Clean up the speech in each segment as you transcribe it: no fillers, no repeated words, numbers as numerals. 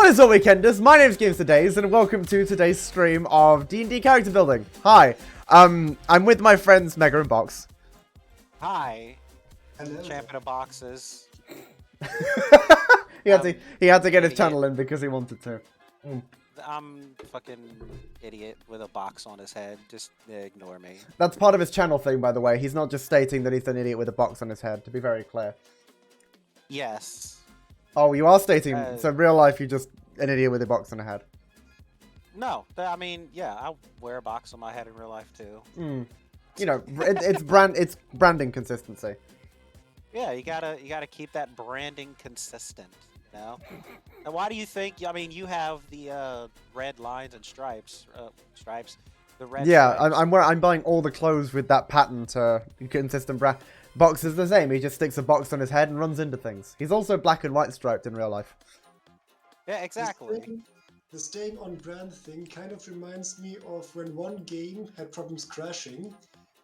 is up, Weekenders? My name's TheChampionofBoxes, and welcome to today's stream of D&D character building. Hi, I'm with my friends Mega and Box. Hi. Hello. Champion of Boxes. he had to get his channel in because he wanted to. I'm fucking idiot with a box on his head. Just ignore me. That's part of his channel thing, by the way. He's not just stating that he's an idiot with a box on his head, to be very clear. Yes. Oh, you are stating, so in real life you're just an idiot with a box on a head. No, I mean, yeah, I wear a box on my head in real life too. You know, it's branding consistency. Yeah, you gotta keep that branding consistent. You know? And why do you think? I mean, you have the red lines and stripes. The red. Yeah, stripes. I'm buying all the clothes with that pattern to consistent brand. Box is the same. He just sticks a box on his head and runs into things. He's also black and white striped in real life. Yeah, exactly. The staying on brand thing kind of reminds me of when one game had problems crashing,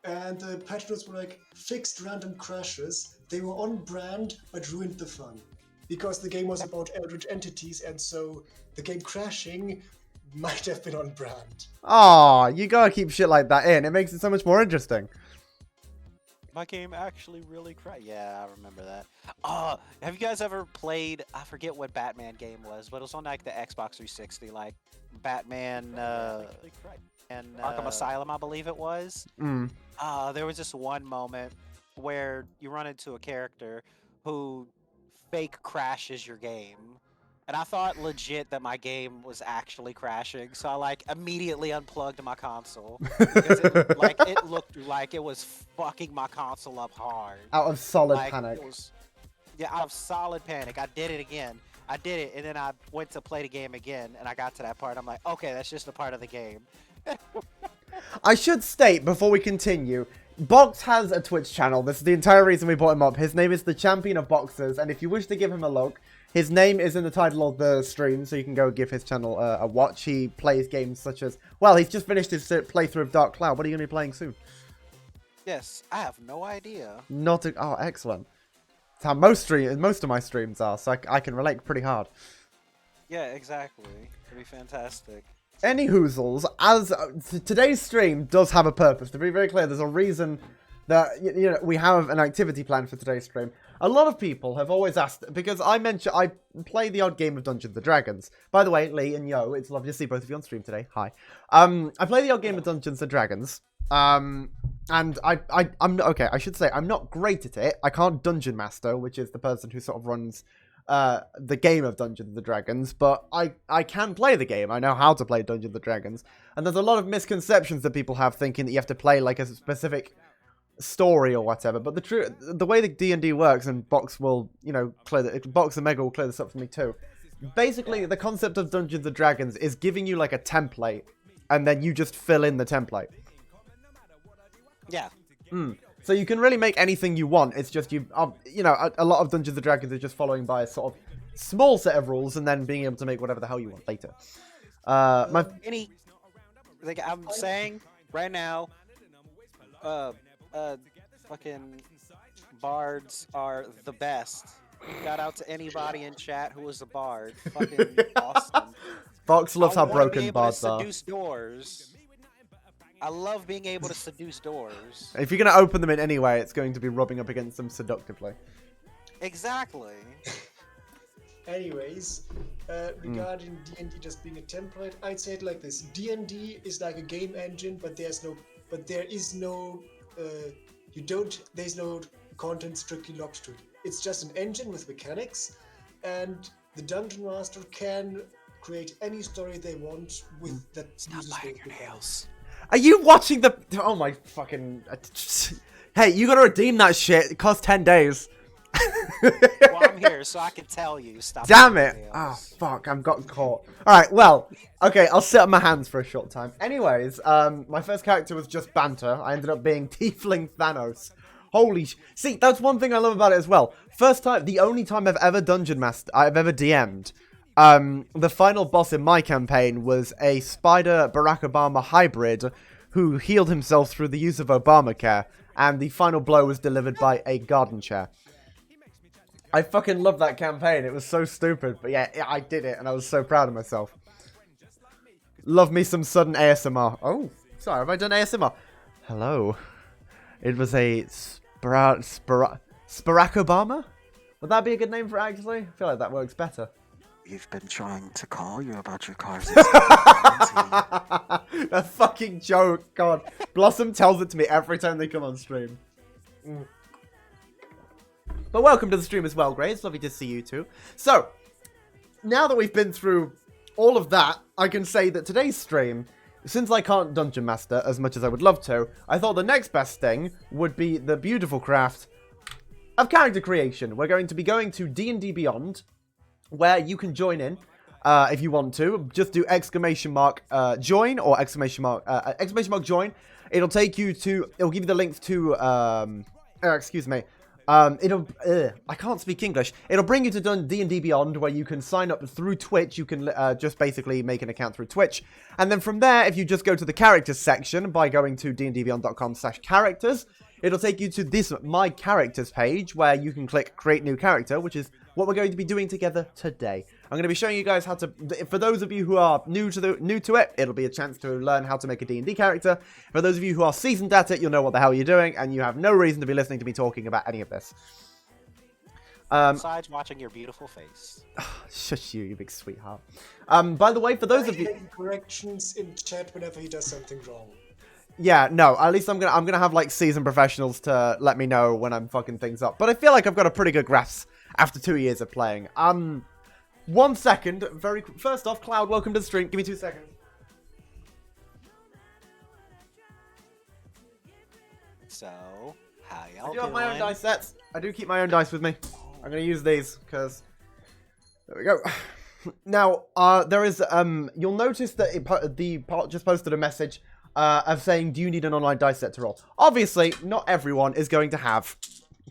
and the patch notes were like, fixed random crashes. They were on brand, but ruined the fun. Because the game was about eldritch entities, and so the game crashing might have been on brand. Aw, you gotta keep shit like that in. It makes it so much more interesting. My game actually really crashed. Yeah, I remember that. Have you guys ever played? I forget what Batman game was, but it was on like the Xbox 360, like Batman and Arkham Asylum, I believe it was. There was just one moment where you run into a character who fake crashes your game. And I thought legit that my game was actually crashing, so I like immediately unplugged my console because it looked like it was fucking my console up hard. Out of solid panic. Out of solid panic. I did it again. I did it, and then I went to play the game again, and I got to that part. I'm like, okay, that's just a part of the game. I should state before we continue, Box has a Twitch channel. This is the entire reason we brought him up. His name is TheChampionofBoxes, and if you wish to give him a look, his name is in the title of the stream, so you can go give his channel a watch. He plays games such as... Well, he's just finished his playthrough of Dark Cloud. What are you going to be playing soon? Yes, I have no idea. Oh, excellent. It's how most of my streams are, so I can relate pretty hard. Yeah, exactly. It'd be fantastic. Any hoozles, as today's stream does have a purpose. To be very clear, there's a reason that we have an activity plan for today's stream. A lot of people have always asked, because I play the odd game of Dungeons & Dragons. By the way, Lee and Yo, it's lovely to see both of you on stream today. Hi. I play the odd game of Dungeons & Dragons. And I'm okay, I should say, I'm not great at it. I can't Dungeon Master, which is the person who sort of runs the game of Dungeons & Dragons, but I can play the game. I know how to play Dungeons & Dragons. And there's a lot of misconceptions that people have thinking that you have to play like a specific story or whatever, but the way the D&D works, and Box will, Box and Mega will clear this up for me too. Basically, the concept of Dungeons & Dragons is giving you like a template, and then you just fill in the template. Yeah. So you can really make anything you want. It's just a lot of Dungeons & Dragons is just following by a sort of small set of rules, and then being able to make whatever the hell you want later. I'm saying right now, fucking bards are the best. Shout out to anybody in chat who is a bard. Fucking awesome. Box loves how broken bards are. Seduce doors. I love being able to seduce doors. If you're going to open them in any way, it's going to be rubbing up against them seductively. Exactly. Anyways, regarding D&D just being a template, I'd say it like this: D&D is like a game engine, but there's no content strictly locked to it. It's just an engine with mechanics, and the dungeon master can create any story they want with that. Stop biting your nails. Are you watching the... Oh my fucking... Hey, you gotta redeem that shit. It costs 10 days. Well, I'm here, so I can tell you. Stop. Damn it. Oh, fuck. I've gotten caught. Alright, well. Okay, I'll sit on my hands for a short time. Anyways, my first character was just banter. I ended up being Tiefling Thanos. Holy See, that's one thing I love about it as well. First time, the only time I've ever I've ever DM'd. The final boss in my campaign was a Spider Barack Obama hybrid who healed himself through the use of Obamacare, and the final blow was delivered by a garden chair. I fucking love that campaign. It was so stupid. But yeah, I did it, and I was so proud of myself. Love me some sudden ASMR. Oh, sorry, have I done ASMR? Hello. It was a Barack Obama? Would that be a good name for it, actually? I feel like that works better. We've been trying to call you about your car's A fucking joke, God. Blossom tells it to me every time they come on stream. But welcome to the stream as well, Gray. It's lovely to see you too. So, now that we've been through all of that, I can say that today's stream, since I can't Dungeon Master as much as I would love to, I thought the next best thing would be the beautiful craft of character creation. We're going to be going to D&D Beyond, where you can join in if you want to. Just do !join or !join. It'll take you to, it'll give you the links to, excuse me. I can't speak English. It'll bring you to D&D Beyond, where you can sign up through Twitch. You can just basically make an account through Twitch. And then from there, if you just go to the characters section by going to dndbeyond.com/characters, it'll take you to this My Characters page, where you can click Create New Character, which is what we're going to be doing together today. I'm going to be showing you guys how to, for those of you who are new to it, it'll be a chance to learn how to make a D&D character. For those of you who are seasoned at it, you'll know what the hell you're doing, and you have no reason to be listening to me talking about any of this. Besides watching your beautiful face. Shush you big sweetheart. By the way, for those of you... corrections in chat whenever he does something wrong. Yeah, no, at least I'm gonna have like seasoned professionals to let me know when I'm fucking things up. But I feel like I've got a pretty good grasp after 2 years of playing. 1 second, first off, Cloud, welcome to the stream. Give me 2 seconds. So, how y'all I do doing? have my own dice sets. I do keep my own dice with me. I'm gonna use these because there we go. Now, there is you'll notice that the part just posted a message of saying, do you need an online dice set to roll? Obviously, not everyone is going to have,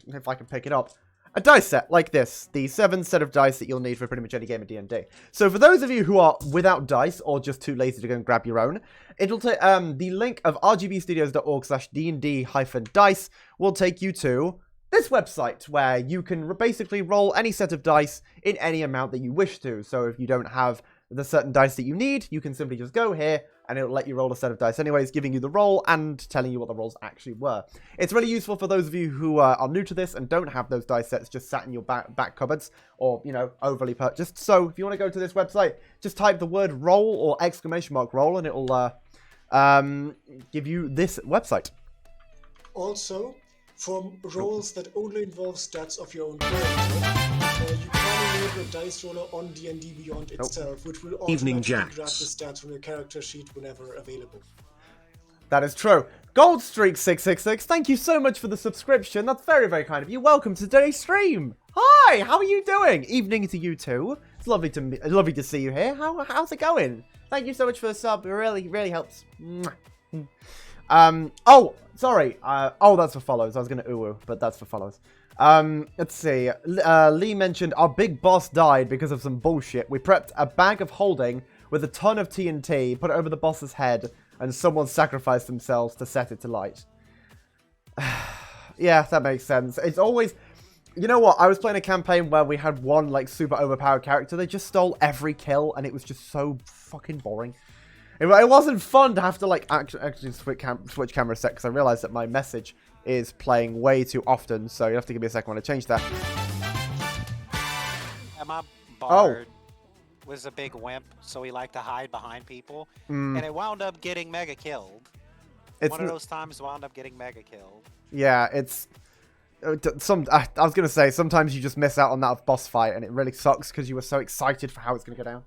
if I can pick it up, a dice set like this. The 7 set of dice that you'll need for pretty much any game of D&D. So for those of you who are without dice or just too lazy to go and grab your own, it'll take the link of rgbstudios.org/D&D-dice will take you to this website, where you can basically roll any set of dice in any amount that you wish to. So if you don't have the certain dice that you need, you can simply just go here and it'll let you roll a set of dice anyways, giving you the roll and telling you what the rolls actually were. It's really useful for those of you who are new to this and don't have those dice sets just sat in your back cupboards, or, you know, overly purchased. So if you want to go to this website, just type the word roll or !roll and it'll give you this website. Also, from rolls that only involve stats of your own character, you can enable a dice roller on D&D Beyond itself, which will automatically grab the stats from your character sheet whenever available. That is true. Goldstreak666, thank you so much for the subscription. That's very, very kind of you. Welcome to today's stream. Hi, how are you doing? Evening to you too. It's lovely to see you here. How's it going? Thank you so much for the sub. It really, really helps. Oh, sorry. Oh, that's for follows. I was gonna ooh, but that's for follows. Let's see. Lee mentioned our big boss died because of some bullshit. We prepped a bag of holding with a ton of TNT, put it over the boss's head, and someone sacrificed themselves to set it to light. Yeah, that makes sense. It's always... You know what? I was playing a campaign where we had one, like, super overpowered character. They just stole every kill, and it was just so fucking boring. It wasn't fun to have to, like, actually switch camera set, because I realized that my message is playing way too often, so you have to give me a second when I change that. Yeah, my bard was a big wimp, so he liked to hide behind people, and it wound up getting mega killed. One of those times wound up getting mega killed. Yeah, it's... I was going to say, sometimes you just miss out on that boss fight, and it really sucks because you were so excited for how it's going to go down.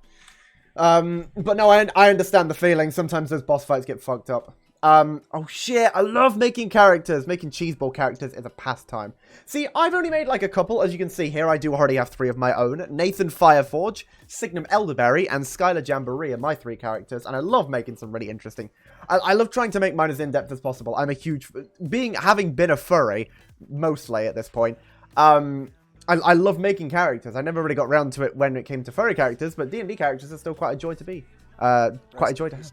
But no, I understand the feeling. Sometimes those boss fights get fucked up. Oh shit, I love making characters. Making cheeseball characters is a pastime. See, I've only made like a couple. As you can see here, I do already have 3 of my own. Nathan Fireforge, Signum Elderberry, and Skylar Jamboree are my 3 characters, and I love making some really interesting... I love trying to make mine as in-depth as possible. I'm a huge... Having been a furry, mostly at this point, I love making characters. I never really got around to it when it came to furry characters, but D&D characters are still quite a joy to be. Quite a joy to have.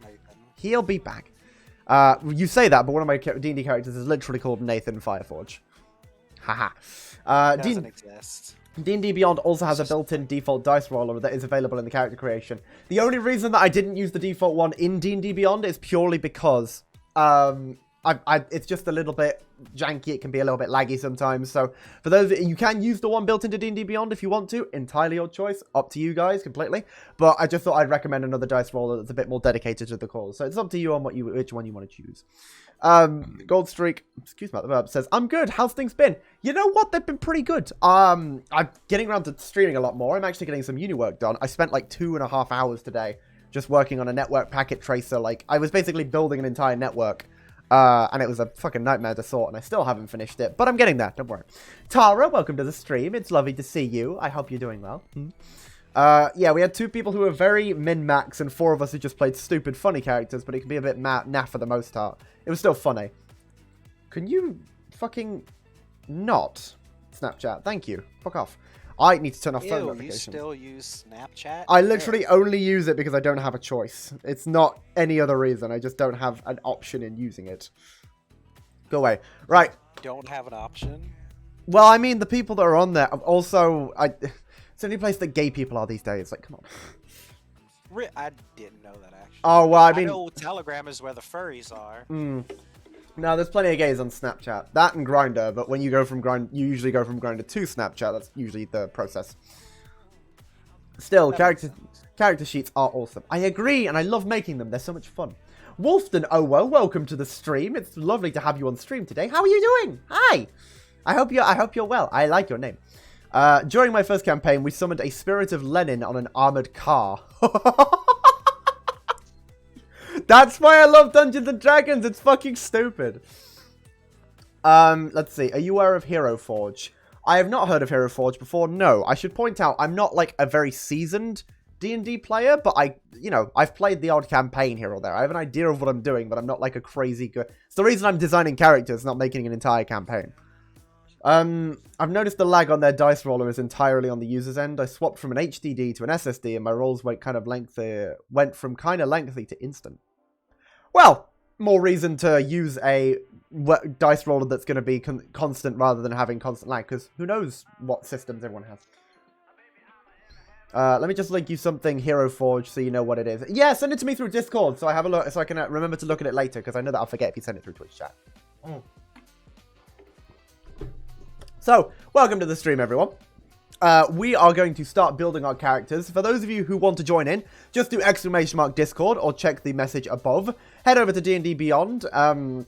He'll be back. You say that, but one of my D&D characters is literally called Nathan Fireforge. Haha. Doesn't exist. D&D Beyond also has a built-in default dice roller that is available in the character creation. The only reason that I didn't use the default one in D&D Beyond is purely because it's just a little bit janky. It can be a little bit laggy sometimes. So for those, you can use the one built into D&D Beyond if you want to. Entirely your choice. Up to you guys completely. But I just thought I'd recommend another dice roller that's a bit more dedicated to the cause. So it's up to you on which one you want to choose. Gold Streak, excuse me about the verb, says, I'm good. How's things been? You know what? They've been pretty good. I'm getting around to streaming a lot more. I'm actually getting some uni work done. I spent like 2.5 hours today just working on a network packet tracer. Like, I was basically building an entire network. And it was a fucking nightmare to sort, and I still haven't finished it. But I'm getting there, don't worry. Tara, welcome to the stream. It's lovely to see you. I hope you're doing well. Yeah, we had 2 people who were very min-max, and 4 of us who just played stupid, funny characters, but it can be a bit naff for the most part. It was still funny. Can you fucking not Snapchat? Thank you. Fuck off. I need to turn off phone notifications. You still use Snapchat? I literally only use it because I don't have a choice. It's not any other reason. I just don't have an option in using it. Go away. Right. Don't have an option? Well, I mean, the people that are on there also... It's the only place that gay people are these days. Like, come on. I didn't know that, actually. Oh, well, I mean... I know Telegram is where the furries are. No, there's plenty of gays on Snapchat. That and Grindr, but when you go from Grindr, you usually go from Grindr to Snapchat. That's usually the process. Still, character sheets are awesome. I agree, and I love making them. They're so much fun. Wolfden, oh well, welcome to the stream. It's lovely to have you on stream today. How are you doing? Hi. I hope you're well. I like your name. During my first campaign, we summoned a spirit of Lenin on an armored car. That's why I love Dungeons and Dragons. It's fucking stupid. Let's see. Are you aware of Hero Forge? I have not heard of Hero Forge before. No, I should point out I'm not like a very seasoned D&D player, but I've played the odd campaign here or there. I have an idea of what I'm doing, but I'm not like a crazy good. It's the reason I'm designing characters, not making an entire campaign. I've noticed the lag on their dice roller is entirely on the user's end. I swapped from an HDD to an SSD, and my rolls went from kind of lengthy to instant. Well, more reason to use a dice roller that's going to be constant rather than having constant lag, because who knows what systems everyone has. Let me just link you something, Hero Forge, so you know what it is. Yeah, send it to me through Discord, so I have a look, so I can remember to look at it later, because I know that I'll forget if you send it through Twitch chat. So, welcome to the stream, everyone. We are going to start building our characters. For those of you who want to join in, just do !Discord or check the message above. Head over to D&D Beyond, and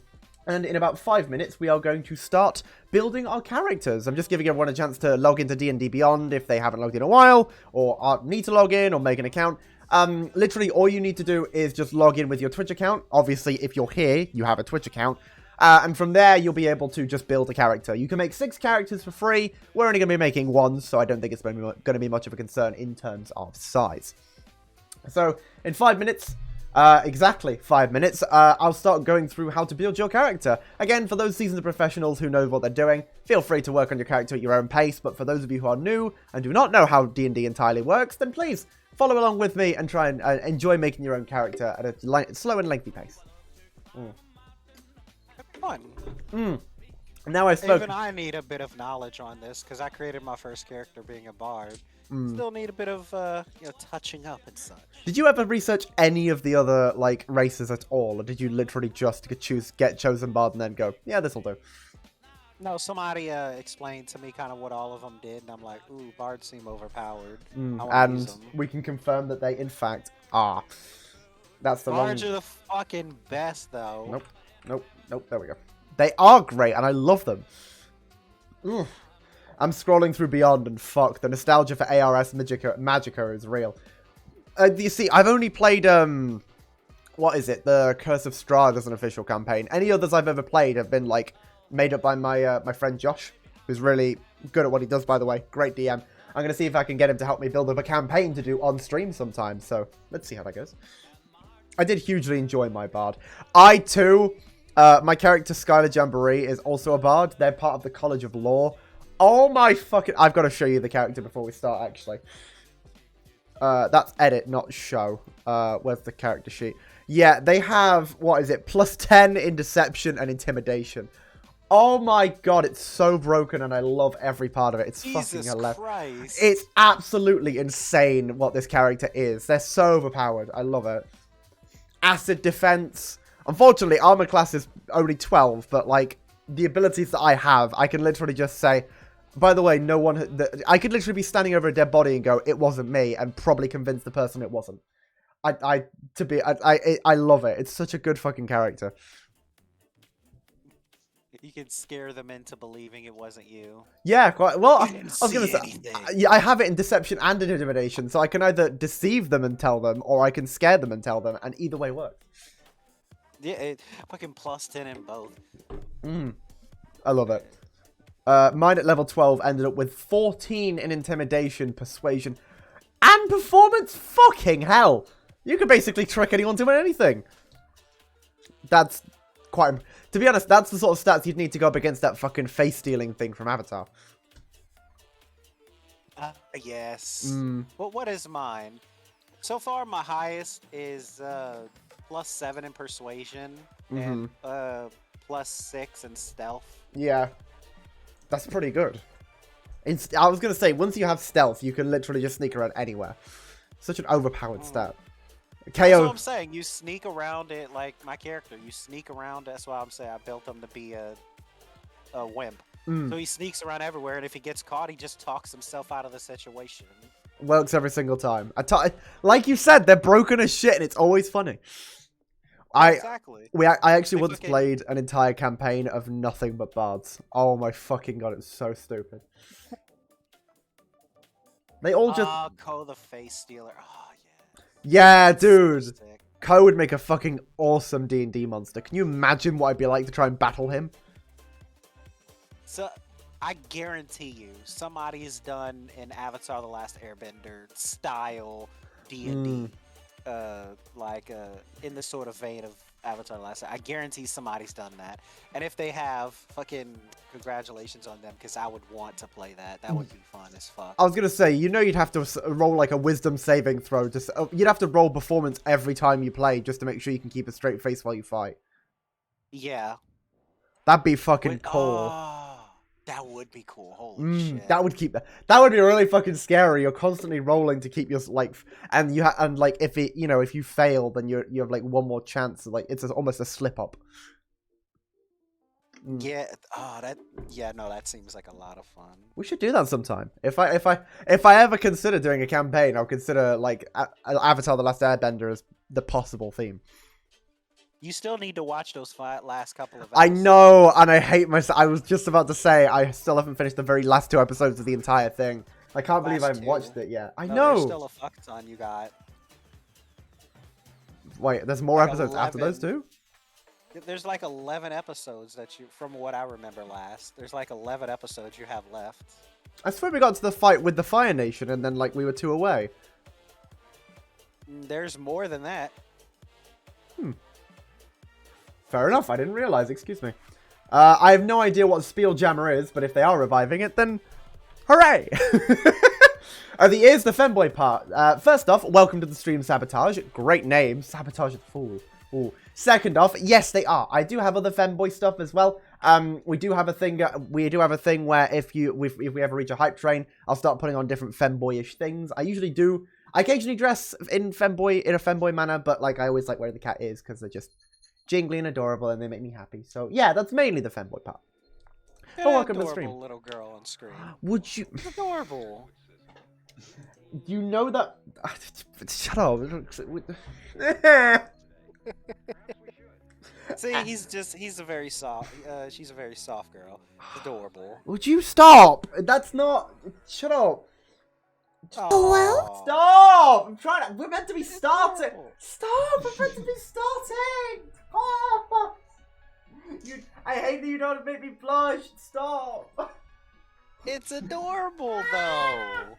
in about 5 minutes, we are going to start building our characters. I'm just giving everyone a chance to log into D&D Beyond if they haven't logged in a while, or need to log in, or make an account. Literally, all you need to do is just log in with your Twitch account. Obviously, if you're here, you have a Twitch account. And from there, you'll be able to just build a character. You can make 6 characters for free. We're only going to be making 1, so I don't think it's going to be much of a concern in terms of size. So, in 5 minutes, exactly 5 minutes, I'll start going through how to build your character. Again, for those seasoned professionals who know what they're doing, feel free to work on your character at your own pace. But for those of you who are new and do not know how D&D entirely works, then please follow along with me and try and enjoy making your own character at a slow and lengthy pace. Fun. Now I've spoken. Even I need a bit of knowledge on this because I created my first character being a bard. Still need a bit of touching up and such. Did you ever research any of the other races at all, or did you literally just get chosen bard and then go, yeah, this'll do? No, somebody explained to me kind of what all of them did, and I'm like, ooh, bards seem overpowered. And we can confirm that they, in fact, are. That's the bards are the fucking best, though. Nope. There we go. They are great, and I love them. Oof. I'm scrolling through Beyond, and fuck, the nostalgia for ARS Magica is real. You see, I've only played, what is it? The Curse of Strahd as an official campaign. Any others I've ever played have been, made up by my friend Josh, who's really good at what he does, by the way. Great DM. I'm going to see if I can get him to help me build up a campaign to do on stream sometime, so let's see how that goes. I did hugely enjoy my bard. I, too... my character, Skylar Jamboree, is also a bard. They're part of the College of Law. Oh my fucking... I've got to show you the character before we start, actually. That's edit, not show. Where's the character sheet? Yeah, they have, what is it, +10 in Deception and Intimidation. Oh my god, it's so broken and I love every part of it. It's fucking Jesus hilarious. Christ. It's absolutely insane what this character is. They're so overpowered. I love it. Acid defense. Unfortunately, armor class is only 12, but like the abilities that I have, I can literally just say, by the way, no one... I could literally be standing over a dead body and go, it wasn't me, and probably convince the person it wasn't. I love it. It's such a good fucking character. You can scare them into believing it wasn't you. Yeah, quite well. I didn't was gonna see say, anything. yeah, I have it in deception and in intimidation, so I can either deceive them and tell them, or I can scare them and tell them, and either way works. Yeah, fucking +10 in both. I love it. Mine at level 12 ended up with 14 in intimidation, persuasion, and performance. Fucking hell! You can basically trick anyone to win anything. That's quite... To be honest, that's the sort of stats you'd need to go up against that fucking face-stealing thing from Avatar. Yes. But what is mine? So far, my highest is +7 in persuasion and +6 in stealth. Yeah. That's pretty good. I was going to say, once you have stealth, you can literally just sneak around anywhere. Such an overpowered stat. That's KO. what I'm saying. You sneak around it like my character. You sneak around. That's why I'm saying I built him to be a wimp. So he sneaks around everywhere, and if he gets caught, he just talks himself out of the situation. Works every single time. Like you said, they're broken as shit, and it's always funny. Exactly. I actually once played an entire campaign of nothing but bards. Oh my fucking god, it's so stupid. They all just... Ko the face stealer. Oh, yeah, dude. so sick. Ko would make a fucking awesome D&D monster. Can you imagine what I'd be like to try and battle him? So, I guarantee you, somebody has done an Avatar: The Last Airbender style D&D, in the sort of vein of Avatar: The Last. I guarantee somebody's done that, and if they have, fucking congratulations on them, because I would want to play that. That would be fun as fuck. I was gonna say, you know, you'd have to roll like a wisdom saving throw. You'd have to roll performance every time you play just to make sure you can keep a straight face while you fight. Yeah, That'd be fucking cool. That would be cool. Holy shit. That would keep that. That would be really fucking scary. You're constantly rolling to keep your and like if it, you know, if you fail, then you have like one more chance. Like it's almost a slip up. Yeah. No, that seems like a lot of fun. We should do that sometime. If I ever consider doing a campaign, I'll consider like Avatar: The Last Airbender as the possible theme. You still need to watch those last couple of episodes. I know, and I hate myself. I was just about to say, I still haven't finished the very last 2 episodes of the entire thing. I can't believe I haven't watched it yet. I know. There's still a fuck ton you got. Wait, there's more Like episodes 11. after those two? There's like 11 episodes that you, from what I remember last, there's like 11 episodes you have left. I swear we got to the fight with the Fire Nation, and then like we were 2 away. There's more than that. Fair enough, I didn't realize, excuse me. I have no idea what Spieljammer is, but if they are reviving it, then hooray! Here's the femboy part. First off, welcome to the stream, Sabotage. Great name, Sabotage the Fool. Ooh. Second off, yes, they are. I do have other femboy stuff as well. We do have a thing. Where if we ever reach a hype train, I'll start putting on different femboyish things. I usually do. I occasionally dress in a femboy manner, but like I always like where the cat is because they're just jingly and adorable, and they make me happy. So yeah, that's mainly the femboy part. But welcome to the stream. Little girl on screen. Would you? Adorable. You know that? Shut up. See, he's a very soft. She's a very soft girl. Adorable. Would you stop? That's not. Shut up. Well, Stop! I'm trying to. We're meant to be starting. Stop! We're meant to be starting. Oh. I hate that you don't make me blush. Stop. it's adorable though.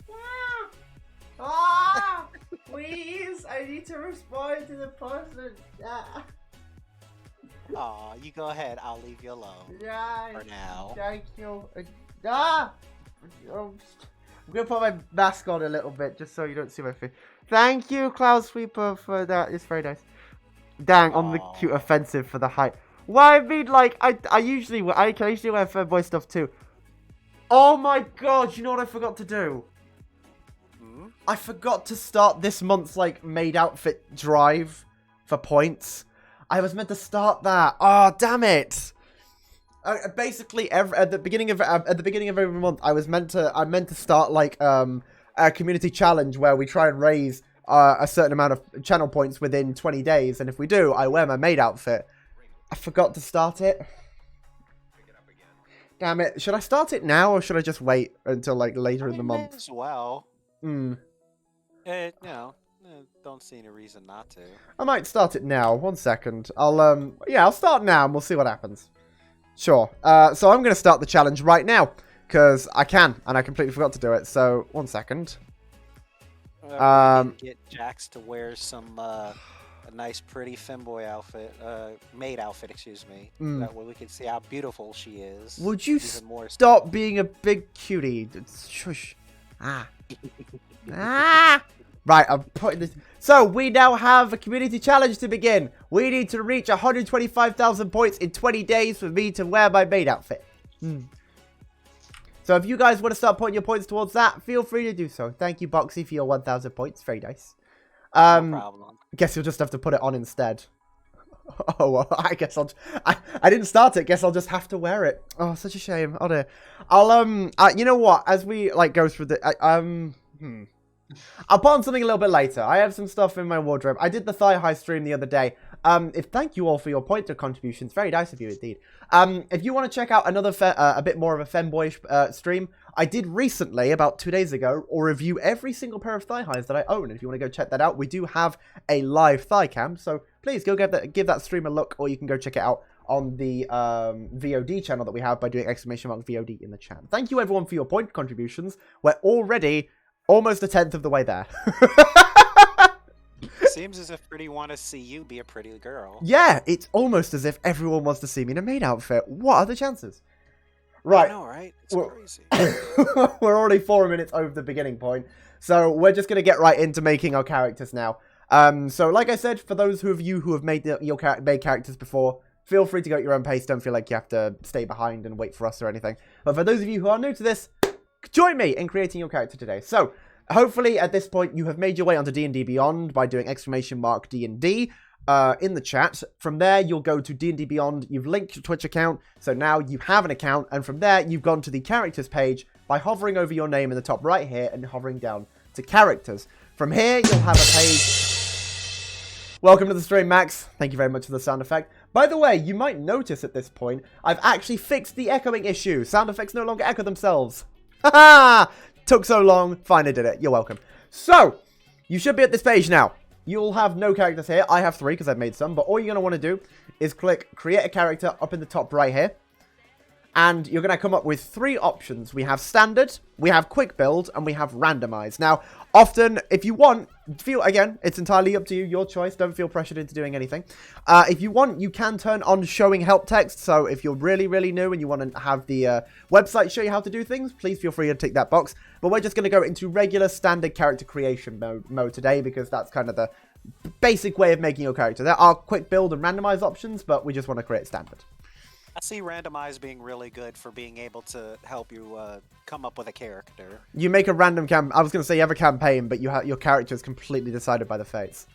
Please, I need to respond to the person. Aw, you go ahead. I'll leave you alone for now. Thank you. I'm gonna put my mask on a little bit just so you don't see my face. Thank you, Cloud Sweeper, for that. It's very nice. Dang, on the cute offensive for the height. Well, I mean, like, I usually wear fanboy stuff too. Oh my god, you know what I forgot to do? Hmm? I forgot to start this month's, like, made outfit drive for points. I was meant to start that. Oh, damn it. Basically, at the beginning of every month, I meant to start, like, a community challenge where we try and raise a certain amount of channel points within 20 days. And if we do, I wear my maid outfit. I forgot to start it. Damn it. Should I start it now or should I just wait until like later in the month? As well. Hmm. Don't see any reason not to. I might start it now. 1 second. I'll start now and we'll see what happens. Sure. So I'm going to start the challenge right now because I can and I completely forgot to do it. So 1 second. Get Jax to wear some a nice, pretty femboy outfit, maid outfit, excuse me. That way we can see how beautiful she is. Would you even more stop being a big cutie? Shush. Ah. Ah. Right, I'm putting this. So we now have a community challenge to begin. We need to reach 125,000 points in 20 days for me to wear my maid outfit. So if you guys want to start putting your points towards that, feel free to do so. Thank you, Boxy, for your 1,000 points. Very nice. no problem. Guess you'll just have to put it on instead. Oh, well, I guess I didn't start it. Guess I'll just have to wear it. Oh, such a shame. Oh dear. You know what? As we like go through the, I'll put on something a little bit later. I have some stuff in my wardrobe. I did the thigh high stream the other day. Thank you all for your pointer contributions. Very nice of you indeed. If you want to check out another a bit more of a femboy stream, I did recently, about 2 days ago, review every single pair of thigh highs that I own. If you want to go check that out, we do have a live thigh cam, so please go give that stream a look, or you can go check it out on the VOD channel that we have by doing ! VOD in the chat. Thank you everyone for your point contributions. We're already almost a 10th of the way there. Seems as if Pretty want to see you be a pretty girl. Yeah, it's almost as if everyone wants to see me in a maid outfit. What are the chances? Right. I know, right? It's crazy. We're already 4 minutes over the beginning point, so we're just going to get right into making our characters now. So like I said, for those of you who have made made characters before, feel free to go at your own pace. Don't feel like you have to stay behind and wait for us or anything. But for those of you who are new to this, join me in creating your character today. So, hopefully at this point you have made your way onto D&D Beyond by doing !D&D in the chat. From there, you'll go to D&D Beyond. You've linked your Twitch account, so now you have an account. And from there, you've gone to the characters page by hovering over your name in the top right here and hovering down to characters. From here, you'll have a page. Welcome to the stream, Max. Thank you very much for the sound effect. By the way, you might notice at this point, I've actually fixed the echoing issue. Sound effects no longer echo themselves. Haha! Took so long. Finally did it. You're welcome. So, you should be at this page now. You'll have no characters here. I have 3 because I've made some. But all you're going to want to do is click Create a Character up in the top right here. And you're going to come up with 3 options. We have Standard, we have Quick Build, and we have Randomize. Now, often, if you want, again, it's entirely up to you, your choice. Don't feel pressured into doing anything. If you want, you can turn on Showing Help Text. So if you're really, really new and you want to have the website show you how to do things, please feel free to tick that box. But we're just going to go into regular standard character creation mode today because that's kind of the basic way of making your character. There are Quick Build and Randomize options, but we just want to create standard. I see Randomize being really good for being able to help you come up with a character. You make a random I was going to say you have a campaign, but your character is completely decided by the fates.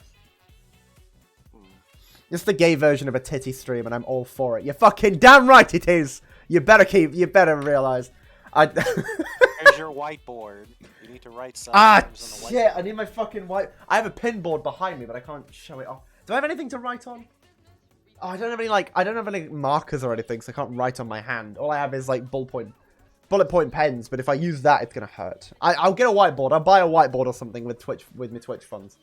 It's the gay version of a titty stream, and I'm all for it. You're fucking damn right it is! You better realize. There's your whiteboard. You need to write something. Ah, shit, I need my fucking I have a pinboard behind me, but I can't show it off. Do I have anything to write on? Oh, I don't have any markers or anything, so I can't write on my hand. All I have is like bullet point pens, but if I use that, it's gonna hurt. I'll get a whiteboard. I'll buy a whiteboard or something with my Twitch funds.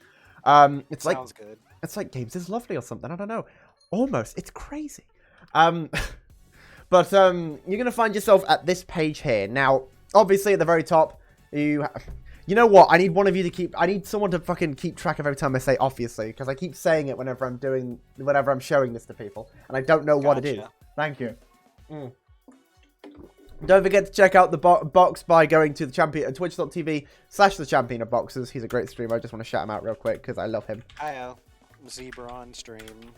It's like sounds good. It's like Games is Lovely or something. I don't know. Almost. It's crazy. But you're gonna find yourself at this page here. Now, obviously at the very top, you know what? I need someone to fucking keep track of every time I say obviously, because I keep saying it whenever I'm showing this to people, and I don't know what it is. Thank you. Don't forget to check out the box by going to twitch.tv/TheChampionofBoxes. He's a great streamer. I just want to shout him out real quick because I love him. Hi, Zebra on stream.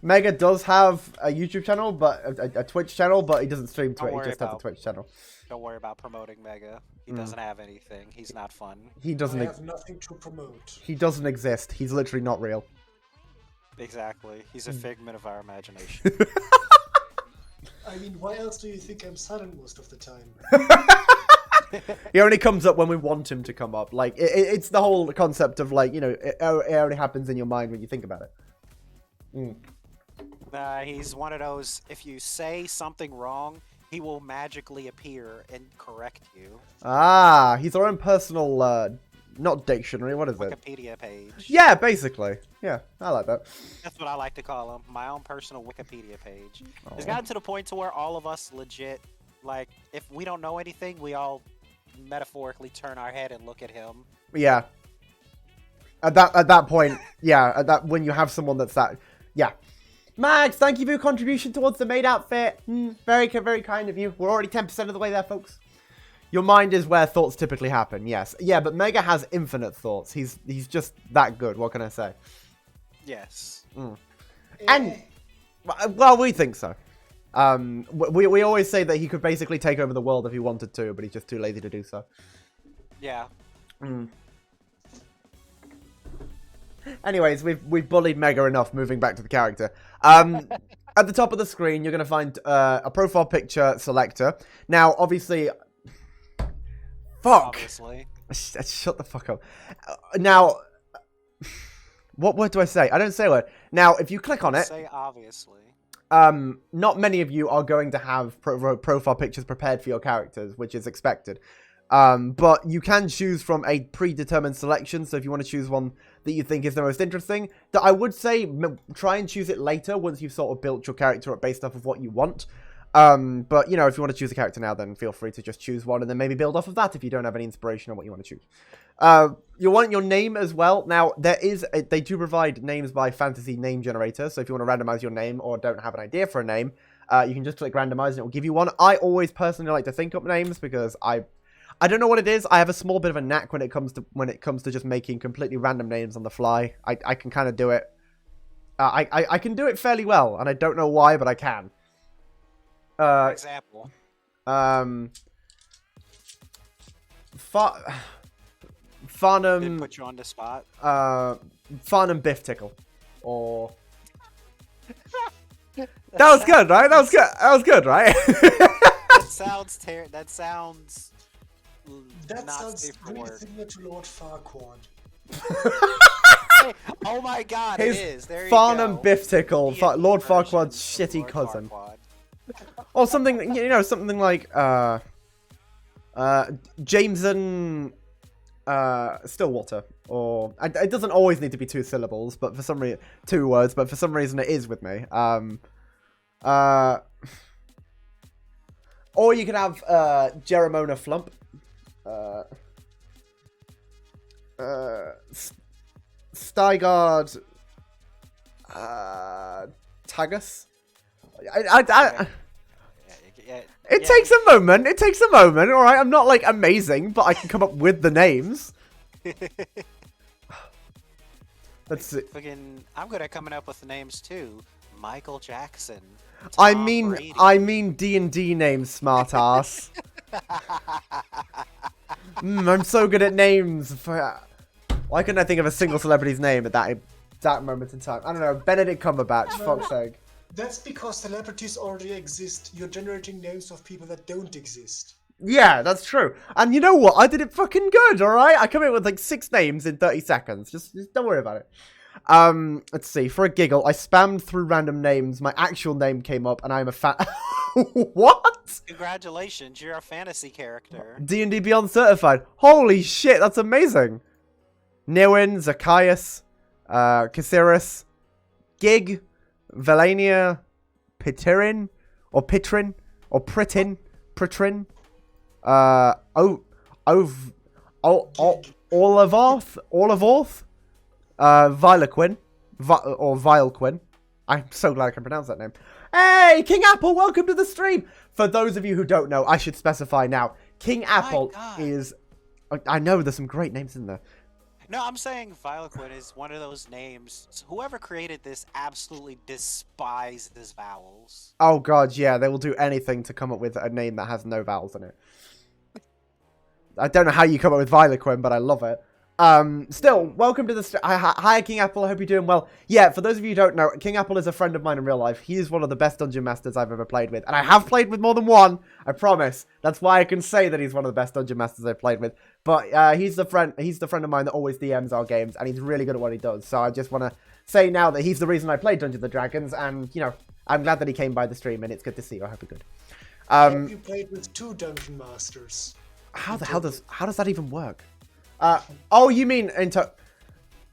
Mega does have a YouTube channel, but a Twitch channel, but he doesn't stream Twitch. He just has a Twitch channel. Don't worry about promoting Mega. He doesn't have anything. He's not fun. He doesn't. I have nothing to promote. He doesn't exist. He's literally not real. Exactly. He's a figment of our imagination. I mean, why else do you think I'm silent most of the time? He only comes up when we want him to come up. Like, it's the whole concept of, like, you know, it only happens in your mind when you think about it. He's one of those, if you say something wrong, he will magically appear and correct you. Ah, he's our own personal, not dictionary, what is it? Wikipedia page. Yeah, basically. Yeah, I like that. That's what I like to call him. My own personal Wikipedia page. It's gotten to the point to where all of us legit, like, if we don't know anything, we all metaphorically turn our head and look at him. Yeah. At that point, yeah, when you have someone that's that, yeah. Max, thank you for your contribution towards the maid outfit. Very kind of you. We're already 10% of the way there, folks. Your mind is where thoughts typically happen, yes. Yeah, but Mega has infinite thoughts. He's just that good, what can I say? Yes. And, well, we think so. We always say that he could basically take over the world if he wanted to, but he's just too lazy to do so. Yeah. Anyways, we've bullied Mega enough, moving back to the character. At the top of the screen, you're going to find a profile picture selector. Now, obviously... Fuck! Obviously. Shut the fuck up. Now... What word do I say? I don't say a word. Now, if you click on it... Say obviously. Not many of you are going to have profile pictures prepared for your characters, which is expected. But you can choose from a predetermined selection, so if you want to choose one that you think is the most interesting, that I would say try and choose it later once you've sort of built your character up based off of what you want. But, you know, if you want to choose a character now, then feel free to just choose one and then maybe build off of that if you don't have any inspiration on what you want to choose. You want your name as well. Now, they do provide names by Fantasy Name Generator, so if you want to randomize your name or don't have an idea for a name, you can just click randomize and it will give you one. I always personally like to think up names because I don't know what it is. I have a small bit of a knack when it comes to just making completely random names on the fly. I can kind of do it. I can do it fairly well, and I don't know why, but I can. Example. Farnham. Did it put you on the spot? Farnham Biff Tickle, or. That was good, right? That was good, right? That sounds That sounds really similar to Lord Farquaad. Hey, oh my God, His it is. There you Farnham go. Biff Tickle, Lord version Farquaad's of shitty Lord cousin. Farquaad. Or something, you know, something like, Jameson, Stillwater. Or, it doesn't always need to be two syllables, but for some reason, two words, but for some reason it is with me. Or you could have, Jeremona Flump. Stygard, Tagus. It takes a moment. It takes a moment. All right, I'm not like amazing, but I can come up with the names. Let's see. I'm good at coming up with the names too. Michael Jackson. I Tom Brady. mean D&D names, smartass. I'm so good at names. Why couldn't I think of a single celebrity's name at that moment in time? I don't know. Benedict Cumberbatch, fuck's sake. That's because celebrities already exist. You're generating names of people that don't exist. Yeah, that's true. And you know what? I did it fucking good, alright? I come in with like 6 names in 30 seconds. Just don't worry about it. Let's see. For a giggle, I spammed through random names. My actual name came up, and I'm a fan. What? Congratulations, you're a fantasy character. D&D Beyond certified. Holy shit, that's amazing. Newin, Zacchaeus, Caceres, Gig, Velania, Pitrin, or Pitrin, or Pritrin, Olivarth, Vilequin, or Vilequin. I'm so glad I can pronounce that name. Hey, King Apple, welcome to the stream. For those of you who don't know, I should specify now. King Apple is... I know, there's some great names in there. No, I'm saying Vilequin is one of those names. Whoever created this absolutely despises vowels. Oh god, yeah, they will do anything to come up with a name that has no vowels in it. I don't know how you come up with Vilequin, but I love it. Still, welcome to the... Hi, King Apple, I hope you're doing well. Yeah, for those of you who don't know, King Apple is a friend of mine in real life. He is one of the best Dungeon Masters I've ever played with. And I have played with more than one, I promise. That's why I can say that he's one of the best Dungeon Masters I've played with. But he's the friend of mine that always DMs our games, and he's really good at what he does. So I just want to say now that he's the reason I played Dungeons & Dragons, and, you know, I'm glad that he came by the stream, and it's good to see you. I hope you're good. Have you played with 2 Dungeon Masters? How does that even work? Oh, you mean into...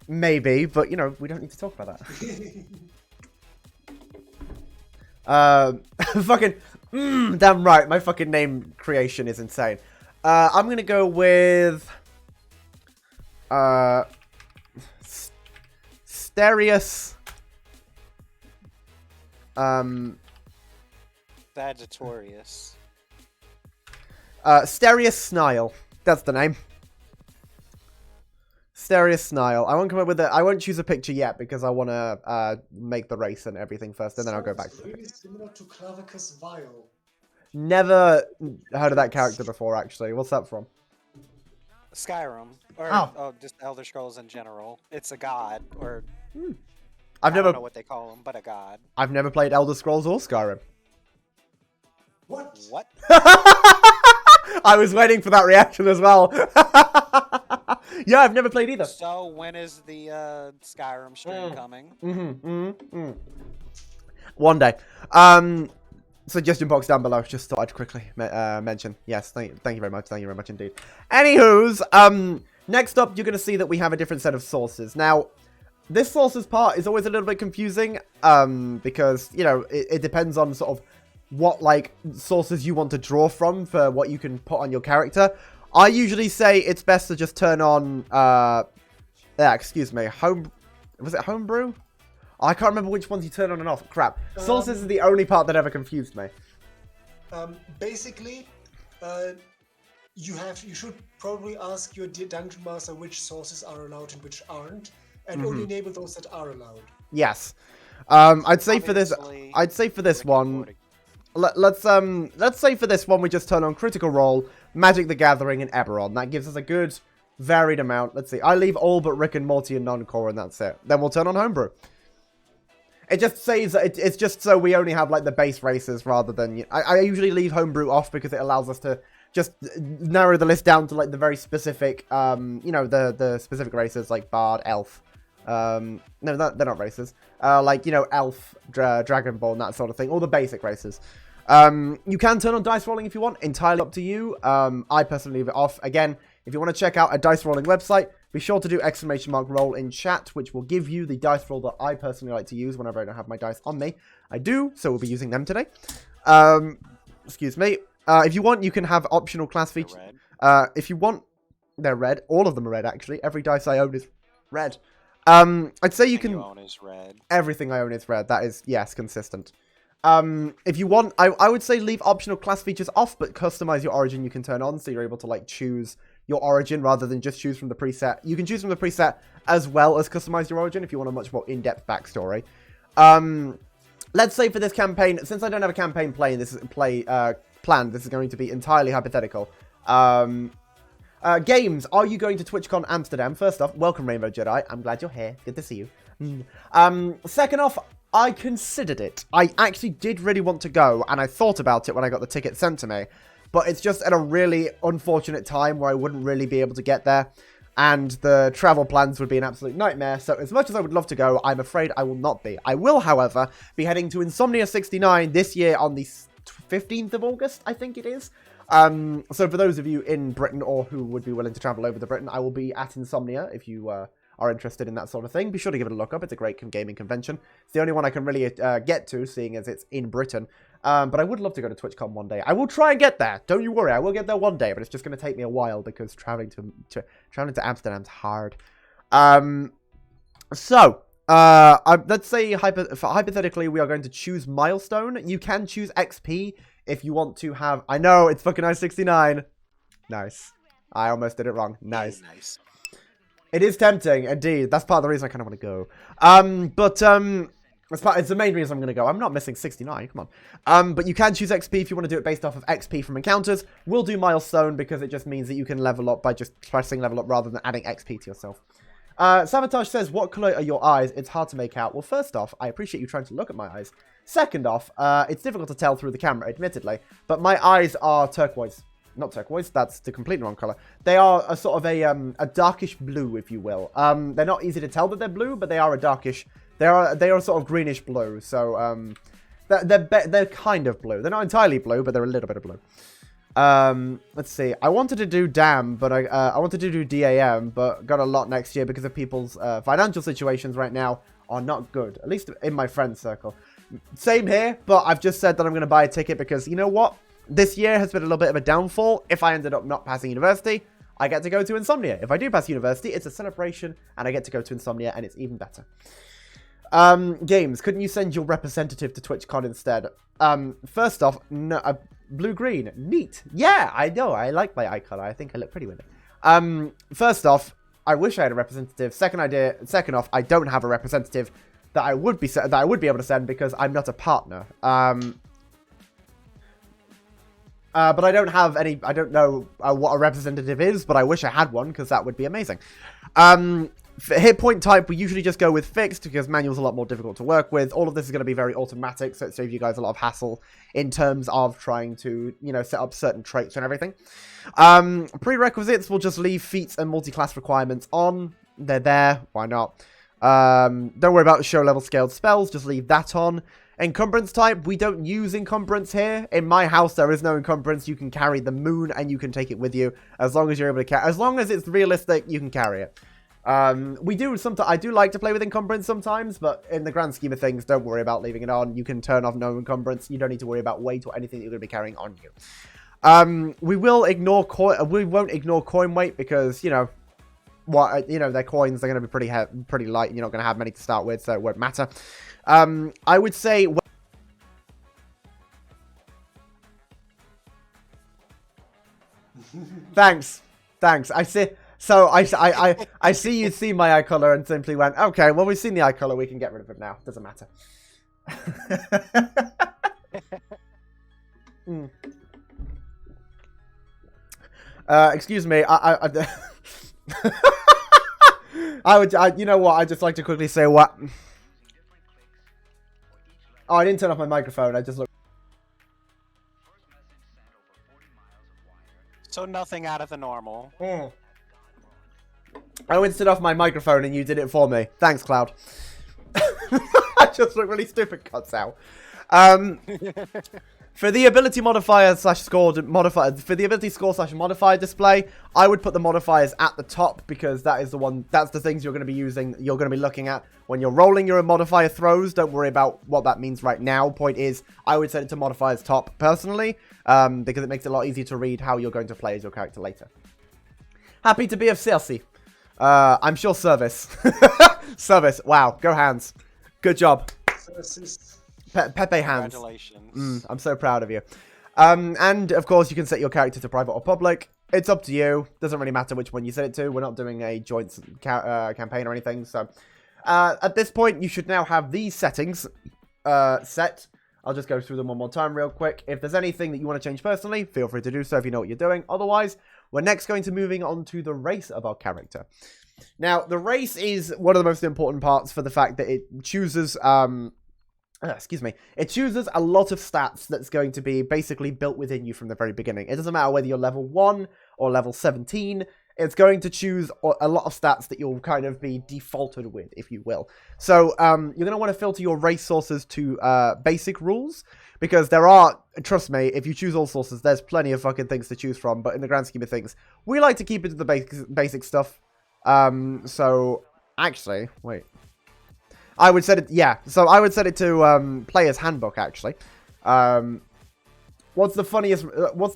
Maybe, but, you know, we don't need to talk about that. Fucking... damn right, my fucking name creation is insane. I'm gonna go with... Sterius... Sagittarius. Sterius Snile. That's the name. Sterius Snile. I won't come up with it. I won't choose a picture yet because I want to make the race and everything first, and then I'll go back to the Really picture. similar to Clavicus Vile. Never heard of that character before, actually. What's that from? Skyrim. Or just Elder Scrolls in general. It's a god, or I don't know what they call him, but a god. I've never played Elder Scrolls or Skyrim. What? What? I was waiting for that reaction as well. Yeah, I've never played either. So when is the Skyrim stream coming? One day. Suggestion box down below. Just thought I'd quickly mention. Yes, thank you very much. Thank you very much indeed. Anywho's, next up, you're going to see that we have a different set of sources. Now, this sources part is always a little bit confusing, because, you know, it depends on sort of what, like, sources you want to draw from for what you can put on your character. I usually say it's best to just turn on, excuse me, was it homebrew? I can't remember which ones you turn on and off. Crap. Sources is the only part that ever confused me. Basically, you should probably ask your Dungeon Master which sources are allowed and which aren't, and only enable those that are allowed. Yes. I'd say for this one, let's say for this one we just turn on Critical Role, Magic the Gathering, and Eberron. That gives us a good varied amount. Let's see. I leave all but Rick and Morty and non-core, and that's it. Then we'll turn on Homebrew. It just saves it's just so we only have like the base races rather than... I usually leave Homebrew off because it allows us to just narrow the list down to like the very specific, you know, the specific races like Bard, Elf. No, they're not races. Like, you know, Elf, Dragonborn, that sort of thing. All the basic races. You can turn on dice rolling if you want. Entirely up to you. I personally leave it off. Again, if you want to check out a dice rolling website, be sure to do !roll in chat, which will give you the dice roll that I personally like to use whenever I don't have my dice on me. I do, so we'll be using them today. Excuse me. If you want, you can have optional class features. If you want, they're red. All of them are red, actually. Every dice I own is red. I'd say you can... You own is red. Everything I own is red. That is, yes, consistent. If you want, I would say leave optional class features off, but customize your origin you can turn on, so you're able to, like, choose your origin rather than just choose from the preset. You can choose from the preset as well as customize your origin if you want a much more in-depth backstory. Let's say for this campaign, since I don't have a campaign planned, this is going to be entirely hypothetical. Games, are you going to TwitchCon Amsterdam? First off, welcome Rainbow Jedi. I'm glad you're here. Good to see you. Second off, I considered it. I actually did really want to go, and I thought about it when I got the ticket sent to me. But it's just at a really unfortunate time where I wouldn't really be able to get there. And the travel plans would be an absolute nightmare. So as much as I would love to go, I'm afraid I will not be. I will, however, be heading to Insomnia 69 this year on the 15th of August, I think it is. So for those of you in Britain or who would be willing to travel over to Britain, I will be at Insomnia if you are interested in that sort of thing. Be sure to give it a look up. It's a great gaming convention. It's the only one I can really get to, seeing as it's in Britain. But I would love to go to TwitchCon one day. I will try and get there. Don't you worry. I will get there one day, but it's just going to take me a while because traveling to Amsterdam's hard. Let's say hypothetically we are going to choose milestone. You can choose XP if you want to have... I know, it's fucking I-69. Nice. I almost did it wrong. Nice. It is tempting, indeed. That's part of the reason I kind of want to go. It's the main reason I'm going to go. I'm not missing 69, come on. But you can choose XP if you want to do it based off of XP from encounters. We'll do milestone because it just means that you can level up by just pressing level up rather than adding XP to yourself. Sabotage says, what color are your eyes? It's hard to make out. Well, first off, I appreciate you trying to look at my eyes. Second off, it's difficult to tell through the camera, admittedly. But my eyes are turquoise. Not turquoise, that's the completely wrong color. They are a sort of a darkish blue, if you will. They're not easy to tell that they're blue, but they are a darkish... They are sort of greenish blue, so they're kind of blue. They're not entirely blue, but they're a little bit of blue. Let's see. I wanted to do DAM, but I wanted to do DAM, but got a lot next year because of people's financial situations right now are not good. At least in my friend circle. Same here, but I've just said that I'm going to buy a ticket because you know what? This year has been a little bit of a downfall. If I ended up not passing university, I get to go to Insomnia. If I do pass university, it's a celebration, and I get to go to Insomnia, and it's even better. Games, couldn't you send your representative to TwitchCon instead? First off, no, blue-green, neat. Yeah, I know, I like my eye color. I think I look pretty with it. First off, I wish I had a representative. Second off, I don't have a representative that I would be able to send because I'm not a partner. But I don't have any. I don't know what a representative is, but I wish I had one because that would be amazing. For hit point type, we usually just go with fixed because manual's a lot more difficult to work with. All of this is going to be very automatic, so it saves you guys a lot of hassle in terms of trying to, you know, set up certain traits and everything. Prerequisites, we'll just leave feats and multi-class requirements on. They're there. Why not? Don't worry about the show level scaled spells. Just leave that on. Encumbrance type, we don't use encumbrance here. In my house, there is no encumbrance. You can carry the moon and you can take it with you as long as you're able to carry. As long as it's realistic, you can carry it. I do like to play with encumbrance sometimes, but in the grand scheme of things, don't worry about leaving it on. You can turn off no encumbrance. You don't need to worry about weight or anything that you're going to be carrying on you. We won't ignore coin weight because, you know, their coins are going to be pretty light. You're not going to have many to start with, so it won't matter. I would say... Thanks. I see... So I see you see my eye color and simply went, okay, well, we've seen the eye color. We can get rid of it now. Doesn't matter. Excuse me. You know what? I'd just like to quickly say what. Oh, I didn't turn off my microphone. I just looked. So nothing out of the normal. I went to turn off my microphone and you did it for me. Thanks, Cloud. I just look really stupid, cuts out. For the ability modifier slash score modifier, for the ability score slash modifier display, I would put the modifiers at the top because that is that's the things you're going to be using, you're going to be looking at when you're rolling your modifier throws. Don't worry about what that means right now. Point is, I would set it to modifiers top personally, because it makes it a lot easier to read how you're going to play as your character later. Happy to be of Cersei. I'm sure service. Service. Wow. Go hands. Good job. Pepe hands. Congratulations. I'm so proud of you. And, of course, you can set your character to private or public. It's up to you. Doesn't really matter which one you set it to. We're not doing a joint campaign or anything. So, at this point, you should now have these settings set. I'll just go through them one more time real quick. If there's anything that you want to change personally, feel free to do so if you know what you're doing. Otherwise, we're next going to moving on to the race of our character. Now, the race is one of the most important parts for the fact that it chooses... It chooses a lot of stats that's going to be basically built within you from the very beginning. It doesn't matter whether you're level 1 or level 17. It's going to choose a lot of stats that you'll kind of be defaulted with, if you will. So you're going to want to filter your race sources to basic rules. Because there are, trust me, if you choose all sources, there's plenty of fucking things to choose from. But in the grand scheme of things, we like to keep it to the basic stuff. So, actually, wait. I would set it, yeah. So I would set it to Player's Handbook, actually. What's the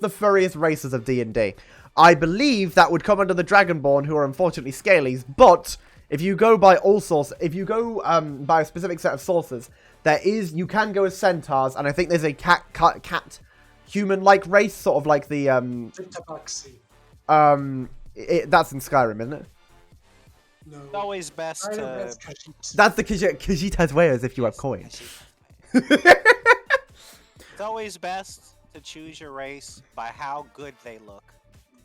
furriest races of D&D? I believe that would come under the Dragonborn, who are unfortunately scalies. But if you go by all sources, if you go by a specific set of sources, you can go as centaurs, and I think there's a cat human-like race, sort of like the Tabaxi. that's in Skyrim, isn't it? No. It's always best I know to. that's Khajiit. That's the Khajiita's way, as if you have coins. It's always best to choose your race by how good they look.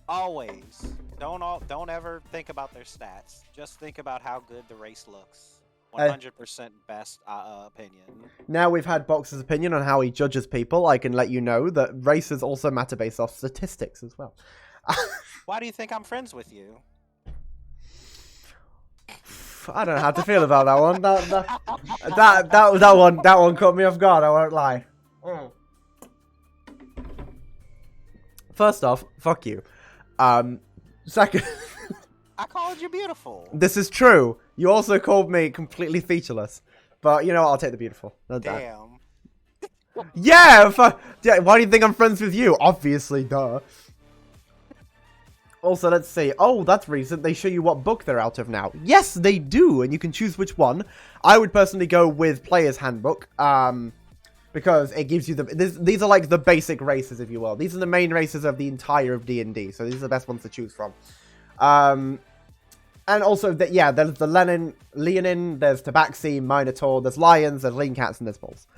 Always. Don't ever think about their stats. Just think about how good the race looks. 100% best opinion. Now we've had Box's opinion on how he judges people, I can let you know that races also matter based off statistics as well. Why do you think I'm friends with you? I don't know how to feel about that one. That one caught me off guard, I won't lie. First off, fuck you. Second, I called you beautiful. this is true. You also called me completely featureless. But you know what? I'll take the beautiful. Not that. Damn. Yeah, yeah. Why do you think I'm friends with you? Obviously, duh. Also, let's see. Oh, that's recent. They show you what book they're out of now. Yes, they do, and you can choose which one. I would personally go with Player's Handbook, because it gives you these are like the basic races, if you will. These are the main races of the entire of D&D, so these are the best ones to choose from. And also, yeah, there's the Leonin, there's Tabaxi, Minotaur, there's Lions, there's Lean Cats, and there's Bulls.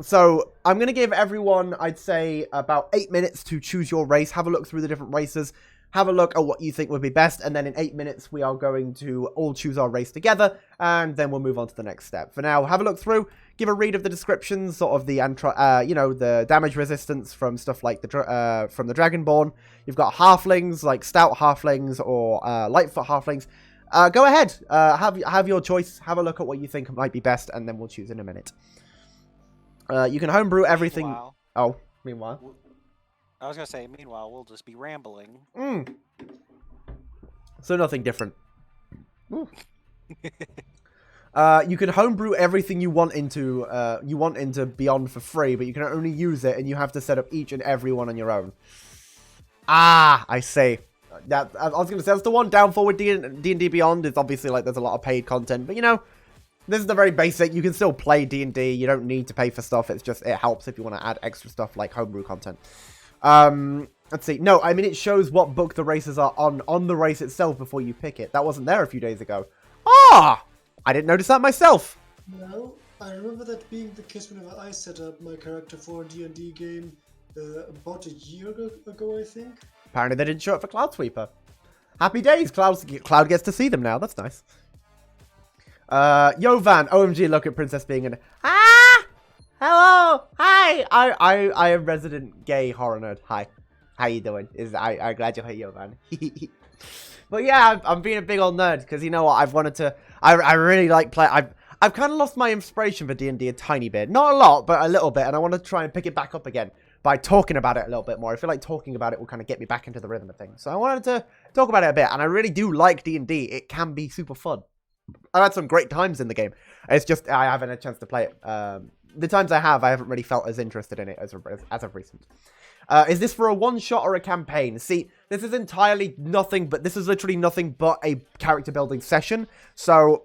So I'm going to give everyone, I'd say, about 8 minutes to choose your race. Have a look through the different races. Have a look at what you think would be best. And then in 8 minutes, we are going to all choose our race together. And then we'll move on to the next step. For now, have a look through. Give a read of the descriptions, sort of the, the damage resistance from stuff like from the Dragonborn. You've got halflings, like stout halflings or lightfoot halflings. Go ahead. Have your choice. Have a look at what you think might be best. And then we'll choose in a minute. You can homebrew everything. Meanwhile. I was going to say, meanwhile, we'll just be rambling. So nothing different. You can homebrew everything you want into Beyond for free, but you can only use it, and you have to set up each and every one on your own. I see. I was going to say, that's the one downfall with D&D Beyond, is obviously, like, there's a lot of paid content, but, you know, this is the very basic. You can still play D&D. You don't need to pay for stuff. It's just, it helps if you want to add extra stuff like homebrew content. Let's see. No, I mean, it shows what book the races are on the race itself before you pick it. That wasn't there a few days ago. I didn't notice that myself. No, I remember that being the case whenever I set up my character for a D&D game about a year ago, I think. Apparently they didn't show up for Cloud Sweeper. Happy days. Cloud gets to see them now. That's nice. Yovan, OMG, look at Princess being an hello, hi, I am resident gay horror nerd. Hi, how you doing? I'm glad you're here, Yovan. But yeah, I'm being a big old nerd because you know what, I really like play. I've kind of lost my inspiration for D&D a tiny bit, not a lot, but a little bit, and I want to try and pick it back up again by talking about it a little bit more. I feel like talking about it will kind of get me back into the rhythm of things. So I wanted to talk about it a bit, and I really do like D&D. It can be super fun. I've had some great times in the game. It's just I haven't had a chance to play it. The times I haven't really felt as interested in it as of recent. Is this for a one-shot or a campaign? See, this is entirely nothing, but this is literally nothing but a character-building session. So,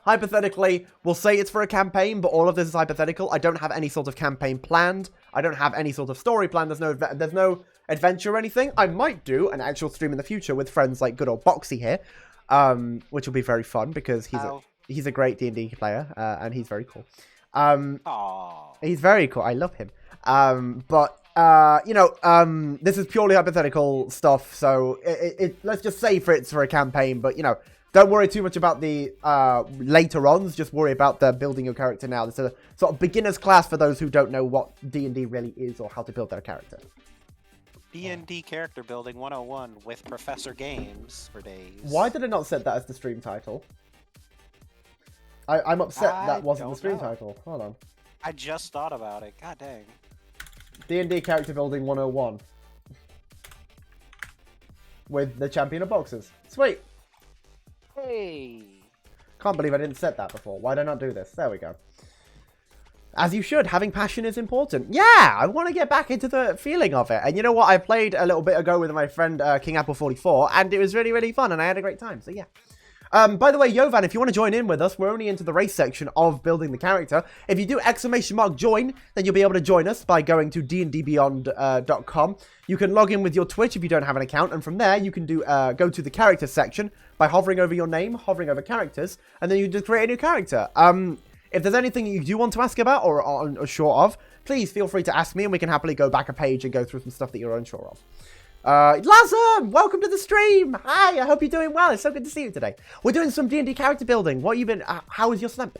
hypothetically, we'll say it's for a campaign, but all of this is hypothetical. I don't have any sort of campaign planned. I don't have any sort of story planned. There's no adventure or anything. I might do an actual stream in the future with friends like good old Boxy here. Which will be very fun because he's a great D&D player, and he's very cool. He's very cool. I love him. This is purely hypothetical stuff, so let's just say it's for a campaign, but, you know, don't worry too much about the later ons, just worry about the building your character now. This is a sort of beginner's class for those who don't know what D&D really is or how to build their character. D&D Character Building 101 with Professor Games for days. Why did I not set that as the stream title? I'm upset that wasn't the stream title. Hold on. I just thought about it. God dang. D&D Character Building 101. With the Champion of Boxes. Sweet. Hey. Can't believe I didn't set that before. Why did I not do this? There we go. As you should. Having passion is important. Yeah, I want to get back into the feeling of it. And you know what? I played a little bit ago with my friend King Apple 44, and it was really, really fun, and I had a great time. So yeah. By the way, Yovan, if you want to join in with us, we're only into the race section of building the character. If you do !join, then you'll be able to join us by going to dndbeyond.com. You can log in with your Twitch if you don't have an account, and from there you can go to the character section by hovering over your name, hovering over characters, and then you just create a new character. If there's anything you do want to ask about or are unsure of, please feel free to ask me, and we can happily go back a page and go through some stuff that you're unsure of. Lazam, welcome to the stream. Hi, I hope you're doing well. It's so good to see you today. We're doing some D&D character building. What have you been? How was your slump?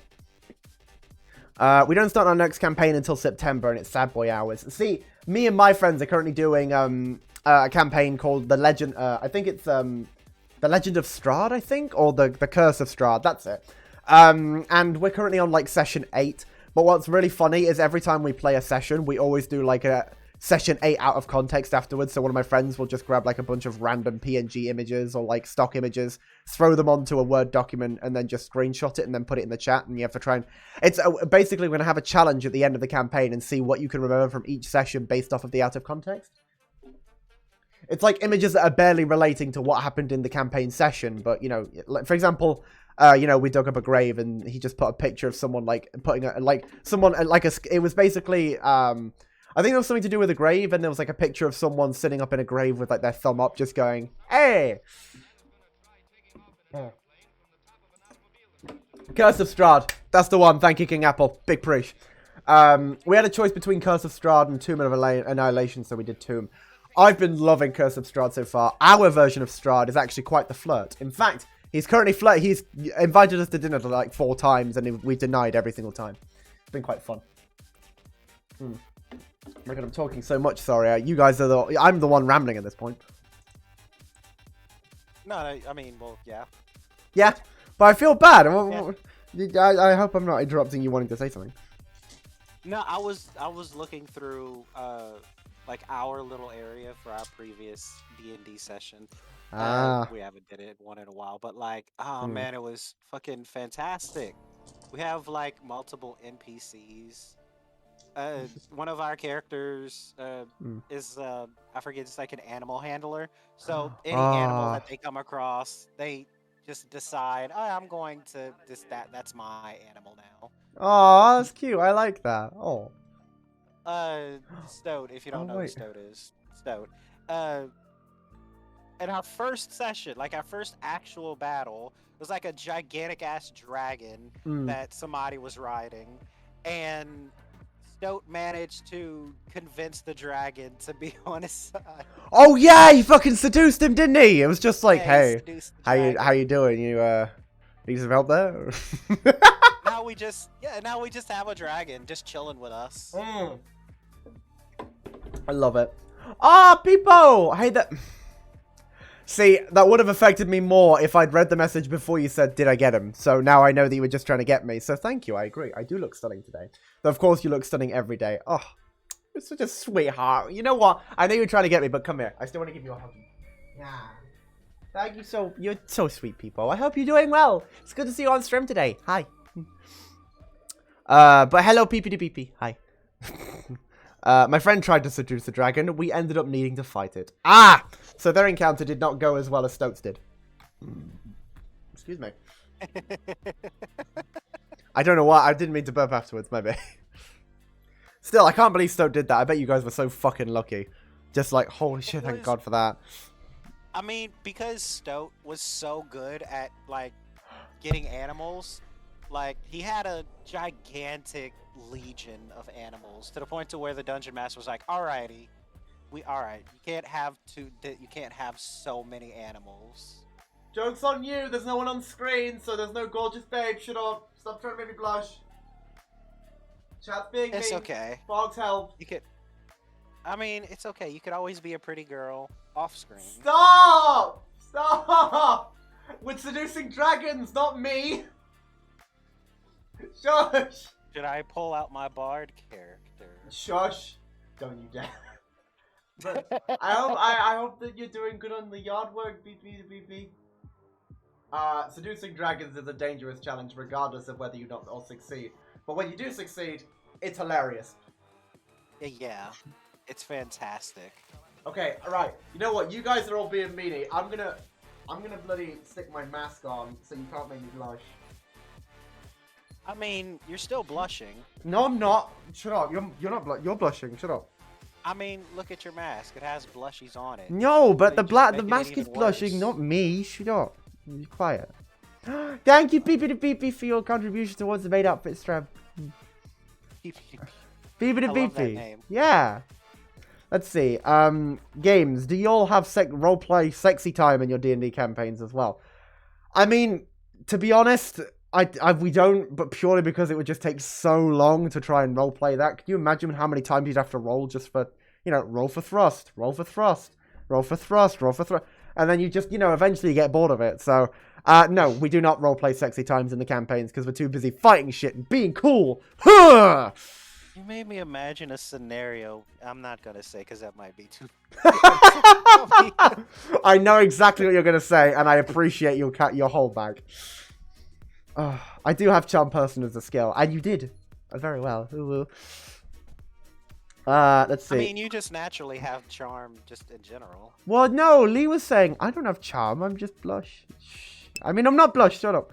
We don't start our next campaign until September, and it's Sad Boy Hours. See, me and my friends are currently doing a campaign called The Legend. I think it's The Legend of Strahd, I think, or the Curse of Strahd. That's it. And we're currently on like session 8. But what's really funny is every time we play a session, we always do like a session 8 out of context afterwards. So one of my friends will just grab like a bunch of random PNG images or like stock images, throw them onto a Word document, and then just screenshot it and then put it in the chat. And you have to try and... It's basically we're going to have a challenge at the end of the campaign and see what you can remember from each session based off of the out of context. It's like images that are barely relating to what happened in the campaign session. But, you know, like, for example... you know, we dug up a grave and he just put a picture of someone like putting a, like someone like a, it was basically, I think it was something to do with a grave, and there was like a picture of someone sitting up in a grave with like their thumb up just going, hey! Curse of Strahd. That's the one. Thank you, King Apple. Big preach. We had a choice between Curse of Strahd and Tomb of Annihilation, so we did Tomb. I've been loving Curse of Strahd so far. Our version of Strahd is actually quite the flirt. In fact, he's currently he's invited us to dinner like 4 times, and we denied every single time. It's been quite fun. Oh my god, I'm talking so much, sorry. You guys are I'm the one rambling at this point. No, I mean, well, yeah. Yeah, but I feel bad. Yeah. I hope I'm not interrupting you wanting to say something. No, I was looking through like our little area for our previous D&D session. We haven't did it one in a while, but like, oh man, it was fucking fantastic. We have like multiple NPCs. One of our characters is I forget, it's like an animal handler. So any animal that they come across, they just decide, oh, I'm going to that's my animal now. Oh, that's cute. I like that. Oh. Stoat, if you don't know who Stoat is. Stoat. In our first session, like our first actual battle, it was like a gigantic ass dragon that somebody was riding, and Stoat managed to convince the dragon to be on his side. Oh yeah, he fucking seduced him, didn't he? It was just like, yeah, hey, how you doing? You need some help there? now we just have a dragon just chilling with us. I love it. Peepo! Hey, that... See, that would have affected me more if I'd read the message before you said, did I get him? So now I know that you were just trying to get me. So thank you, I agree. I do look stunning today. Though, of course, you look stunning every day. Oh, you're such a sweetheart. You know what? I know you're trying to get me, but come here. I still want to give you a hug. Yeah. Thank you you're so sweet, people. I hope you're doing well. It's good to see you on stream today. Hi. But hello, PP. Hi. My friend tried to seduce the dragon. We ended up needing to fight it. So their encounter did not go as well as Stoat's did. Excuse me. I don't know why. I didn't mean to burp afterwards, maybe. Still, I can't believe Stoat did that. I bet you guys were so fucking lucky. Just like, holy shit, thank God for that. I mean, because Stoat was so good at, like, getting animals, like, he had a gigantic legion of animals to the point to where the dungeon master was like, alrighty, you can't have so many animals. Joke's on you, there's no one on screen, so there's no gorgeous babe. Shut up. Stop trying to make me blush. Chat's being It's mean. okay. Fogs help. I mean, it's okay. You could always be a pretty girl off screen. Stop! Stop! We're seducing dragons, not me. Shush! Should I pull out my bard character? Shush! Don't you dare. But I hope that you're doing good on the yard work, BP. Seducing dragons is a dangerous challenge regardless of whether you not all succeed. But when you do succeed, it's hilarious. Yeah, it's fantastic. Okay, alright. You know what? You guys are all being meanie. I'm I'm gonna bloody stick my mask on so you can't make me blush. I mean, you're still blushing. No, I'm not. Shut up. You're not you're blushing. Shut up. I mean, look at your mask. It has blushies on it. No, but So the you're just the making it mask is even blushing, worse. not me. Shut up. Be quiet. Thank you, Peepy to Peepy, for your contribution towards the made outfit strap. Peepy to I love that Peepy. name. Yeah. Let's see. Games. Do you all have roleplay sexy time in your D&D campaigns as well? I mean, to be honest, we don't, but purely because it would just take so long to try and roleplay that. Can you imagine how many times you'd have to roll just for, roll for thrust, roll for thrust, roll for thrust, roll for thrust, and then you just, eventually get bored of it. So, no, we do not roleplay sexy times in the campaigns because we're too busy fighting shit and being cool. Huh! You made me imagine a scenario. I'm not gonna say because that might be too. I know exactly what you're going to say, and I appreciate your holdback. I do have charm person as a skill, and you did very well. Let's see. I mean, you just naturally have charm just in general. Well, no, Lee was saying, I don't have charm, I'm just blush. I mean, I'm not blush, shut up.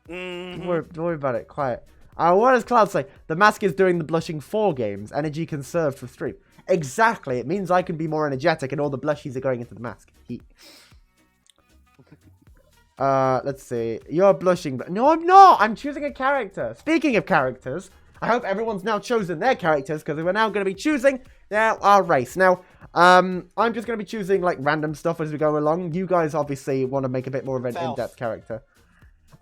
Mm-hmm. Don't worry about it, quiet. What does Cloud say? The mask is doing the blushing for games. Energy conserved for stream. Exactly. It means I can be more energetic and all the blushies are going into the mask. Let's see. You're blushing, but no, I'm not. I'm choosing a character. Speaking of characters, I hope everyone's now chosen their characters because we're now going to be choosing our race. Now, I'm just going to be choosing like random stuff as we go along. You guys obviously want to make a bit more of an in-depth character.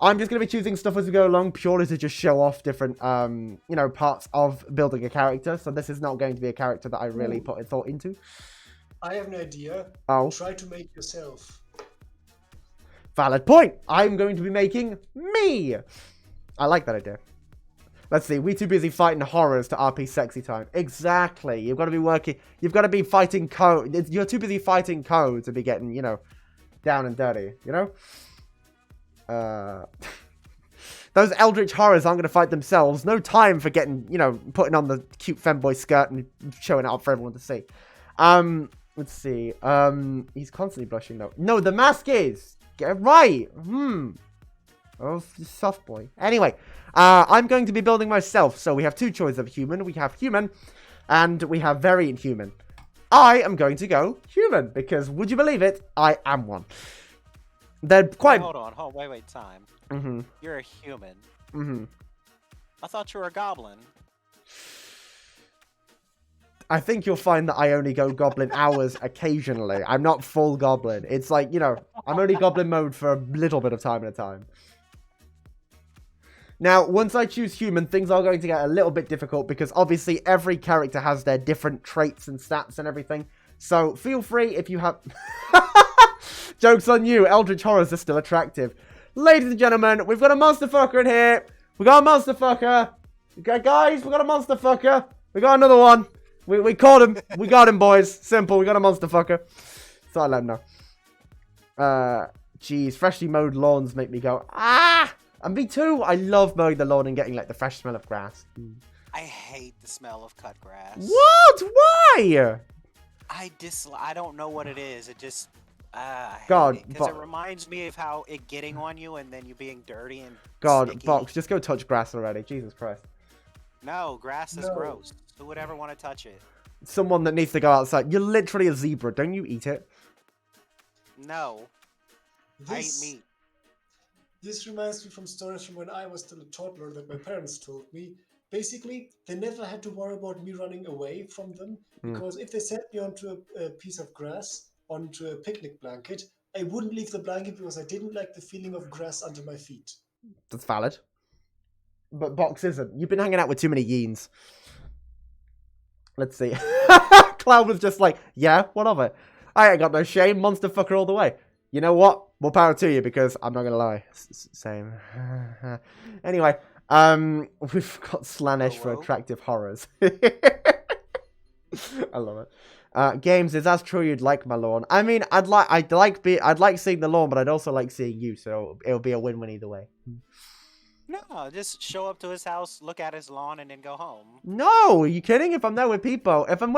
I'm just going to be choosing stuff as we go along purely to just show off different, parts of building a character. So this is not going to be a character that I really put a thought into. I have an idea. Oh. Try to make yourself. Valid point. I'm going to be making me. I like that idea. Let's see. We too busy fighting horrors to RP sexy time. Exactly. You've got to be working. You've got to be fighting code. You're too busy fighting code to be getting, down and dirty, Those eldritch horrors aren't going to fight themselves. No time for getting, putting on the cute femboy skirt and showing it up for everyone to see. Let's see. He's constantly blushing though. No, the mask is. Get it right. Oh, soft boy. Anyway, I'm going to be building myself. So we have two choices of human. We have human and we have very inhuman. I am going to go human because would you believe it? I am one. They're quite... Hold on. Wait, time. Mm-hmm. You're a human. Mm-hmm. I thought you were a goblin. I think you'll find that I only go goblin hours occasionally. I'm not full goblin. It's like, I'm only goblin mode for a little bit of time at a time. Now, once I choose human, things are going to get a little bit difficult because obviously every character has their different traits and stats and everything. So feel free if you have... Joke's on you. Eldritch horrors are still attractive. Ladies and gentlemen, we've got a monster fucker in here. We got a monster fucker. Okay, guys, we got a monster fucker. We got another one. We caught him. We got him, boys. Simple. We got a monster fucker. So I let him know. Jeez, freshly mowed lawns make me go, ah! And me too. I love mowing the lawn and getting like the fresh smell of grass. I hate the smell of cut grass. What? Why? I don't know what it is. It just... God, because it reminds me of how it getting on you and then you being dirty and God, sticky. Box, just go touch grass already. Jesus Christ. No, grass is gross. Who would ever want to touch it? Someone that needs to go outside. You're literally a zebra. Don't you eat it? No. I eat meat. This reminds me from stories from when I was still a toddler that my parents told me. Basically, they never had to worry about me running away from them because if they set me onto a piece of grass, onto a picnic blanket, I wouldn't leave the blanket because I didn't like the feeling of grass under my feet. That's valid. But Box isn't. You've been hanging out with too many yeens. Let's see. Cloud was just like, yeah, what of it? I ain't got no shame. Monster fucker all the way. You know what? More power to you because I'm not going to lie. Same. Anyway, we've got Slanesh for attractive horrors. I love it. Games, is that true you'd like my lawn? I mean, I'd like seeing the lawn, but I'd also like seeing you, so it'll be a win-win either way. No, just show up to his house, look at his lawn, and then go home. No, are you kidding? If I'm there with people, if I'm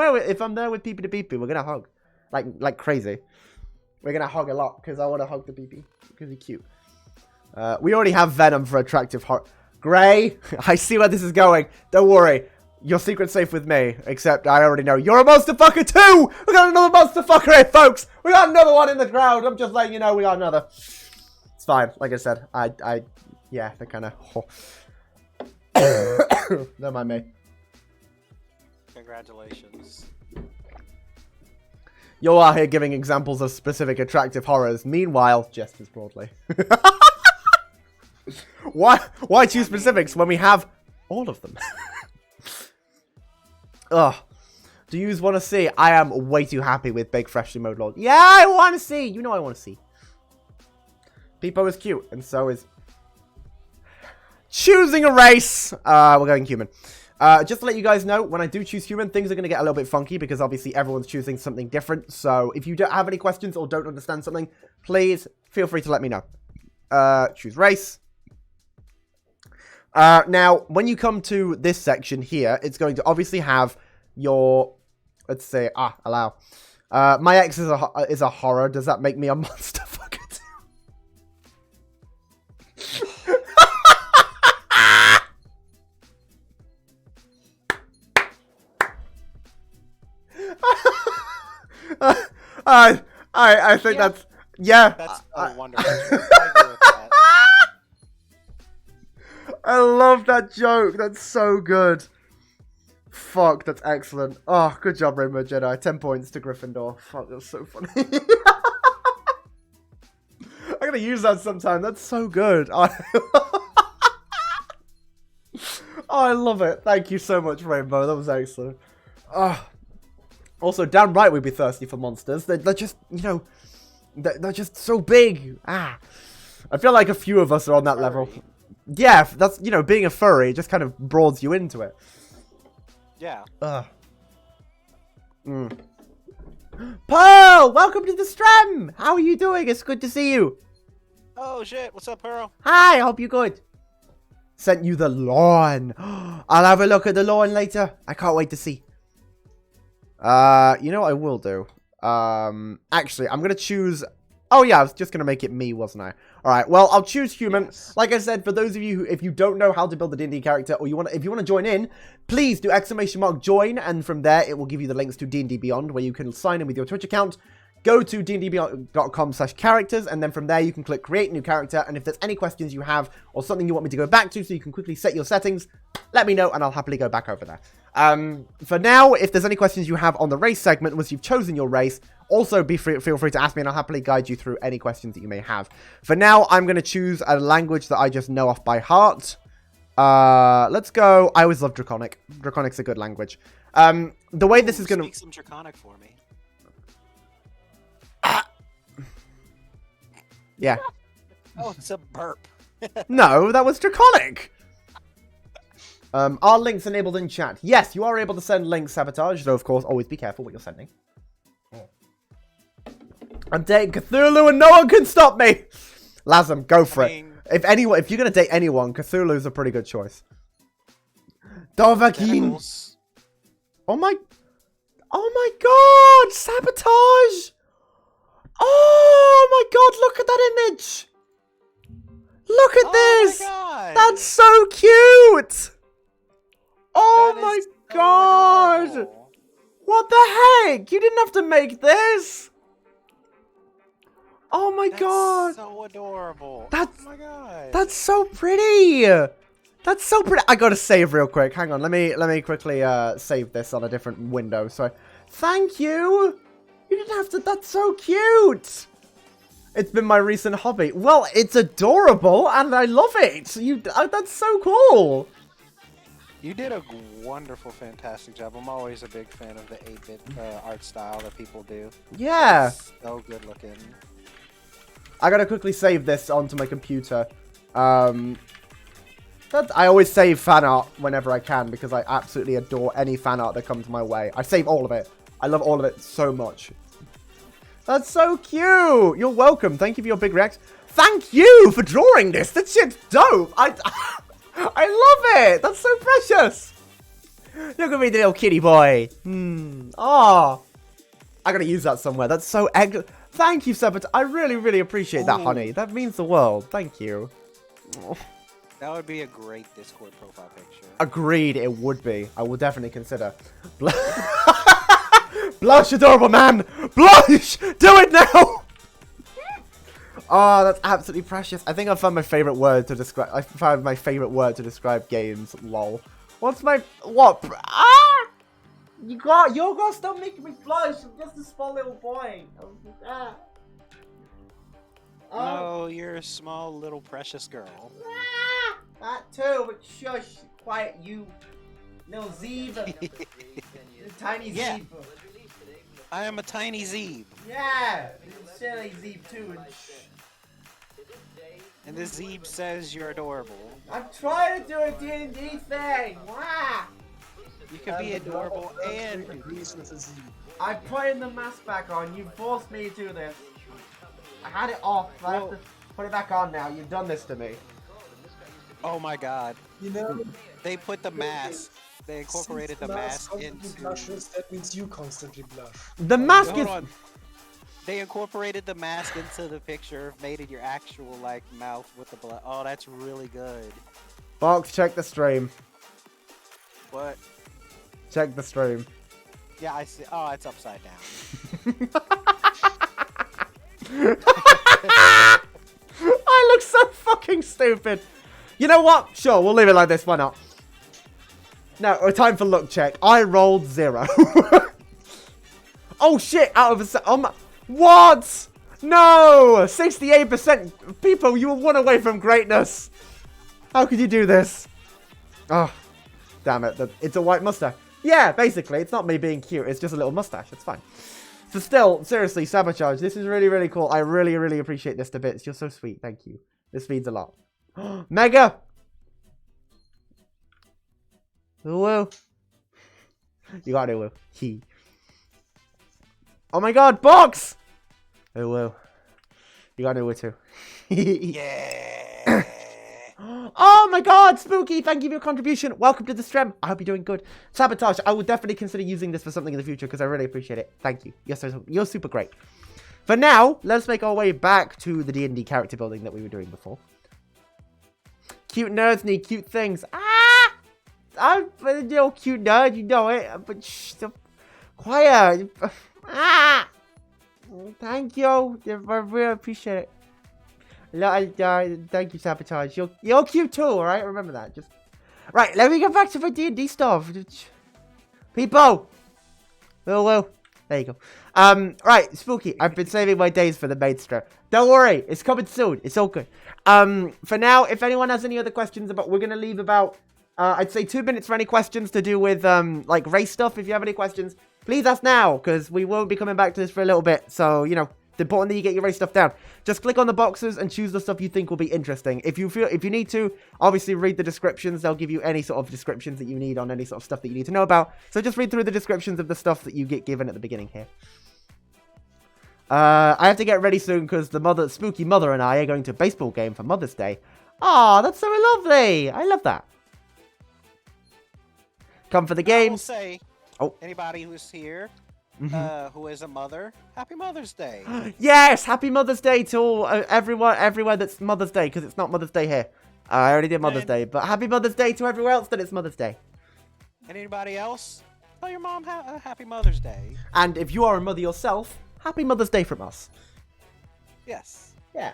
there with people to people, we're gonna hug, like crazy. We're going to hug a lot because I want to hug the BB because he's cute. We already have Venom for attractive horror. Gray, I see where this is going. Don't worry. Your secret's safe with me. Except I already know you're a monster fucker too. We got another monster fucker here, folks. We got another one in the crowd. I'm just letting you know we got another. It's fine. Like I said, yeah, they're kind of... Oh. Don't mind me. Congratulations. You're out here giving examples of specific attractive horrors. Meanwhile, gestures broadly. Why choose specifics when we have all of them? Ugh. Do you want to see? I am way too happy with Big Freshly Mowed Lord. Yeah, I want to see. You know I want to see. Peepo is cute, and so is... Choosing a race. We're going human. Just to let you guys know, when I do choose human, things are going to get a little bit funky because obviously everyone's choosing something different. So if you don't have any questions or don't understand something, please feel free to let me know. Choose race. Now, when you come to this section here, it's going to obviously have your, let's say, allow. My ex is a horror. Does that make me a monster fucker too? I think that's, yeah. That's so wonderful. I agree with that. I love that joke. That's so good. Fuck, that's excellent. Oh, good job, Rainbow Jedi. 10 points to Gryffindor. Fuck, that's so funny. I'm gonna use that sometime. That's so good. Oh, I love it. Thank you so much, Rainbow. That was excellent. Oh. Also, damn right we'd be thirsty for monsters. They're just, you know, they're just so big. I feel like a few of us are on that level. Yeah, that's, you know, being a furry, it just kind of broads you into it. Yeah. Pearl, welcome to the stream. How are you doing? It's good to see you. Oh, shit. What's up, Pearl? Hi, I hope you're good. Sent you the lawn. I'll have a look at the lawn later. I can't wait to see. You know what I will do? Actually, I'm going to choose... Oh, yeah, I was just going to make it me, wasn't I? All right, well, I'll choose human. Yes. Like I said, for those of you who, if you don't know how to build a D&D character, or if you want to join in, please do !join, and from there, it will give you the links to D&D Beyond, where you can sign in with your Twitch account. Go to dndbeyond.com/characters, and then from there, you can click create new character, and if there's any questions you have, or something you want me to go back to, so you can quickly set your settings, let me know, and I'll happily go back over there. For now, if there's any questions you have on the race segment, once you've chosen your race, also feel free to ask me, and I'll happily guide you through any questions that you may have. For now, I'm going to choose a language that I just know off by heart. Let's go. I always love Draconic. Draconic's a good language. The way this is going to... Speak some Draconic for me. Yeah. Oh, it's a burp. No, that was Draconic. Are links enabled in chat? Yes, you are able to send links, Sabotage, though, of course, always be careful what you're sending. I'm dating Cthulhu and no one can stop me! Lazam, go for it. If you're going to date anyone, Cthulhu's a pretty good choice. Dovahkiin. Oh my god! Sabotage! Oh my god, look at that image! Look at this! My God. That's so cute! Oh my god! Adorable. What the heck? You didn't have to make this! Oh my god! So adorable. Oh my god. That's so pretty! That's so pretty. I gotta save real quick. Hang on, let me quickly save this on a different window. So, thank you! You didn't have to, that's so cute! It's been my recent hobby. Well, it's adorable, and I love it! That's so cool! You did a wonderful, fantastic job. I'm always a big fan of the 8-bit art style that people do. Yeah! It's so good looking. I gotta quickly save this onto my computer. I always save fan art whenever I can, because I absolutely adore any fan art that comes my way. I save all of it. I love all of it so much. That's so cute! You're welcome. Thank you for your big reaction. Thank you for drawing this! That shit's dope! I love it! That's so precious! Look at me, the little kitty boy. Aw. I gotta use that somewhere. That's so egg. Thank you, Sabotage. I really, really appreciate that, honey. That means the world. Thank you. Oh. That would be a great Discord profile picture. Agreed, it would be. I will definitely consider. Blush, adorable man! Blush! Do it now! Oh, that's absolutely precious. I think I found my favorite word to describe. I found my favorite word to describe games. Lol. What's my what? Ah! You're gonna stop making me blush. I'm just a small little boy. Ah. Oh, you're a small little precious girl. Ah, that too, but shush. Quiet, you little zebra. You tiny zebra. I am a tiny Zeeb. Yeah, silly Zeeb too. And this Zeeb says you're adorable. I'm trying to do a D&D thing. Wow. You can be adorable and agrees with the Z. I'm putting the mask back on. You forced me to do this. I had it off. I have to put it back on now. You've done this to me. Oh my god. You know, they put the mask. They incorporated the mask into... Blushes, that means you constantly blush. The mask Hold is... on. They incorporated the mask into the picture, made it your actual, like, mouth with the blood. Oh, that's really good. Box, check the stream. What? Check the stream. Yeah, I see. Oh, it's upside down. I look so fucking stupid. You know what? Sure, we'll leave it like this. Why not? No, time for luck check. I rolled 0. Oh shit! Out of a what? No! 68%. People, you were 1 away from greatness. How could you do this? Oh, damn it! It's a white mustache. Yeah, basically, it's not me being cute. It's just a little mustache. It's fine. So still, seriously, Sabotage. This is really, really cool. I really, really appreciate this to bits. You're so sweet. Thank you. This means a lot. Mega! Woo! You got it, woo. He. Oh my god, Box! Oh, woo. You got it, woo, too. Yeah! Oh my god, Spooky! Thank you for your contribution. Welcome to the stream. I hope you're doing good. Sabotage, I will definitely consider using this for something in the future because I really appreciate it. Thank you. You're super great. For now, let's make our way back to the D&D character building that we were doing before. Cute nerds need cute things. Ah! I'm a little cute nerd, you know it. But shh, quiet. Ah! Thank you. I really appreciate it. Thank you, Sabotage. You're cute too, alright? Remember that. Just right, let me get back to my D&D stuff. People! Whoa. There you go. Right, Spooky. I've been saving my days for the main stream. Don't worry, it's coming soon. It's all good. For now, if anyone has any other questions about, we're gonna leave about I'd say 2 minutes for any questions to do with like race stuff. If you have any questions, please ask now, because we won't be coming back to this for a little bit. So, you know, it's important that you get your race stuff down. Just click on the boxes and choose the stuff you think will be interesting. If you need to, obviously read the descriptions. They'll give you any sort of descriptions that you need on any sort of stuff that you need to know about. So just read through the descriptions of the stuff that you get given at the beginning here. I have to get ready soon because the spooky mother and I are going to a baseball game for Mother's Day. Aw, that's so lovely. I love that. Come for the game. I will say, anybody who's here, who is a mother, Happy Mother's Day. Yes, Happy Mother's Day to all, everywhere that's Mother's Day, because it's not Mother's Day here. I already did Mother's Day, but Happy Mother's Day to everywhere else that it's Mother's Day. And anybody else, tell your mom Happy Mother's Day. And if you are a mother yourself, Happy Mother's Day from us. Yes. Yeah.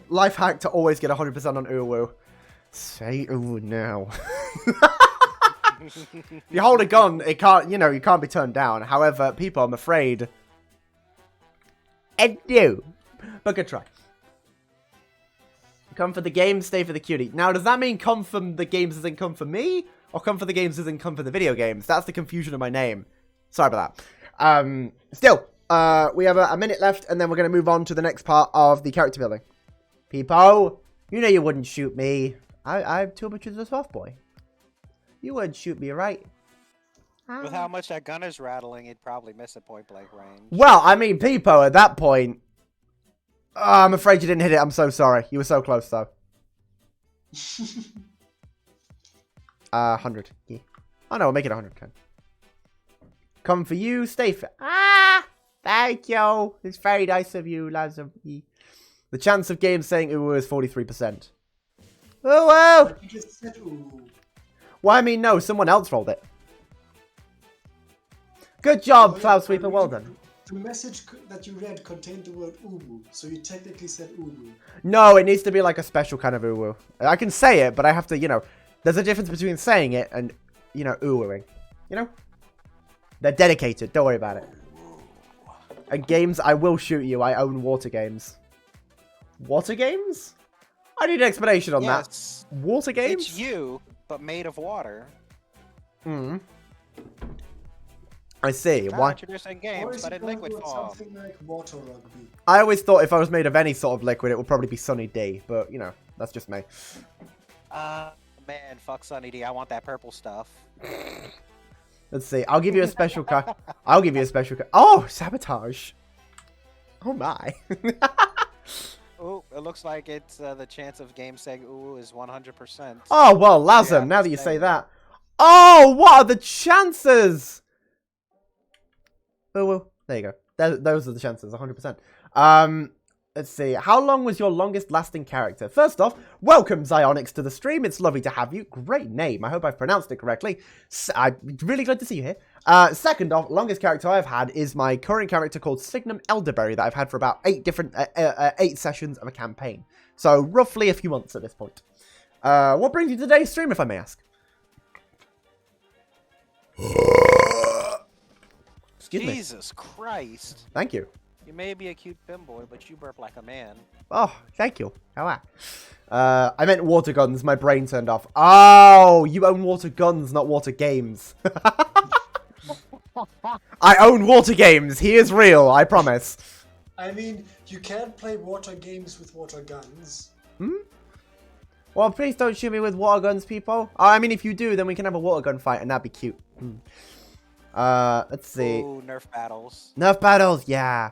Life hack to always get 100% on Uwu. Say Uwu now. If you hold a gun, it can't, you can't be turned down. However, people, I'm afraid, I do. But good try. Come for the games, stay for the cutie. Now, does that mean come from the games as in come for me? Or come for the games as in come for the video games? That's the confusion of my name. Sorry about that. Still, we have a minute left, and then we're going to move on to the next part of the character building. People, you know you wouldn't shoot me. I'm too much of a soft boy. You wouldn't shoot me, right? With how much that gun is rattling, he'd probably miss at point blank range. Well, I mean, Peepo, at that point... I'm afraid you didn't hit it. I'm so sorry. You were so close, though. 100. Yeah. Oh, no, we'll make it 110. come for you, stay for... Ah! Thank you. It's very nice of you, Lazarus. The chance of games saying ooh is 43%. Oh, wow! But you just said ooh. Well, I mean, no, someone else rolled it. Good job, No, Cloud Sweeper, well done. The message that you read contained the word uwu, so you technically said uwu. No, it needs to be like a special kind of ooh. I can say it, but I have to, there's a difference between saying it and, oohing. They're dedicated, don't worry about it. And games, I will shoot you. I own water games. Water games? I need an explanation on Yes. that. Water games? It's you, but made of water. I see. Not Why? introducing Or games, is but it in liquid going to form. something like water rugby? I always thought if I was made of any sort of liquid, it would probably be Sunny D. But, that's just me. Man, fuck Sunny D. I want that purple stuff. Let's see. I'll give you a special card. I'll give you a special card. Oh, sabotage. Oh, my. Oh, it looks like it's the chance of game saying ooh is 100%. Oh, well, Lazam, Yeah, now that you stay say there. that. Oh, what are the chances? Oh, well, there you go. Those are the chances, 100%. Let's see. How long was your longest lasting character? First off, welcome, Zyonix, to the stream. It's lovely to have you. Great name. I hope I've pronounced it correctly. I'm really glad to see you here. Second off, longest character I've had is my current character called Signum Elderberry that I've had for about 8 sessions of a campaign. So, roughly a few months at this point. What brings you to today's stream, if I may ask? Excuse me. Jesus Christ. Thank you. You may be a cute femboy, but you burp like a man. Oh, thank you. How I meant water guns. My brain turned off. Oh, you own water guns, not water games. I own water games. He is real, I promise. I mean, you can't play water games with water guns. Well, please don't shoot me with water guns, people. I mean, if you do, then we can have a water gun fight, and that'd be cute. Let's see. Ooh, Nerf battles. Nerf battles, yeah.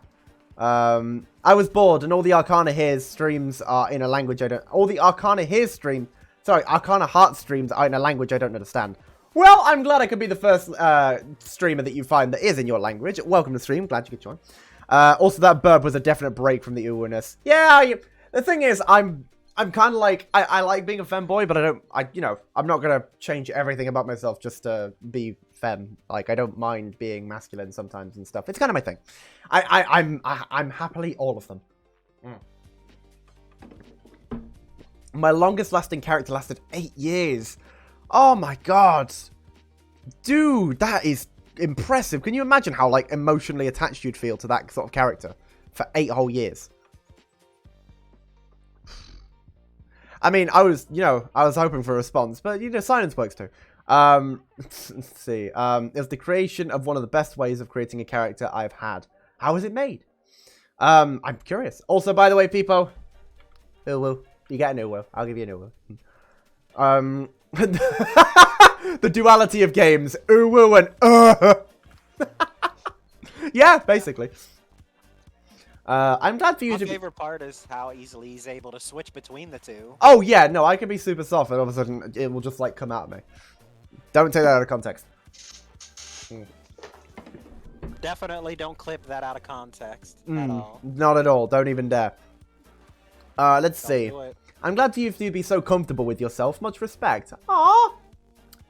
I was bored, and all the Arcana Hears streams are in a language I don't... All the Arcana Hears streams... Sorry, Arcana Heart streams are in a language I don't understand. Well, I'm glad I could be the first streamer that you find that is in your language. Welcome to the stream. Glad you could join. Also, that burp was a definite break from the ooh-ness. Yeah, the thing is, I'm kind of like... I like being a femboy, but I'm not going to change everything about myself just to be femme. Like, I don't mind being masculine sometimes and stuff. It's kind of my thing. I'm happily all of them. My longest lasting character lasted 8 years. Oh my god. Dude, that is impressive. Can you imagine how, like, emotionally attached you'd feel to that sort of character for 8 whole years? I mean, I was hoping for a response, but, silence works too. Let's see. It was the creation of one of the best ways of creating a character I've had. How was it made? I'm curious. Also, by the way, people, Uwu, you get an Uwu. I'll give you an Uwu. The duality of games, Uwu and yeah, basically. I'm glad for you My to be... favorite part is how easily he's able to switch between the two. Oh, yeah, no, I can be super soft, and all of a sudden, it will just, like, come out of me. Don't take that out of context. Definitely don't clip that out of context at all. Not at all. Don't even dare. Let's see. Do it. I'm glad for you to be so comfortable with yourself. Much respect. Aww.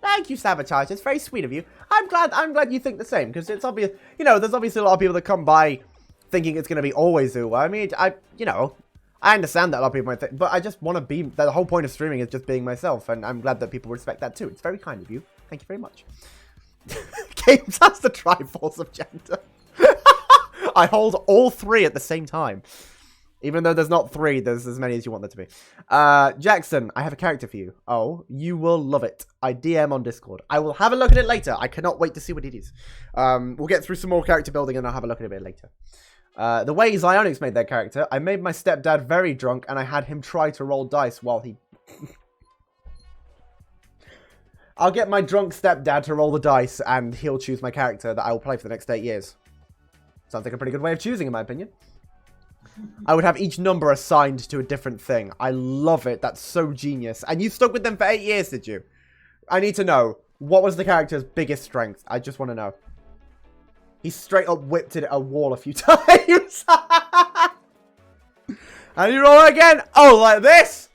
Thank you, Sabotage. It's very sweet of you. I'm glad you think the same, because it's obvious, there's obviously a lot of people that come by thinking it's going to be always Uwu. I mean, I understand that a lot of people might think, but I just want to be, the whole point of streaming is just being myself, and I'm glad that people respect that too. It's very kind of you. Thank you very much. Games has the Triforce of gender. I hold all 3 at the same time. Even though there's not 3, there's as many as you want there to be. Jackson, I have a character for you. Oh, you will love it. I DM on Discord. I will have a look at it later. I cannot wait to see what it is. We'll get through some more character building and I'll have a look at it a bit later. The way Zyonix made their character, I made my stepdad very drunk and I had him try to roll dice while he... I'll get my drunk stepdad to roll the dice and he'll choose my character that I will play for the next 8 years. Sounds like a pretty good way of choosing, in my opinion. I would have each number assigned to a different thing. I love it. That's so genius. And you stuck with them for 8 years, did you? I need to know. What was the character's biggest strength? I just want to know. He straight up whipped it at a wall a few times. And you roll again. Oh, like this.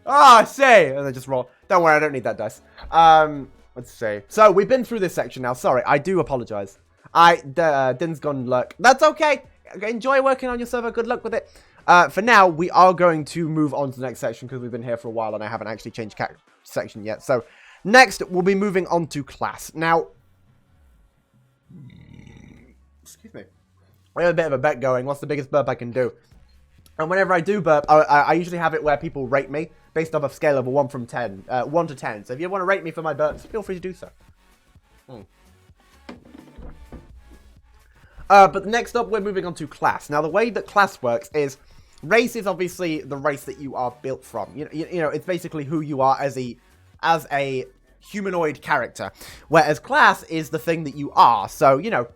Oh, I see. And then just roll. Don't worry, I don't need that dice. Let's see. So we've been through this section now. Sorry, I do apologize. Din's gone luck. That's okay. Enjoy working on your server. Good luck with it. For now, we are going to move on to the next section because we've been here for a while and I haven't actually changed section yet. So next, we'll be moving on to class. Now, excuse me. I have a bit of a bet going. What's the biggest burp I can do? And whenever I do burp, I usually have it where people rate me based off a scale of 1 to 10. So if you want to rate me for my burps, feel free to do so. But next up, we're moving on to class. Now, the way that class works is race is obviously the race that you are built from. You know, it's basically who you are as a humanoid character, whereas class is the thing that you are. So, you know,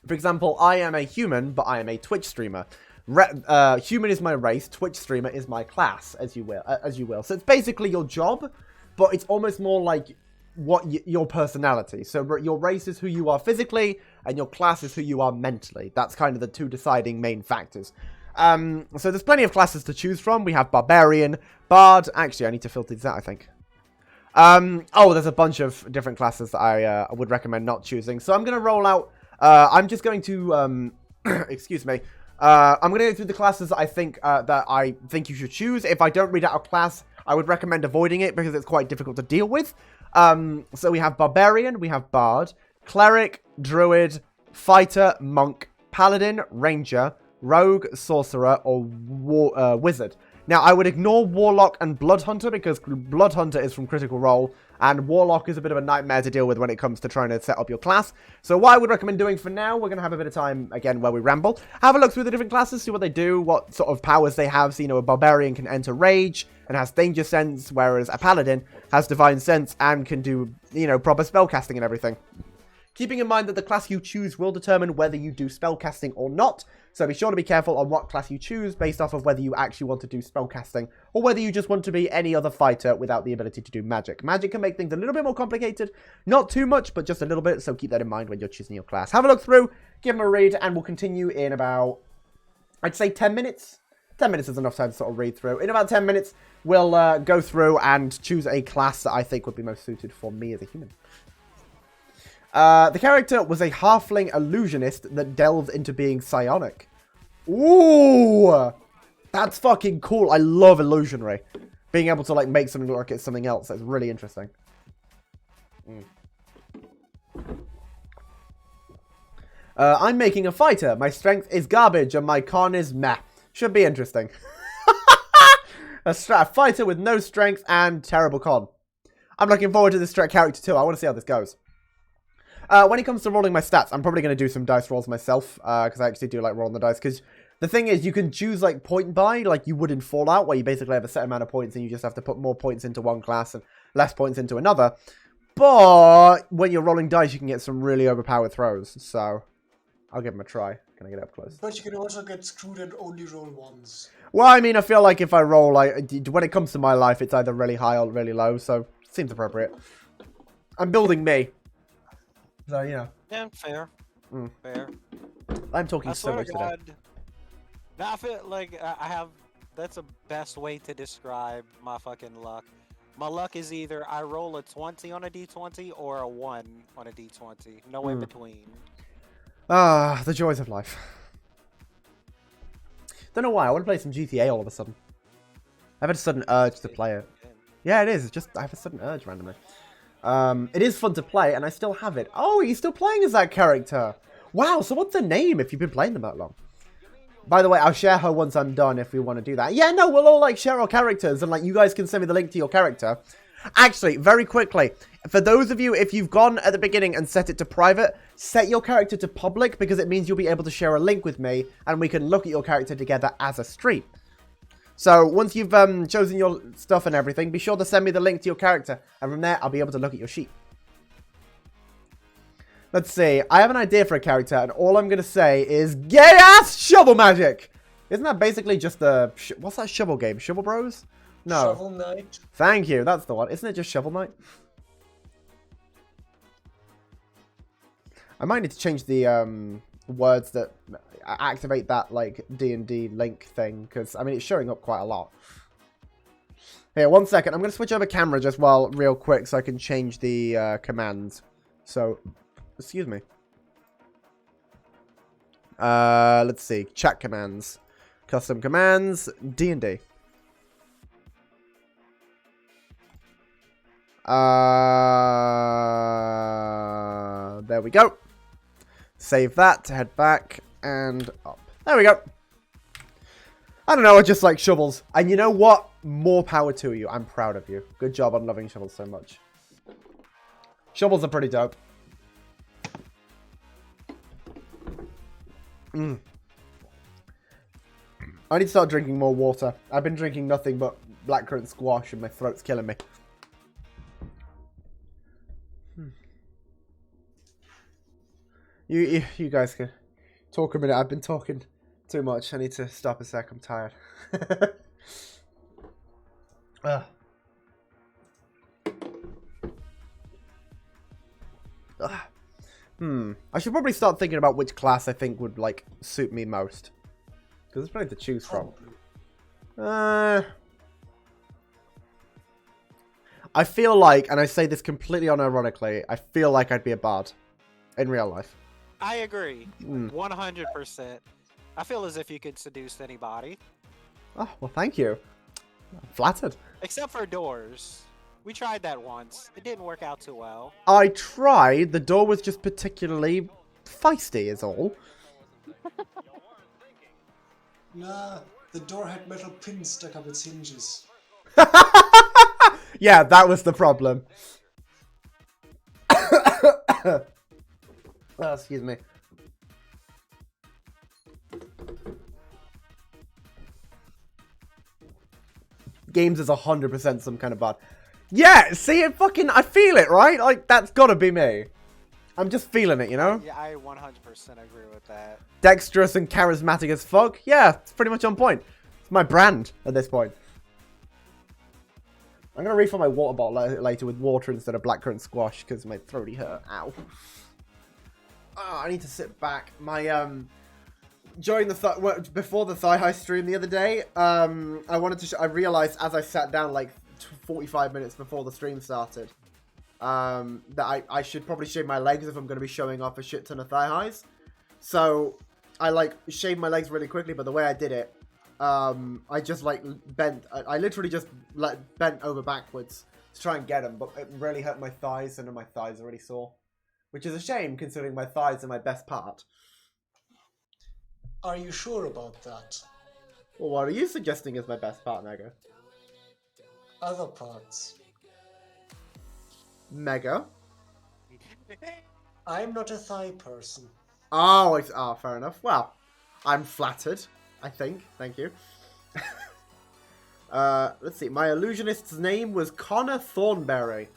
for example, I am a human, but I am a Twitch streamer. Human is my race, Twitch streamer is my class, as you will. So it's basically your job, but it's almost more like your personality. So your race is who you are physically, and your class is who you are mentally. That's kind of the two deciding main factors. So there's plenty of classes to choose from. We have Barbarian, Bard. Actually, I need to filter these out, I think. Oh, there's a bunch of different classes that I would recommend not choosing. So I'm going to roll out. I'm just going to, excuse me. I'm going to go through the classes that I think you should choose. If I don't read out a class, I would recommend avoiding it because it's quite difficult to deal with. So we have Barbarian, we have Bard, Cleric, Druid, Fighter, Monk, Paladin, Ranger, Rogue, Sorcerer, or Wizard. Now, I would ignore Warlock and Bloodhunter because Bloodhunter is from Critical Role, and Warlock is a bit of a nightmare to deal with when it comes to trying to set up your class. So what I would recommend doing for now, we're going to have a bit of time, again, where we ramble. Have a look through the different classes, see what they do, what sort of powers they have. So, you know, a Barbarian can enter Rage and has Danger Sense, whereas a Paladin has Divine Sense and can do, you know, proper spellcasting and everything. Keeping in mind that the class you choose will determine whether you do spellcasting or not. So be sure to be careful on what class you choose based off of whether you actually want to do spellcasting or whether you just want to be any other fighter without the ability to do magic. Magic can make things a little bit more complicated. Not too much, but just a little bit. So keep that in mind when you're choosing your class. Have a look through, give them a read, and we'll continue in about, I'd say 10 minutes. 10 minutes is enough time to sort of read through. In about 10 minutes, we'll go through and choose a class that I think would be most suited for me as a human. The character was a halfling illusionist that delved into being psionic. Ooh! That's fucking cool. I love illusionary. Being able to, like, make something look like it's something else. That's really interesting. I'm making a fighter. My strength is garbage and my con is meh. Should be interesting. A fighter with no strength and terrible con. I'm looking forward to this character too. I want to see how this goes. When it comes to rolling my stats, I'm probably going to do some dice rolls myself, because I actually do like rolling the dice, because the thing is, you can choose, like, point buy, like you would in Fallout, where you basically have a set amount of points, and you just have to put more points into one class and less points into another, but when you're rolling dice, you can get some really overpowered throws, so I'll give them a try. Can I get up close? But you can also get screwed and only roll once. Well, I mean, I feel like if I roll, like, when it comes to my life, it's either really high or really low, so seems appropriate. I'm building me. So, you know. Yeah, fair. Fair. I'm talking so much today. Now, I feel like I have... That's the best way to describe my fucking luck. My luck is either I roll a 20 on a d20 or a 1 on a d20. No in between. Ah, the joys of life. Don't know why. I want to play some GTA all of a sudden. I've had a sudden urge to play it. Yeah, it is. It's just I have a sudden urge randomly. It is fun to play, and I still have it. Oh, you're still playing as that character. Wow, so what's her name if you've been playing them that long? By the way, I'll share her once I'm done if we want to do that. Yeah, no, we'll all, like, share our characters, and, like, you guys can send me the link to your character. Actually, very quickly, for those of you, if you've gone at the beginning and set it to private, set your character to public, because it means you'll be able to share a link with me, and we can look at your character together as a stream. So, once you've chosen your stuff and everything, be sure to send me the link to your character, and from there, I'll be able to look at your sheet. Let's see, I have an idea for a character, and all I'm going to say is gay-ass shovel magic! Isn't that basically just the... what's that shovel game? Shovel Bros? No. Shovel Knight. Thank you, that's the one. Isn't it just Shovel Knight? I might need to change the words that activate that like D&D link thing, because I mean it's showing up quite a lot. Here, 1 second. I'm going to switch over camera just real quick so I can change the commands. So, excuse me. Let's see. Chat commands. Custom commands. D&D. There we go. Save that. Head back and up. There we go. I don't know, I just like shovels. And you know what? More power to you. I'm proud of you. Good job on loving shovels so much. Shovels are pretty dope. I need to start drinking more water. I've been drinking nothing but blackcurrant squash and my throat's killing me. You guys can talk a minute. I've been talking too much. I need to stop a sec. I'm tired. I should probably start thinking about which class I think would like suit me most, because there's plenty to choose from. I feel like, and I say this completely unironically, I feel like I'd be a bard in real life. I agree. 100%. I feel as if you could seduce anybody. Oh, well, thank you. I'm flattered. Except for doors. We tried that once. It didn't work out too well. I tried. The door was just particularly feisty, is all. Nah, the door had metal pins stuck up its hinges. Yeah, that was the problem. Oh, excuse me. Games is 100% some kind of bad. Yeah, see it fucking, I feel it, right? Like, that's gotta be me. I'm just feeling it, you know? Yeah, I 100% agree with that. Dexterous and charismatic as fuck. Yeah, it's pretty much on point. It's my brand at this point. I'm gonna refill my water bottle later with water instead of blackcurrant squash because my throaty hurt. Ow. Oh, I need to sit back. My during the before the thigh high stream the other day, I realized as I sat down like 45 minutes before the stream started, that I should probably shave my legs if I'm going to be showing off a shit ton of thigh highs. So I like shaved my legs really quickly, but the way I did it, I just like bent. I literally just like bent over backwards to try and get them, but it really hurt my thighs, and my thighs are really sore, which is a shame considering my thighs are my best part. Are you sure about that? Well, what are you suggesting is my best part, Mega? Other parts. Mega? I'm not a thigh person. Oh, fair enough. Well, I'm flattered, I think. Thank you. Let's see. My illusionist's name was Connor Thornberry.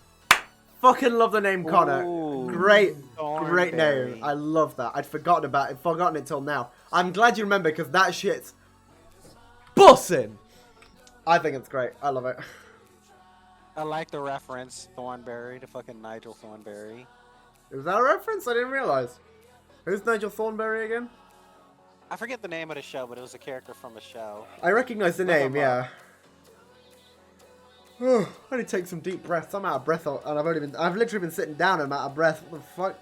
Fucking love the name Connor. Ooh, great Thornberry. name. I love that. I'd forgotten it till now. I'm glad you remember because that shit's bussin'. I think it's great. I love it. I like the reference, Thornberry, to fucking Nigel Thornberry. Is that a reference? I didn't realize. Who's Nigel Thornberry again? I forget the name of the show, but it was a character from a show. I recognize the name, yeah. I need to take some deep breaths. I'm out of breath, and I've literally been sitting down and I'm out of breath. What the fuck?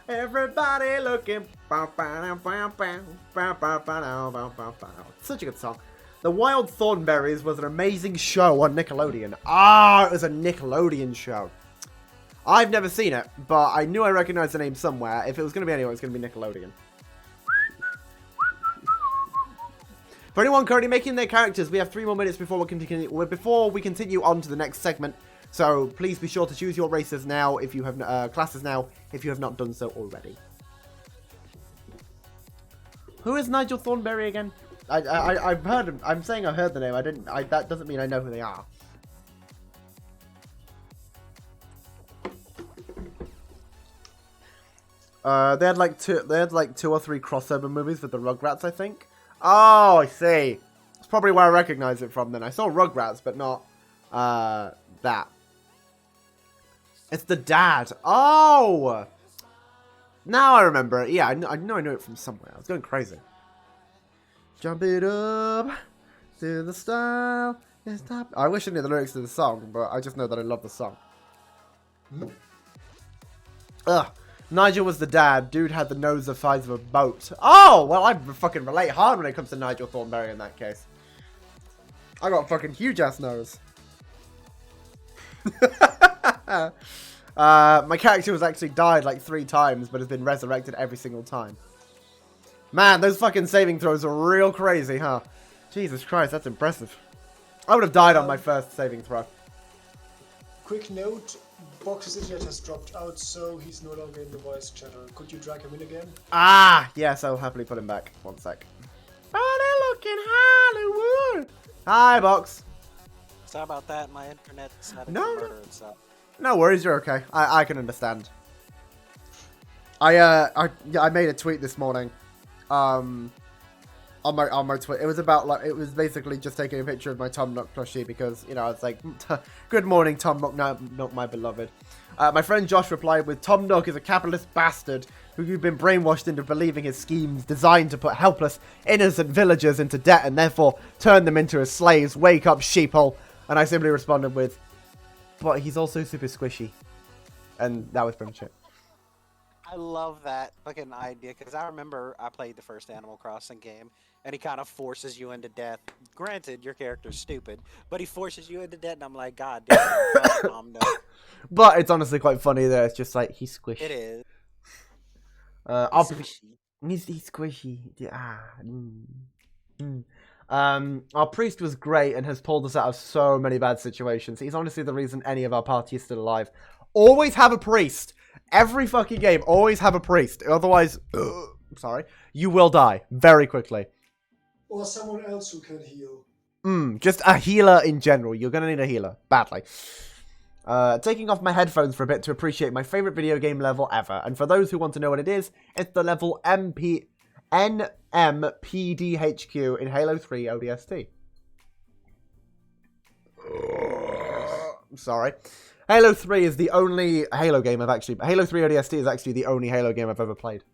Everybody looking. Such a good song. The Wild Thornberries was an amazing show on Nickelodeon. It was a Nickelodeon show. I've never seen it, but I knew I recognized the name somewhere. If it was going to be anyone, it's going to be Nickelodeon. For anyone currently making their characters, we have 3 more minutes before we continue on to the next segment. So please be sure to choose your races now if you have classes now if you have not done so already. Who is Nigel Thornberry again? I've heard him. I'm saying I've heard the name. That doesn't mean I know who they are. They had like 2 or 3 crossover movies with the Rugrats, I think. Oh, I see. That's probably where I recognize it from then. I saw Rugrats, but not that. It's the dad. Oh! Now I remember it. Yeah, I know I knew it from somewhere. I was going crazy. Jump it up to the style. Stop. I wish I knew the lyrics to the song, but I just know that I love the song. Ugh. Nigel was the dad. Dude had the nose the size of a boat. Oh! Well, I fucking relate hard when it comes to Nigel Thornberry in that case. I got a fucking huge-ass nose. My character was actually died like 3 times, but has been resurrected every single time. Man, those fucking saving throws are real crazy, huh? Jesus Christ, that's impressive. I would have died on my first saving throw. Quick note, Box's internet has dropped out, so he's no longer in the voice chatter. Could you drag him in again? Ah, yes, I'll happily put him back. 1 sec. Funny looking Hollywood. Hi, Box. Sorry about that. My internet decided to murder itself. No worries, you're okay. I can understand. I made a tweet this morning. On my Twitter, it was about like it was basically just taking a picture of my Tom Nook plushie because you know it's like, good morning Tom Nook, my beloved. My friend Josh replied with, Tom Nook is a capitalist bastard who you've been brainwashed into believing his schemes designed to put helpless, innocent villagers into debt and therefore turn them into his slaves. Wake up, sheeple. And I simply responded with, but he's also super squishy. And that was pretty much it. I love that fucking idea because I remember I played the first Animal Crossing game and he kind of forces you into death. Granted, your character's stupid, but he forces you into death and I'm like, God damn, Tom Nook. But it's honestly quite funny that it's just like, he's squishy. It is. He's squishy. Our priest was great and has pulled us out of so many bad situations. He's honestly the reason any of our party is still alive. Always have a priest. Every fucking game, always have a priest. Otherwise, sorry, you will die very quickly. Or someone else who can heal. Just a healer in general. You're gonna need a healer badly. Taking off my headphones for a bit to appreciate my favorite video game level ever. And for those who want to know what it is, it's the level NMPDHQ in Halo 3 ODST. Sorry. Halo 3 is the only Halo game I've actually... Halo 3 ODST is actually the only Halo game I've ever played.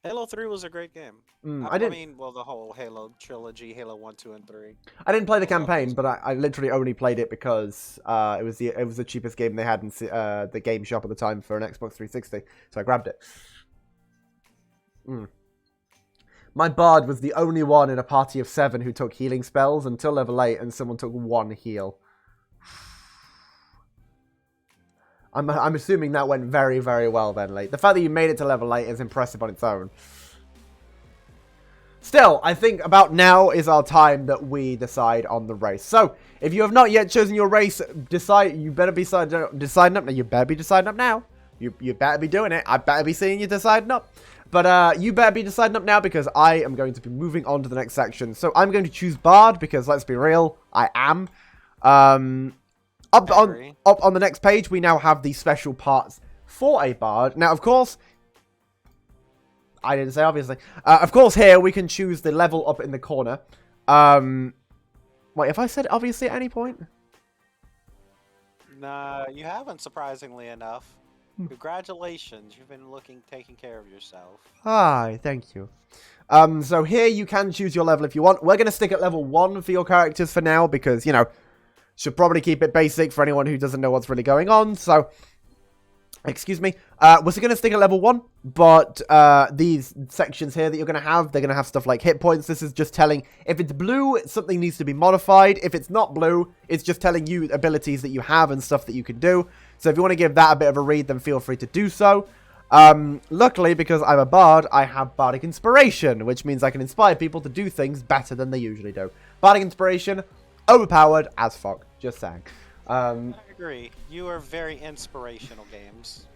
Halo 3 was a great game. I mean, well, the whole Halo trilogy, Halo 1, 2, and 3. I didn't play the campaign, but I literally only played it because it was the cheapest game they had in the game shop at the time for an Xbox 360, so I grabbed it. My bard was the only one in a party of 7 who took healing spells until level 8, and someone took 1 heal. I'm assuming that went very, very well then, Late. The fact that you made it to level 8 is impressive on its own. Still, I think about now is our time that we decide on the race. So, if you have not yet chosen your race, you better be deciding up now. You better be deciding up now. You better be doing it. I better be seeing you deciding up. But you better be deciding up now because I am going to be moving on to the next section. So, I'm going to choose Bard because, let's be real, I am. Up on the next page, we now have the special parts for a bard. Now, of course, I didn't say obviously. Of course, here we can choose the level up in the corner. Wait, have I said obviously at any point? Nah, you haven't, surprisingly enough. Congratulations, you've been taking care of yourself. Hi, thank you. So here you can choose your level if you want. We're going to stick at level 1 for your characters for now because, you know, should probably keep it basic for anyone who doesn't know what's really going on. So, excuse me. We're going to stick at level 1, but these sections here that you're going to have, they're going to have stuff like hit points. This is just telling if it's blue, something needs to be modified. If it's not blue, it's just telling you abilities that you have and stuff that you can do. So if you want to give that a bit of a read, then feel free to do so. Luckily, because I'm a bard, I have Bardic Inspiration, which means I can inspire people to do things better than they usually do. Bardic Inspiration, overpowered as fuck. Just saying. I agree. You are very inspirational games.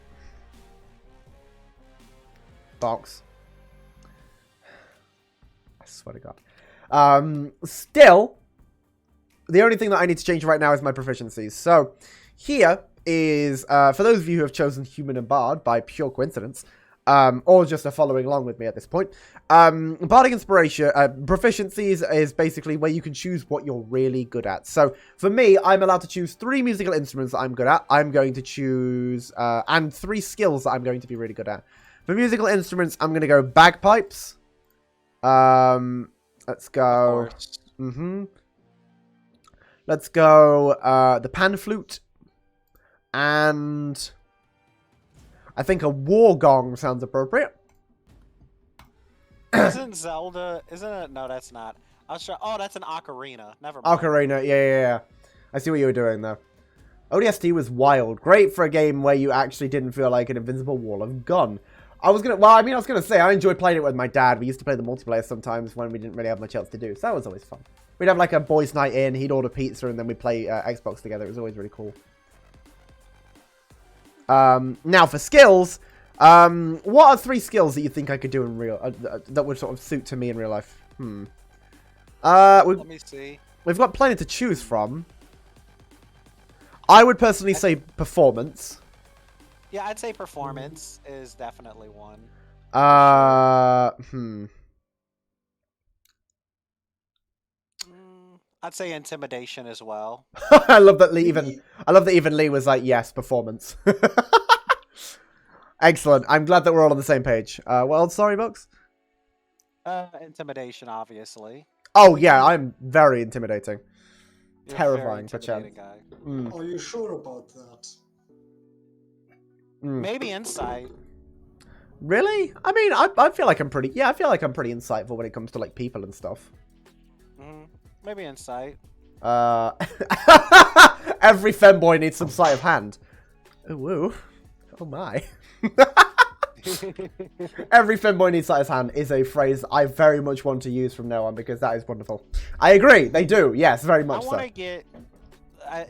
Box. I swear to God. Still, the only thing that I need to change right now is my proficiencies. So, here is, for those of you who have chosen Human and Bard by pure coincidence, or just are following along with me at this point. Bardic Inspiration, proficiencies is basically where you can choose what you're really good at. So for me, I'm allowed to choose 3 musical instruments that I'm good at. I'm going to choose, and 3 skills that I'm going to be really good at. For musical instruments, I'm going to go bagpipes. Let's go. Let's go, the pan flute. And I think a war gong sounds appropriate. Isn't Zelda? Isn't it? No, that's not. I'll show. Oh, that's an ocarina. Never mind. Ocarina, yeah. I see what you were doing there. ODST was wild. Great for a game where you actually didn't feel like an invincible wall of gun. I was gonna say, I enjoyed playing it with my dad. We used to play the multiplayer sometimes when we didn't really have much else to do. So that was always fun. We'd have like a boys' night in, he'd order pizza, and then we'd play Xbox together. It was always really cool. Now for skills, what are 3 skills that you think I could do in real, that would sort of suit to me in real life? Let me see. We've got plenty to choose from. I would personally say performance. Yeah, I'd say performance is definitely one. I'd say intimidation as well. I love that even Lee was like, yes, performance. Excellent. I'm glad that we're all on the same page. Well, sorry, Bucks. Intimidation, obviously. Oh yeah, I'm very intimidating. You're Terrifying, a very intimidating guy. Are you sure about that? Maybe insight. Really? I mean, I feel like I'm pretty. Yeah, I feel like I'm pretty insightful when it comes to like people and stuff. Maybe insight. Every femboy needs some sleight of hand. Oh, woo. Oh my. Every femboy needs sleight of hand is a phrase I very much want to use from now on because that is wonderful. I agree. They do. Yes, very much so. I want to get...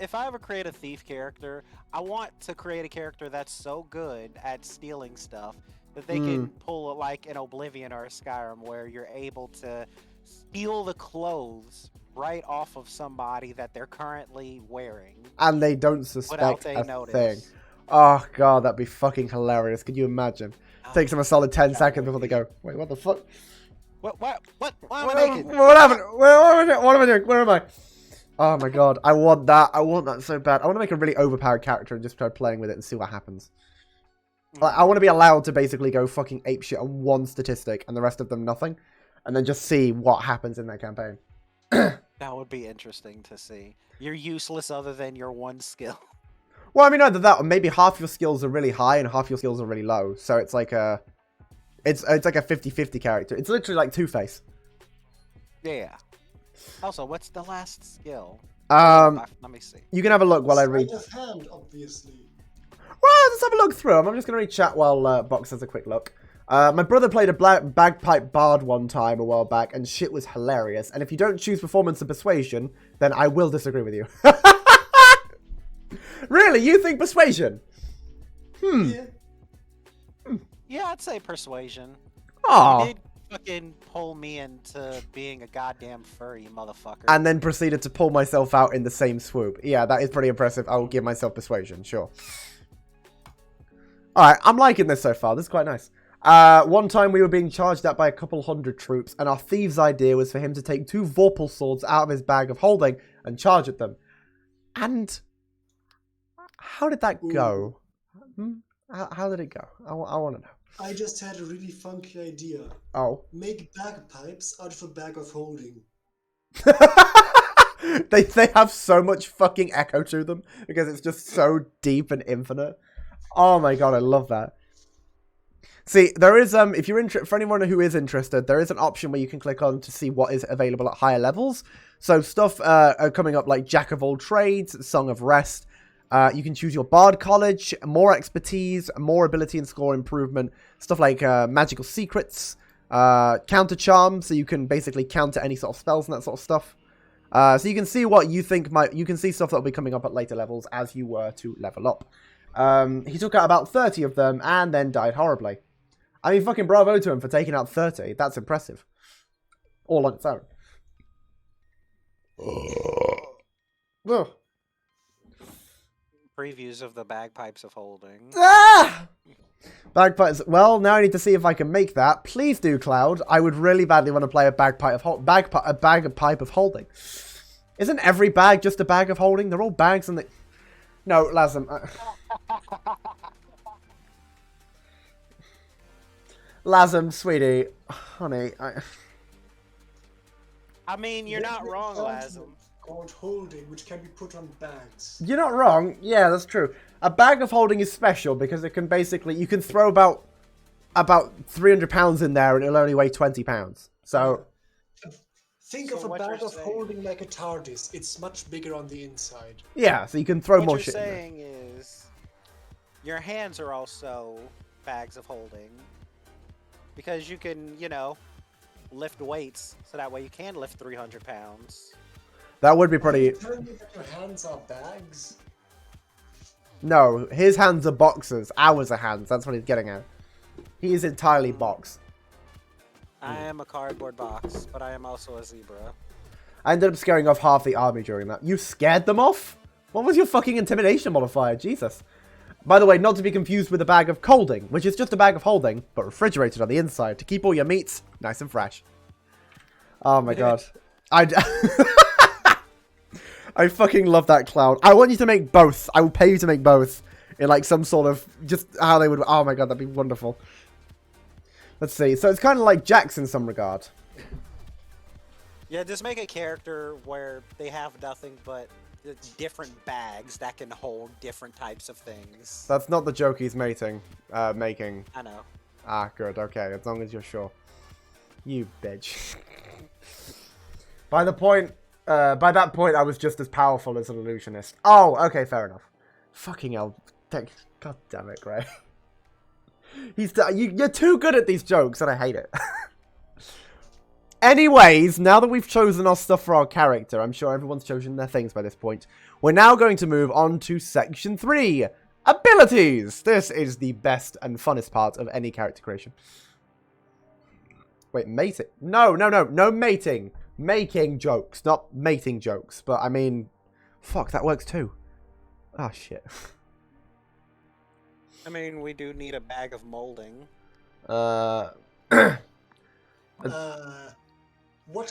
if I ever create a thief character, I want to create a character that's so good at stealing stuff that they can pull it like an Oblivion or a Skyrim where you're able to steal the clothes right off of somebody that they're currently wearing. And they don't suspect a notice. thing. Oh god, that'd be fucking hilarious. Could you imagine? Takes them a solid 10 seconds before they go, wait, what the fuck? What am I making? What happened? What am I doing? Where am I? Oh my god, I want that. I want that so bad. I want to make a really overpowered character and just try playing with it and see what happens. Like, I want to be allowed to basically go fucking apeshit on one statistic and the rest of them nothing. And then just see what happens in that campaign. That would be interesting to see. You're useless other than your one skill. Well, I mean, either that or maybe half your skills are really high and half your skills are really low. So it's like a... It's like a 50-50 character. It's literally like Two-Face. Yeah. Also, what's the last skill? Let me see. You can have a look while I read. Sleight of hand, obviously. Well, let's have a look through them. I'm just going to read chat while Box has a quick look. My brother played a bagpipe bard one time a while back, and shit was hilarious. And if you don't choose performance and persuasion, then I will disagree with you. Really? You think persuasion? Yeah, I'd say persuasion. Oh. You did fucking pull me into being a goddamn furry motherfucker. And then proceeded to pull myself out in the same swoop. Yeah, that is pretty impressive. I will give myself persuasion, sure. Alright, I'm liking this so far. This is quite nice. One time we were being charged at by a couple hundred troops, and our thief's idea was for him to take 2 Vorpal swords out of his bag of holding and charge at them. And how did that go? How did it go? I want to know. I just had a really funky idea. Oh. Make bagpipes out of a bag of holding. they have so much fucking echo to them because it's just so deep and infinite. Oh my god, I love that. See, there is if you're for anyone who is interested, there is an option where you can click on to see what is available at higher levels. So stuff are coming up like Jack of all trades, Song of Rest. You can choose your Bard College, more expertise, more ability and score improvement, stuff like magical secrets, counter charm, so you can basically counter any sort of spells and that sort of stuff. So you can see what you think you can see stuff that will be coming up at later levels as you were to level up. He took out about 30 of them and then died horribly. I mean, fucking bravo to him for taking out 30. That's impressive. All on its own. Ugh. Previews of the bagpipes of holding. Ah! Bagpipes. Well, now I need to see if I can make that. Please do, Cloud. I would really badly want to play a bagpipe of holding. Isn't every bag just a bag of holding? They're all bags and they... No, Lazem. Lazem, sweetie. Honey, I mean, you're not wrong, Lazem. Called holding, which can be put on bags. You're not wrong. Yeah, that's true. A bag of holding is special because it can basically... You can throw about 300 pounds in there and it'll only weigh 20 pounds. So... Think So of a what bag you're of saying- holding like a TARDIS. It's much bigger on the inside. Yeah, so you can throw What more you're shit in there. saying is, your hands are also bags of holding, because you can, you know, lift weights, so that way you can lift 300 pounds. That would be pretty... Are you telling me that your hands are bags? No, his hands are boxes. Ours are hands. That's what he's getting at. He is entirely box. I am a cardboard box, but I am also a zebra. I ended up scaring off half the army during that. You scared them off? What was your fucking intimidation modifier? Jesus. By the way, not to be confused with a bag of holding, which is just a bag of holding, but refrigerated on the inside to keep all your meats nice and fresh. Oh my god. I fucking love that, Cloud. I want you to make both. I will pay you to make both. In like some sort of, just how they would, oh my god, that'd be wonderful. Let's see. So it's kind of like Jax in some regard. Yeah, just make a character where they have nothing but different bags that can hold different types of things. That's not the joke he's making. I know. Ah, good. Okay, as long as you're sure. You bitch. By that point, I was just as powerful as an illusionist. Oh, okay, fair enough. Fucking hell. God damn it, Gray. You're too good at these jokes, and I hate it. Anyways, now that we've chosen our stuff for our character, I'm sure everyone's chosen their things by this point. We're now going to move on to Section 3. Abilities! This is the best and funnest part of any character creation. Wait, mating? No mating. Making jokes, not mating jokes. But, I mean, fuck, that works too. Ah, shit. I mean, we do need a bag of molding. What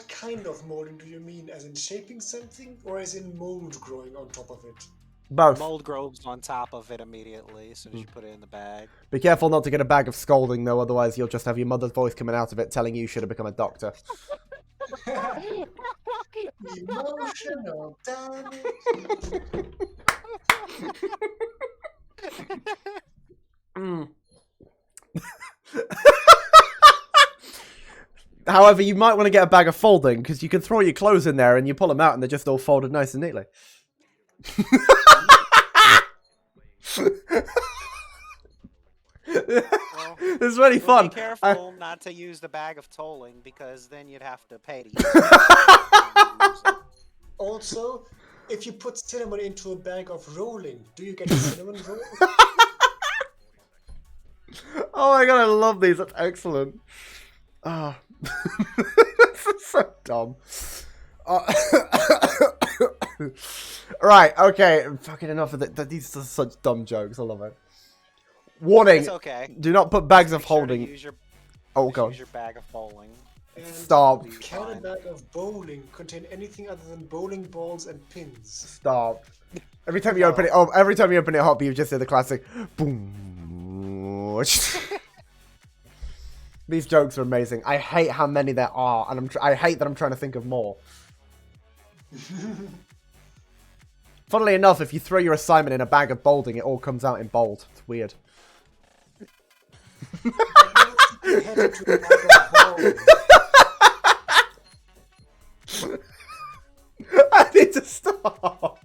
kind of molding do you mean? As in shaping something, or as in mold growing on top of it? Both. Mold grows on top of it immediately as soon as you put it in the bag. Be careful not to get a bag of scolding, though, otherwise you'll just have your mother's voice coming out of it telling you should have become a doctor. Emotional damage. However, you might want to get a bag of folding, because you can throw your clothes in there and you pull them out and they're just all folded nice and neatly. Well, It's really fun. Be careful not to use the bag of tolling, because then you'd have to pay to use it. Also, if you put cinnamon into a bag of rolling, do you get a cinnamon roll? Oh my god, I love these. That's excellent. Ah. This is so dumb. Right, okay. Fucking enough of that. These are such dumb jokes. I love it. Warning. It's okay. Do not put bags of Be sure to holding. use your, Oh just god. use your bag of bowling. And Stop. can a bag of bowling contain anything other than bowling balls and pins? Stop. Every time you open it, every time you open it up, you just hear the classic boom. These jokes are amazing. I hate how many there are, and I hate that I'm trying to think of more. Funnily enough, if you throw your assignment in a bag of bolding, it all comes out in bold. It's weird. I need to stop.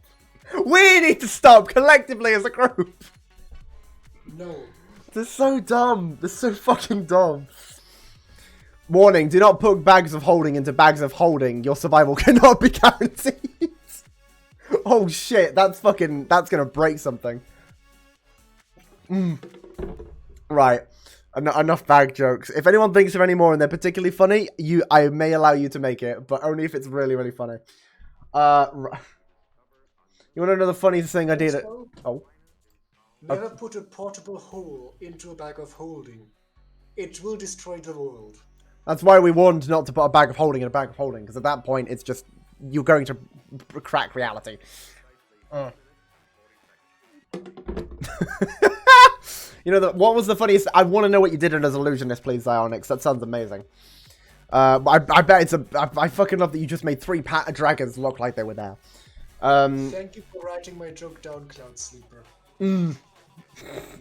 We need to stop collectively as a group. No. They're so dumb. They're so fucking dumb. Warning, do not put bags of holding into bags of holding. Your survival cannot be guaranteed. Oh shit, that's gonna break something. Right. Enough bag jokes. If anyone thinks of any more and they're particularly funny, I may allow you to make it, but only if it's really, really funny. You want to know the funniest thing I did? Oh. Never put a portable hole into a bag of holding. It will destroy the world. That's why we warned not to put a bag of holding in a bag of holding, because at that point, it's just, you're going to crack reality. You know, what was the funniest? I want to know what you did as illusionist, please, Ionix. That sounds amazing. I bet it's I fucking love that you just made 3 dragons look like they were there. Thank you for writing my joke down, Cloud Sleeper.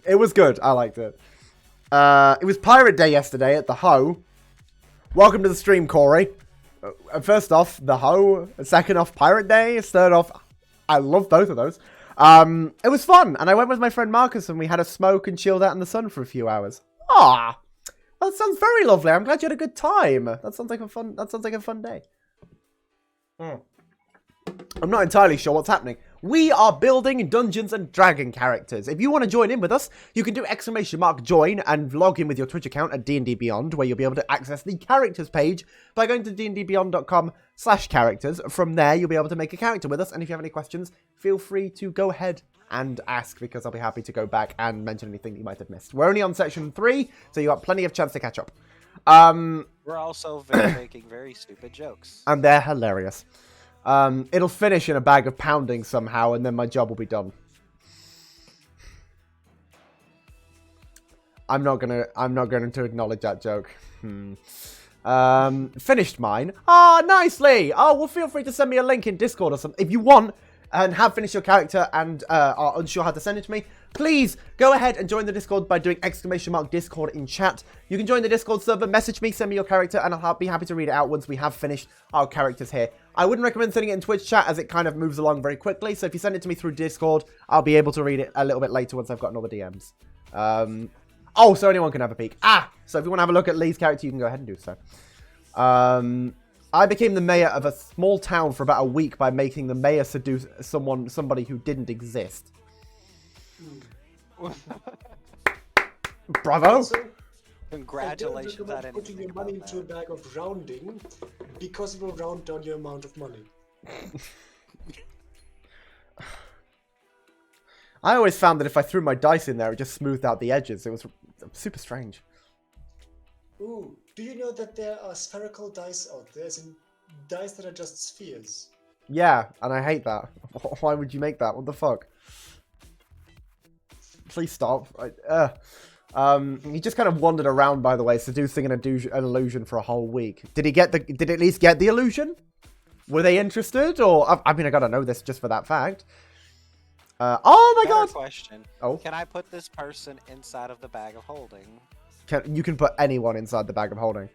It was good. I liked it. It was Pirate Day yesterday at the Ho. Welcome to the stream, Corey. First off, the Ho. Second off, Pirate Day. Third off, I love both of those. It was fun, and I went with my friend Marcus, and we had a smoke and chilled out in the sun for a few hours. Ah, that sounds very lovely. I'm glad you had a good time. That sounds like a fun day. I'm not entirely sure what's happening. We are building Dungeons and Dragon characters. If you want to join in with us, you can do !join and log in with your Twitch account at D&D Beyond, where you'll be able to access the characters page by going to dndbeyond.com/characters. From there, you'll be able to make a character with us, and if you have any questions, feel free to go ahead and ask, because I'll be happy to go back and mention anything you might have missed. We're only on section 3, so you got plenty of chance to catch up. We're also making very stupid jokes. And they're hilarious. It'll finish in a bag of pounding somehow, and then my job will be done. I'm not going to acknowledge that joke. Finished mine. Ah, nicely. Oh, well, feel free to send me a link in Discord or something if you want, and have finished your character and are unsure how to send it to me. Please go ahead and join the Discord by doing !Discord in chat. You can join the Discord server, message me, send me your character, and I'll be happy to read it out once we have finished our characters here. I wouldn't recommend sending it in Twitch chat, as it kind of moves along very quickly, so if you send it to me through Discord, I'll be able to read it a little bit later once I've gotten all the DMs. Oh, so anyone can have a peek. So if you want to have a look at Lee's character, you can go ahead and do so. I became the mayor of a small town for about a week by making the mayor seduce somebody who didn't exist. Bravo! Also, Congratulations on putting your money into a bag of rounding, because it will round down your amount of money. I always found that if I threw my dice in there, it just smoothed out the edges. It was super strange. Ooh, do you know that there are spherical dice out there, as in dice that are just spheres? Yeah, and I hate that. Why would you make that? What the fuck? Please stop. He just kind of wandered around, by the way, seducing an illusion for a whole week. Did he at least get the illusion? Were they interested? Or, I mean, I gotta know this just for that fact. Oh my god! Question. Oh. Can I put this person inside of the bag of holding? You can put anyone inside the bag of holding.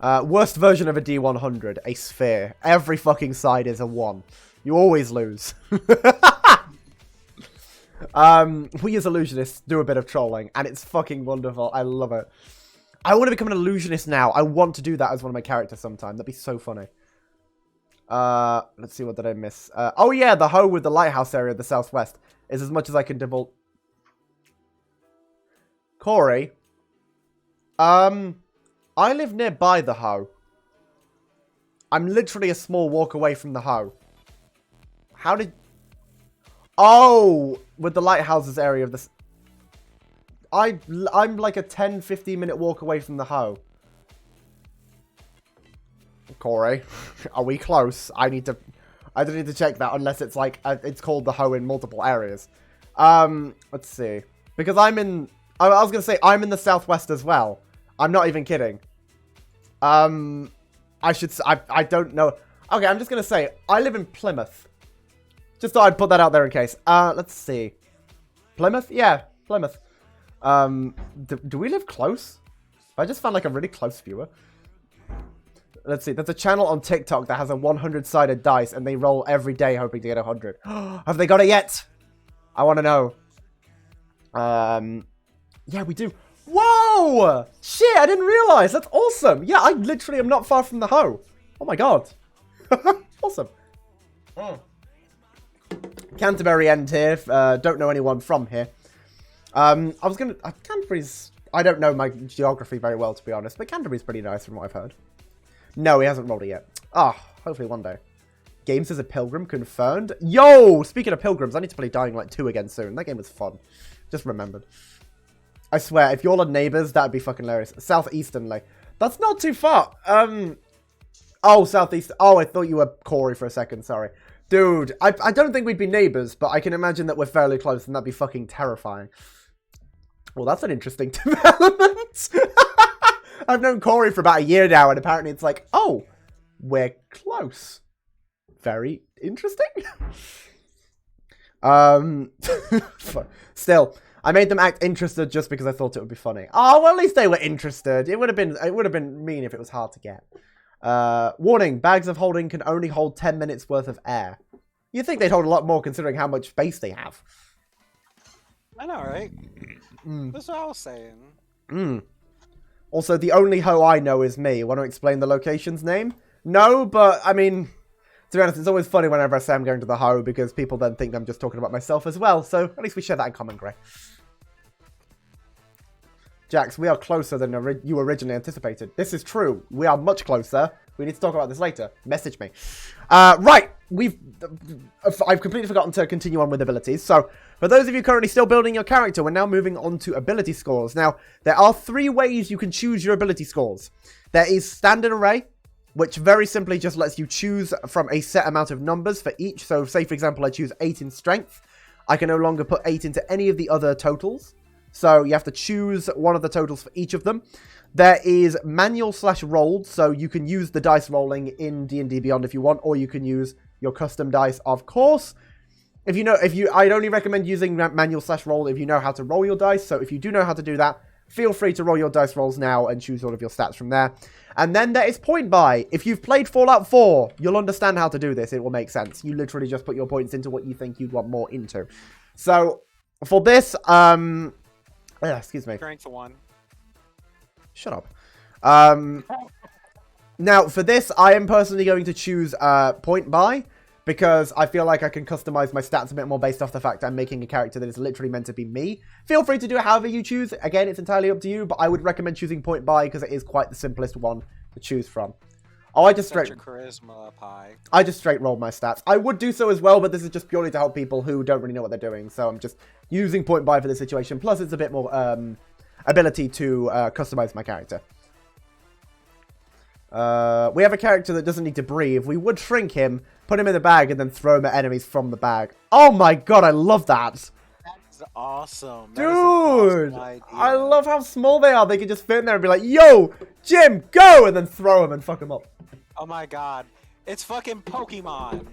Worst version of a D100, a sphere. Every fucking side is a 1. You always lose. We as illusionists do a bit of trolling, and it's fucking wonderful. I love it. I want to become an illusionist now. I want to do that as one of my characters sometime. That'd be so funny. Let's see, what did I miss? Oh yeah, the Ho with the lighthouse area of the southwest is as much as I can divulge. Corey, I live nearby the Ho. I'm literally a small walk away from the Ho. How did... Oh, with the lighthouses area of this... I'm like a 10-15 minute walk away from the Ho. Corey, are we close? I don't need to check that unless it's like it's called the Ho in multiple areas. Let's see, because I was gonna say I'm in the southwest as well. I'm not even kidding. I don't know. Okay, I'm just gonna say I live in Plymouth. Just thought I'd put that out there in case. Let's see, Plymouth. Yeah, Plymouth. Do we live close? I just found like a really close viewer. Let's see. There's a channel on TikTok that has a 100-sided dice, and they roll every day hoping to get 100. Have they got it yet? I want to know. Yeah, we do. Whoa! Shit, I didn't realize. That's awesome. Yeah, I literally am not far from the Ho. Oh my god. Awesome. Canterbury End here. Don't know anyone from here. Canterbury's... I don't know my geography very well, to be honest, but Canterbury's pretty nice from what I've heard. No, he hasn't rolled it yet. Ah, hopefully one day. Games as a Pilgrim confirmed. Yo! Speaking of Pilgrims, I need to play Dying Light 2 again soon. That game was fun. Just remembered. I swear, if you're all neighbors, that'd be fucking hilarious. Southeasternly. That's not too far. Oh, Southeast. Oh, I thought you were Corey for a second. Sorry. Dude, I don't think we'd be neighbors, but I can imagine that we're fairly close, and that'd be fucking terrifying. Well, that's an interesting development. I've known Corey for about a year now, and apparently it's like, oh, we're close. Very interesting. Still, I made them act interested just because I thought it would be funny. Oh, well, at least they were interested. It would have been mean if it was hard to get. Warning, bags of holding can only hold 10 minutes worth of air. You'd think they'd hold a lot more considering how much space they have. I know, right? That's what I was saying. Also, the only hoe I know is me. Want to explain the location's name? No, but, I mean, to be honest, it's always funny whenever I say I'm going to the hoe because people then think I'm just talking about myself as well. So, at least we share that in common, Gray. Jax, we are closer than you originally anticipated. This is true. We are much closer. We need to talk about this later. Message me. Right. I've completely forgotten to continue on with abilities. So, for those of you currently still building your character, we're now moving on to ability scores. Now, there are 3 ways you can choose your ability scores. There is standard array, which very simply just lets you choose from a set amount of numbers for each. So, say, for example, I choose 8 in strength. I can no longer put 8 into any of the other totals. So, you have to choose one of the totals for each of them. There is manual/rolled, so you can use the dice rolling in D&D Beyond if you want, or you can use your custom dice, of course. I'd only recommend using manual/roll if you know how to roll your dice. So if you do know how to do that, feel free to roll your dice rolls now and choose all of your stats from there. And then there is point buy. If you've played Fallout 4, you'll understand how to do this. It will make sense. You literally just put your points into what you think you'd want more into. So for this, excuse me. Strength 1. Shut up. Now, for this, I am personally going to choose point buy because I feel like I can customize my stats a bit more based off the fact I'm making a character that is literally meant to be me. Feel free to do it however you choose. Again, it's entirely up to you, but I would recommend choosing point buy because it is quite the simplest one to choose from. Oh, I just straight charisma pie. I just straight rolled my stats. I would do so as well, but this is just purely to help people who don't really know what they're doing. So I'm just using point buy for this situation. Plus, it's a bit more ability to customize my character. We have a character that doesn't need to breathe. We would shrink him, put him in the bag, and then throw him at enemies from the bag. Oh my god, I love that. That's awesome. Dude, awesome idea. I love how small they are. They can just fit in there and be like, yo, Jim, go! And then throw him and fuck him up. Oh my god. It's fucking Pokemon.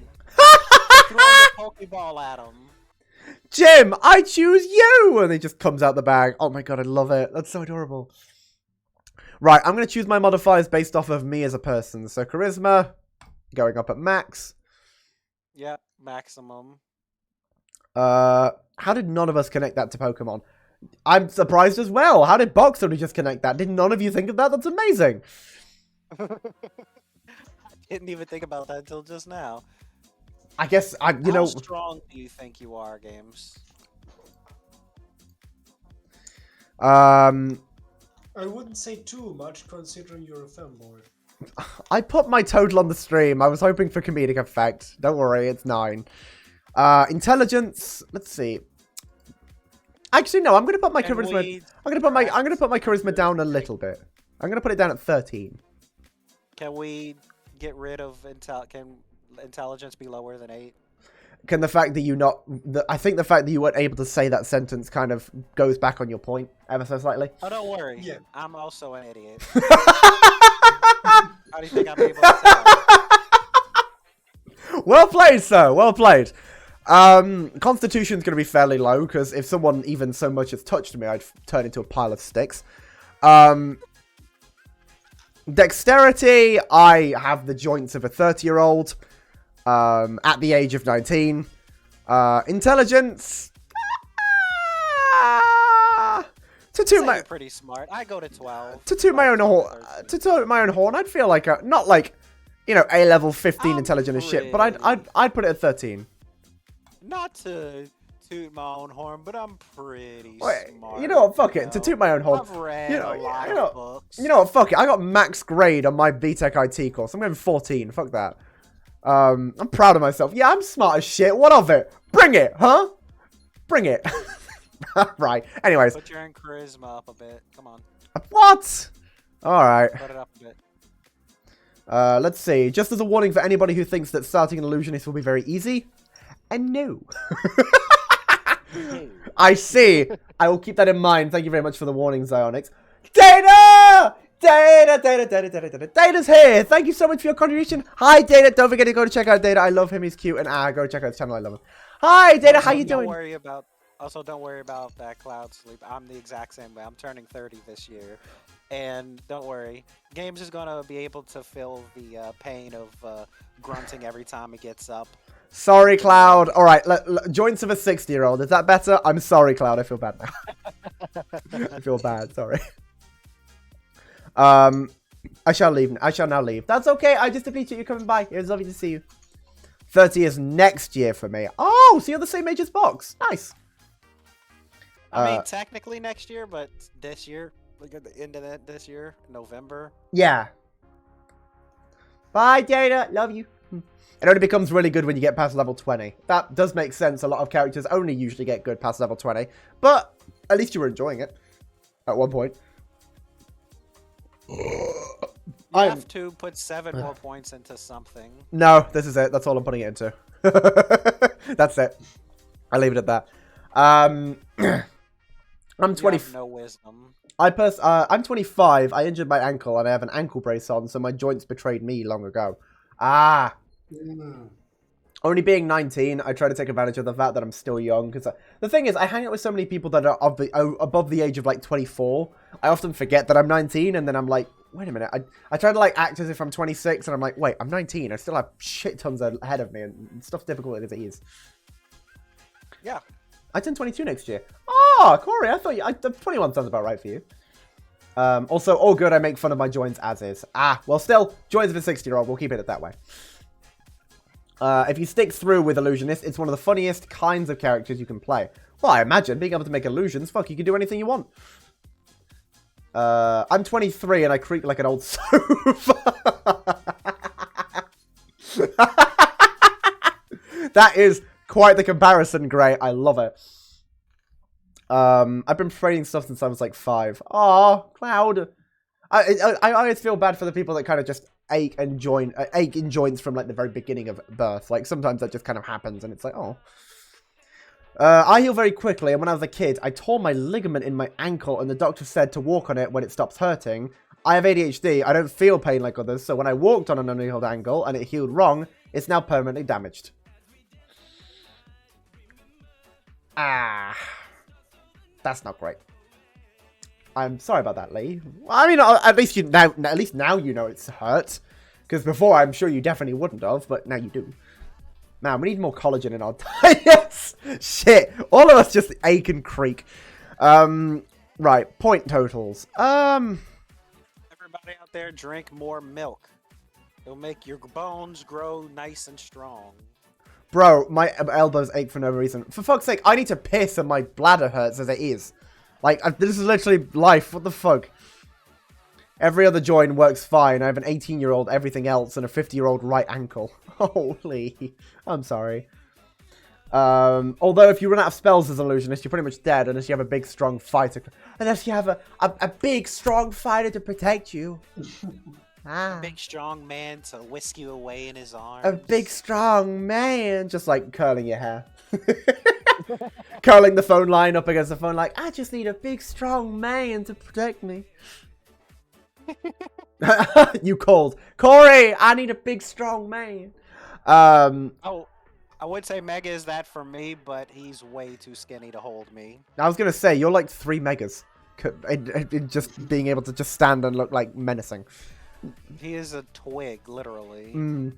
Throwing a Pokeball at him. Jim, I choose you! And he just comes out the bag. Oh my god, I love it. That's so adorable. Right, I'm going to choose my modifiers based off of me as a person. So charisma, going up at max. Yep, maximum. How did none of us connect that to Pokemon? I'm surprised as well. How did Box only just connect that? Did none of you think of that? That's amazing. I didn't even think about that until just now. I guess, How strong do you think you are, Games? I wouldn't say too much considering you're a fanboy. I put my total on the stream. I was hoping for comedic effect. Don't worry, it's 9. Intelligence. Let's see. Actually, no. I'm gonna put my charisma. I'm gonna put my charisma down a little bit. I'm gonna put it down at 13. Can we get rid of Can intelligence be lower than 8? Can the fact that I think the fact that you weren't able to say that sentence kind of goes back on your point ever so slightly. Oh, don't worry. Yeah. I'm also an idiot. How do you think I'm able to tell? Well played, sir. Well played. Constitution's going to be fairly low because if someone even so much as touched me, I'd turn into a pile of sticks. Dexterity, I have the joints of a 30-year-old. At the age of 19. Intelligence. To toot my pretty smart. I go to 12. To toot my own horn. To toot my own horn. I'd feel like not like, A level 15 intelligent as shit, but I'd put it at 13. Not to toot my own horn, but I'm pretty smart. You know what? Fuck it. To toot my own horn. I've read a lot of books. You know what? Fuck it. I got max grade on my BTEC IT course. I'm going 14. Fuck that. I'm proud of myself. Yeah, I'm smart as shit. What of it? Bring it, huh? Bring it. Right. Anyways. Put your own charisma up a bit. Come on. What? All right. Put it up a bit. Let's see. Just as a warning for anybody who thinks that starting an illusionist will be very easy. And no. I see. I will keep that in mind. Thank you very much for the warning, Zionix. Data! Data's here. Thank you so much for your contribution. Hi, Data. Don't forget to go to check out Data. I love him. He's cute. And go check out his channel. I love him. Hi, Data. How you doing? Don't worry about that cloud sleep. I'm the exact same way. I'm turning 30 this year. And don't worry. Games is going to be able to feel the pain of grunting every time it gets up. Sorry, Cloud. All right. Joints of a 60-year-old. Is that better? I'm sorry, Cloud. I feel bad now. I feel bad. Sorry. I shall leave. I shall now leave. That's okay. I just appreciate you coming by. It was lovely to see you. 30 is next year for me. Oh, so you're the same age as Box. Nice. I mean, technically next year, but this year, like at the end of this year, November. Yeah. Bye, Data. Love you. It only becomes really good when you get past level 20. That does make sense. A lot of characters only usually get good past level 20. But at least you were enjoying it at one point. You have to put 7 more points into something. No, this is it. That's all I'm putting it into. That's it. I'll leave it at that. I'm 20. No wisdom. I'm 25. I injured my ankle and I have an ankle brace on, so my joints betrayed me long ago. Ah. Only being 19, I try to take advantage of the fact that I'm still young. Because the thing is, I hang out with so many people that are above the age of like 24. I often forget that I'm 19, and then I'm like, wait a minute. I try to like act as if I'm 26, and I'm like, wait, I'm 19. I still have shit tons ahead of me, and stuff's difficult as it is. Yeah. I turn 22 next year. Oh, Corey, I thought 21 sounds about right for you. Also, all good. I make fun of my joints as is. Ah, well, still, joints of a 60-year-old. We'll keep it that way. If you stick through with Illusionist, it's one of the funniest kinds of characters you can play. Well, I imagine being able to make illusions, fuck, you can do anything you want. I'm 23 and I creak like an old sofa. That is quite the comparison, Gray. I love it. I've been training stuff since I was like 5. Aw, Cloud. I always feel bad for the people that kind of just ache in joints from like the very beginning of birth. Like sometimes that just kind of happens and it's like, oh. I heal very quickly, and when I was a kid, I tore my ligament in my ankle and the doctor said to walk on it when it stops hurting. I have ADHD, I don't feel pain like others, so when I walked on an unhealed ankle and it healed wrong, it's now permanently damaged. Ah. That's not great. I'm sorry about that, Lee. I mean, at least now you know it's hurt. Because before, I'm sure you definitely wouldn't have, but now you do. Man, we need more collagen in our diets. Shit. All of us just ache and creak. Right. Point totals. Everybody out there, drink more milk. It'll make your bones grow nice and strong. Bro, my elbows ache for no reason. For fuck's sake, I need to piss and my bladder hurts as it is. Like, this is literally life. What the fuck? Every other joint works fine. I have an 18-year-old everything else and a 50-year-old right ankle. Holy. I'm sorry. Although if you run out of spells as an illusionist, you're pretty much dead unless you have a big, strong fighter. Unless you have a big, strong fighter to protect you. A big, strong man to whisk you away in his arms. A big, strong man. Just like curling your hair. Curling the phone line up against the phone like, I just need a big, strong man to protect me. You called. Corey, I need a big, strong man. Oh, I would say Mega is that for me, but he's way too skinny to hold me. I was going to say, you're like 3 megas. In just being able to just stand and look like menacing. He is a twig, literally.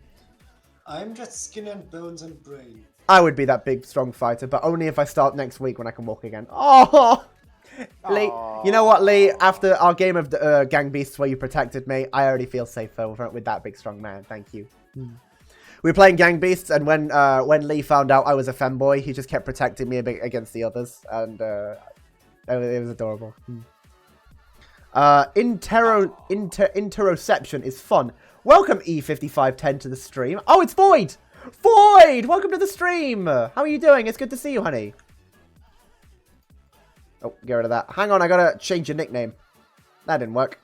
I'm just skin and bones and brain. I would be that big, strong fighter, but only if I start next week when I can walk again. Oh! Lee, you know what, Lee? After our game of Gang Beasts where you protected me, I already feel safe with that big, strong man. Thank you. We were playing Gang Beasts, and when Lee found out I was a femboy, he just kept protecting me a bit against the others, and it was adorable. Interoception is fun. Welcome E5510 to the stream. Oh, it's Void! Void! Welcome to the stream! How are you doing? It's good to see you, honey. Oh, get rid of that. Hang on, I gotta change your nickname. That didn't work.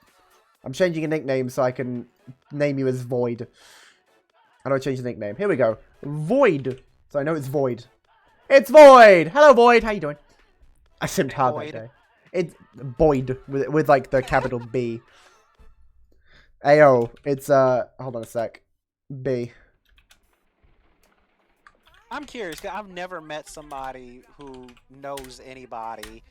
I'm changing your nickname so I can name you as Void. How do I change the nickname? Here we go. Void. So I know it's Void. It's Void! Hello, Void. How you doing? I simmed hard that day. It's Boyd with like the capital B. Ayo, it's hold on a sec. B. I'm curious, 'cause I've never met somebody who knows anybody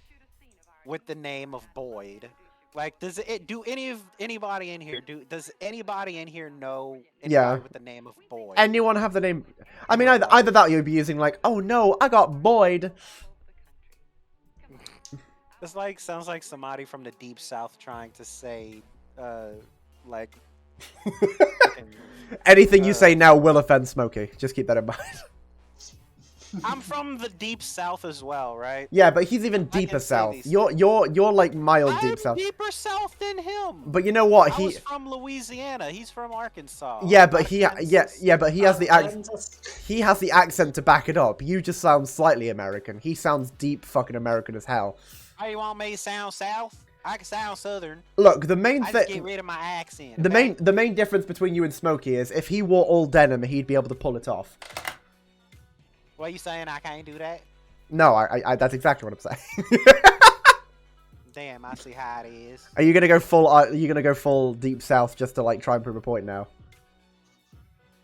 with the name of Boyd. Like, does anybody in here does anybody in here know anybody with the name of Boyd? Anyone have the name? I mean, either that or you'd be using like, oh no, I got Boyd. This like sounds like somebody from the deep south trying to say, like. Anything you say now will offend Smokey. Just keep that in mind. I'm from the deep south as well, right? Yeah, but he's even deeper south. You're like mild deep south. Deeper south than him. But you know what? He's from Louisiana. He's from Arkansas. Yeah, but he has the accent. He has the accent to back it up. You just sound slightly American. He sounds deep fucking American as hell. How you want me to sound south? I can sound southern. Look, the main thing. Get rid of my accent. The main difference between you and Smokey is if he wore all denim, he'd be able to pull it off. What are you saying? I can't do that? No, I that's exactly what I'm saying. Damn, I see how it is. Are you gonna go full? Are you gonna go full deep south just to like try and prove a point now?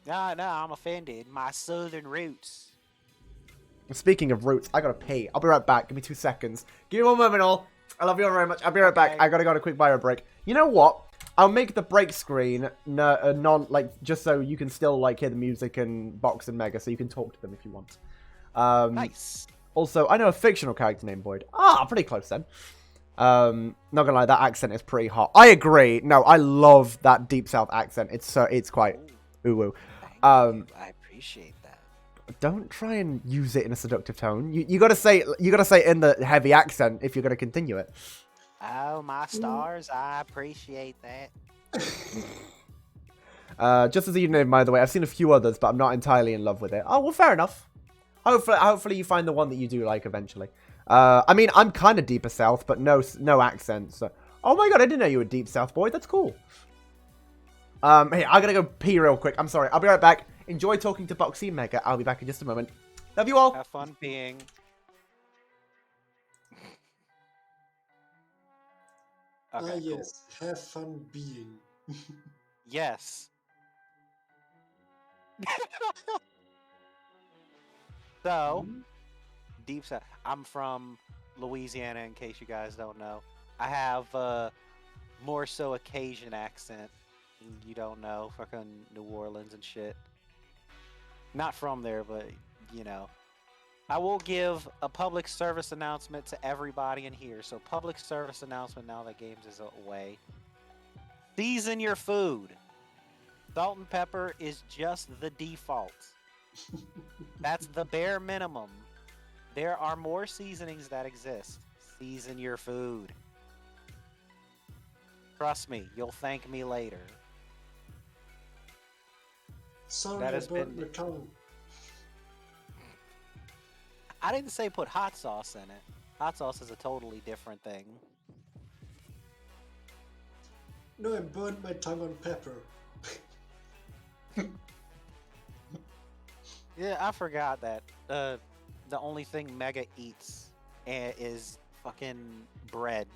No, I'm offended. My southern roots. Speaking of roots, I gotta pee. I'll be right back. Give me 2 seconds. Give me 1 moment, all. I love you all very much. I'll be right back. I gotta go on a quick bio break. You know what? I'll make the break screen just so you can still like hear the music and Box and Mega, so you can talk to them if you want. Nice. Also, I know a fictional character named Boyd. Pretty close then. Not gonna lie, that accent is pretty hot. I agree. No, I love that deep south accent. It's quite ooh-woo. I appreciate that. Don't try and use it in a seductive tone. You gotta say it in the heavy accent if you're gonna continue it. Oh, my stars, I appreciate that. Just as you know, by the way, I've seen a few others, but I'm not entirely in love with it. Oh, well, fair enough. Hopefully you find the one that you do like eventually. I mean, I'm kind of deeper south, but no accent. So. Oh my god, I didn't know you were deep south, boy. That's cool. Hey, I gotta go pee real quick. I'm sorry. I'll be right back. Enjoy talking to Boxy and Mega. I'll be back in just a moment. Love you all. Have fun being... Okay, yes. Cool. Have fun being. Yes. So, deep south. I'm from Louisiana, in case you guys don't know. I have more so a Cajun accent. You don't know, fucking New Orleans and shit. Not from there, but you know. I will give a public service announcement to everybody in here. So, public service announcement now that games is away. Season your food. Salt and pepper is just the default. That's the bare minimum. There are more seasonings that exist. Season your food. Trust me, you'll thank me later. Sorry about my tongue. I didn't say put hot sauce in it. Hot sauce is a totally different thing. No, I burned my tongue on pepper. Yeah, I forgot that. The only thing Mega eats is fucking bread.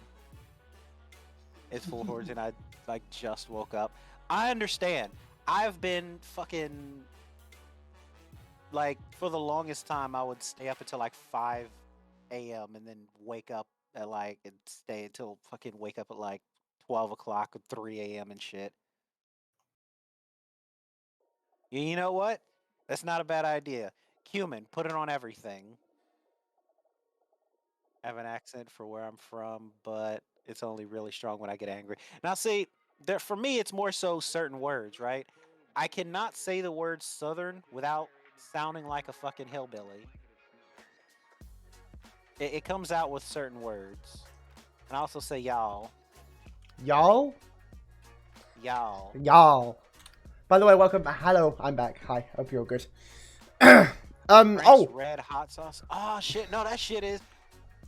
It's full hordes and I like just woke up. I understand. I've been fucking like for the longest time I would stay up until like 5 a.m. and then wake up at like and stay until fucking wake up at like 12 o'clock or 3 a.m. and shit. You know what? That's not a bad idea. Cumin, put it on everything. I have an accent for where I'm from, but it's only really strong when I get angry. Now, see, for me, it's more so certain words, right? I cannot say the word Southern without sounding like a fucking hillbilly. It comes out with certain words. And I also say y'all. Y'all? Y'all. Y'all. By the way, welcome. Hello, I'm back. Hi, hope you're good. Frank's red hot sauce. Oh shit! No, that shit is.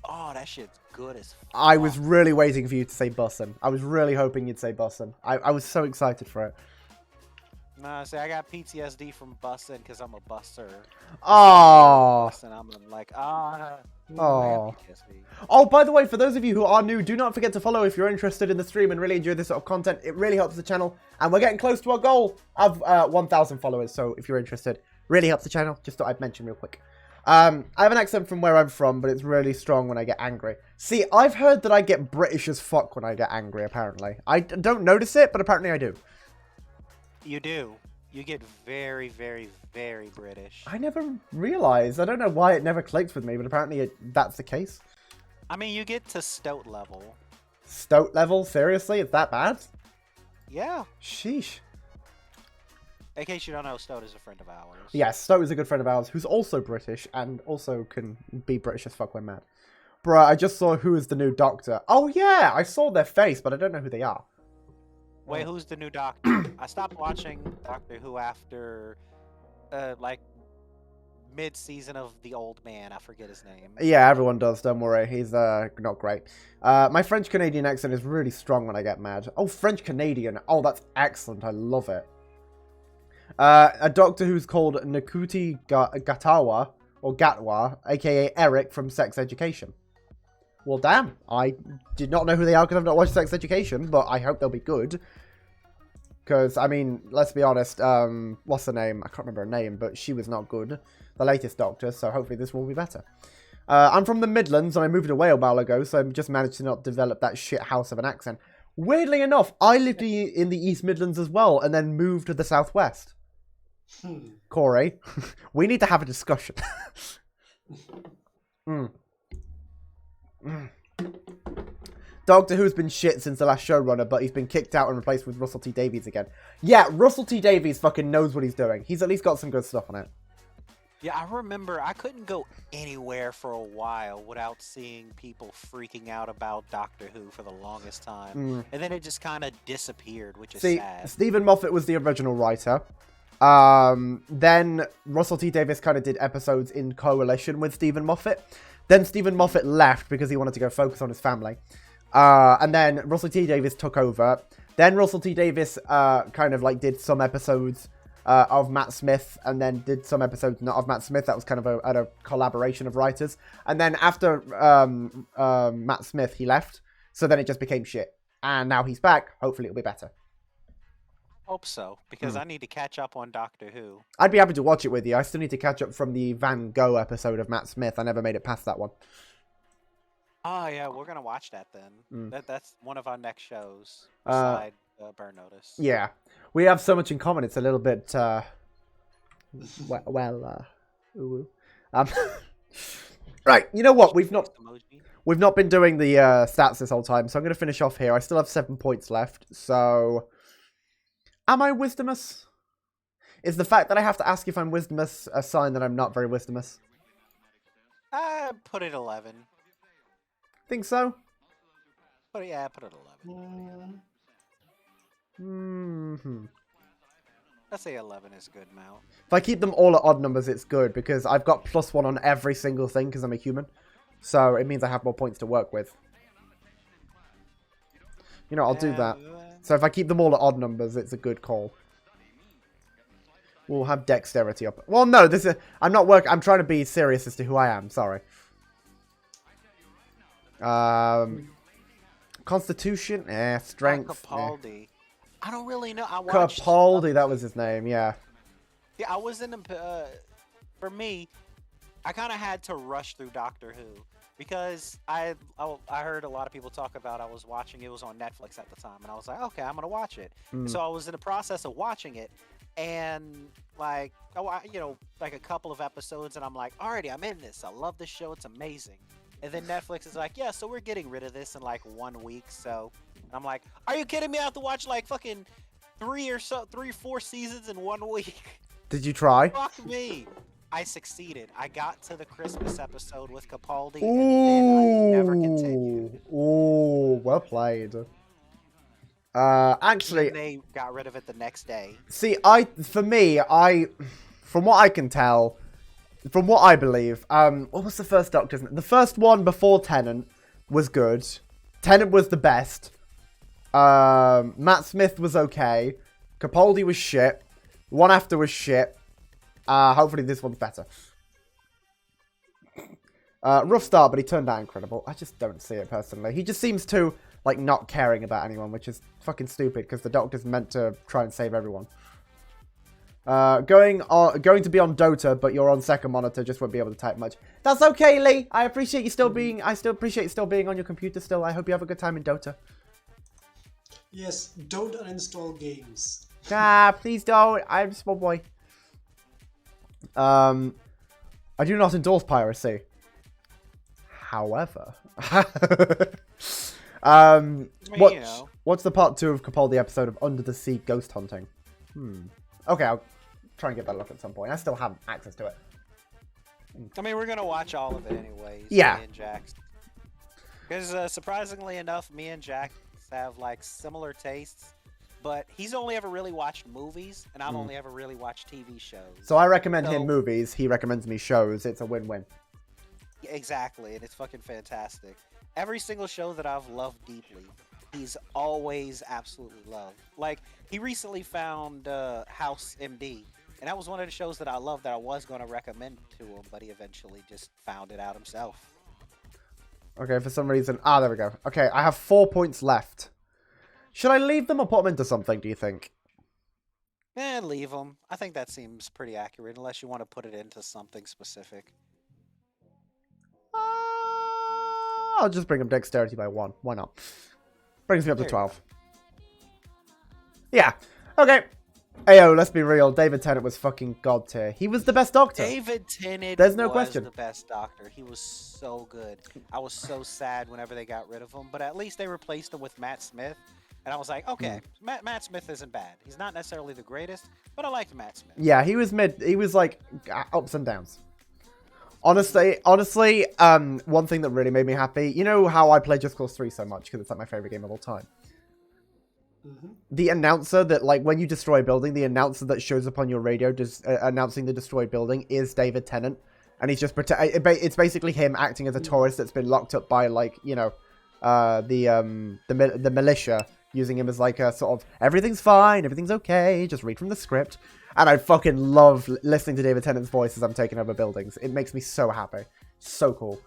Oh, that shit's good as fuck. I was really waiting for you to say bussin'. I was really hoping you'd say bussin'. I was so excited for it. Nah, see, I got PTSD from bussin' because I'm a busser. Oh. And I'm like, I Oh. got PTSD. Oh, by the way, for those of you who are new, do not forget to follow if you're interested in the stream and really enjoy this sort of content. It really helps the channel, and we're getting close to our goal of 1,000 followers. So if you're interested, really helps the channel. Just thought I'd mention real quick. I have an accent from where I'm from, but it's really strong when I get angry. See, I've heard that I get British as fuck when I get angry, apparently. I don't notice it, but apparently I do. You do. You get very, very, very British. I never realized. I don't know why it never clicked with me, but apparently that's the case. I mean, you get to Stoat level. Stoat level? Seriously? It's that bad? Yeah. Sheesh. In case you don't know, Stoat is a friend of ours. Yes, Stoat is a good friend of ours who's also British and also can be British as fuck when mad. Bruh, I just saw who is the new Doctor. Oh yeah, I saw their face, but I don't know who they are. Wait, who's the new Doctor? I stopped watching Doctor Who after, like, mid-season of The Old Man. I forget his name. Yeah, everyone does, don't worry. He's not great. My French-Canadian accent is really strong when I get mad. Oh, French-Canadian. Oh, that's excellent. I love it. A doctor who's called Nakuti Gatawa, or Gatwa, aka Eric from Sex Education. Well, damn. I did not know who they are because I've not watched Sex Education, but I hope they'll be good. Because, I mean, let's be honest, what's her name? I can't remember her name, but she was not good. The latest Doctor, so hopefully this will be better. I'm from the Midlands, and I moved away a while ago, so I just managed to not develop that shit house of an accent. Weirdly enough, I lived in the East Midlands as well, and then moved to the Southwest. Corey, we need to have a discussion. Doctor Who's been shit since the last showrunner, but he's been kicked out and replaced with Russell T Davies again. Yeah, Russell T Davies fucking knows what he's doing. He's at least got some good stuff on it. Yeah, I remember I couldn't go anywhere for a while without seeing people freaking out about Doctor Who for the longest time. And then it just kind of disappeared, which is sad. Stephen Moffat was the original writer. Then Russell T Davies kind of did episodes in coalition with Stephen Moffat. Then Stephen Moffat left because he wanted to go focus on his family. And then Russell T Davies took over. Then Russell T Davies kind of like did some episodes of Matt Smith, and then did some episodes not of Matt Smith. That was kind of a collaboration of writers. And then after Matt Smith, he left. So then it just became shit. And now he's back. Hopefully it'll be better. Hope so, because I need to catch up on Doctor Who. I'd be happy to watch it with you. I still need to catch up from the Van Gogh episode of Matt Smith. I never made it past that one. Oh, yeah, we're going to watch that then. That's one of our next shows, beside Burn Notice. Yeah. We have so much in common. It's a little bit, right, you know what? We've not been doing the stats this whole time, so I'm going to finish off here. I still have 7 points left, so... Am I wisdomous? Is the fact that I have to ask if I'm wisdomous a sign that I'm not very wisdomous? Put it 11. Think so? Put it 11. Let's say 11 is a good amount. If I keep them all at odd numbers, it's good, because I've got +1 on every single thing, because I'm a human. So it means I have more points to work with. You know, I'll do that. So if I keep them all at odd numbers, it's a good call. We'll have dexterity up. Well, no, this is... I'm trying to be serious as to who I am. Sorry. Constitution? Strength. Capaldi. I don't really know. I watched... Capaldi, that was his name, yeah. Yeah, I was in... for me, I kind of had to rush through Doctor Who. Because I heard a lot of people talk about, I was watching, it was on Netflix at the time, and I was like, okay, I'm going to watch it. So I was in the process of watching it, and like, like a couple of episodes, and I'm like, alrighty, I'm in this. I love this show. It's amazing. And then Netflix is like, yeah, so we're getting rid of this in like 1 week. So and I'm like, are you kidding me? I have to watch like fucking 3 or 4 seasons in 1 week. Did you try? Fuck me. I succeeded. I got to the Christmas episode with Capaldi, and then I never continued. Ooh, well played. Actually, And they got rid of it the next day. see, from what I can tell, from what I believe, what was the first Doctor's name? The first one before Tennant was good. Tennant was the best. Matt Smith was okay. Capaldi was shit. One after was shit. Hopefully this one's better. Rough start, but he turned out incredible. I just don't see it personally. He just seems to, like, not caring about anyone, which is fucking stupid, because the Doctor's meant to try and save everyone. Going to be on Dota, but you're on second monitor, just won't be able to type much. That's okay, Lee. I appreciate you still being, I still appreciate you still being on your computer still. I hope you have a good time in Dota. Yes, don't uninstall games. Ah, please don't. I'm a small boy. I do not endorse piracy. However, what's the part 2 of Capaldi episode of Under the Sea Ghost Hunting? Okay, I'll try and get that look at some point. I still have access to it. I mean, we're gonna watch all of it anyways. Yeah. Me and Jax. Because surprisingly enough, me and Jax have like similar tastes, but he's only ever really watched movies, and I've only ever really watched TV shows. So I recommend him movies. He recommends me shows. It's a win-win. Exactly, and it's fucking fantastic. Every single show that I've loved deeply, he's always absolutely loved. Like, he recently found House MD, and that was one of the shows that I loved that I was going to recommend to him, but he eventually just found it out himself. Okay, for some reason... Ah, there we go. Okay, I have 4 points left. Should I leave them or put them into something, do you think? Leave them. I think that seems pretty accurate, unless you want to put it into something specific. I'll just bring up dexterity by 1. Why not? Brings me up to 12. Yeah. Okay. Ayo, let's be real. David Tennant was fucking god tier. He was the best Doctor. David Tennant There's no was question. the best Doctor. He was so good. I was so sad whenever they got rid of him, but at least they replaced him with Matt Smith. And I was like, okay, Matt Smith isn't bad. He's not necessarily the greatest, but I liked Matt Smith. Yeah, he was mid. He was like ups and downs. Honestly, one thing that really made me happy, you know how I play Just Cause 3 so much because it's like my favorite game of all time. The announcer that, like, when you destroy a building, the announcer that shows up on your radio just announcing the destroyed building is David Tennant, and he's just it's basically him acting as a tourist that's been locked up by, like, you know, the militia, using him as like a sort of everything's fine, everything's okay, just read from the script. And I fucking love listening to David Tennant's voice as I'm taking over buildings. It makes me so happy. So cool.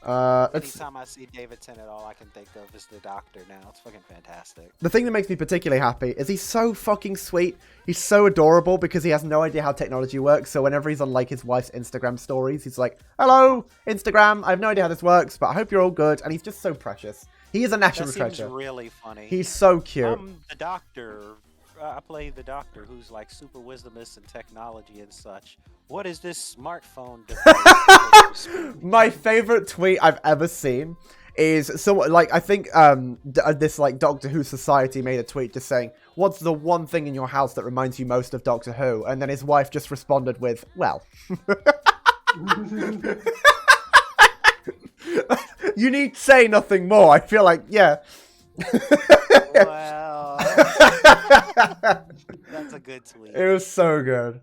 Anytime I see David Tennant, all I can think of is the Doctor now. It's fucking fantastic. The thing that makes me particularly happy is he's so fucking sweet. He's so adorable because he has no idea how technology works. So whenever he's on, like, his wife's Instagram stories, he's like, hello, Instagram. I have no idea how this works, but I hope you're all good. And he's just so precious. He is a national treasure. That seems really funny. He's so cute. I'm the Doctor. I play the Doctor who's like super wisdomous in technology and such. What is this smartphone device? My favorite tweet I've ever seen is someone, like, I think this, like, Doctor Who Society made a tweet just saying, what's the one thing in your house that reminds you most of Doctor Who? And then his wife just responded with, well. You need to say nothing more. I feel like, yeah. Well, that's a good tweet. It was so good.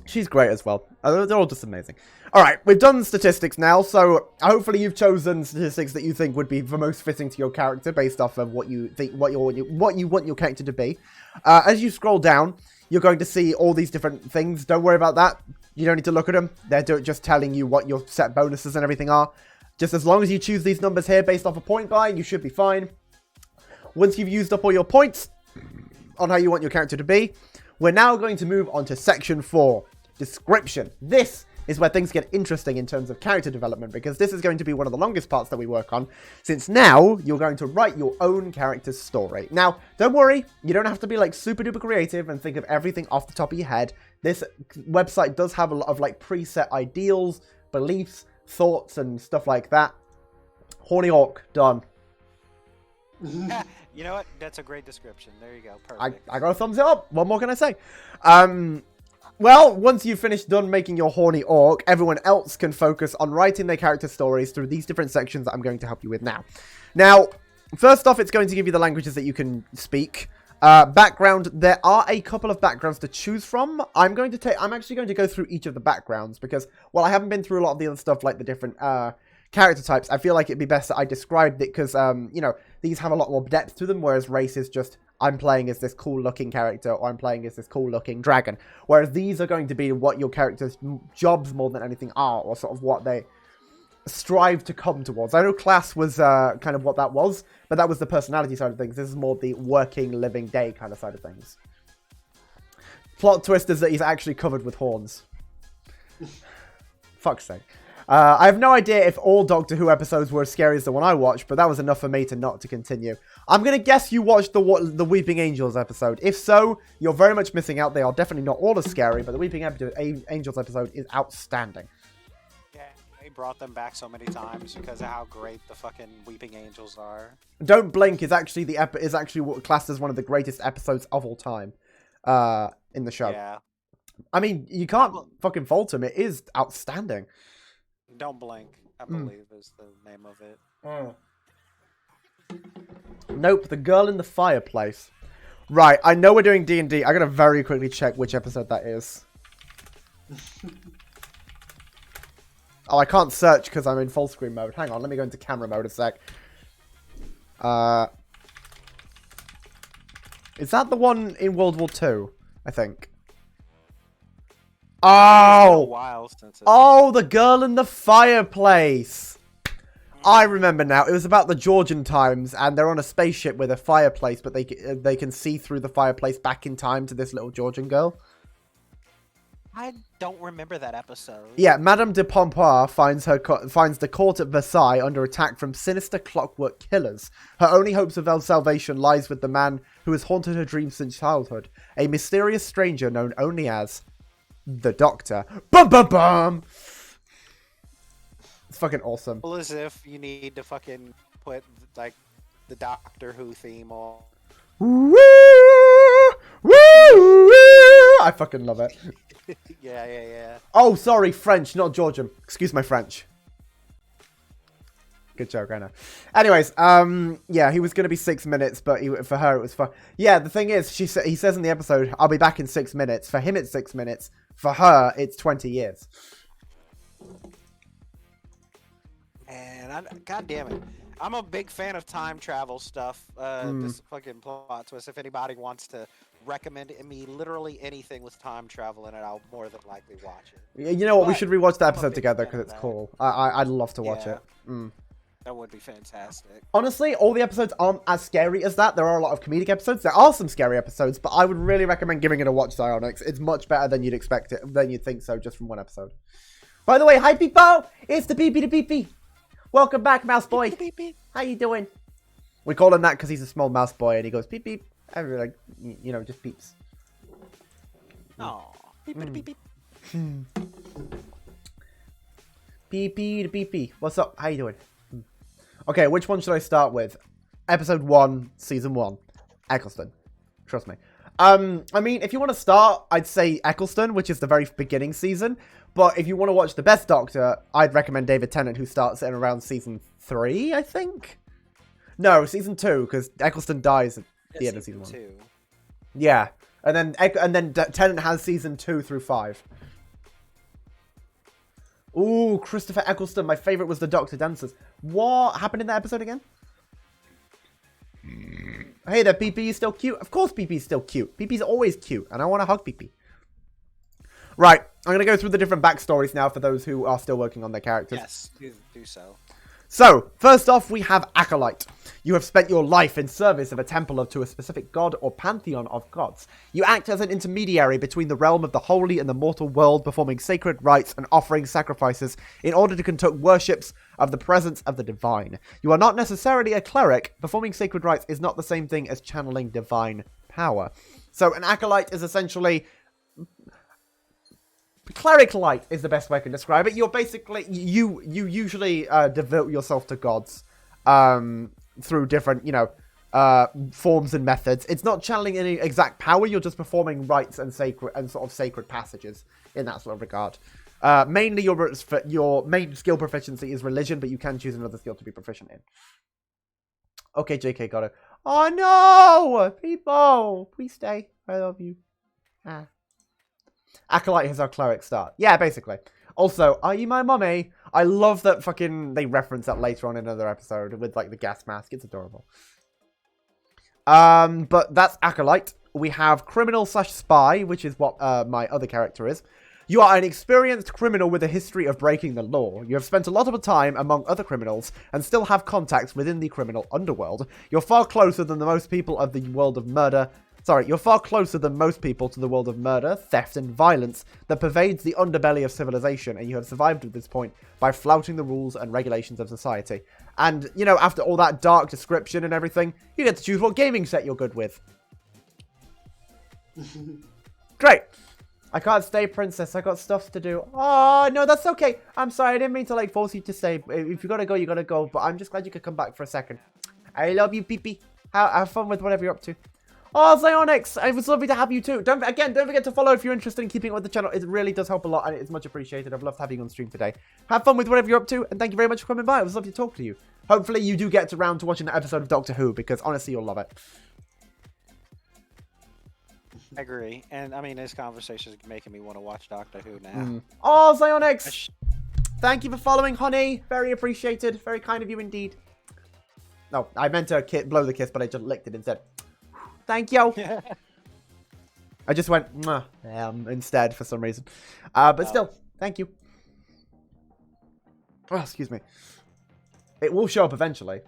She's great as well. They're all just amazing. All right, we've done statistics now, so hopefully you've chosen statistics that you think would be the most fitting to your character based off of what you think, what you want your character to be. As you scroll down, you're going to see all these different things. Don't worry about that. You don't need to look at them. They're just telling you what your set bonuses and everything are. Just as long as you choose these numbers here based off a point buy, you should be fine. Once you've used up all your points on how you want your character to be, we're now going to move on to section 4, description. This is where things get interesting in terms of character development, because this is going to be one of the longest parts that we work on, since now you're going to write your own character's story. Now, don't worry, you don't have to be like super duper creative and think of everything off the top of your head. This website does have a lot of like preset ideals, beliefs, thoughts, and stuff like that. Horny Orc, done. You know what? That's a great description. There you go. Perfect. I got a thumbs up. What more can I say? Well, once you've finished done making your horny orc, everyone else can focus on writing their character stories through these different sections that I'm going to help you with now. Now, first off, it's going to give you the languages that you can speak. Background, there are a couple of backgrounds to choose from. I'm actually going to go through each of the backgrounds because, while I haven't been through a lot of the other stuff like the different character types, I feel like it'd be best that I described it because, you know, these have a lot more depth to them, whereas race is just, I'm playing as this cool-looking character, or I'm playing as this cool-looking dragon. Whereas these are going to be what your character's jobs more than anything are, or sort of what they strive to come towards. I know class was kind of what that was, but that was the personality side of things. This is more the working, living day kind of side of things. Plot twist is that he's actually covered with horns. Fuck's sake. I have no idea if all Doctor Who episodes were as scary as the one I watched, but that was enough for me to not to continue. I'm going to guess you watched the Weeping Angels episode. If so, you're very much missing out. They are definitely not all as scary, but the Weeping Angels episode is outstanding. Yeah, they brought them back so many times because of how great the fucking Weeping Angels are. Don't Blink is actually what classed as one of the greatest episodes of all time in the show. Yeah. I mean, you can't fucking fault him. It is outstanding. Don't Blink, I believe is the name of it. Nope, The Girl in the Fireplace. Right, I know we're doing D&D. I gotta very quickly check which episode that is. Oh, I can't search because I'm in full screen mode. Hang on, let me go into camera mode a sec. Is that the one in World War II? I think. Oh! A while since The Girl in the Fireplace! I remember now. It was about the Georgian times, and they're on a spaceship with a fireplace, but they can see through the fireplace back in time to this little Georgian girl. I don't remember that episode. Yeah, Madame de Pompadour finds the court at Versailles under attack from sinister clockwork killers. Her only hopes of salvation lies with the man who has haunted her dreams since childhood, a mysterious stranger known only as the Doctor. Bum bum bum! It's fucking awesome. Well, as if you need to fucking put, like, the Doctor Who theme on. Woo! Woo! Woo! I fucking love it. Yeah. Oh, sorry, French, not Georgian. Excuse my French. Good joke, I know. Anyways, yeah, he was going to be 6 minutes, but for her it was fun. Yeah, the thing is, he says in the episode, I'll be back in 6 minutes. For him, it's 6 minutes. For her, it's 20 years. And God damn it. I'm a big fan of time travel stuff. This fucking plot twist. If anybody wants to recommend me literally anything with time travel in it, I'll more than likely watch it. You know what? We should rewatch that episode together because it's cool. I'd love to watch it. That would be fantastic. Honestly, all the episodes aren't as scary as that. There are a lot of comedic episodes. There are some scary episodes, but I would really recommend giving it a watch, Zyonix. It's much better than you'd expect it, than you'd think so, just from one episode. By the way, hi, people! It's the PP. Welcome back, Mouse Boy. Beep, beep, beep. How you doing? We call him that because he's a small mouse boy, and he goes beep beep. Every, like, you know, just beeps. Aw. Beep, beep, beep, beep. Beep beep beep beep. What's up? How you doing? Okay, which one should I start with? Episode 1, Season 1. Eccleston. Trust me. I mean, if you want to start, I'd say Eccleston, which is the very beginning season. But if you want to watch the best Doctor, I'd recommend David Tennant, who starts in around Season 3, I think? No, Season 2, because Eccleston dies at the end of Season 1. 2. Yeah. And then Tennant has Season 2 through 5. Ooh, Christopher Eccleston. My favorite was the Doctor Dancers. What happened in that episode again? Hey there, PP. You still cute? Of course PP's still cute. PP's always cute, and I want to hug PP. Right, I'm going to go through the different backstories now for those who are still working on their characters. Yes, do so. So, first off, we have Acolyte. You have spent your life in service of a temple to a specific god or pantheon of gods. You act as an intermediary between the realm of the holy and the mortal world, performing sacred rites and offering sacrifices in order to conduct worships of the presence of the divine. You are not necessarily a cleric. Performing sacred rites is not the same thing as channeling divine power. So, an Acolyte is essentially... Cleric light is the best way I can describe it. You're basically, you usually devote yourself to gods through different, forms and methods. It's not channeling any exact power. You're just performing rites and sacred passages in that sort of regard. Mainly your main skill proficiency is religion, but you can choose another skill to be proficient in. Okay, JK, got it. Oh, no! People! Please stay. I love you. Ah. Acolyte is our cleric start. Yeah, basically. Also, are you my mummy? I love that fucking they reference that later on in another episode with like the gas mask. It's adorable. But that's Acolyte. We have Criminal / Spy, which is what my other character is. You are an experienced criminal with a history of breaking the law. You have spent a lot of time among other criminals and still have contacts within the criminal underworld. You're far closer than the most people of the world of murder. Sorry, you're far closer than most people to the world of murder, theft, and violence that pervades the underbelly of civilization, and you have survived at this point by flouting the rules and regulations of society. And, you know, after all that dark description and everything, you get to choose what gaming set you're good with. Great. I can't stay, princess. I got stuff to do. Oh, no, that's okay. I'm sorry. I didn't mean to, like, force you to stay. If you gotta go, you gotta go. But I'm just glad you could come back for a second. I love you, Pee-Pee. Have fun with whatever you're up to. Oh, Zionix, it was lovely to have you too. Don't forget to follow if you're interested in keeping up with the channel. It really does help a lot, and it's much appreciated. I've loved having you on stream today. Have fun with whatever you're up to, and thank you very much for coming by. It was lovely to talk to you. Hopefully, you do get around to watching that episode of Doctor Who, because honestly, you'll love it. I agree, and I mean, this conversation is making me want to watch Doctor Who now. Oh, Zionix, thank you for following, honey. Very appreciated. Very kind of you indeed. No, I meant to blow the kiss, but I just licked it instead. Thank you. I just went instead for some reason. But still, thank you. Oh, excuse me. It will show up eventually.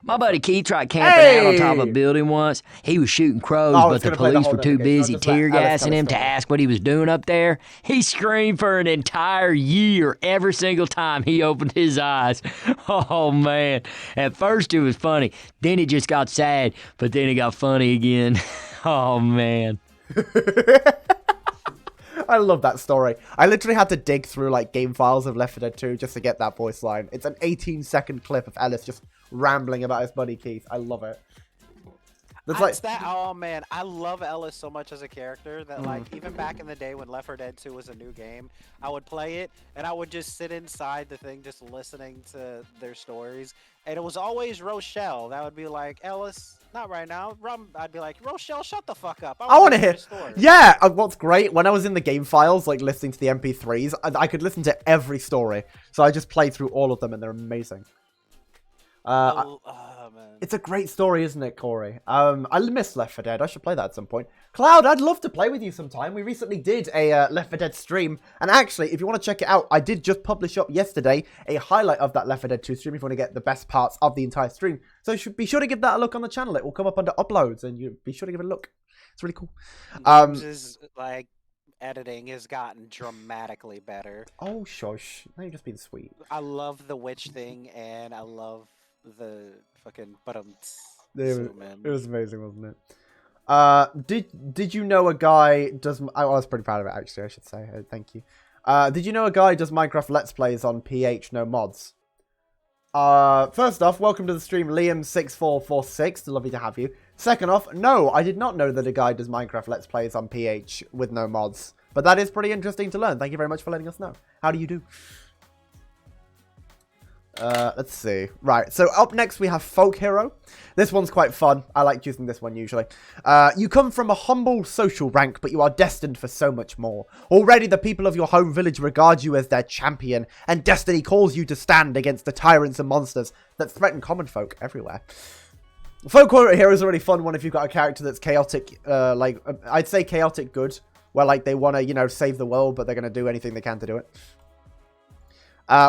My buddy Keith tried camping out on top of a building once. He was shooting crows, but the police were too busy tear gassing him to ask what he was doing up there. He screamed for an entire year every single time he opened his eyes. Oh, man. At first it was funny. Then it just got sad, but then it got funny again. Oh, man. I love that story. I literally had to dig through like game files of Left 4 Dead 2 just to get that voice line. It's an 18-second clip of Ellis just rambling about his buddy Keith. I love it. Oh man, I love Ellis so much as a character that like even back in the day when Left 4 Dead 2 was a new game, I would play it and I would just sit inside the thing just listening to their stories. And it was always Rochelle that would be like, Ellis, not right now. I'd be like, Rochelle, shut the fuck up. I want to hear. Yeah, what's great, when I was in the game files, like listening to the MP3s, I could listen to every story. So I just played through all of them and they're amazing. Man. It's a great story, isn't it, Corey? I miss Left 4 Dead. I should play that at some point. Cloud, I'd love to play with you sometime. We recently did a Left 4 Dead stream. And actually, if you want to check it out, I did just publish up yesterday a highlight of that Left 4 Dead 2 stream if you want to get the best parts of the entire stream. So be sure to give that a look on the channel. It will come up under uploads, and you be sure to give it a look. It's really cool. Like editing has gotten dramatically better. Oh, shush. Now you're just being sweet. I love the witch thing, and I love the fucking it was amazing, wasn't it? Did you know a guy does? I was pretty proud of it actually. I should say. Thank you. Did you know a guy does Minecraft Let's Plays on PH no mods? First off, welcome to the stream, Liam6446. Lovely to have you. Second off, no, I did not know that a guy does Minecraft Let's Plays on PH with no mods. But that is pretty interesting to learn. Thank you very much for letting us know. How do you do? Let's see. Right, so up next we have Folk Hero. This one's quite fun. I like choosing this one usually. You come from a humble social rank, but you are destined for so much more. Already the people of your home village regard you as their champion, and destiny calls you to stand against the tyrants and monsters that threaten common folk everywhere. Folk Hero is a really fun one if you've got a character that's chaotic, I'd say chaotic good, where like they want to, you know, save the world, but they're going to do anything they can to do it.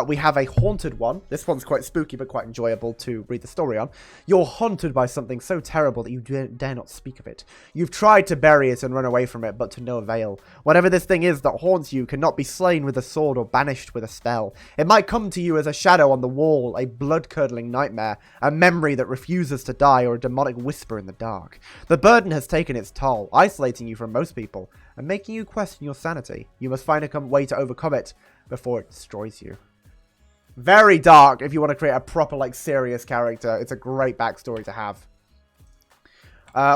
We have a haunted one. This one's quite spooky, but quite enjoyable to read the story on. You're haunted by something so terrible that you dare not speak of it. You've tried to bury it and run away from it, but to no avail. Whatever this thing is that haunts you cannot be slain with a sword or banished with a spell. It might come to you as a shadow on the wall, a blood-curdling nightmare, a memory that refuses to die, or a demonic whisper in the dark. The burden has taken its toll, isolating you from most people, and making you question your sanity. You must find a way to overcome it before it destroys you. Very dark if you want to create a proper, like, serious character. It's a great backstory to have.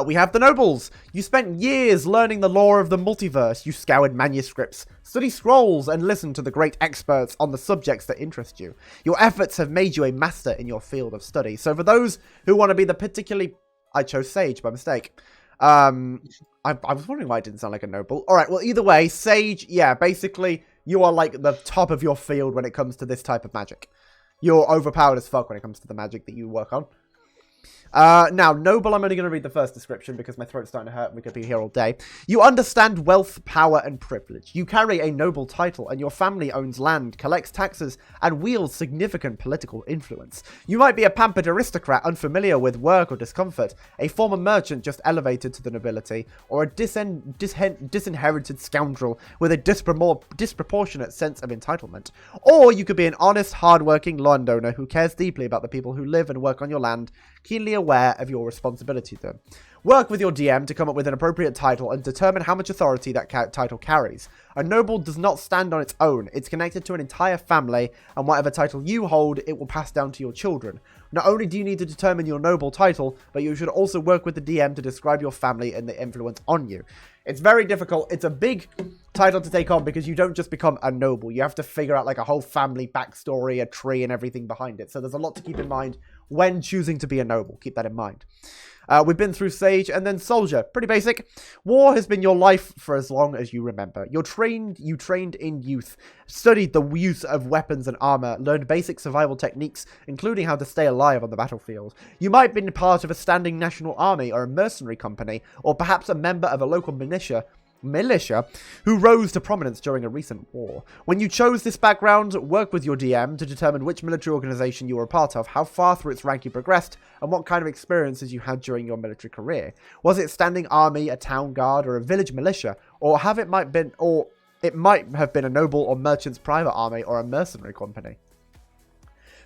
We have the nobles. You spent years learning the lore of the multiverse. You scoured manuscripts, studied scrolls, and listened to the great experts on the subjects that interest you. Your efforts have made you a master in your field of study. So for those who want to be the particularly... I chose sage by mistake. I was wondering why it didn't sound like a noble. All right, well, either way, sage, yeah, basically, you are like the top of your field when it comes to this type of magic. You're overpowered as fuck when it comes to the magic that you work on. Now, noble, I'm only going to read the first description because my throat's starting to hurt and we could be here all day. You understand wealth, power, and privilege. You carry a noble title and your family owns land, collects taxes, and wields significant political influence. You might be a pampered aristocrat unfamiliar with work or discomfort, a former merchant just elevated to the nobility, or a disinherited scoundrel with a disproportionate sense of entitlement. Or you could be an honest, hard-working landowner who cares deeply about the people who live and work on your land, keenly aware of your responsibility to them. Work with your DM to come up with an appropriate title and determine how much authority that title carries. A noble does not stand on its own. It's connected to an entire family, and whatever title you hold, it will pass down to your children. Not only do you need to determine your noble title, but you should also work with the DM to describe your family and the influence on you. It's very difficult. It's a big title to take on because you don't just become a noble. You have to figure out like a whole family backstory, a tree, and everything behind it. So there's a lot to keep in mind when choosing to be a noble. Keep that in mind. We've been through Sage and then Soldier. Pretty basic. War has been your life for as long as you remember. You trained in youth, studied the use of weapons and armor, learned basic survival techniques, including how to stay alive on the battlefield. You might have been part of a standing national army or a mercenary company, or perhaps a member of a local militia who rose to prominence during a recent war. When you chose this background, work with your DM to determine which military organization you were a part of, how far through its rank you progressed, and what kind of experiences you had during your military career. Was it standing army, a town guard, or a village militia, or it might have been a noble or merchant's private army or a mercenary company.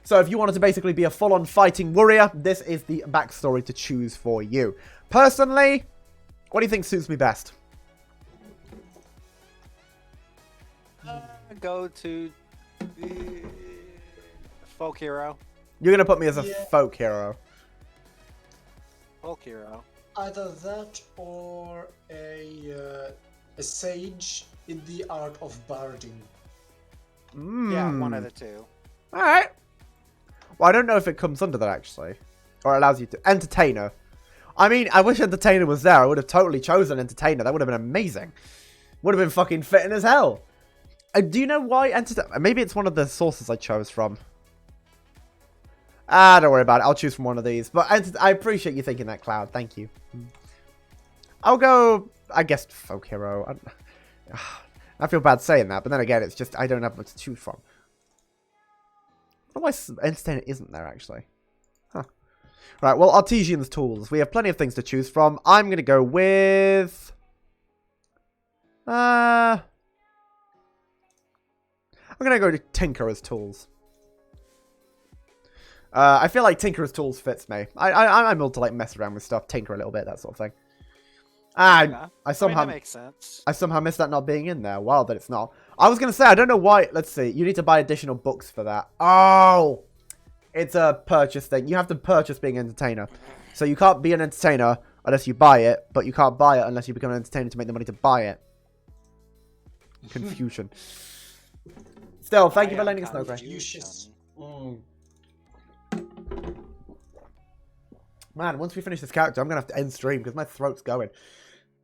So if you wanted to basically be a full-on fighting warrior, this is the backstory to choose for you. Personally, what do you think suits me best? Go to folk hero. You're gonna put me as a folk hero. Folk hero. Either that or a sage in the art of barding. Yeah, one of the two. All right. Well, I don't know if it comes under that actually, or allows you to entertainer. I mean, I wish entertainer was there. I would have totally chosen entertainer. That would have been amazing. Would have been fucking fitting as hell. Do you know why maybe it's one of the sources I chose from. Don't worry about it. I'll choose from one of these. But I appreciate you thinking that, Cloud. Thank you. I'll go, I guess, folk hero. I feel bad saying that, but then again, it's just I don't have much to choose from. I don't know why entertainer isn't there, actually. Huh. Right, well, Artesian's tools. We have plenty of things to choose from. I'm going to go with... I'm going to go to Tinkerer's Tools. I feel like Tinkerer's Tools fits me. I'm able to like mess around with stuff, tinker a little bit, that sort of thing. I somehow... that makes sense. I somehow missed that not being in there. Wow, that it's not. I was going to say, I don't know why... Let's see. You need to buy additional books for that. Oh! It's a purchase thing. You have to purchase being an entertainer. So you can't be an entertainer unless you buy it, but you can't buy it unless you become an entertainer to make the money to buy it. Confusion. Still, thank you for lending us no grace. Man, once we finish this character, I'm going to have to end stream because my throat's going.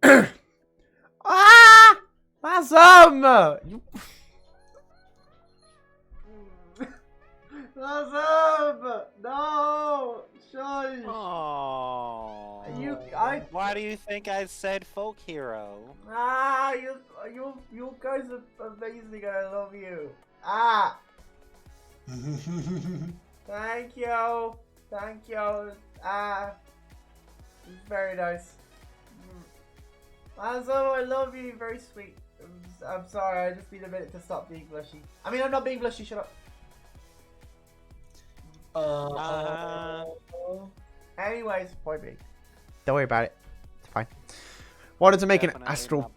Ah! Awesome! Awesome! No! Shush! Aww. Why do you think I said folk hero? You guys are amazing and I love you. Ah! Thank you. Thank you. Ah. It's very nice. Anzo, I love you. Very sweet. I'm sorry. I just need a minute to stop being blushy. I mean, I'm not being blushy. Shut up. Anyways, point B. Don't worry about it. It's fine. Wanted to make an astral...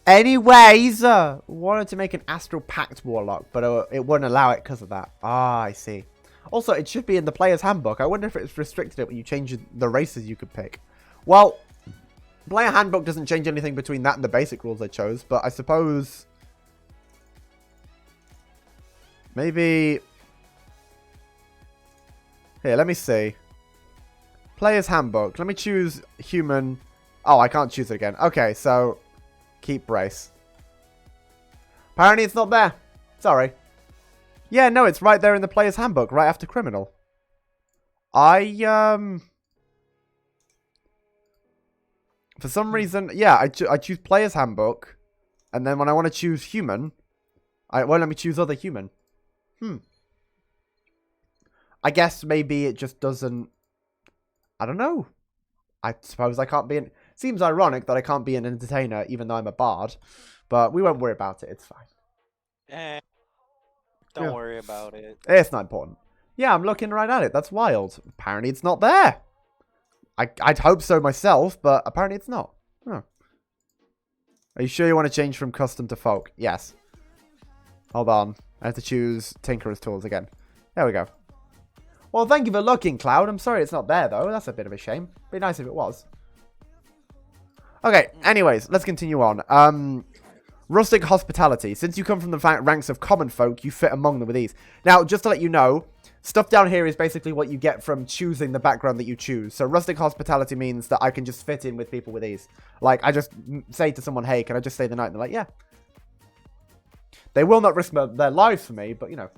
Anyways, wanted to make an astral pact warlock, but it wouldn't allow it because of that. Ah, I see. Also, it should be in the player's handbook. I wonder if it's restricted it when you change the races you could pick. Well, Player handbook doesn't change anything between that and the basic rules I chose, but I suppose maybe here, let me see. Player's handbook. Let me choose human. Oh, I can't choose it again. Okay, so keep race. Apparently it's not there. Sorry. Yeah, no, it's right there in the player's handbook, right after criminal. For some reason, yeah, I choose player's handbook, and then when I want to choose human, it won't let me choose other human. I guess maybe it just doesn't. I don't know. I suppose I can't be an. Seems ironic that I can't be an entertainer even though I'm a bard, but we won't worry about it. It's fine. Don't worry about it. It's not important. Yeah, I'm looking right at it. That's wild. Apparently it's not there. I'd hope so myself, but apparently it's not. Huh. Are you sure you want to change from custom to folk? Yes. Hold on. I have to choose Tinkerer's Tools again. There we go. Well, thank you for looking, Cloud. I'm sorry it's not there, though. That's a bit of a shame. Be nice if it was. Okay, anyways, let's continue on. Rustic hospitality. Since you come from the ranks of common folk, you fit among them with ease. Now, just to let you know, stuff down here is basically what you get from choosing the background that you choose. So rustic hospitality means that I can just fit in with people with ease. Like, I just say to someone, hey, can I just stay the night? And they're like, yeah. They will not risk their lives for me, but, you know.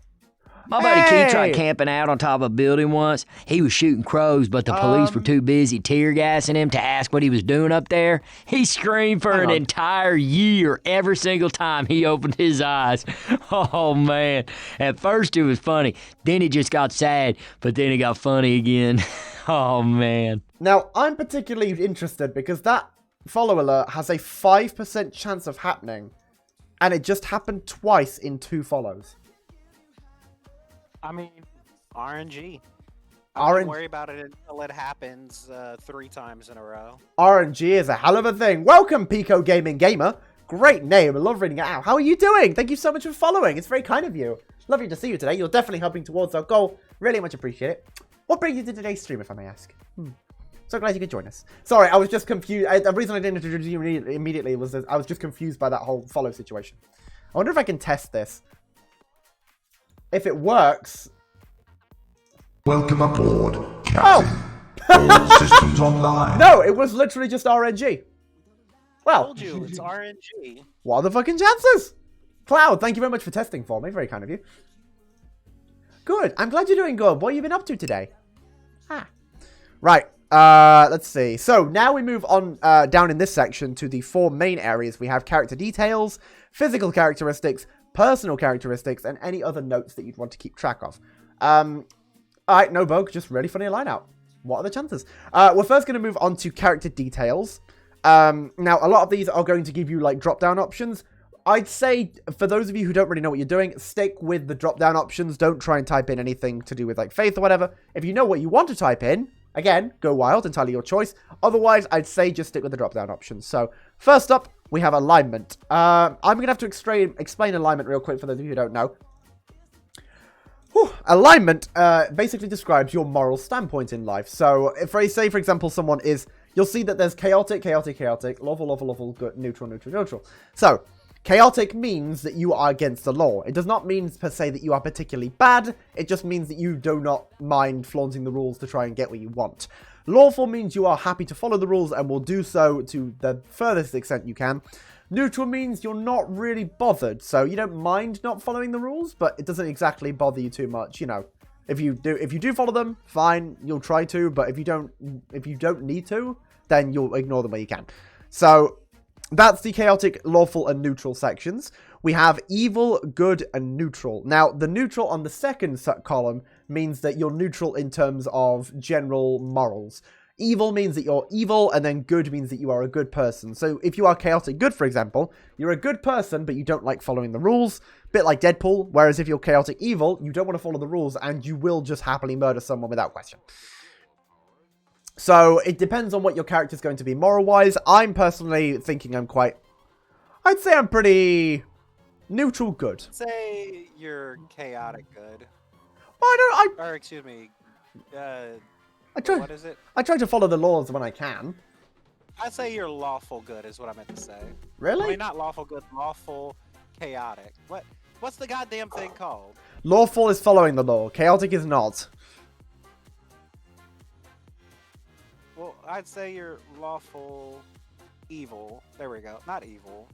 My buddy Keith tried camping out on top of a building once. He was shooting crows, but the police were too busy tear gassing him to ask what he was doing up there. He screamed for an entire year every single time he opened his eyes. Oh, man. At first it was funny. Then it just got sad, but then it got funny again. Oh, man. Now, I'm particularly interested because that follow alert has a 5% chance of happening, and it just happened twice in 2 follows. I mean, RNG. I don't worry about it until it happens 3 times in a row. RNG is a hell of a thing. Welcome, Pico Gaming Gamer. Great name. I love reading it out. How are you doing? Thank you so much for following. It's very kind of you. Lovely to see you today. You're definitely helping towards our goal. Really much appreciate it. What brings you to today's stream, if I may ask? So glad you could join us. Sorry, I was just confused. The reason I didn't introduce you immediately was that I was just confused by that whole follow situation. I wonder if I can test this. If it works... Welcome aboard, Captain. All systems online. No, it was literally just RNG. Well, I told you, it's RNG. What are the fucking chances? Cloud, thank you very much for testing for me. Very kind of you. Good. I'm glad you're doing good. What have you been up to today? Right. Let's see. So now we move on down in this section to the 4 main areas. We have character details, physical characteristics, personal characteristics, and any other notes that you'd want to keep track of. Alright, no bug, just really funny line out. What are the chances? We're first going to move on to character details. Now, a lot of these are going to give you, like, drop-down options. I'd say, for those of you who don't really know what you're doing, stick with the drop-down options. Don't try and type in anything to do with, like, faith or whatever. If you know what you want to type in, again, go wild, entirely your choice. Otherwise, I'd say just stick with the drop-down options. So, first up, we have alignment. I'm going to have to explain alignment real quick for those of you who don't know. Alignment basically describes your moral standpoint in life. So, if I say, for example, someone is... You'll see that there's chaotic, chaotic, chaotic, lawful, lawful, lawful, good, neutral, neutral, neutral. So, chaotic means that you are against the law. It does not mean, per se, that you are particularly bad. It just means that you do not mind flaunting the rules to try and get what you want. Lawful means you are happy to follow the rules and will do so to the furthest extent you can. Neutral means you're not really bothered, so you don't mind not following the rules, but it doesn't exactly bother you too much, you know. If you do follow them, fine, you'll try to, but if you don't need to, then you'll ignore them where you can. So that's the chaotic, lawful, and neutral sections. We have evil, good, and neutral. Now, the neutral on the second column means that you're neutral in terms of general morals. Evil means that you're evil, and then good means that you are a good person. So if you are chaotic good, for example, you're a good person, but you don't like following the rules. Bit like Deadpool, whereas if you're chaotic evil, you don't want to follow the rules, and you will just happily murder someone without question. So it depends on what your character's going to be moral-wise. I'm personally thinking I'd say I'm pretty neutral good. Say you're chaotic good. Or excuse me. what is it? I try to follow the laws when I can. I'd say you're lawful good is what I meant to say. Really? I mean, not lawful good, lawful chaotic. What's the goddamn thing called? Lawful is following the law. Chaotic is not. Well, I'd say you're lawful evil. There we go. Not evil.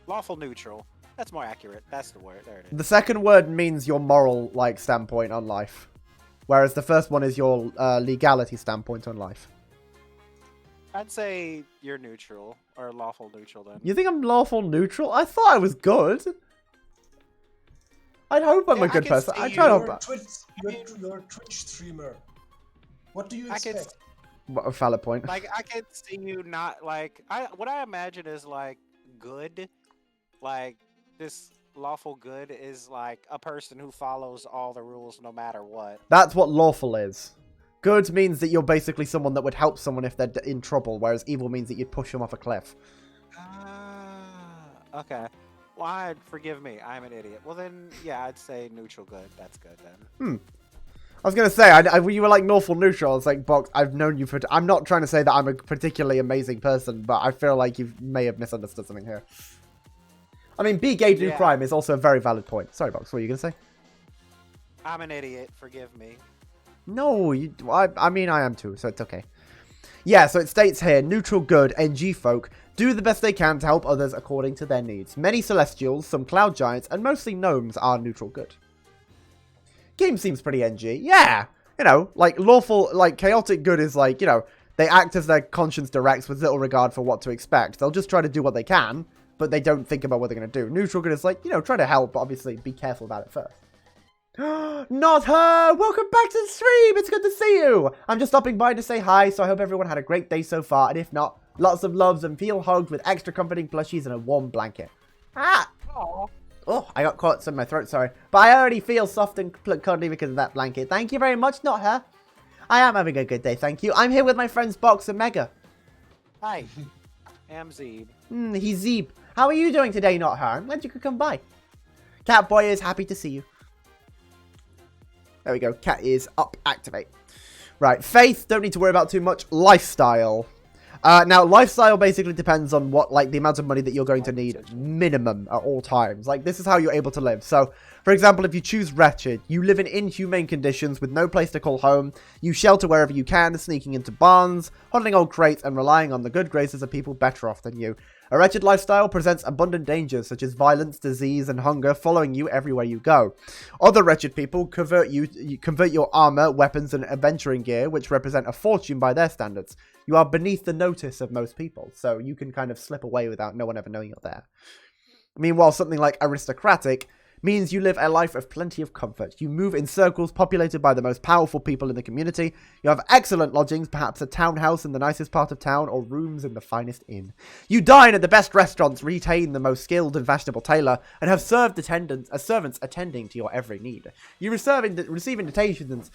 Lawful neutral. That's more accurate. That's the word. There it is. The second word means your moral standpoint on life, whereas the first one is your legality standpoint on life. I'd say you're neutral or lawful neutral then. You think I'm lawful neutral? I thought I was good. I'd hope I'm a good person. I try You're not. a Twitch streamer. What do you expect? What a valid point. Like, I could see you not, like... what I imagine is, like, good. Like, this lawful good is, like, a person who follows all the rules no matter what. That's what lawful is. Good means that you're basically someone that would help someone if they're in trouble, whereas evil means that you'd push them off a cliff. Okay. Well, forgive me. I'm an idiot. Well, then, yeah, I'd say neutral good. That's good, then. I was going to say, you were like lawful neutral. It's like, Box, I've known you for... I'm not trying to say that I'm a particularly amazing person, but I feel like you may have misunderstood something here. I mean, be gay, do crime is also a very valid point. Sorry, Box, what were you going to say? I'm an idiot. Forgive me. No, I mean, I am too, so it's okay. Yeah, so it states here, neutral good, NG folk, do the best they can to help others according to their needs. Many celestials, some cloud giants, and mostly gnomes are neutral good. Game seems pretty NG. Yeah, you know, like lawful, like chaotic good is like, you know, they act as their conscience directs with little regard for what to expect. They'll just try to do what they can, but they don't think about what they're going to do. Neutral good is like, you know, try to help, but obviously be careful about it first. Not her! Welcome back to the stream! It's good to see you! I'm just stopping by to say hi, so I hope everyone had a great day so far, and if not, lots of loves and feel hugged with extra comforting plushies and a warm blanket. Ah! Aww. Oh, I got caught in my throat, sorry. But I already feel soft and cuddly because of that blanket. Thank you very much, not her. I am having a good day, thank you. I'm here with my friends Box and Mega. Hi. I'm Zeeb. He's Zeeb. How are you doing today, not her? I'm glad you could come by. Catboy is happy to see you. There we go. Cat is up. Activate. Right. Faith. Don't need to worry about too much. Lifestyle. Now, lifestyle basically depends on what, like, the amount of money that you're going to need minimum at all times. Like, this is how you're able to live. So, for example, if you choose wretched, you live in inhumane conditions with no place to call home. You shelter wherever you can, sneaking into barns, huddling old crates, and relying on the good graces of people better off than you. A wretched lifestyle presents abundant dangers such as violence, disease, and hunger following you everywhere you go. Other wretched people convert your armor, weapons, and adventuring gear, which represent a fortune by their standards. You are beneath the notice of most people, so you can kind of slip away without no one ever knowing you're there. Meanwhile, something like aristocratic means you live a life of plenty of comfort. You move in circles populated by the most powerful people in the community. You have excellent lodgings, perhaps a townhouse in the nicest part of town, or rooms in the finest inn. You dine at the best restaurants, retain the most skilled and fashionable tailor, and have servants attending to your every need. You receive invitations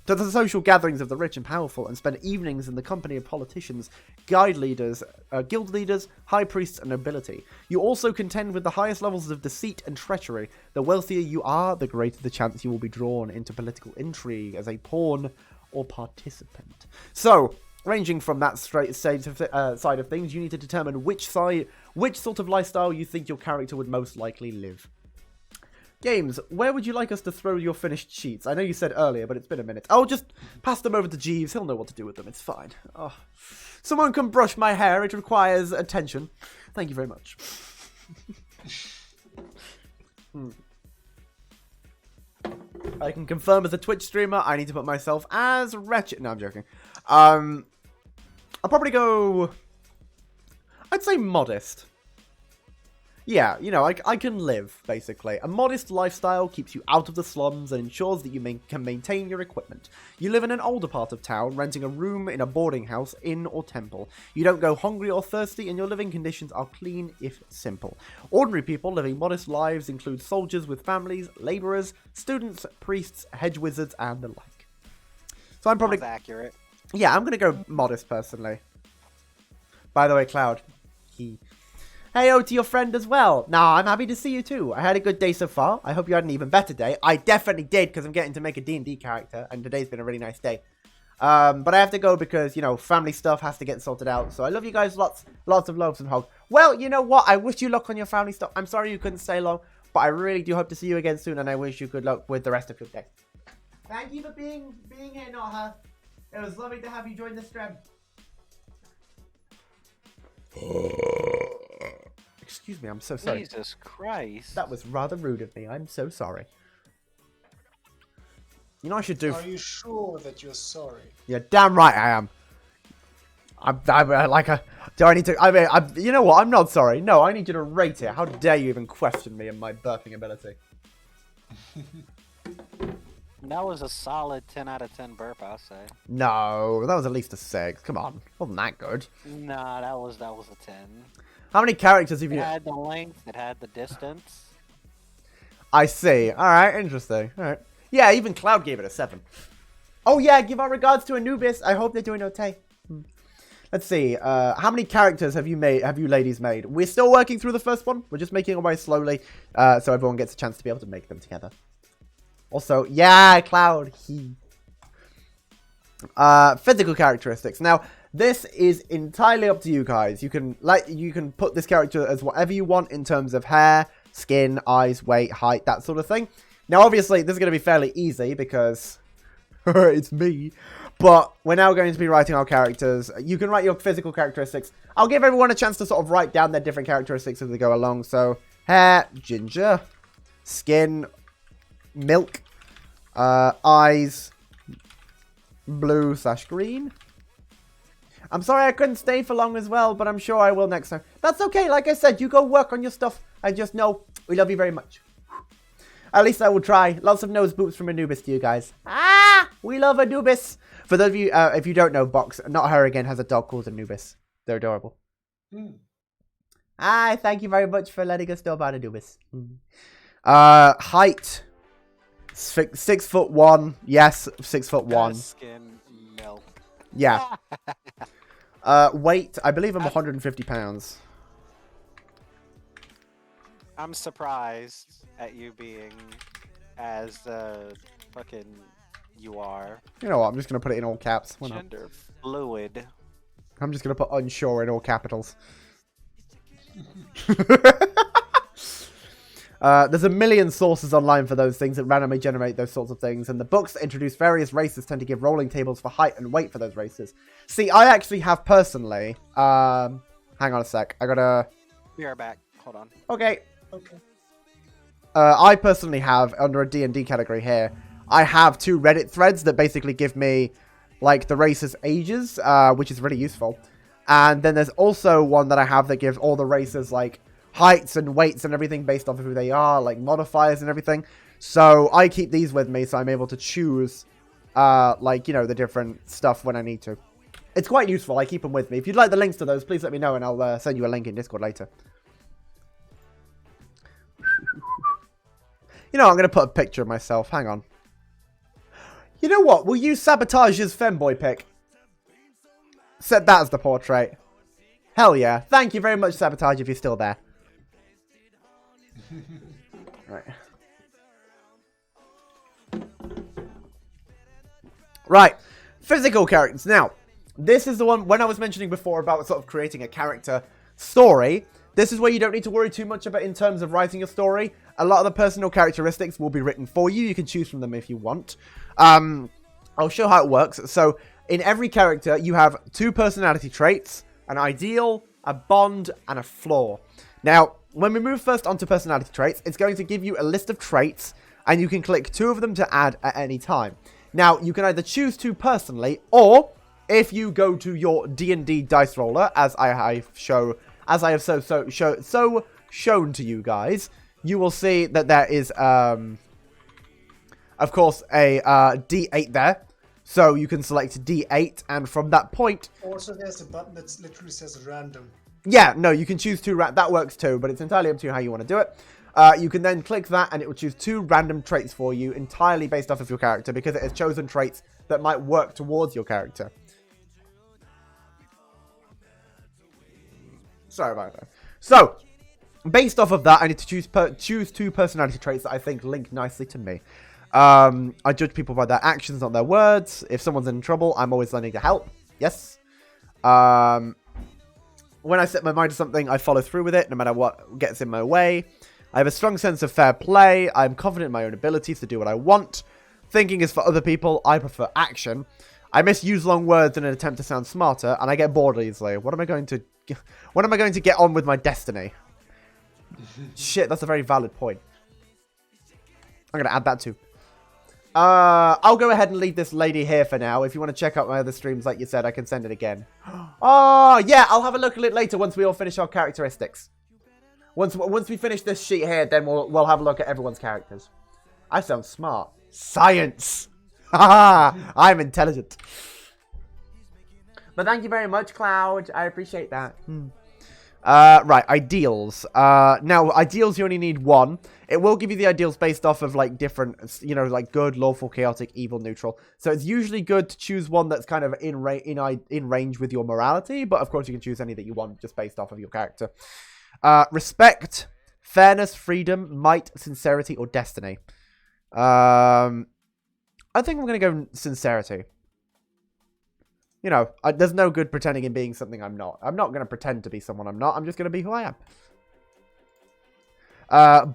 to the social gatherings of the rich and powerful, and spend evenings in the company of politicians, guild leaders, high priests, and nobility. You also contend with the highest levels of deceit and treachery. The wealthier you are, the greater the chance you will be drawn into political intrigue as a pawn or participant. So, ranging from that side of things, you need to determine which sort of lifestyle you think your character would most likely live. Games, where would you like us to throw your finished sheets? I know you said earlier, but it's been a minute. I'll just pass them over to Jeeves. He'll know what to do with them. It's fine. Oh. Someone can brush my hair. It requires attention. Thank you very much. I can confirm as a Twitch streamer, I need to put myself as wretched. No, I'm joking. I'll probably go... I'd say modest. Yeah, you know, I can live, basically. A modest lifestyle keeps you out of the slums and ensures that you can maintain your equipment. You live in an older part of town, renting a room in a boarding house, inn, or temple. You don't go hungry or thirsty, and your living conditions are clean, if simple. Ordinary people living modest lives include soldiers with families, labourers, students, priests, hedge wizards, and the like. So I'm probably... That's accurate. Yeah, I'm going to go modest, personally. By the way, Cloud, Heyo to your friend as well. Nah, I'm happy to see you too. I had a good day so far. I hope you had an even better day. I definitely did, because I'm getting to make a D&D character, and today's been a really nice day. But I have to go because, you know, family stuff has to get sorted out. So I love you guys lots of loves and hugs. Well, you know what? I wish you luck on your family stuff. I'm sorry you couldn't stay long, but I really do hope to see you again soon, and I wish you good luck with the rest of your day. Thank you for being here, Noha. It was lovely to have you join the stream. Excuse me, I'm so sorry. Jesus Christ. That was rather rude of me. I'm so sorry. You know what I should do? Are you sure that you're sorry? Yeah, damn right I am. Do I need to? You know what? I'm not sorry. No, I need you to rate it. How dare you even question me and my burping ability? That was a solid 10 out of 10 burp, I'll say. No, that was at least a 6. Come on, wasn't that good? Nah, that was a 10. How many characters have you? It had the length. It had the distance. I see. All right, interesting. All right. Yeah, even Cloud gave it a 7. Oh yeah, give our regards to Anubis. I hope they're doing okay. Let's see. How many characters have you ladies made? We're still working through the first one. We're just making our way slowly, so everyone gets a chance to be able to make them together. Also, yeah, Cloud. Physical characteristics. Now, this is entirely up to you guys. You can put this character as whatever you want in terms of hair, skin, eyes, weight, height, that sort of thing. Now, obviously, this is going to be fairly easy because it's me. But we're now going to be writing our characters. You can write your physical characteristics. I'll give everyone a chance to sort of write down their different characteristics as they go along. So, hair, ginger, skin, milk, eyes, blue/green. I'm sorry I couldn't stay for long as well, but I'm sure I will next time. That's okay. Like I said, you go work on your stuff. I just know we love you very much. At least I will try. Lots of nose boops from Anubis to you guys. Ah, we love Anubis. For those of you, if you don't know, Box, not her again, has a dog called Anubis. They're adorable. Ah, thank you very much for letting us know about Anubis. Height. 6'1". Yes, 6'1". Skin, milk. Yeah. Weight. I believe I'm 150 pounds. I'm surprised at you being as fucking you are. You know what? I'm just gonna put it in all caps. Why not? Gender fluid. I'm just gonna put unsure in all capitals. There's a million sources online for those things that randomly generate those sorts of things, and the books that introduce various races tend to give rolling tables for height and weight for those races. See, I actually have personally. Hang on a sec. I gotta. We are back. Hold on. Okay. Okay. I personally have under a D&D category here. I have 2 Reddit threads that basically give me like the races' ages, which is really useful. And then there's also one that I have that gives all the races like heights and weights and everything based off of who they are, like modifiers and everything. So I keep these with me so I'm able to choose like, you know, the different stuff when I need to. It's quite useful. I keep them with me. If you'd like the links to those, please let me know and I'll send you a link in Discord later. You know, I'm going to put a picture of myself. Hang on. You know what? We'll use Sabotage's femboy pic. Set that as the portrait. Hell yeah. Thank you very much, Sabotage, if you're still there. Right. Right. Physical characters. Now, this is the one, when I was mentioning before about sort of creating a character story, this is where you don't need to worry too much about in terms of writing a story. A lot of the personal characteristics will be written for you. You can choose from them if you want. I'll show how it works. So, in every character, you have 2 personality traits, an ideal, a bond, and a flaw. Now, when we move first onto personality traits, it's going to give you a list of traits, and you can click 2 of them to add at any time. Now, you can either choose to personally, or if you go to your D&D dice roller, as I have shown to you guys, you will see that there is, of course, a D8 there. So you can select D8, and from that point... Also, there's a button that literally says random. Yeah, no, you can choose 2 that works too, but it's entirely up to you how you want to do it. You can then click that, and it will choose 2 random traits for you, entirely based off of your character, because it has chosen traits that might work towards your character. Sorry about that. So, based off of that, I need to choose 2 personality traits that I think link nicely to me. I judge people by their actions, not their words. If someone's in trouble, I'm always lending to help. Yes. When I set my mind to something, I follow through with it, no matter what gets in my way. I have a strong sense of fair play. I'm confident in my own abilities to do what I want. Thinking is for other people. I prefer action. I misuse long words in an attempt to sound smarter, and I get bored easily. When am I going to get on with my destiny? Shit, that's a very valid point. I'm going to add that too. I'll go ahead and leave this lady here for now. If you want to check out my other streams, like you said, I can send it again. Oh, yeah, I'll have a look at it later once we all finish our characteristics. Once we finish this sheet here, then we'll have a look at everyone's characters. I sound smart. Science! Haha! I'm intelligent. But thank you very much, Cloud. I appreciate that. Right, ideals. Now, ideals, you only need one. It will give you the ideals based off of, like, different, you know, like, good, lawful, chaotic, evil, neutral. So it's usually good to choose one that's kind of in range with your morality, but of course you can choose any that you want just based off of your character. Respect, fairness, freedom, might, sincerity, or destiny. I think I'm going to go sincerity. You know, there's no good pretending in being something I'm not. I'm not going to pretend to be someone I'm not. I'm just going to be who I am.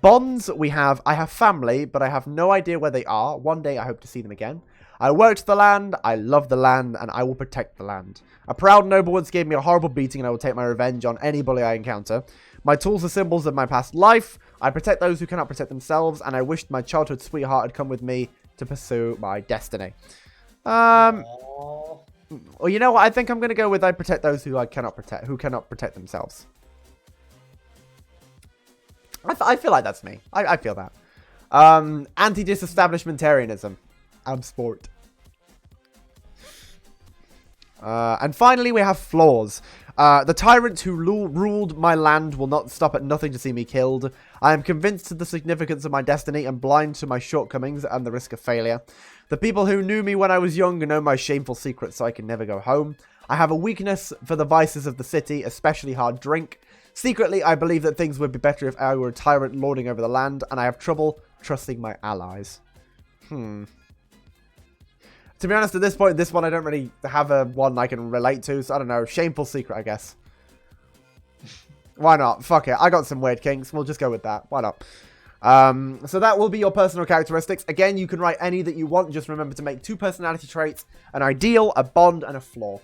Bonds, I have family, but I have no idea where they are. One day I hope to see them again. I worked the land, I love the land, and I will protect the land. A proud noble once gave me a horrible beating, and I will take my revenge on any bully I encounter. My tools are symbols of my past life. I protect those who cannot protect themselves, and I wished my childhood sweetheart had come with me to pursue my destiny. Well, you know what? I think I'm going to go with I protect those who cannot protect themselves. I feel like that's me. I feel that. Anti-disestablishmentarianism. Sport. And finally, we have flaws. The tyrant who ruled my land will not stop at nothing to see me killed. I am convinced of the significance of my destiny and blind to my shortcomings and the risk of failure. The people who knew me when I was young know my shameful secrets, so I can never go home. I have a weakness for the vices of the city, especially hard drink. Secretly, I believe that things would be better if I were a tyrant lording over the land, and I have trouble trusting my allies. To be honest, at this point, this one I don't really have a one I can relate to, so I don't know. Shameful secret, I guess. Why not? Fuck it. I got some weird kinks. We'll just go with that. Why not? So that will be your personal characteristics. Again, you can write any that you want. Just remember to make 2 personality traits, an ideal, a bond, and a flaw.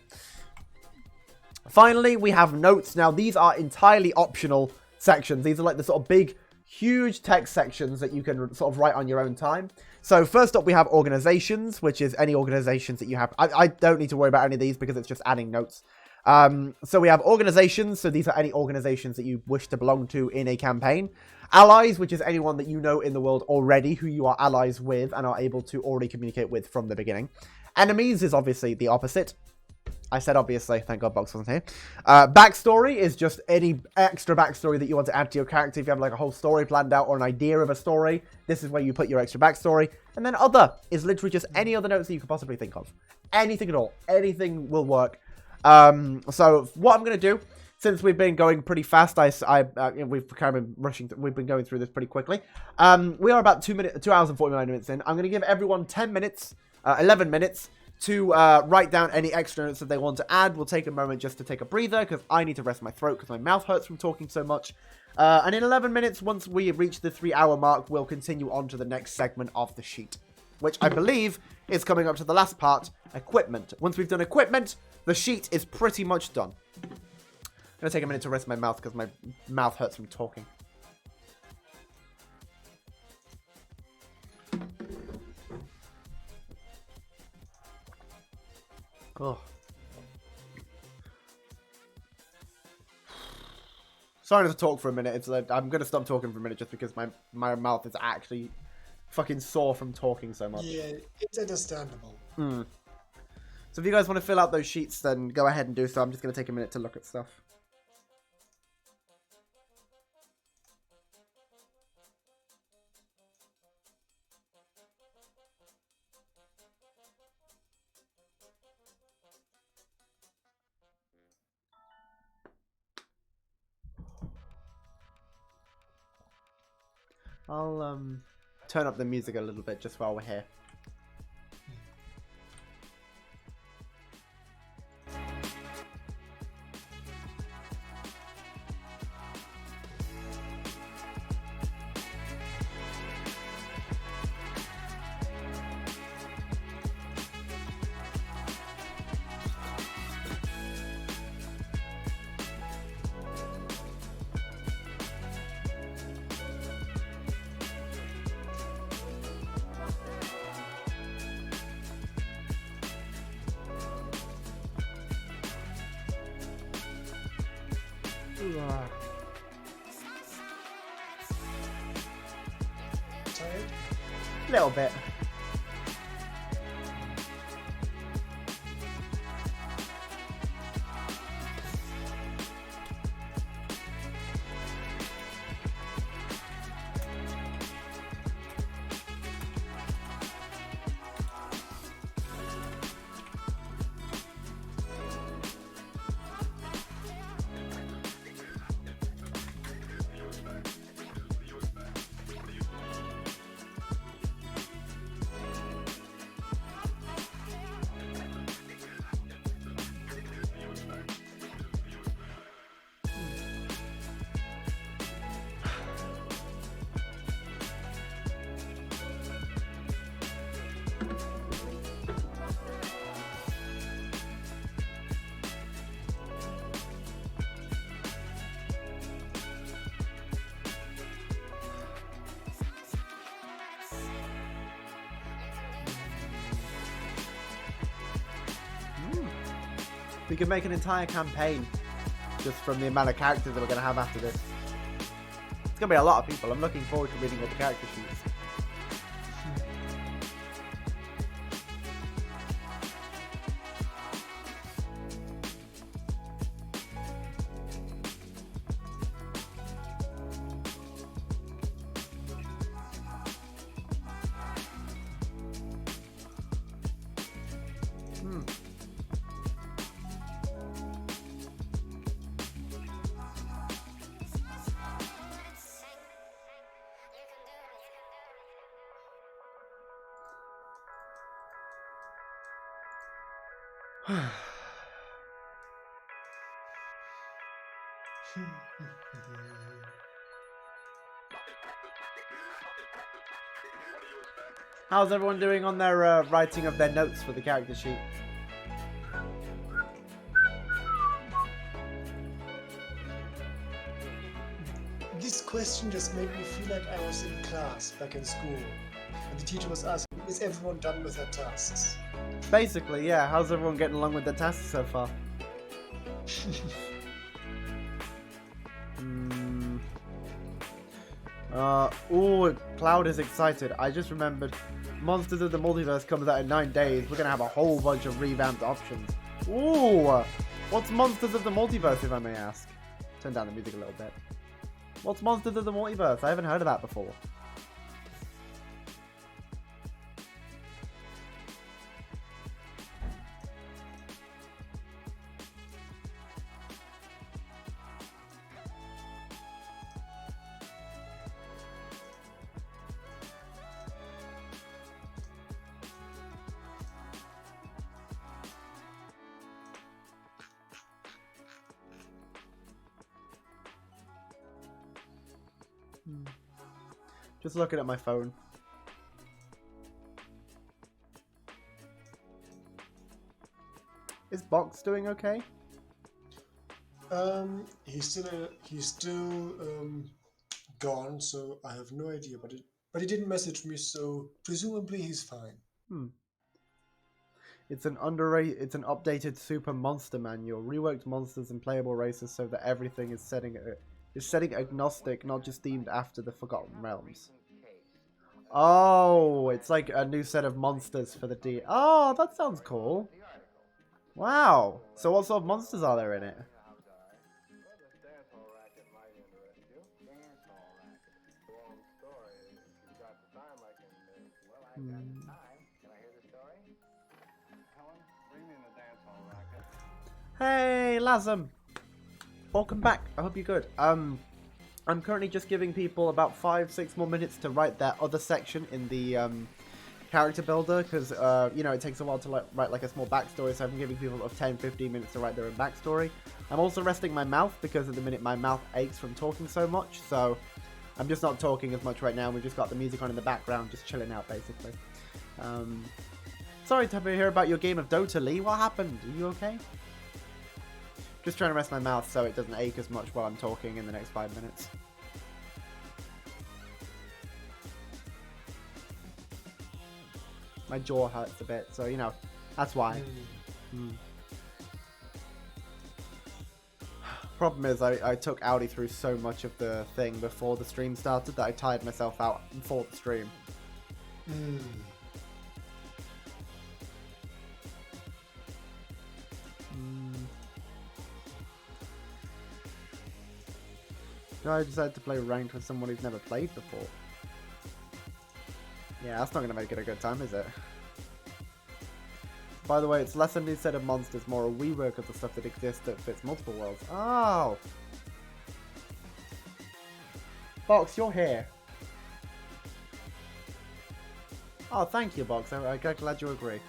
Finally, we have notes. Now, these are entirely optional sections. These are like the sort of big, huge text sections that you can sort of write on your own time. So first up, we have organizations, which is any organizations that you have. I don't need to worry about any of these because it's just adding notes. So we have organizations. So these are any organizations that you wish to belong to in a campaign. Allies, which is anyone that you know in the world already who you are allies with and are able to already communicate with from the beginning. Enemies is obviously the opposite. I said obviously, thank God Box wasn't here. Backstory is just any extra backstory that you want to add to your character. If you have like a whole story planned out or an idea of a story, this is where you put your extra backstory. And then other is literally just any other notes that you could possibly think of. Anything at all. Anything will work. So what I'm going to do, since we've been going pretty fast, we've kind of been rushing. We've been going through this pretty quickly. We are about 2 hours and 49 minutes in. I'm going to give everyone 10 minutes, 11 minutes to write down any extra notes that they want to add. We'll take a moment just to take a breather because I need to rest my throat because my mouth hurts from talking so much. And in 11 minutes, once we reach the 3-hour mark, we'll continue on to the next segment of the sheet, which I believe is coming up to the last part, equipment. Once we've done equipment, the sheet is pretty much done. I'm going to take a minute to rest my mouth because my mouth hurts from talking. Oh. Sorry to talk for a minute. It's like, I'm going to stop talking for a minute just because my mouth is actually fucking sore from talking so much. Yeah, it's understandable. So if you guys want to fill out those sheets, then go ahead and do so. I'm just going to take a minute to look at stuff. turn up the music a little bit just while we're here. Tired? A little bit. We could make an entire campaign just from the amount of characters that we're going to have after this. It's going to be a lot of people. I'm looking forward to reading all the character sheets. How's everyone doing on their writing of their notes for the character sheet? This question just made me feel like I was in class back in school. And the teacher was asking, is everyone done with their tasks? Basically, yeah. How's everyone getting along with their tasks so far? Ooh, Cloud is excited. I just remembered Monsters of the Multiverse comes out in 9 days. We're going to have a whole bunch of revamped options. Ooh, what's Monsters of the Multiverse, if I may ask? Turn down the music a little bit. What's Monsters of the Multiverse? I haven't heard of that before. Just looking at my phone. Is Box doing okay? He's still gone, so I have no idea. But he didn't message me, so presumably he's fine. It's an updated Super Monster Manual, reworked monsters and playable races so that everything is setting agnostic, not just themed after the Forgotten Realms. Oh, it's like a new set of monsters for the D. Oh, that sounds cool. Wow. So what sort of monsters are there in it? Hey, Lazam. Welcome back. I hope you're good. I'm currently just giving people about 5-6 more minutes to write their other section in the character builder, because you know, it takes a while to write like a small backstory, so I'm giving people 10-15 minutes to write their own backstory. I'm also resting my mouth, because at the minute my mouth aches from talking so much, so I'm just not talking as much right now. We've just got the music on in the background, just chilling out basically. Sorry to hear about your game of Dota, Lee. What happened? Are you okay? Just trying to rest my mouth so it doesn't ache as much while I'm talking in the next 5 minutes. My jaw hurts a bit, so you know, that's why. Problem is, I took Audi through so much of the thing before the stream started that I tired myself out before the stream. I decided to play ranked with someone who's never played before. Yeah, that's not going to make it a good time, is it? By the way, it's less a new set of monsters, more a rework of the stuff that exists that fits multiple worlds. Oh! Box, you're here. Oh, thank you, Box. I'm glad you agree.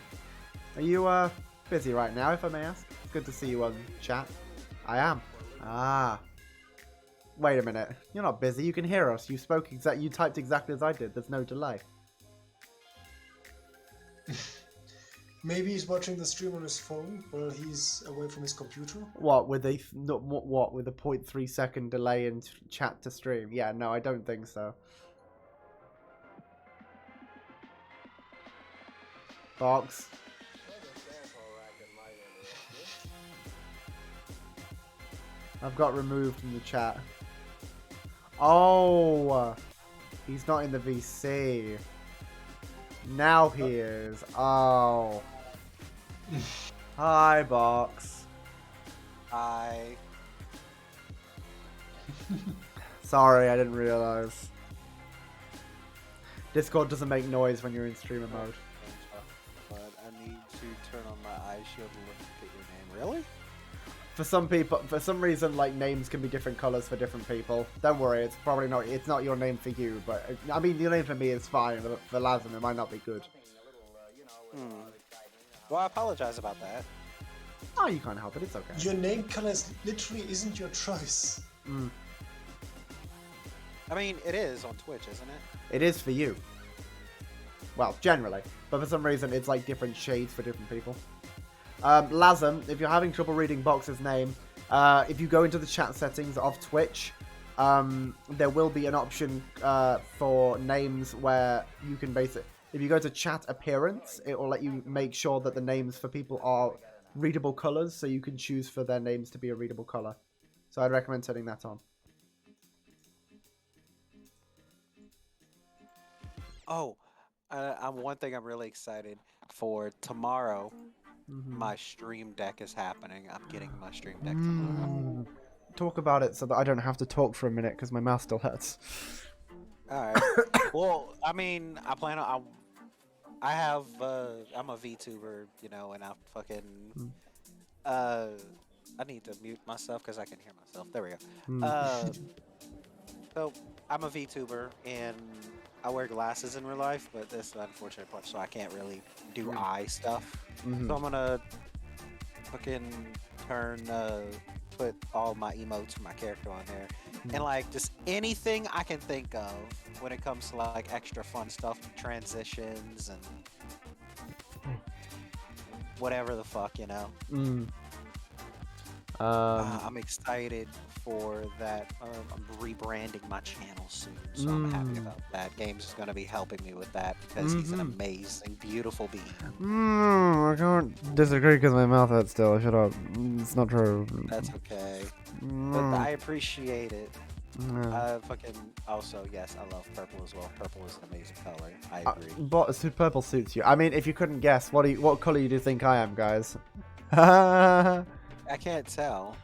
Are you busy right now, if I may ask? It's good to see you on chat. I am. Ah. Wait a minute. You're not busy. You can hear us. You typed exactly as I did. There's no delay. Maybe he's watching the stream on his phone while he's away from his computer. What with a 0.3 second delay in chat to stream? Yeah, no, I don't think so. Box. I've got removed from the chat. Oh, he's not in the VC. Now he is. Oh. Hi, Box. Hi. Sorry, I didn't realize. Discord doesn't make noise when you're in streamer mode. But I need to turn on my eye shield and look at your name. Really? For some people, for some reason, like, names can be different colors for different people. Don't worry, it's probably not. It's not your name for you, but I mean, your name for me is fine. But for Lazim, it might not be good. Well, I apologize about that. Oh, you can't help it. It's okay. Your name color literally isn't your choice. I mean, it is on Twitch, isn't it? It is for you. Well, generally, but for some reason, it's like different shades for different people. Lazim, if you're having trouble reading Box's name, if you go into the chat settings of Twitch, there will be an option for names where you can if you go to chat appearance, it will let you make sure that the names for people are readable colors, so you can choose for their names to be a readable color. So I'd recommend turning that on. Oh, one thing I'm really excited for tomorrow. My stream deck is happening. I'm getting my stream deck tomorrow. Talk about it so that I don't have to talk for a minute because my mouth still hurts. Alright. Well, I mean, I plan on... I'm a VTuber, you know, and I fucking... I need to mute myself because I can hear myself. There we go. So, I'm a VTuber, and I wear glasses in real life, but this is the unfortunate part, so I can't really do eye stuff. So I'm gonna fucking put all my emotes for my character on there. And like, just anything I can think of when it comes to like extra fun stuff, transitions and whatever the fuck, you know. I'm excited for that. I'm rebranding my channel soon, so I'm happy about that. Games is going to be helping me with that because he's an amazing, beautiful being. I can't disagree because my mouth hurts still. Shut up. It's not true. That's okay. But I appreciate it. Fucking also, yes, I love purple as well. Purple is an amazing color. I agree. But purple suits you. I mean, if you couldn't guess, what color do you think I am, guys? I can't tell.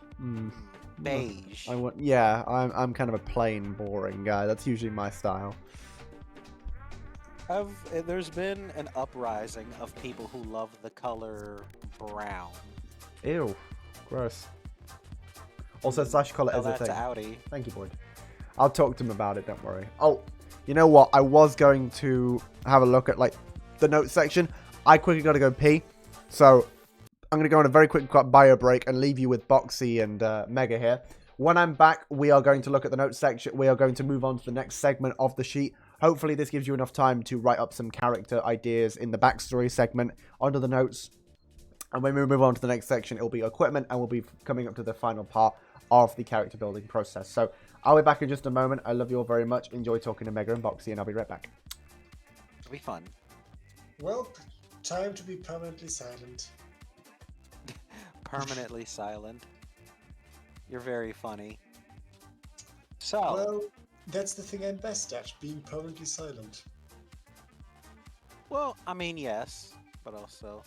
Beige. I'm kind of a plain, boring guy. That's usually my style. There's been an uprising of people who love the color brown. Ew, gross. Also, slash color is a thing. Audi. Thank you, Boyd. I'll talk to him about it, don't worry. Oh, you know what? I was going to have a look at, like, the notes section. I quickly got to go pee. So, I'm going to go on a very quick bio break and leave you with Boxy and Mega here. When I'm back, we are going to look at the notes section. We are going to move on to the next segment of the sheet. Hopefully, this gives you enough time to write up some character ideas in the backstory segment under the notes. And when we move on to the next section, it'll be equipment, and we'll be coming up to the final part of the character building process. So, I'll be back in just a moment. I love you all very much. Enjoy talking to Mega and Boxy, and I'll be right back. It'll be fun. Well, time to be permanently silent. Permanently silent. You're very funny. So. Well, that's the thing I'm best at, being permanently silent. Well, I mean, yes, but also.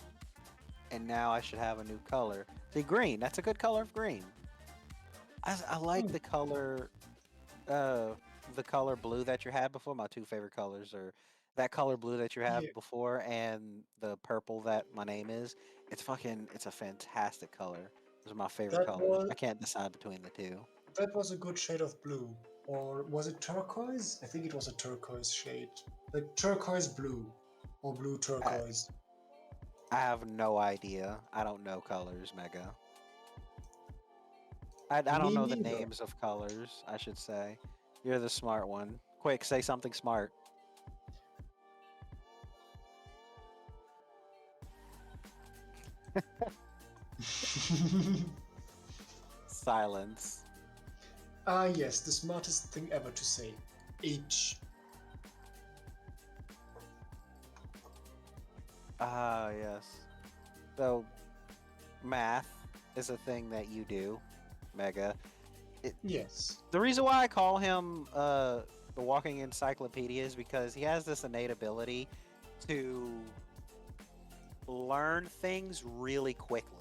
And now I should have a new color. See, green. That's a good color of green. I like the color blue that you had before. My two favorite colors are that color blue that you had before and the purple that my name is. It's a fantastic color. Those are my favorite colors. I can't decide between the two. That was a good shade of blue. Or was it turquoise? I think it was a turquoise shade. Like turquoise blue. Or blue turquoise. I have no idea. I don't know colors, Mega. I don't know the names of colors, I should say. You're the smart one. Quick, say something smart. Silence. Ah, yes, the smartest thing ever to say. H. Ah, yes. So, math is a thing that you do, Mega. Yes. The reason why I call him the walking encyclopedia is because he has this innate ability to learn things really quickly.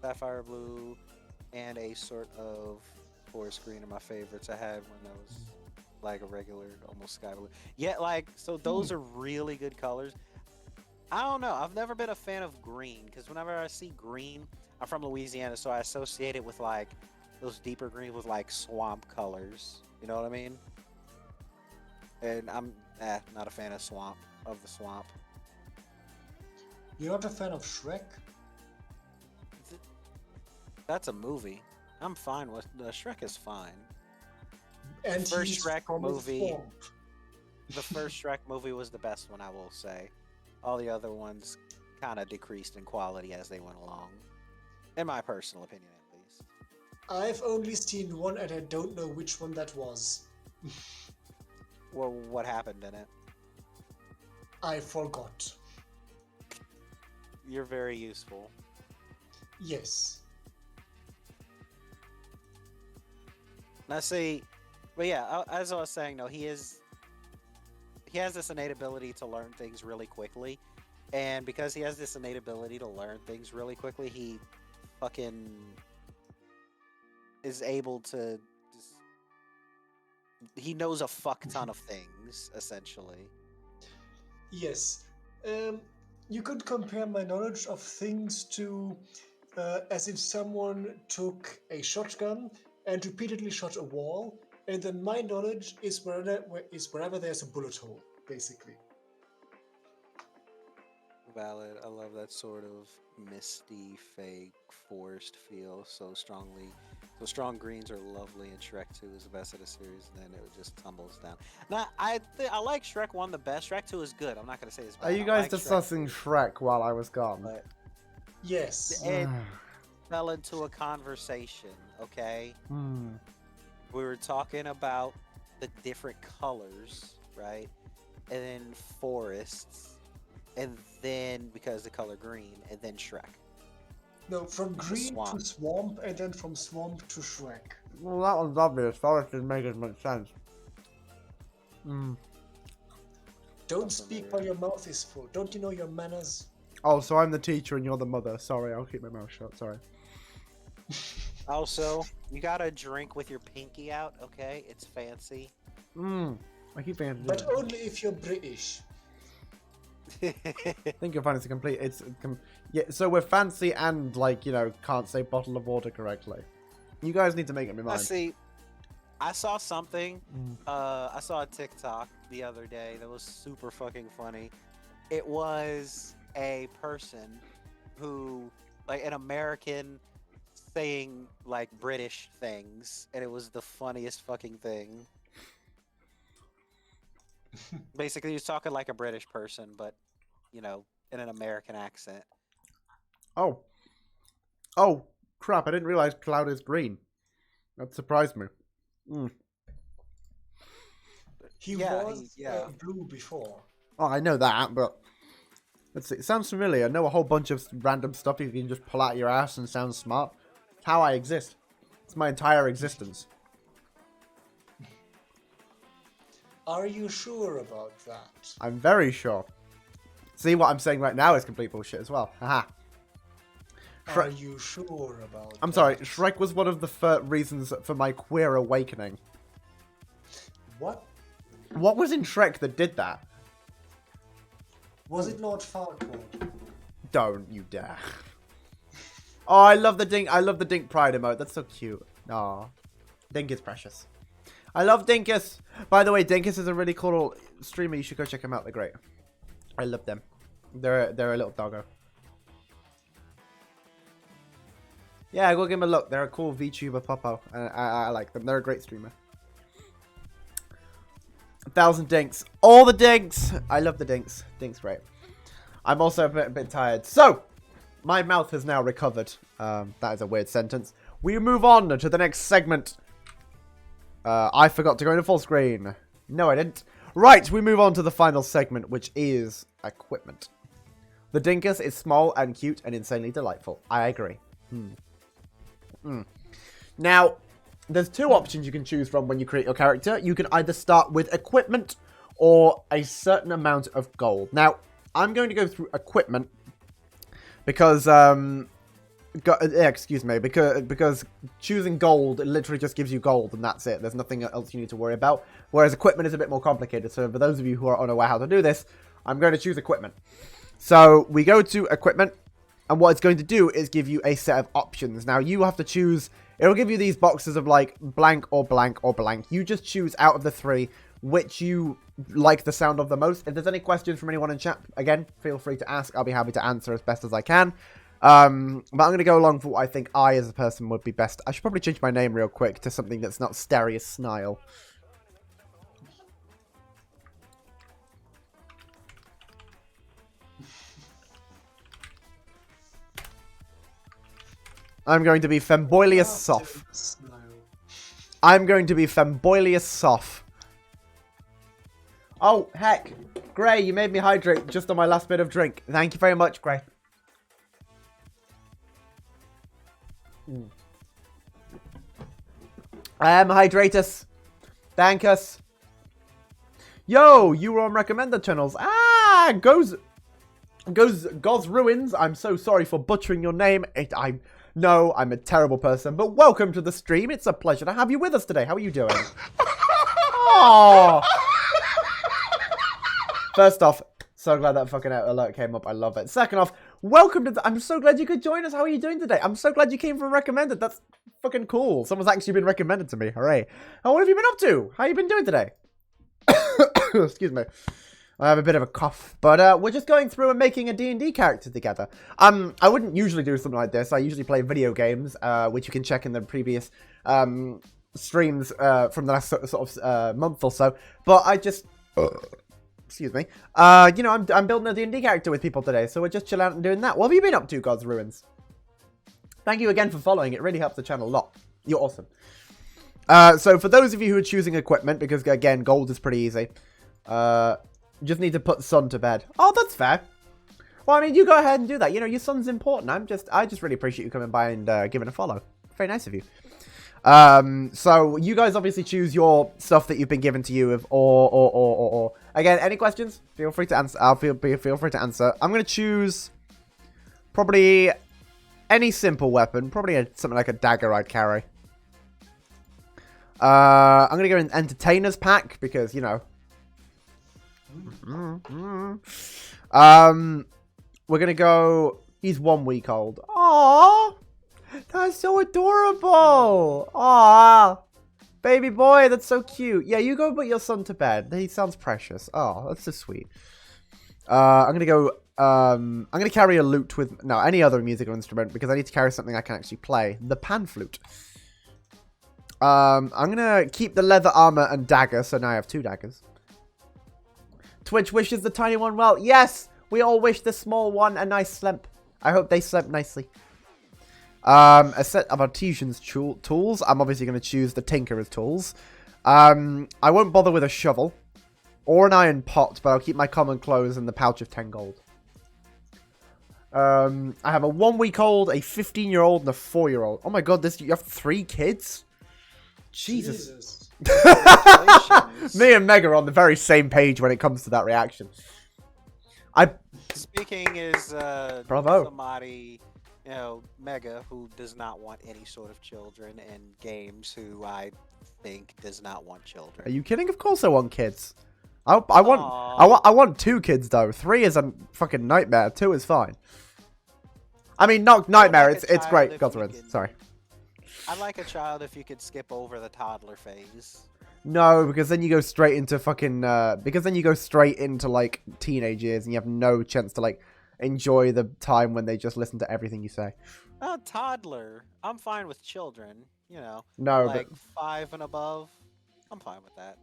Sapphire blue and a sort of forest green are my favorites. I had when I was like a regular, almost sky blue. Yeah, like, so those are really good colors. I don't know. I've never been a fan of green because whenever I see green, I'm from Louisiana, so I associate it with like those deeper greens with like swamp colors. You know what I mean? And I'm not a fan of the swamp. You're not a fan of Shrek? That's a movie. I'm fine with Shrek is fine. And the first he's Shrek from a movie. swamp. The first Shrek movie was the best one, I will say. All the other ones kind of decreased in quality as they went along. In my personal opinion, at least. I've only seen one and I don't know which one that was. Well, what happened in it? I forgot. You're very useful. Yes. Now see, but yeah, as I was saying, no, he has this innate ability to learn things really quickly, and because he has this innate ability to learn things really quickly, he fucking is able to he knows a fuck ton of things, essentially. Yes. You could compare my knowledge of things to as if someone took a shotgun and repeatedly shot a wall, and then my knowledge is wherever there's a bullet hole, basically. Valid. I love that sort of misty, fake, forest feel so strongly. So strong greens are lovely, and Shrek 2 is the best of the series, and then it just tumbles down. Now, I like Shrek 1 the best. Shrek 2 is good. I'm not going to say it's bad. Are you guys discussing Shrek while I was gone? But Yes. it fell into a conversation, okay? We were talking about the different colors, right? And then forests, and then, because the color green, and then Shrek. No, from green swamp. to swamp, and then from swamp to Shrek. Well, that one's obvious. Forest didn't make as much sense. Don't speak while your mouth is full. Don't you know your manners? Oh, so I'm the teacher and you're the mother. Sorry, I'll keep my mouth shut. Sorry. Also, you gotta drink with your pinky out, okay? It's fancy. I keep thinking. But only if you're British. I think you'll find it's a complete. Yeah. So we're fancy and, like, you know, can't say bottle of water correctly. You guys need to make up your mind. See, I saw something. I saw a TikTok the other day that was super fucking funny. It was a person who, like, an American saying like British things, and it was the funniest fucking thing. Basically, he was talking like a British person, but you know, in an American accent. Oh, crap! I didn't realize Cloud is green. That surprised me. He Yeah, was blue before. Oh, I know that, but let's see. It sounds familiar. I know a whole bunch of random stuff you can just pull out your ass and sound smart. It's how I exist. It's my entire existence. Are you sure about that? I'm very sure. See, what I'm saying right now is complete bullshit as well. Haha. Are you sure about I'm that? sorry, Shrek was one of the first reasons for my queer awakening. What? What was in Shrek that did that? Was it Lord Farquaad? Don't you dare. Oh, I love the Dink Pride emote. That's so cute. Aw. Dink is precious. I love Dinkus. By the way, Dinkus is a really cool streamer. You should go check them out. They're great. I love them. They're a little doggo. Yeah, go give them a look. They're a cool VTuber popo. And I like them. They're a great streamer. 1,000 dinks. All the dinks. I love the dinks. Dinks great. I'm also a bit tired. So, my mouth has now recovered. That is a weird sentence. We move on to the next segment. I forgot to go into full screen. No, I didn't. Right, we move on to the final segment, which is equipment. The Dinkus is small and cute and insanely delightful. I agree. Now, there's two options you can choose from when you create your character. You can either start with equipment or a certain amount of gold. Now, I'm going to go through equipment because, because choosing gold literally just gives you gold and that's it. There's nothing else you need to worry about. Whereas equipment is a bit more complicated. So for those of you who are unaware how to do this, I'm going to choose equipment. So we go to equipment, and what it's going to do is give you a set of options. Now you have to choose. It'll give you these boxes of like blank or blank or blank. You just choose out of the three which you like the sound of the most. If there's any questions from anyone in chat, again, feel free to ask. I'll be happy to answer as best as I can. But I'm going to go along for what I think I, as a person, would be best. I should probably change my name real quick to something that's not Sterius Snile. I'm going to be Femboilius Soft. I'm going to be Femboilius Soft. Oh, heck. Gray, you made me hydrate just on my last bit of drink. Thank you very much, Gray. I am Hydratus. Thank us. Yo, you were on recommended channels. Ah, Goes Ruins. I'm so sorry for butchering your name. No, I'm a terrible person, but welcome to the stream. It's a pleasure to have you with us today. How are you doing? Oh. First off, so glad that fucking alert came up. I love it. Second off, welcome to I'm so glad you could join us. How are you doing today? I'm so glad you came from recommended. That's fucking cool. Someone's actually been recommended to me. Hooray. And what have you been up to? How you been doing today? Excuse me. I have a bit of a cough, but we're just going through and making a D&D character together. I wouldn't usually do something like this. I usually play video games, which you can check in the previous streams from the last sort of month or so. But I just, excuse me, you know, I'm building a D&D character with people today, so we're just chilling out and doing that. What have you been up to, God's Ruins? Thank you again for following. It really helps the channel a lot. You're awesome. So for those of you who are choosing equipment, because again, gold is pretty easy. Just need to put Sun to bed. Oh, that's fair. Well, I mean, you go ahead and do that. You know, your son's important. I just really appreciate you coming by and giving a follow. Very nice of you. So you guys obviously choose your stuff that you've been given to you of or. Again, any questions? Feel free to answer. Feel free to answer. I'm gonna choose probably any simple weapon. Probably something like a dagger I'd carry. I'm gonna go in Entertainer's Pack because, you know. We're gonna go. He's 1 week old. Aww, that's so adorable. Aww, Baby boy, that's so cute. Yeah, you go put your son to bed. He sounds precious. Oh, that's so sweet. I'm gonna go. I'm gonna carry a lute with any other musical instrument because I need to carry something I can actually play. The pan flute. I'm gonna keep the leather armor and dagger, so now I have 2 daggers. Twitch wishes the tiny one well. Yes, we all wish the small one a nice sleep. I hope they slept nicely. A set of artisan's tools. I'm obviously going to choose the tinkerer's tools. I won't bother with a shovel or an iron pot, but I'll keep my common clothes and the pouch of 10 gold. I have a 1-week-old, a 15-year-old, and a 4-year-old. Oh my god, you have 3 kids? Jesus. Me and Meg are on the very same page when it comes to that reaction. Speaking is Bravo. Somebody, Mega, who does not want any sort of children, and Games, who I think does not want children. Are you kidding? Of course I want kids. I want 2 kids though. 3 is a fucking nightmare. 2 is fine. I mean, not nightmare. It's great. God's wins. Sorry. I'd like a child if you could skip over the toddler phase. No, because then you go straight into fucking... because then you go straight into, like, teenage years and you have no chance to, like, enjoy the time when they just listen to everything you say. Oh, toddler. I'm fine with children, No, like, but 5 and above. I'm fine with that.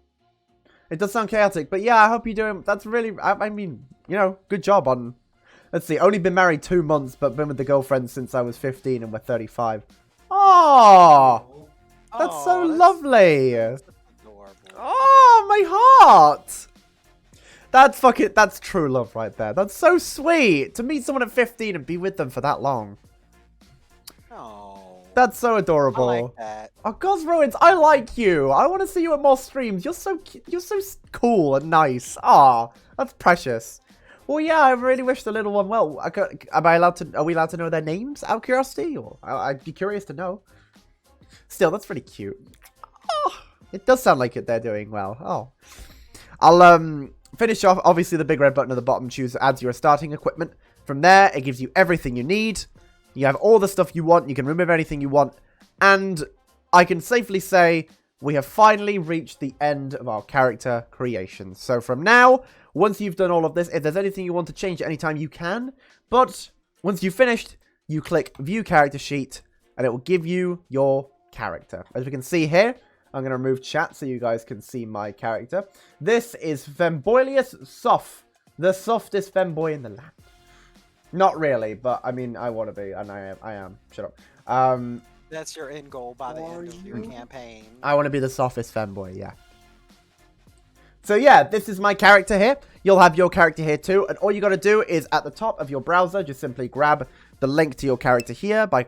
It does sound chaotic, but yeah, I hope you're doing... That's really... I mean, good job on... Let's see, only been married 2 months, but been with the girlfriend since I was 15 and we're 35. Oh, that's so lovely. That's adorable. Oh, my heart. That's true love right there. That's so sweet. To meet someone at 15 and be with them for that long. Oh. That's so adorable. I like that. Oh, God's Ruins, I like you. I want to see you at more streams. You're so cool and nice. Ah, that's precious. Well, yeah, I really wish the little one well. Are we allowed to know their names out of curiosity? Or I'd be curious to know. Still, that's pretty cute. Oh, it does sound like they're doing well. Oh, I'll finish off. Obviously, the big red button at the bottom adds your starting equipment. From there, it gives you everything you need. You have all the stuff you want. You can remove anything you want, and I can safely say we have finally reached the end of our character creation. So from now, once you've done all of this, if there's anything you want to change at any time, you can. But once you've finished, you click View Character Sheet, and it will give you your character. As we can see here, I'm going to remove chat so you guys can see my character. This is Femboilius Soft, the softest femboy in the land. Not really, but I mean, I want to be, and I am. Shut up. That's your end goal by the end of your campaign. I want to be the softest femboy, yeah. So yeah, this is my character here. You'll have your character here too, and all you got to do is at the top of your browser, just simply grab the link to your character here by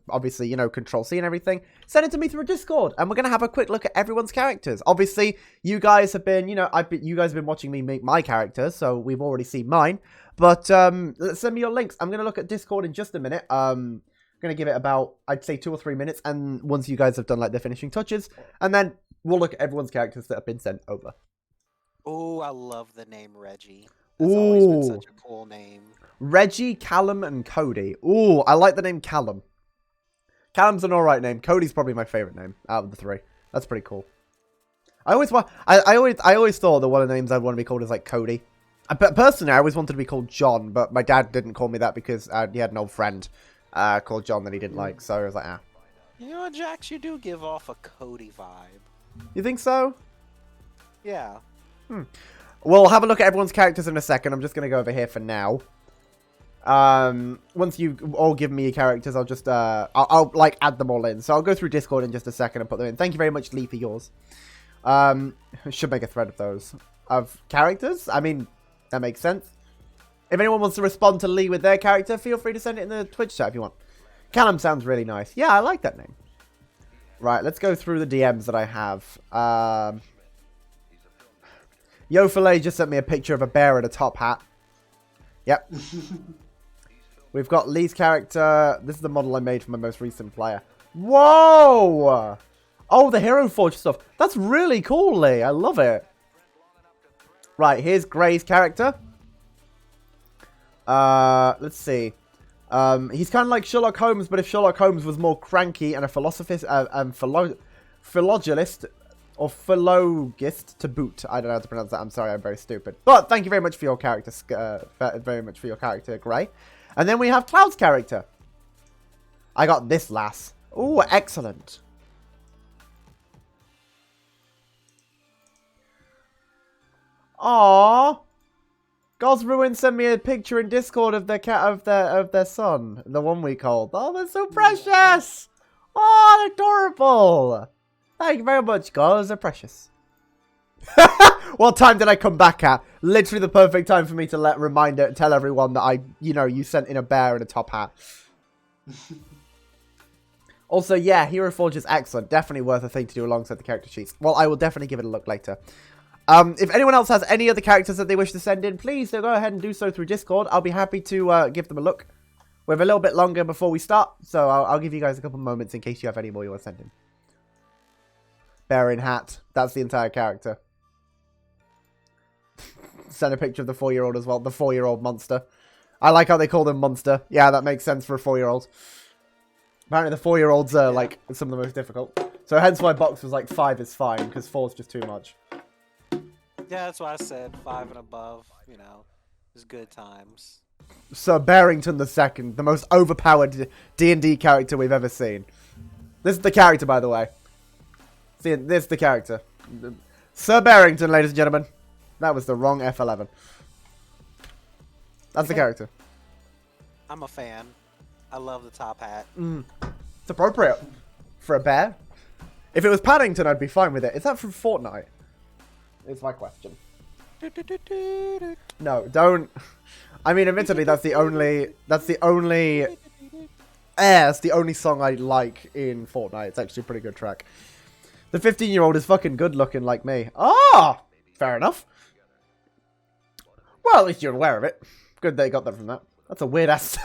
obviously, Control-C and everything. Send it to me through Discord, and we're going to have a quick look at everyone's characters. Obviously, you guys have been, you guys have been watching me make my character, so we've already seen mine. But send me your links. I'm going to look at Discord in just a minute. I'm going to give it about, I'd say 2 or 3 minutes, and once you guys have done, like, the finishing touches, and then we'll look at everyone's characters that have been sent over. Oh, I love the name Reggie. That's always been such a cool name. Reggie, Callum, and Cody. Ooh, I like the name Callum. Callum's an alright name. Cody's probably my favorite name out of the 3. That's pretty cool. I always thought that one of the names I'd want to be called is like Cody. But personally, I always wanted to be called John, but my dad didn't call me that because he had an old friend called John that he didn't like. So I was like, ah. You know what, Jax? You do give off a Cody vibe. You think so? Yeah. We'll have a look at everyone's characters in a second. I'm just going to go over here for now. Once you all give me your characters, I'll just, I'll like add them all in. So I'll go through Discord in just a second and put them in. Thank you very much, Lee, for yours. Should make a thread of those. Of characters? I mean, that makes sense. If anyone wants to respond to Lee with their character, feel free to send it in the Twitch chat if you want. Callum sounds really nice. Yeah, I like that name. Right, let's go through the DMs that I have. Yo Filet just sent me a picture of a bear in a top hat. Yep. We've got Lee's character. This is the model I made for my most recent player. Whoa! Oh, the Hero Forge stuff. That's really cool, Lee. I love it. Right, here's Gray's character. Let's see. He's kind of like Sherlock Holmes, but if Sherlock Holmes was more cranky and a philosophist, philologist, Or philogist to boot. I don't know how to pronounce that. I'm sorry, I'm very stupid. But thank you very much for your character, Gray. And then we have Cloud's character. I got this lass. Ooh, excellent. Aww. God's Ruin sent me a picture in Discord of their of their son, the 1 week old. Oh, they're so precious. Oh, they're adorable. Thank you very much, guys. They're precious. What time did I come back at? Literally the perfect time for me to tell everyone that you sent in a bear and a top hat. Also, yeah, Hero Forge is excellent. Definitely worth a thing to do alongside the character sheets. Well, I will definitely give it a look later. If anyone else has any other characters that they wish to send in, please do go ahead and do so through Discord. I'll be happy to give them a look. We have a little bit longer before we start, so I'll give you guys a couple moments in case you have any more you want to send in. Bear in hat. That's the entire character. Send a picture of the 4-year-old as well. The 4-year-old monster. I like how they call them monster. Yeah, that makes sense for a 4-year-old. Apparently the 4-year-olds are like some of the most difficult. So hence why Box was like 5 is fine, because 4 is just too much. Yeah, that's why I said 5 and above, is good times. Sir Barrington II, the most overpowered D&D character we've ever seen. This is the character, by the way. See, this is the character. Sir Barrington, ladies and gentlemen. That was the wrong F11. That's the character. I'm a fan. I love the top hat. It's appropriate for a bear. If it was Paddington, I'd be fine with it. Is that from Fortnite? Is my question. No, don't. I mean, admittedly, that's the only song I like in Fortnite. It's actually a pretty good track. The 15-year-old is fucking good looking like me. Ah, fair enough. Well, at least you're aware of it. Good they got that from that. That's a weird ass.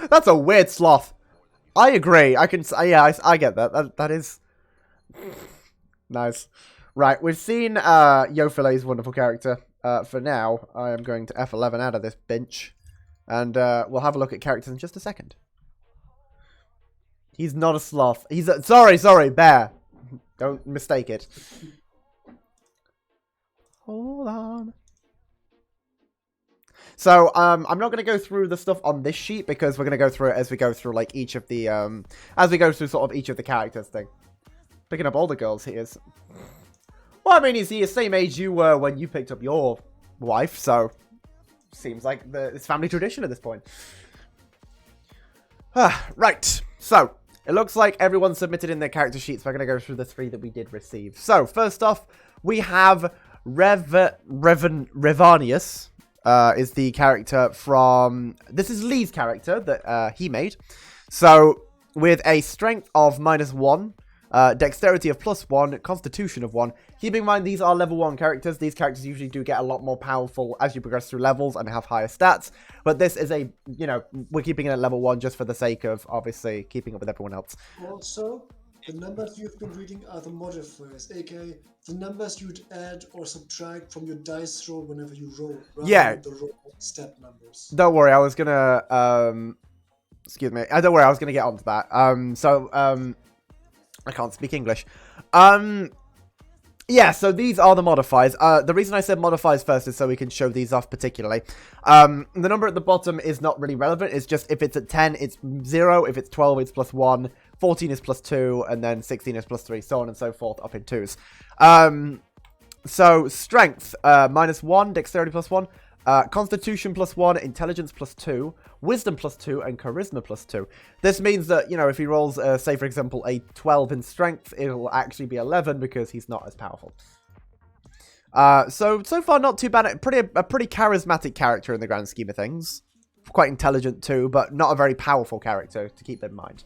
That's a weird sloth. I agree. I get that. That is nice. Right, we've seen Yofile's wonderful character. For now, I am going to F11 out of this bench. And we'll have a look at characters in just a second. He's not a sloth. He's a... Sorry, bear. Don't mistake it. Hold on. So, I'm not going to go through the stuff on this sheet because we're going to go through it as we go through, like, each of the, as we go through sort of each of the characters thing. Picking up all the girls, he is. Well, I mean, he's the same age you were when you picked up your wife, so seems like it's family tradition at this point. Right, so it looks like everyone submitted in their character sheets. We're going to go through the 3 that we did receive. So, first off, we have Revanius. Is the character from... This is Lee's character that he made. So, with a strength of -1, dexterity of +1, constitution of 1. Keep in mind, these are level 1 characters. These characters usually do get a lot more powerful as you progress through levels and have higher stats. But this is a, we're keeping it at level 1 just for the sake of, obviously, keeping up with everyone else. Also, the numbers you've been reading are the modifiers, aka the numbers you'd add or subtract from your dice roll whenever you roll, rather than the roll stat numbers. Don't worry, I was gonna, excuse me. Don't worry, I was gonna get onto that. I can't speak English. Yeah, so these are the modifiers. The reason I said modifiers first is so we can show these off particularly. The number at the bottom is not really relevant. It's just if it's at 10, it's 0. If it's 12, it's +1. 14 is +2. And then 16 is +3. So on and so forth up in 2s. So strength, -1. Dexterity +1. Constitution +1, intelligence +2, wisdom +2, and charisma +2. This means that, if he rolls, say for example, a 12 in strength, it'll actually be 11 because he's not as powerful. So far not too bad. A pretty charismatic character in the grand scheme of things. Quite intelligent too, but not a very powerful character to keep in mind.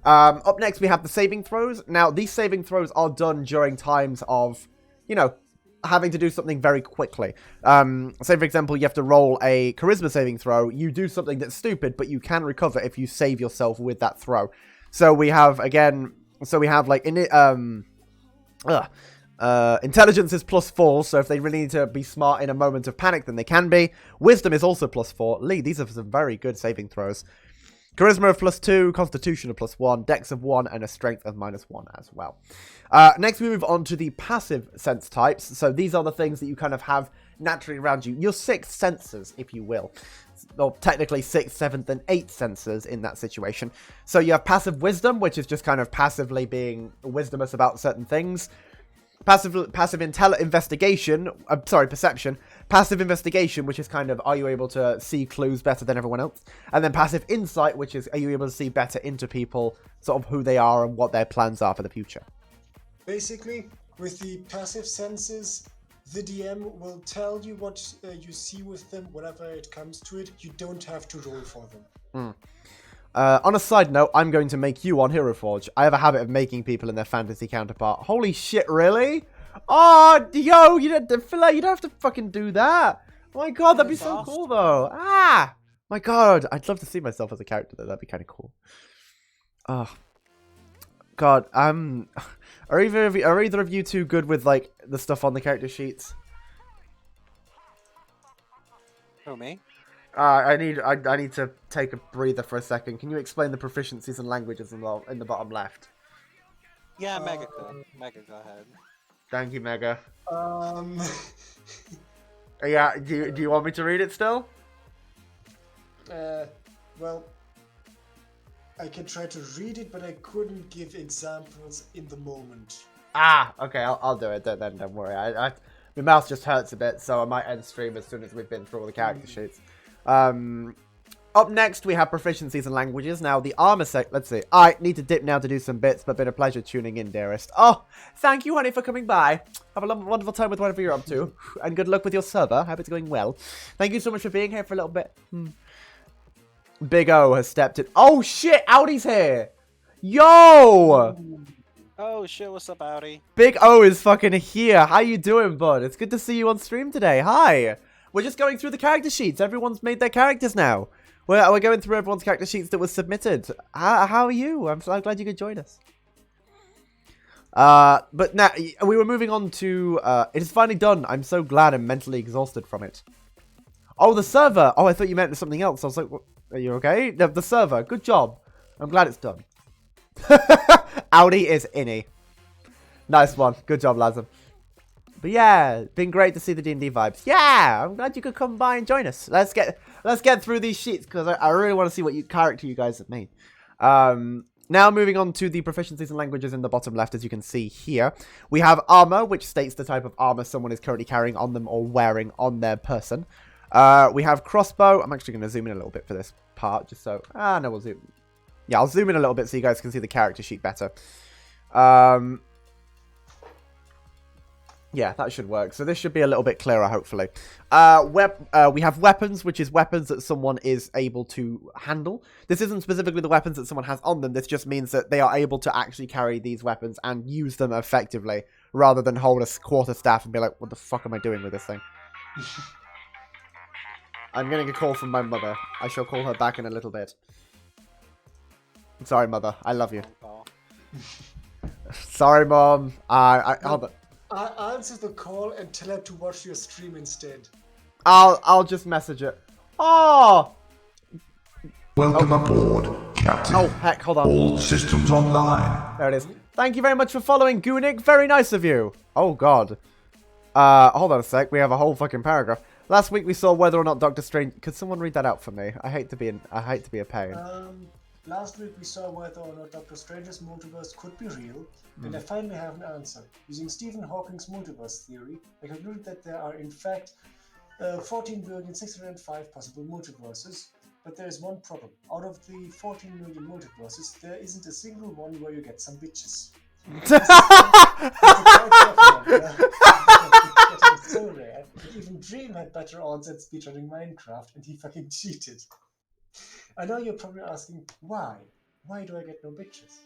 Up next we have the saving throws. Now these saving throws are done during times of, having to do something very quickly. Say, for example, you have to roll a charisma saving throw. You do something that's stupid, but you can recover if you save yourself with that throw. So we have, like, intelligence is +4, so if they really need to be smart in a moment of panic, then they can be. Wisdom is also +4. Lee, these are some very good saving throws. Charisma of +2, Constitution of +1, Dex of 1, and a Strength of -1 as well. Next, we move on to the passive sense types. So these are the things that you kind of have naturally around you. Your sixth senses, if you will. Or technically 6th, 7th, and 8th senses in that situation. So you have passive wisdom, which is just kind of passively being wisdomous about certain things. Passive investigation, perception. Passive investigation, which is kind of, are you able to see clues better than everyone else? And then passive insight, which is, are you able to see better into people, sort of who they are and what their plans are for the future? Basically, with the passive senses, the DM will tell you what you see with them, whenever it comes to it. You don't have to roll for them. On a side note, I'm going to make you on Hero Forge. I have a habit of making people in their fantasy counterpart. Holy shit, really? Oh, yo, you don't have to fucking do that. Oh my god, that'd be so cool, though. Ah, my god, I'd love to see myself as a character, though. That'd be kind of cool. Oh, god, are either of you two good with, like, the stuff on the character sheets? Who, me? I need to take a breather for a second. Can you explain the proficiencies and languages in the bottom left? Yeah, Mega could. Mega, go ahead. Thank you, Mega. Yeah, do you want me to read it still? Well, I can try to read it, but I couldn't give examples in the moment. Ah, okay, I'll do it. Don't worry. My mouth just hurts a bit, so I might end stream as soon as we've been through all the character sheets. Up next, we have proficiencies and languages. Now, the armor let's see. I need to dip now to do some bits, but been a pleasure tuning in, dearest. Oh, thank you, honey, for coming by. Have a wonderful time with whatever you're up to, and good luck with your server. Hope it's going well. Thank you so much for being here for a little bit. Big O has stepped in. Oh, shit, Audi's here. Yo! Oh, shit, what's up, Audi? Big O is fucking here. How you doing, bud? It's good to see you on stream today. Hi. We're just going through the character sheets. Everyone's made their characters now. We're going through everyone's character sheets that was submitted. How are you? I'm so glad you could join us. But now, we were moving on to... it is finally done. I'm so glad I'm mentally exhausted from it. Oh, the server. Oh, I thought you meant something else. I was like, are you okay? The server. Good job. I'm glad it's done. Audi is innie. Nice one. Good job, Lazam. But yeah, been great to see the D&D vibes. Yeah, I'm glad you could come by and join us. Let's get through these sheets because I really want to see what character you guys have made. Now moving on to the proficiencies and languages in the bottom left, as you can see here. We have armor, which states the type of armor someone is currently carrying on them or wearing on their person. We have crossbow. I'm actually going to zoom in a little bit for this part, just so... no, we'll zoom... Yeah, I'll zoom in a little bit so you guys can see the character sheet better. Yeah, that should work. So this should be a little bit clearer, hopefully. We have weapons, which is weapons that someone is able to handle. This isn't specifically the weapons that someone has on them. This just means that they are able to actually carry these weapons and use them effectively, rather than hold a quarterstaff and be like, what the fuck am I doing with this thing? I'm getting a call from my mother. I shall call her back in a little bit. Sorry, Mother. I love you. Sorry, Mom. Hold on. I'll answer the call and tell her to watch your stream instead. I'll just message it. Oh! Welcome aboard, Captain. Oh, heck, hold on. All systems online. There it is. Thank you very much for following, Goonik. Very nice of you. Oh, God. Hold on a sec. We have a whole fucking paragraph. Last week we saw whether or not Doctor Strange... Could someone read that out for me? I hate to be a pain. Last week we saw whether or not Doctor Strange's multiverse could be real, and I finally have an answer. Using Stephen Hawking's multiverse theory, I concluded that there are in fact 14,605 possible multiverses, but there is one problem. Out of the 14 million multiverses, there isn't a single one where you get some bitches. It's so rare that even Dream had better odds at speedrunning Minecraft, and he fucking cheated. I know you're probably asking, why? Why do I get no bitches?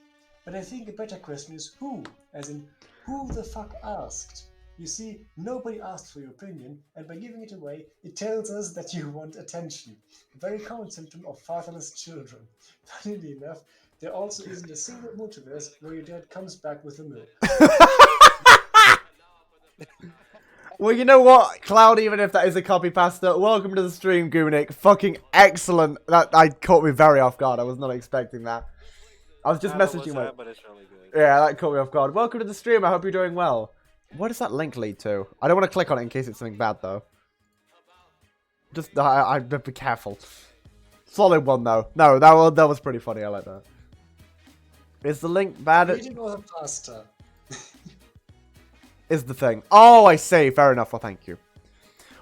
But I think a better question is who? As in, who the fuck asked? You see, nobody asked for your opinion, and by giving it away, it tells us that you want attention. A very common symptom of fatherless children. Funnily enough, there also isn't a single multiverse where your dad comes back with a milk. Well, you know what, Cloud, even if that is a copy pasta, welcome to the stream, Goonik. Fucking excellent. That caught me very off guard. I was not expecting that. I was just messaging that, but it's really good. Yeah, that caught me off guard. Welcome to the stream. I hope you're doing well. Where does that link lead to? I don't want to click on it in case it's something bad, though. Just, I'd be careful. Solid one, though. No, that was pretty funny. I like that. Is the link bad? Reading or the pasta? Is the thing. Oh, I see. Fair enough. Well, thank you.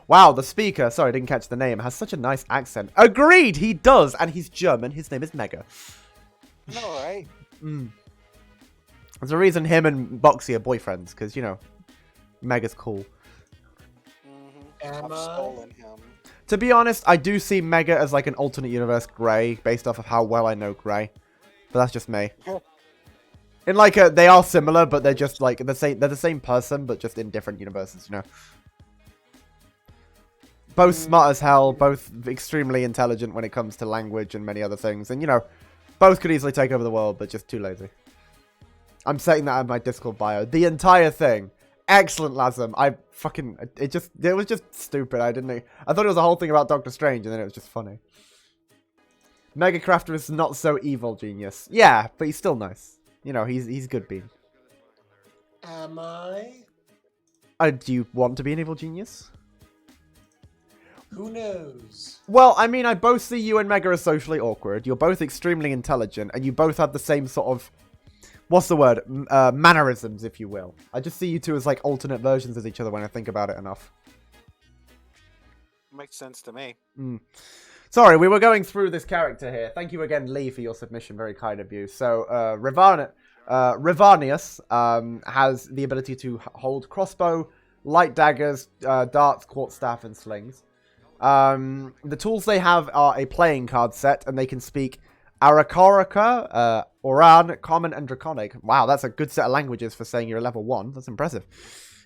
Wow, the speaker, sorry, I didn't catch the name, has such a nice accent. Agreed, he does, and he's German. His name is Mega. No, right? There's a reason him and Boxy are boyfriends, because, you know, Mega's cool. I've stolen him. To be honest, I do see Mega as like an alternate universe Grey, based off of how well I know Grey. But that's just me. In like they are similar, but they're just like they're the same person, but just in different universes, you know. Both smart as hell, both extremely intelligent when it comes to language and many other things, and you know, both could easily take over the world, but just too lazy. I'm saying that in my Discord bio. The entire thing, excellent, Lazum. It was just stupid. I thought it was a whole thing about Doctor Strange, and then it was just funny. Mega Crafter is not so evil, genius. Yeah, but he's still nice. You know, he's good bean. Am I? Do you want to be an evil genius? Who knows? Well, I mean, I both see you and Mega as socially awkward. You're both extremely intelligent, and you both have the same sort of, what's the word? Mannerisms, if you will. I just see you two as like alternate versions of each other when I think about it enough. Makes sense to me. Sorry, we were going through this character here. Thank you again, Lee, for your submission. Very kind of you. So, Rivanius has the ability to hold crossbow, light daggers, darts, quartz staff, and slings. The tools they have are a playing card set, and they can speak Arakorica, Oran, Common, and Draconic. Wow, that's a good set of languages for saying you're a level 1. That's impressive.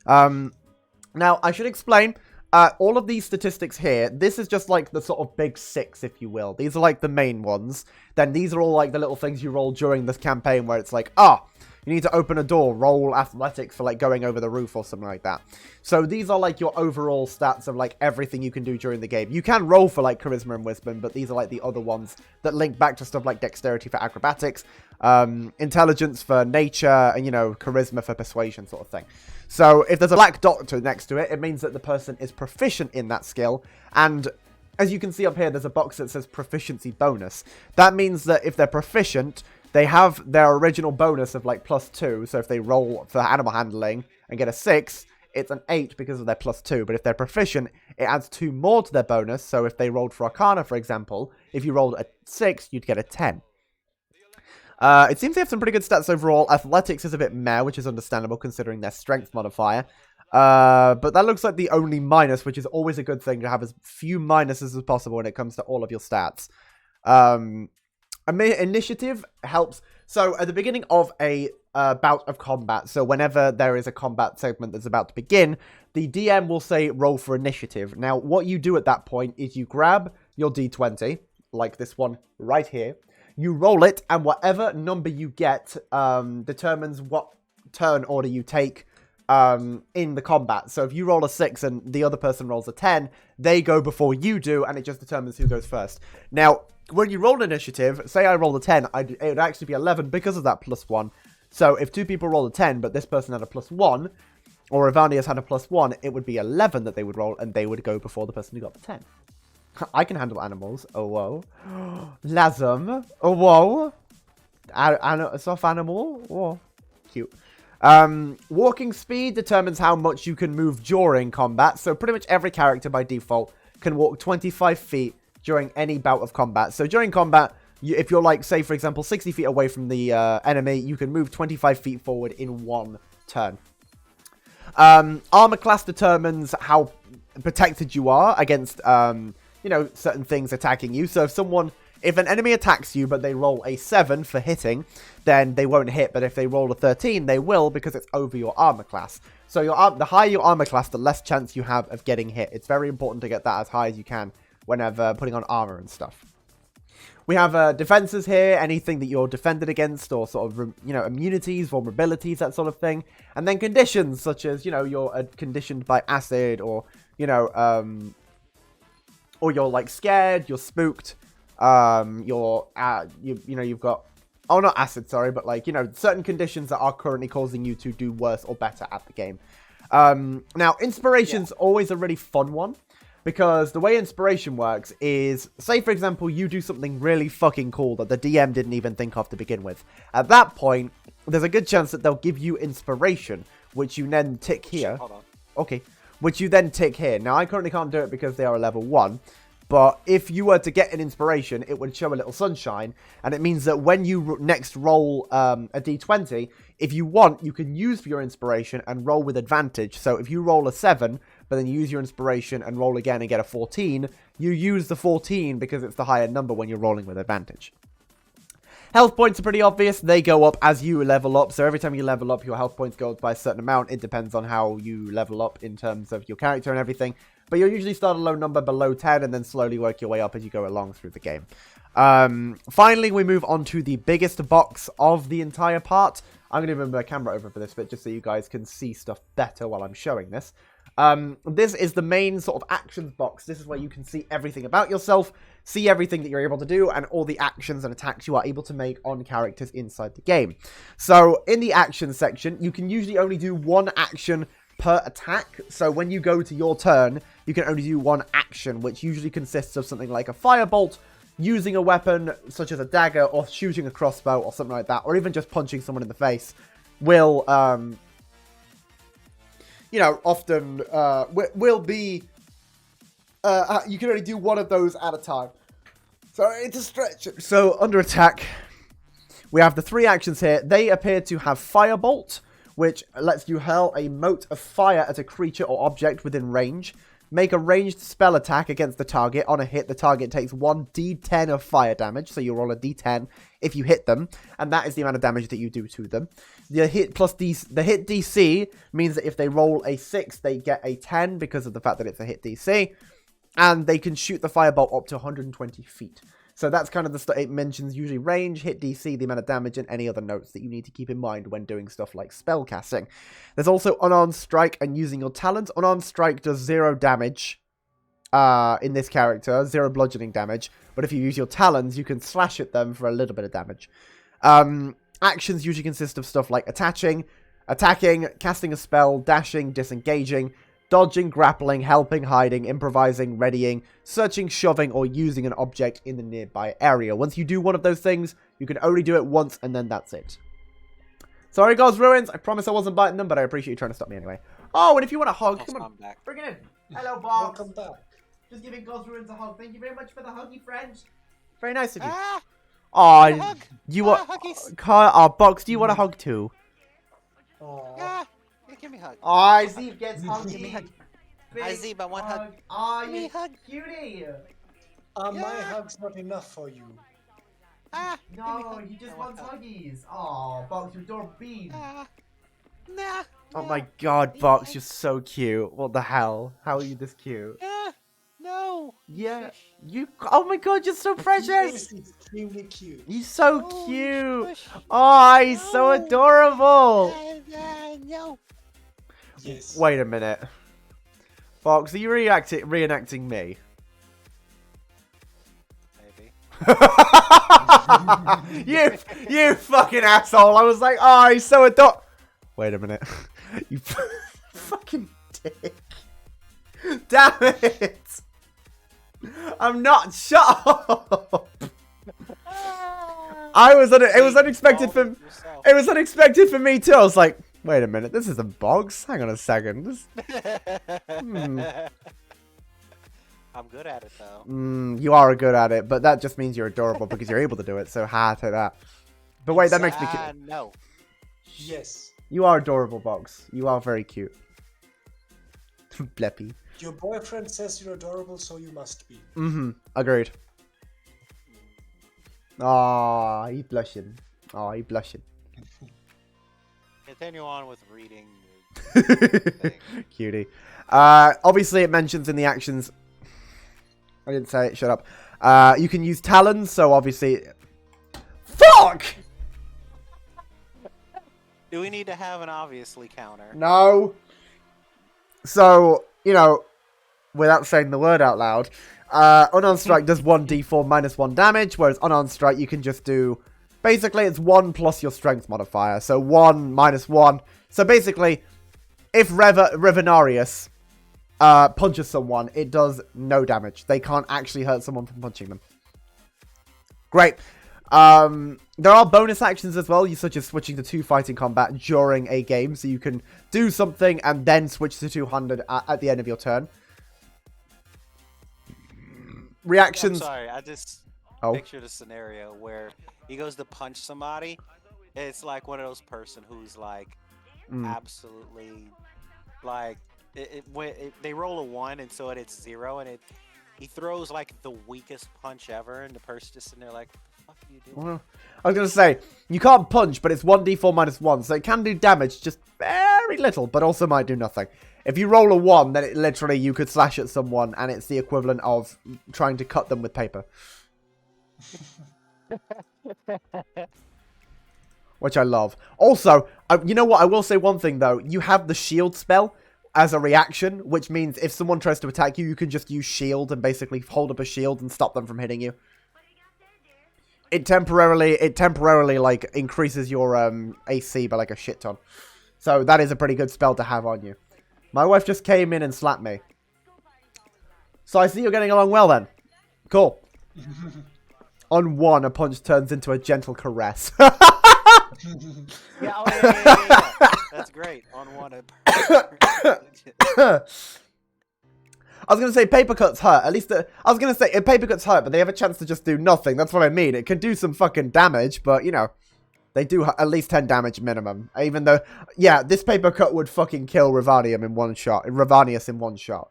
Now, I should explain... all of these statistics here, this is just like the sort of big 6, if you will. These are like the main ones. Then these are all like the little things you roll during this campaign where it's like, you need to open a door, roll athletics for like going over the roof or something like that. So these are like your overall stats of like everything you can do during the game. You can roll for like charisma and wisdom, but these are like the other ones that link back to stuff like dexterity for acrobatics, intelligence for nature, and you know, charisma for persuasion sort of thing. So if there's a black dot next to it, it means that the person is proficient in that skill. And as you can see up here, there's a box that says proficiency bonus. That means that if they're proficient, they have their original bonus of like +2. So if they roll for animal handling and get a 6, it's an 8 because of their +2. But if they're proficient, it adds 2 more to their bonus. So if they rolled for Arcana, for example, if you rolled a 6, you'd get a 10. It seems they have some pretty good stats overall. Athletics is a bit meh, which is understandable considering their strength modifier. But that looks like the only minus, which is always a good thing to have as few minuses as possible when it comes to all of your stats. Initiative helps. So at the beginning of a bout of combat, so whenever there is a combat segment that's about to begin, the DM will say roll for initiative. Now, what you do at that point is you grab your d20, like this one right here. You roll it, and whatever number you get determines what turn order you take in the combat. So if you roll a 6 and the other person rolls a 10, they go before you do, and it just determines who goes first. Now, when you roll initiative, say I roll a 10, it would actually be 11 because of that +1. So if 2 people roll a 10, but this person had a +1, or Ivanius had a +1, it would be 11 that they would roll, and they would go before the person who got the 10. I can handle animals. Oh, whoa. Lazum. Oh, whoa. A soft animal. Whoa. Cute. Walking speed determines how much you can move during combat. So pretty much every character by default can walk 25 feet during any bout of combat. So during combat, if you're like, say, for example, 60 feet away from the enemy, you can move 25 feet forward in one turn. Armor class determines how protected you are against... certain things attacking you. So if an enemy attacks you, but they roll a 7 for hitting, then they won't hit. But if they roll a 13, they will, because it's over your armor class. So the higher your armor class, the less chance you have of getting hit. It's very important to get that as high as you can whenever putting on armor and stuff. We have defenses here, anything that you're defended against, or sort of, immunities, vulnerabilities, that sort of thing. And then conditions, such as, you're conditioned by acid, or, or you're, like, scared, you're spooked, you've got, oh, not acid, sorry, but, like, certain conditions that are currently causing you to do worse or better at the game. Now, inspiration's always a really fun one. Because the way inspiration works is, say for example, you do something really fucking cool that the DM didn't even think of to begin with. At that point, there's a good chance that they'll give you inspiration, which you then tick here. Hold on. Okay. Which you then tick here. Now, I currently can't do it because they are a level 1. But if you were to get an inspiration, it would show a little sunshine. And it means that when you next roll a d20, if you want, you can use your inspiration and roll with advantage. So if you roll a 7, but then you use your inspiration and roll again and get a 14, you use the 14 because it's the higher number when you're rolling with advantage. Health points are pretty obvious. They go up as you level up. So every time you level up, your health points go up by a certain amount. It depends on how you level up in terms of your character and everything. But you'll usually start a low number below 10 and then slowly work your way up as you go along through the game. Finally, we move on to the biggest box of the entire part. I'm going to move my camera over for this bit just so you guys can see stuff better while I'm showing this. This is the main sort of actions box. This is where you can see everything about yourself, see everything that you're able to do, and all the actions and attacks you are able to make on characters inside the game. So, in the actions section, you can usually only do one action per attack. So when you go to your turn, you can only do one action, which usually consists of something like a firebolt, using a weapon such as a dagger, or shooting a crossbow, or something like that, or even just punching someone in the face will, often will be, you can only do one of those at a time. So it's a stretch. So under attack, we have the 3 actions here. They appear to have firebolt, which lets you hurl a mote of fire at a creature or object within range. Make a ranged spell attack against the target. On a hit, the target takes 1d10 of fire damage, so you roll a d10 if you hit them, and that is the amount of damage that you do to them. The hit plus the hit DC means that if they roll a 6, they get a 10 because of the fact that it's a hit DC, and they can shoot the firebolt up to 120 feet. So that's kind of the stuff. It mentions usually range, hit DC, the amount of damage, and any other notes that you need to keep in mind when doing stuff like spell casting. There's also unarmed strike and using your talents. Unarmed strike does 0 damage in this character, 0 bludgeoning damage. But if you use your talons, you can slash at them for a little bit of damage. Actions usually consist of stuff like attacking, casting a spell, dashing, disengaging, dodging, grappling, helping, hiding, improvising, readying, searching, shoving, or using an object in the nearby area. Once you do one of those things, you can only do it once, and then that's it. Sorry, God's Ruins. I promise I wasn't biting them, but I appreciate you trying to stop me anyway. Oh, and if you want a hug, come on. Bring it in. Hello, Bob. Welcome back. Just giving God's Ruins a hug. Thank you very much for the huggy, friend. Very nice of you. Oh, you want... Box, do you want a hug too? Aww. Give me a hug. Oh, Zeeb gets hugged. Give me a hug. Hi, Zeeb, I want a hug. Oh, Give me you a hug. cutie. My hug's not enough for you. No, you just want huggies. Oh, Box, you're adorable bean. Nah. Oh my god, Box, you're so cute. What the hell? How are you this cute? No. Yeah, you... Oh my god, you're so precious. He's extremely cute. You're so cute. Oh, he's so adorable. No. Yes. Wait a minute. Box, are you reenacting me? Maybe. you fucking asshole. I was like, oh, he's so adorable. Wait a minute. You fucking dick. Damn it. I'm not. Shut up. It was unexpected for... It was unexpected for me too. I was like, wait a minute. This isn't Box. Hang on a second. I'm good at it, though. You are good at it, but that just means you're adorable because you're able to do it, so take that. But wait, that makes me cute. No. Yes. You are adorable, Box. You are very cute. Bleppy. Your boyfriend says you're adorable, so you must be. Agreed. Aw, he blushing. Aw, he blushing. Continue on with reading. Thing. Cutie. Obviously, it mentions in the actions... I didn't say it, shut up. You can use talons, so obviously... Fuck! Do we need to have an obviously counter? No. So, you know, without saying the word out loud, unarmed strike does 1d4 minus 1 damage, whereas unarmed strike you can just do... Basically, it's 1 plus your strength modifier, so 1 minus 1. So basically, if Revenarius punches someone, it does no damage. They can't actually hurt someone from punching them. Great. There are bonus actions as well, such as switching to 2 fighting combat during a game, so you can do something and then switch to 200 at the end of your turn. Reactions. I'm sorry, I just pictured a scenario where he goes to punch somebody. It's like one of those person who's like absolutely like they roll a 1 and so it's 0 and he throws like the weakest punch ever and the person just sitting there like, what the fuck are you doing? Well, I was going to say, you can't punch, but it's 1d4 minus 1, so it can do damage, just very little, but also might do nothing. If you roll a 1, then it literally, you could slash at someone, and it's the equivalent of trying to cut them with paper. Which I love. Also, you know what, I will say one thing though, you have the shield spell as a reaction, which means if someone tries to attack you, you can just use shield and basically hold up a shield and stop them from hitting you. It temporarily like increases your AC by like a shit ton. So that is a pretty good spell to have on you. My wife just came in and slapped me. So I see you're getting along well then. Cool. On 1, a punch turns into a gentle caress. Yeah. That's great. On 1, I was going to say paper cuts hurt. At least, I was going to say paper cuts hurt, but they have a chance to just do nothing. That's what I mean. It can do some fucking damage, but, you know, they do at least 10 damage minimum. Even though, yeah, this paper cut would fucking kill Ravanius in one shot.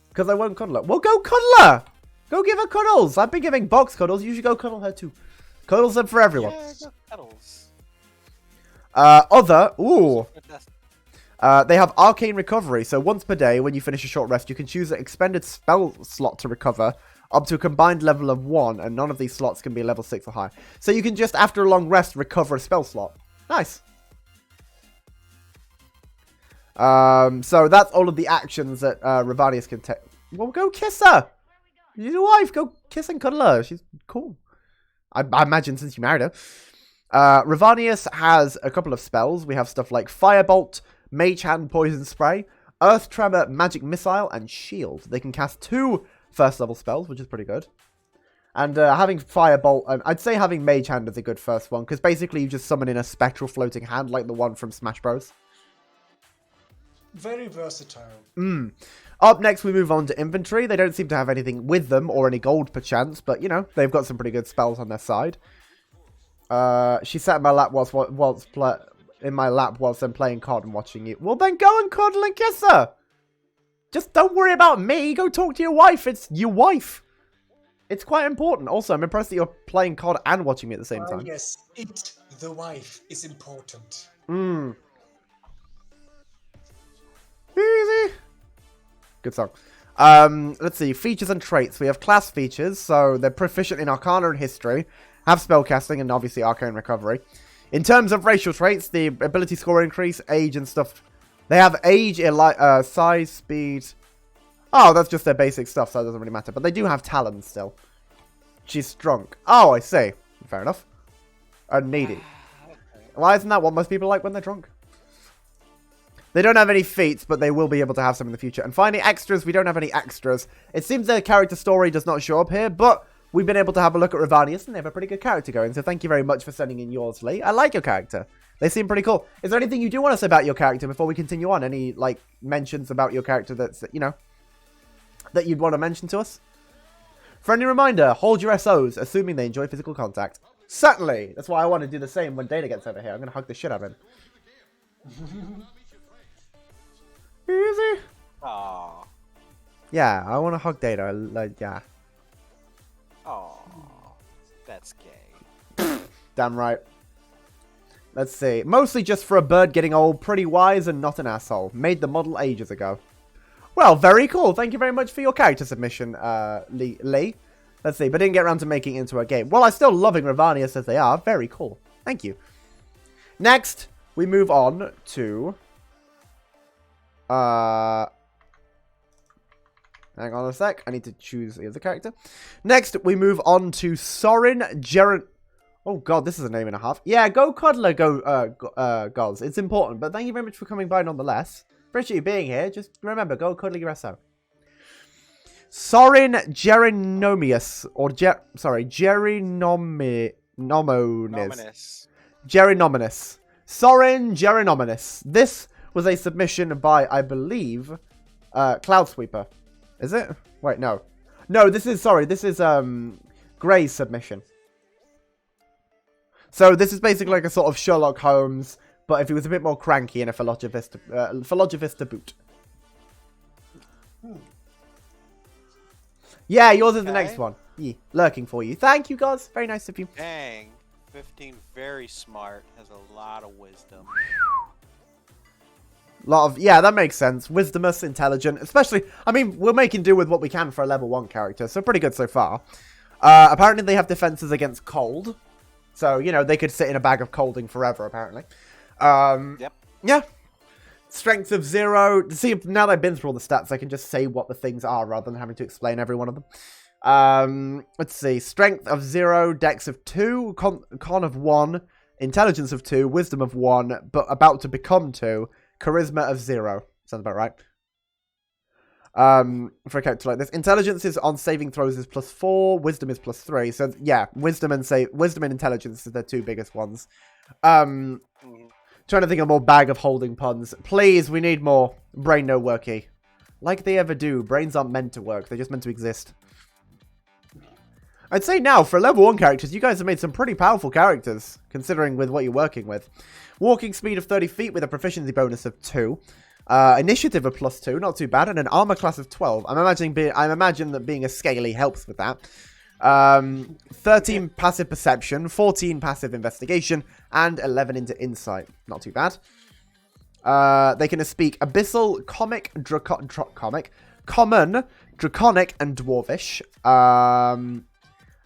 Because I won't cuddle her. Well, go cuddle her! Go give her cuddles! I've been giving Box cuddles. You should go cuddle her too. Cuddles them for everyone. yeah, no cuddles. Ooh. They have Arcane Recovery, so once per day, when you finish a short rest, you can choose an expended spell slot to recover, up to a combined level of 1, and none of these slots can be level 6 or higher. So you can just, after a long rest, recover a spell slot. Nice. So that's all of the actions that Ravanius can take. Well, go kiss her! Your wife, go kiss and cuddle her. She's cool. I imagine since you married her. Ravanius has a couple of spells. We have stuff like Firebolt, Mage Hand Poison Spray, Earth Tremor, Magic Missile, and Shield. They can cast 2 first level spells, which is pretty good. And having Firebolt, I'd say having Mage Hand is a good first one, because basically you just summon in a spectral floating hand like the one from Smash Bros. Very versatile. Up next, we move on to Inventory. They don't seem to have anything with them, or any gold perchance, but, you know, they've got some pretty good spells on their side. She sat in my lap whilst I'm playing COD and watching you. Well, then go and cuddle and kiss her! Just don't worry about me. Go talk to your wife. It's your wife. It's quite important. Also, I'm impressed that you're playing COD and watching me at the same time. Yes, the wife, is important. Easy. Good song. Let's see. Features and traits. We have class features, so they're proficient in Arcana and History, have spellcasting, and obviously Arcane Recovery. In terms of racial traits, the ability score increase, age and stuff. They have age, size, speed. Oh, that's just their basic stuff, so it doesn't really matter. But they do have talent still. She's drunk. Oh, I see. Fair enough. And needy. Why isn't that what most people like when they're drunk? They don't have any feats, but they will be able to have some in the future. And finally, extras. We don't have any extras. It seems their character story does not show up here, but we've been able to have a look at Ravanius, and they have a pretty good character going. So thank you very much for sending in yours, Lee. I like your character. They seem pretty cool. Is there anything you do want to say about your character before we continue on? Any, like, mentions about your character that's, you know, that you'd want to mention to us? Friendly reminder, hold your SOs, assuming they enjoy physical contact. Certainly. That's why I want to do the same when Data gets over here. I'm going to hug the shit out of him. Easy. Aww. Yeah, I want to hug Data. Like, yeah. Aww. That's gay. Damn right. Let's see. Mostly just for a bird getting old, pretty wise, and not an asshole. Made the model ages ago. Well, very cool. Thank you very much for your character submission, Lee. Let's see, but didn't get around to making it into a game. Well, I'm still loving Ravanius as they are. Very cool. Thank you. Next, we move on to... hang on a sec. I need to choose the other character. Next, we move on to Sorin Jeren... Oh, God, this is a name and a half. Yeah, go Cuddler, Goz. It's important, but thank you very much for coming by nonetheless. Appreciate you being here. Just remember, go Cuddler your ass out. Sorin Gerinomius, or Gerinominus. Gerinominus. Sorin Gerinominus. This was a submission by, I believe, Cloudsweeper. Is it? Wait, no. No, this is Gray's submission. So this is basically like a sort of Sherlock Holmes, but if he was a bit more cranky and a philologist to boot. Yeah, yours is the next one. Yeah, lurking for you. Thank you, guys. Very nice of you. Dang. 15, very smart. Has a lot of wisdom. Yeah, that makes sense. Wisdomous, intelligent. Especially, I mean, we're making do with what we can for a level 1 character. So pretty good so far. Apparently they have defenses against cold. So, you know, they could sit in a bag of colding forever, apparently. Yep. Yeah. Strength of 0. See, now that I've been through all the stats, I can just say what the things are rather than having to explain every one of them. Let's see. Strength of 0, Dex of 2, Con of 1, Intelligence of 2, Wisdom of 1, but about to become 2, Charisma of 0. Sounds about right. For a character like this. Intelligence is on saving throws is +4, Wisdom is +3. So, yeah, Wisdom and Intelligence are the two biggest ones. Trying to think of more bag of holding puns. Please, we need more. Brain no worky. Like they ever do. Brains aren't meant to work. They're just meant to exist. I'd say now, for level 1 characters, you guys have made some pretty powerful characters, considering with what you're working with. Walking speed of 30 feet with a proficiency bonus of 2. Initiative of +2, not too bad, and an armor class of 12. I imagine that being a scaly helps with that. 13 passive perception, 14 passive investigation, and 11 into insight. Not too bad. They can speak abyssal, common, draconic, and dwarvish.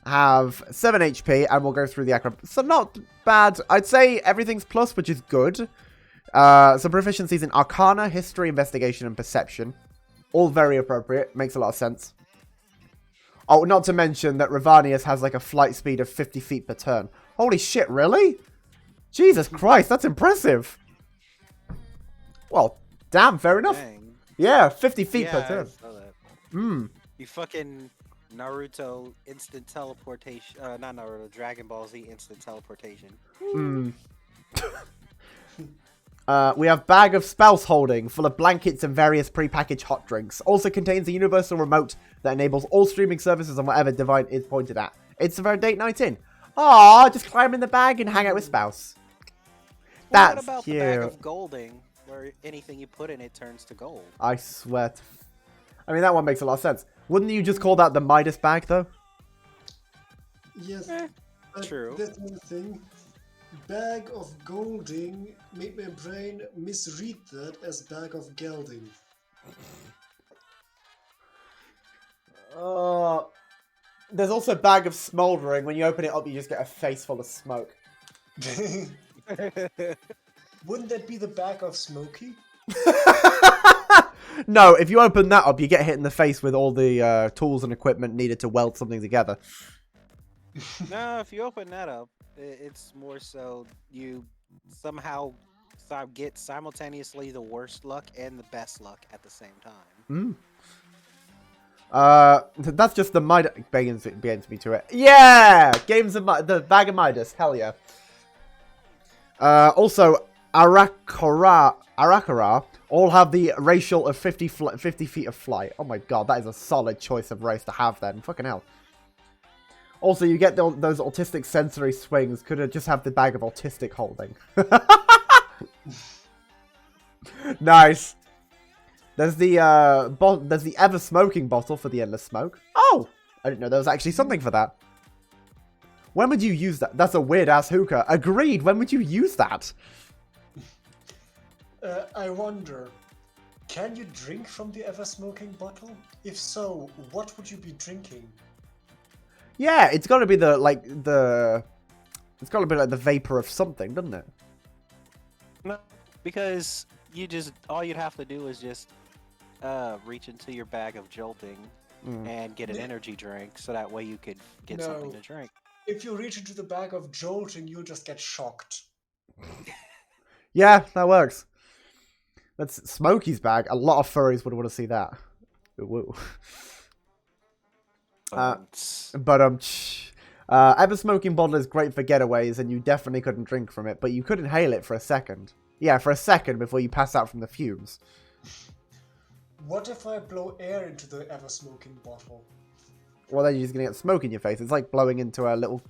Have 7 HP, and we'll go through the acrobat. So not bad. I'd say everything's plus, which is good. Some proficiencies in Arcana, History, Investigation, and Perception. All very appropriate. Makes a lot of sense. Oh, not to mention that Ravanius has like a flight speed of 50 feet per turn. Holy shit, really? Jesus Christ, that's impressive. Well, damn, fair enough. Dang. Yeah, 50 feet per turn. I saw that. Hmm. You fucking Naruto instant teleportation. Not Naruto, Dragon Ball Z instant teleportation. Hmm. We have bag of spouse holding full of blankets and various pre-packaged hot drinks. Also contains a universal remote that enables all streaming services on whatever device is pointed at. It's for a date night in. Aww, just climb in the bag and hang out with spouse. That's what about cute. the bag of golding, where anything you put in it turns to gold? I swear to... I mean, that one makes a lot of sense. Wouldn't you just call that the Midas bag, though? Yes, true. That's one thing. Bag of golding made my brain misread that as bag of gelding. There's also a bag of smoldering. When you open it up, you just get a face full of smoke. Wouldn't that be the bag of Smokey? No, if you open that up, you get hit in the face with all the tools and equipment needed to weld something together. No, if you open that up, it's more so you somehow get simultaneously the worst luck and the best luck at the same time. That's just the Midas begins me to it. Yeah, games of the bag of Midas. Hell yeah. Also, Arakara all have the racial of 50 feet of flight. Oh my god, that is a solid choice of race to have then. Fucking hell. Also, you get those autistic sensory swings. Could have just have the bag of autistic holding. Nice. There's the ever smoking bottle for the endless smoke. Oh, I didn't know there was actually something for that. When would you use that? That's a weird ass hookah. Agreed. When would you use that? I wonder, can you drink from the ever smoking bottle? If so, what would you be drinking? Yeah, it's got to be the it's got to be like the vapor of something, doesn't it? No, because all you'd have to do is just reach into your bag of jolting and get an energy drink, so that way you could get something to drink. If you reach into the bag of jolting, you'll just get shocked. Yeah, that works. That's Smokey's bag. A lot of furries would want to see that. Woo. Ever smoking bottle is great for getaways, and you definitely couldn't drink from it, but you could inhale it for a second. Yeah, for a second before you pass out from the fumes. What if I blow air into the ever smoking bottle? Well, then you're just going to get smoke in your face. It's like blowing into a little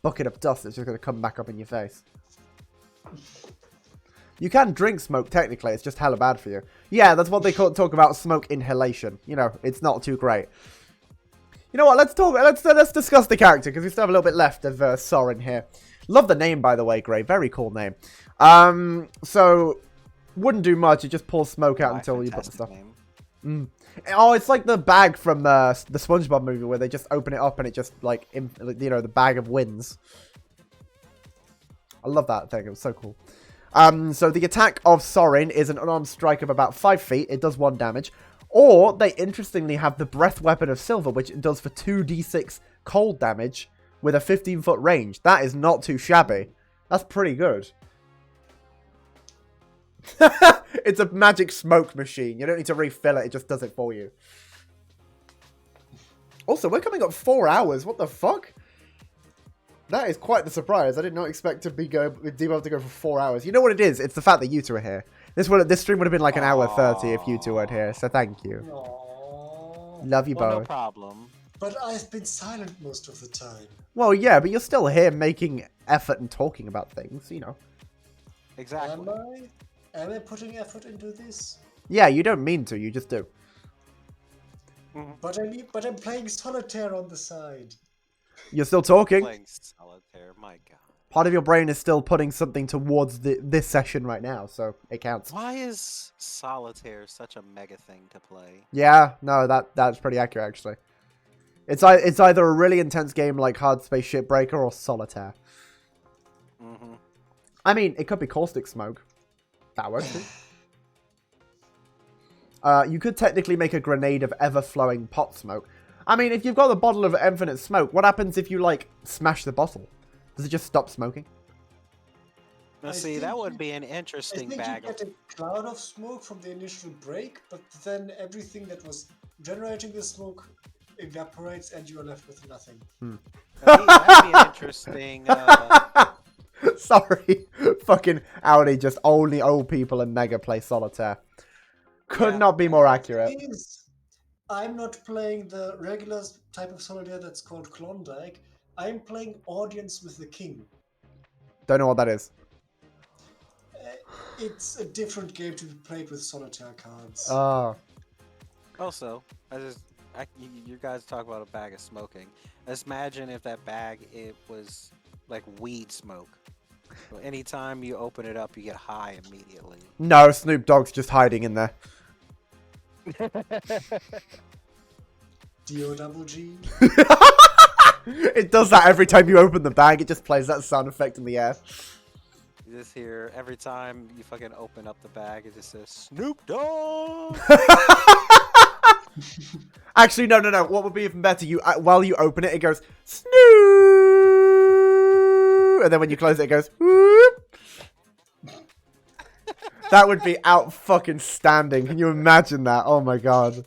bucket of dust that's just going to come back up in your face. You can drink smoke, technically. It's just hella bad for you. Yeah, that's what they talk about smoke inhalation. You know, it's not too great. You know what? Let's discuss the character, because we still have a little bit left of Soren here. Love the name, by the way, Gray. Very cool name. So, wouldn't do much. You just pull smoke out until you put the stuff. Oh, it's like the bag from the SpongeBob movie where they just open it up and it just, like, the bag of winds. I love that thing. It was so cool. So the attack of Soren is an unarmed strike of about 5 feet. It does 1 damage. Or they interestingly have the breath weapon of Silver, which it does for 2d6 cold damage with a 15-foot range. That is not too shabby. That's pretty good. It's a magic smoke machine. You don't need to refill it. It just does it for you. Also, we're coming up 4 hours. What the fuck? That is quite the surprise. I did not expect to be able to go for 4 hours. You know what it is? It's the fact that you two are here. This stream would have been like an hour 30 if you two weren't here. So thank you. Aww. Love you both. No problem. But I've been silent most of the time. Well, yeah, but you're still here making effort and talking about things, you know. Exactly. Am I putting effort into this? Yeah, you don't mean to. You just do. But I'm playing solitaire on the side. You're still talking. Playing solitaire, my god. Part of your brain is still putting something towards this session right now, so it counts. Why is solitaire such a mega thing to play? Yeah, no, that's pretty accurate actually. It's either a really intense game like Hard Space Shipbreaker or Solitaire. I mean, it could be Caustic Smoke. That works too. You could technically make a grenade of ever-flowing pot smoke. I mean, if you've got the bottle of infinite smoke, what happens if you, like, smash the bottle? Does it just stop smoking? Now, see, that would be an interesting bag. You get a cloud of smoke from the initial break, but then everything that was generating the smoke evaporates and you are left with nothing. That'd be an interesting... Sorry. Fucking Audi, just only old people and Mega play Solitaire. Could not be more accurate. I'm not playing the regular type of Solitaire that's called Klondike. I'm playing Audience with the King. Don't know what that is. It's a different game to be played with Solitaire cards. Also, you guys talk about a bag of smoking. Let's imagine if that bag, it was like weed smoke. So anytime you open it up, you get high immediately. No, Snoop Dogg's just hiding in there. D-O-double-G. It does that every time you open the bag. It just plays that sound effect in the air. You just hear every time you fucking open up the bag, it just says Snoop Dogg. Actually, no. What would be even better? While you open it, it goes Snoop, and then when you close it, it goes whoop. That would be out fucking standing. Can you imagine that? Oh my god.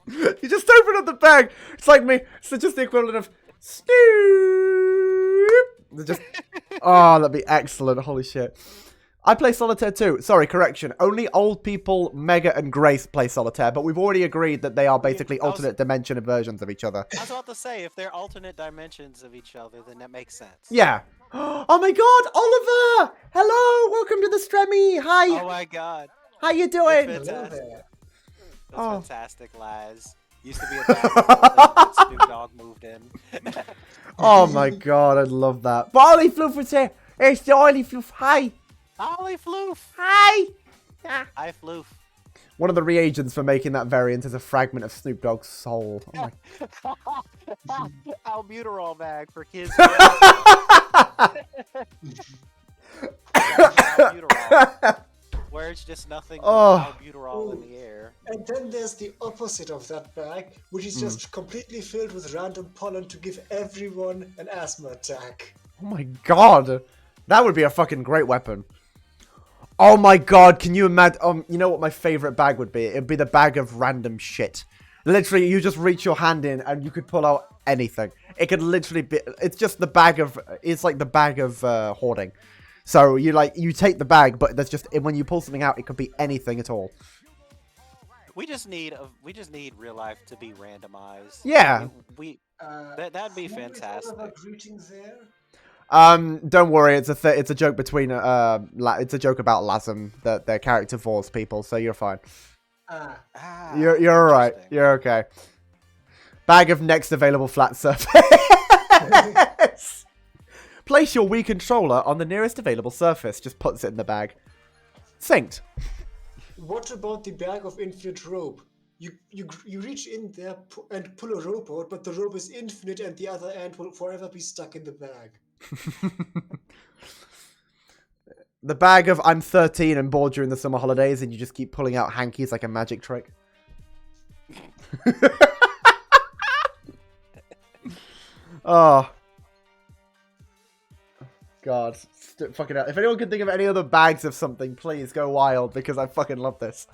You just open up the bag. It's like me. It's just the equivalent of Snoop. Just, oh, that'd be excellent. Holy shit. I play Solitaire too. Sorry, correction. Only old people, Mega and Grace play Solitaire, but we've already agreed that they are basically alternate dimension versions of each other. I was about to say, if they're alternate dimensions of each other, then that makes sense. Yeah. Oh my god, Oliver! Hello, welcome to the Stremmy. Hi. Oh my god. How you doing? That's fantastic. Oh. That's fantastic, Laz. Used to be a bad Snoop Dogg moved in. Oh my god, I love that. But Ollie Floof was here. It's the Ollie Floof. Hi. Ollie Floof. Hi. Hi, Floof. One of the reagents for making that variant is a fragment of Snoop Dogg's soul. Oh my... Albuterol bag for kids. Where it's just nothing but albuterol in the air. And then there's the opposite of that bag, which is just completely filled with random pollen to give everyone an asthma attack. Oh my god. That would be a fucking great weapon. Oh my god, can you imagine? You know what my favorite bag would be? It'd be the bag of random shit. Literally, you just reach your hand in and you could pull out anything. It could literally be... It's just the bag of... It's like the bag of hoarding. So you take the bag, but there's just... When you pull something out, it could be anything at all. We just need real life to be randomized. Yeah. That'd be fantastic. Greetings there. Don't worry, it's a joke between it's a joke about Lazam, that their character Vors people, so you're fine. You're alright. You're okay. Bag of next available flat surface. Place your Wii controller on the nearest available surface. Just puts it in the bag. Synced. What about the bag of infinite rope? You reach in there and pull a rope out, but the rope is infinite and the other end will forever be stuck in the bag. The bag of I'm 13 and bored during the summer holidays and you just keep pulling out hankies like a magic trick. Oh. God. Fucking hell. If anyone can think of any other bags of something, please go wild because I fucking love this.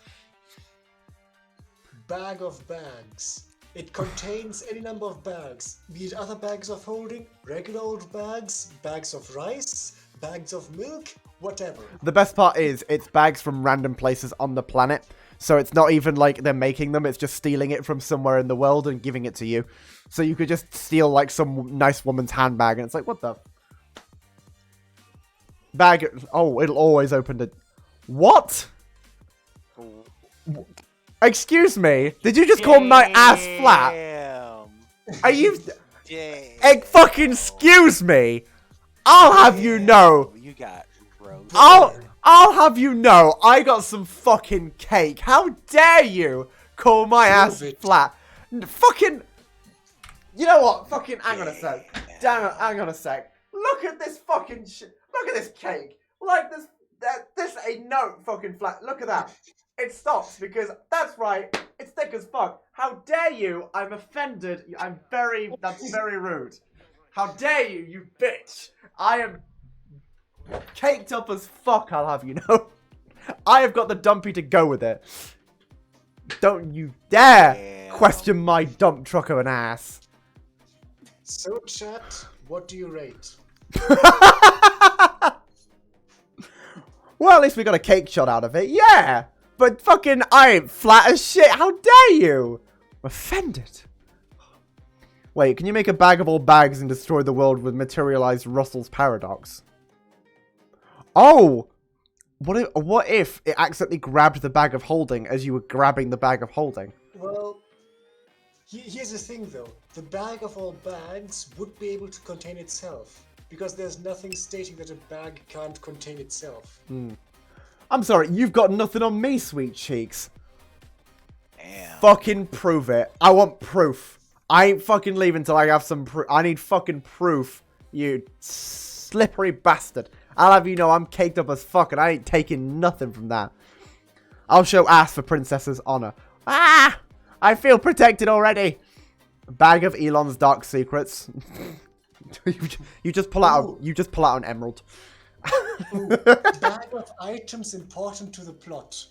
Bag of bags. It contains any number of bags, be it other bags of holding, regular old bags, bags of rice, bags of milk, whatever. The best part is, it's bags from random places on the planet, so it's not even like they're making them, it's just stealing it from somewhere in the world and giving it to you. So you could just steal like some nice woman's handbag, and it's like, what the... Bag... Oh, it'll always open the... What? Excuse me? Did you just call my ass flat? Are you... fucking excuse me? I'll have you know. You got gross. I'll have you know. I got some fucking cake. How dare you call my ass flat? Fucking... You know what? Fucking... Hang on a sec. Damn it. Hang on a sec. Look at this fucking shit. Look at this cake. Like this... This ain't no fucking flat. Look at that. It stops because, that's right, it's thick as fuck. How dare you? I'm offended. That's very rude. How dare you, you bitch. I am caked up as fuck, I'll have you know. I have got the dumpy to go with it. Don't you dare question my dump truck of an ass. So chat, what do you rate? Well, at least we got a cake shot out of it, yeah. But fucking, I ain't flat as shit. How dare you? I'm offended. Wait, can you make a bag of all bags and destroy the world with materialized Russell's paradox? Oh! What if it accidentally grabbed the bag of holding as you were grabbing the bag of holding? Well, here's the thing though. The bag of all bags would be able to contain itself. Because there's nothing stating that a bag can't contain itself. I'm sorry, you've got nothing on me, sweet cheeks. Damn. Fucking prove it. I want proof. I ain't fucking leaving till I have some proof. I need fucking proof, you slippery bastard. I'll have you know I'm caked up as fuck and I ain't taking nothing from that. I'll show ass for princess's honor. Ah! I feel protected already. Bag of Elon's dark secrets. you just pull out an emerald. Bag of items important to the plot.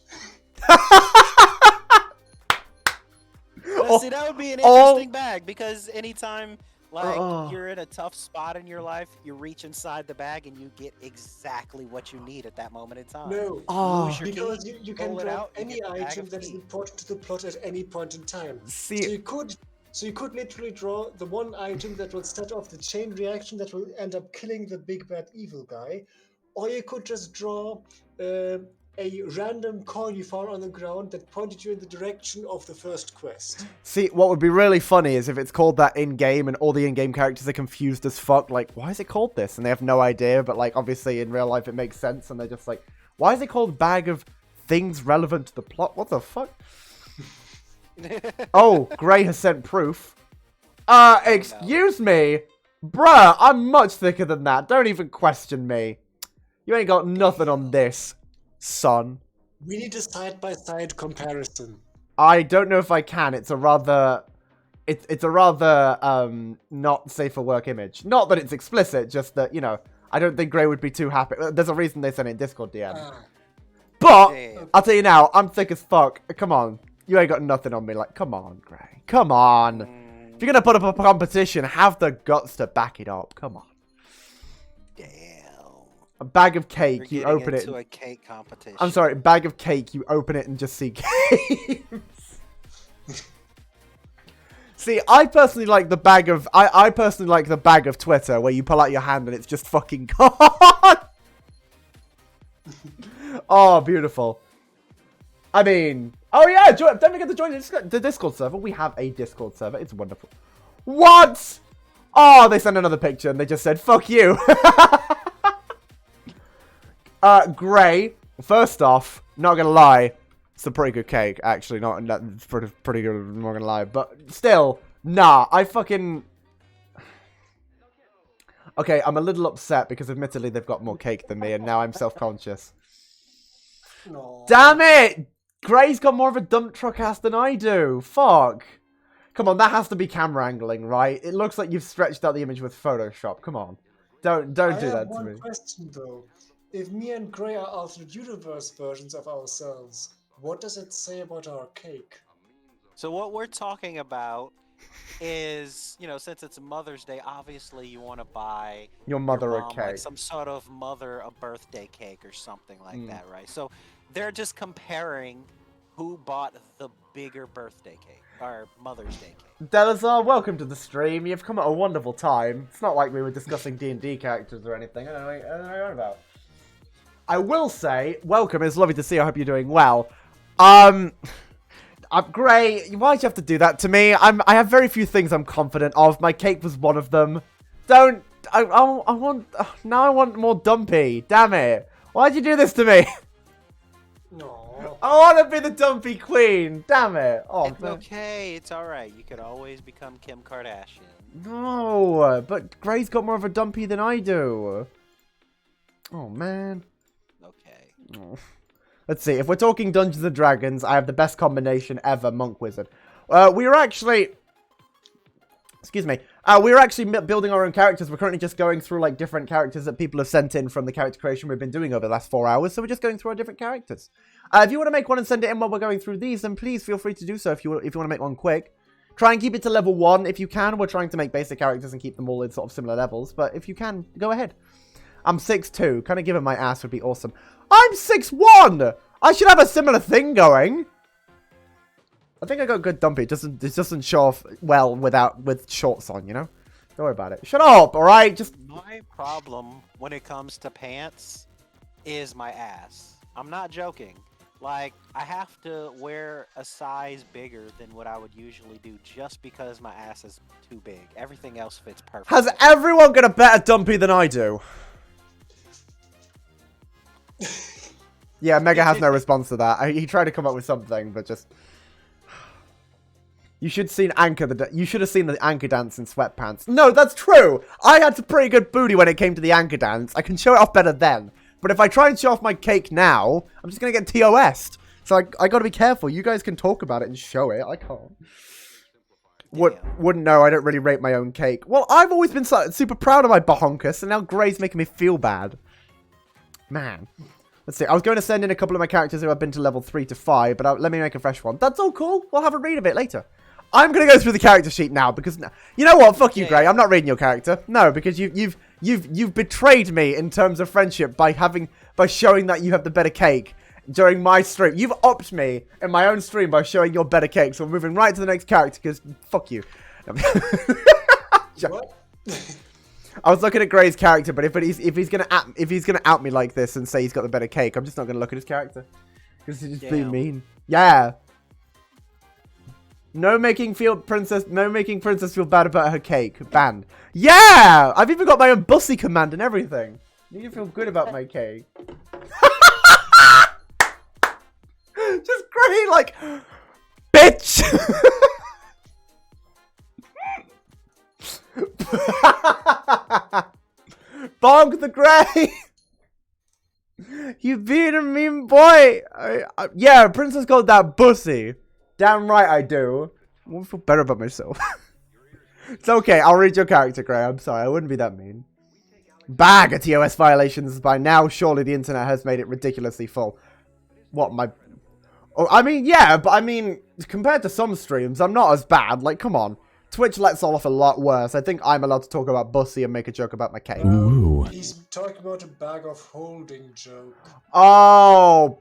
Well, see, that would be an interesting bag because anytime you're in a tough spot in your life, you reach inside the bag and you get exactly what you need at that moment in time. No, because you can drop any item that is important to the plot at any point in time. So you could literally draw the one item that will set off the chain reaction that will end up killing the big bad evil guy, or you could just draw a random coin you found on the ground that pointed you in the direction of the first quest. See, what would be really funny is if it's called that in-game and all the in-game characters are confused as fuck, like, why is it called this? And they have no idea, but like, obviously in real life it makes sense, and they're just like, why is it called Bag of things relevant to the plot. What the fuck? Oh, Gray has sent proof. Excuse me? Bruh, I'm much thicker than that. Don't even question me. You ain't got nothing on this, son. We need a side-by-side comparison. I don't know if I can. It's a rather... It's a rather, not safe for work image. Not that it's explicit, just that, you know, I don't think Gray would be too happy. There's a reason they sent it in Discord DM. But, Damn. I'll tell you now, I'm thick as fuck. Come on. You ain't got nothing on me. Like, come on, Gray. Come on. If you're gonna put up a competition, have the guts to back it up. Come on. Damn. A bag of cake, You're you open it. into a cake competition. I'm sorry, bag of cake, you open it and just see games. See, I personally like the bag of... I personally like the bag of Twitter, where you pull out your hand and it's just fucking gone. Oh, beautiful. I mean... Oh, yeah, don't forget to join the Discord server. We have a Discord server. It's wonderful. What? Oh, they sent another picture and they just said, fuck you. Gray, first off, not gonna lie, it's a pretty good cake, actually. It's pretty good, I'm not gonna lie. But still, nah, I fucking... Okay, I'm a little upset because admittedly they've got more cake than me and now I'm self-conscious. No. Damn it! Gray's got more of a dump truck ass than I do. Fuck. Come on, that has to be camera angling, right? It looks like you've stretched out the image with Photoshop. Come on. Don't do that to me. I have one question, though. If me and Gray are alternate universe versions of ourselves, what does it say about our cake? So what we're talking about is, you know, since it's Mother's Day, obviously you want to buy Your mother your a mom, cake. like some sort of mother a birthday cake or something like that, right? So they're just comparing who bought the bigger birthday cake or Mother's Day cake. Delazar, welcome to the stream. You've come at a wonderful time. It's not like we were discussing D&D characters or anything. I don't know what you're on about. I will say, welcome. It's lovely to see you. I hope you're doing well. Gray, why'd you have to do that to me? I have very few things I'm confident of. My cake was one of them. Now I want more dumpy. Damn it. Why'd you do this to me? No. I want to be the dumpy queen. Damn it. Oh, It's okay. It's all right. You could always become Kim Kardashian. no, but Gray's got more of a dumpy than I do. Oh, man. Okay. Oh. Let's see. If we're talking Dungeons and Dragons, I have the best combination ever, Monk Wizard. We were actually... Excuse me. We were actually building our own characters. We're currently just going through, like, different characters that people have sent in from the character creation we've been doing over the last 4 hours. So we're just going through our different characters. If you want to make one and send it in while we're going through these, then please feel free to do so if you want to make one quick. Try and keep it to level 1 if you can. We're trying to make basic characters and keep them all in sort of similar levels. But if you can, go ahead. I'm 6'2". Kind of giving my ass would be awesome. I'm 6'1". I should have a similar thing going. I think I got good dumpy. It doesn't show off well with shorts on, you know? Don't worry about it. Shut up, alright? Just... My problem when it comes to pants is my ass. I'm not joking. Like, I have to wear a size bigger than what I would usually do just because my ass is too big. Everything else fits perfectly. Has everyone got a better dumpy than I do? Yeah, Mega has no response to that. He tried to come up with something, but just... You should have seen the Anchor dance in sweatpants. No, that's true! I had some pretty good booty when it came to the Anchor dance. I can show it off better then. But if I try and show off my cake now, I'm just going to get TOS'd. So I got to be careful. You guys can talk about it and show it. I can't. Wouldn't know. I don't really rate my own cake. Well, I've always been super proud of my bahonkus, and now Gray's making me feel bad. Man. Let's see. I was going to send in a couple of my characters who have been to level 3 to 5, but let me make a fresh one. That's all cool. We'll have a read of it later. I'm going to go through the character sheet now because you know what? Fuck you, Gray. I'm not reading your character. No, because you've betrayed me in terms of friendship by showing that you have the better cake during my stream. You've upped me in my own stream by showing your better cake. So we're moving right to the next character because fuck you. What? I was looking at Gray's character, but if he's gonna out me like this and say he's got the better cake, I'm just not gonna look at his character because he's just being mean. Yeah. No making princess feel bad about her cake. Banned. Yeah! I've even got my own bussy command and everything. You feel good about my cake. Gray, like, bitch! Bonk the Gray! You being a mean boy! Yeah, Princess called that bussy. Damn right I do. I want to feel better about myself. It's okay, I'll read your character, Gray. I'm sorry, I wouldn't be that mean. Bag of TOS violations by now. Surely the internet has made it ridiculously full. What, my... Oh, I mean, yeah, but I mean, compared to some streams, I'm not as bad. Like, come on. Twitch lets off a lot worse. I think I'm allowed to talk about bussy and make a joke about my cake. Ooh. He's talking about a bag of holding joke. Oh.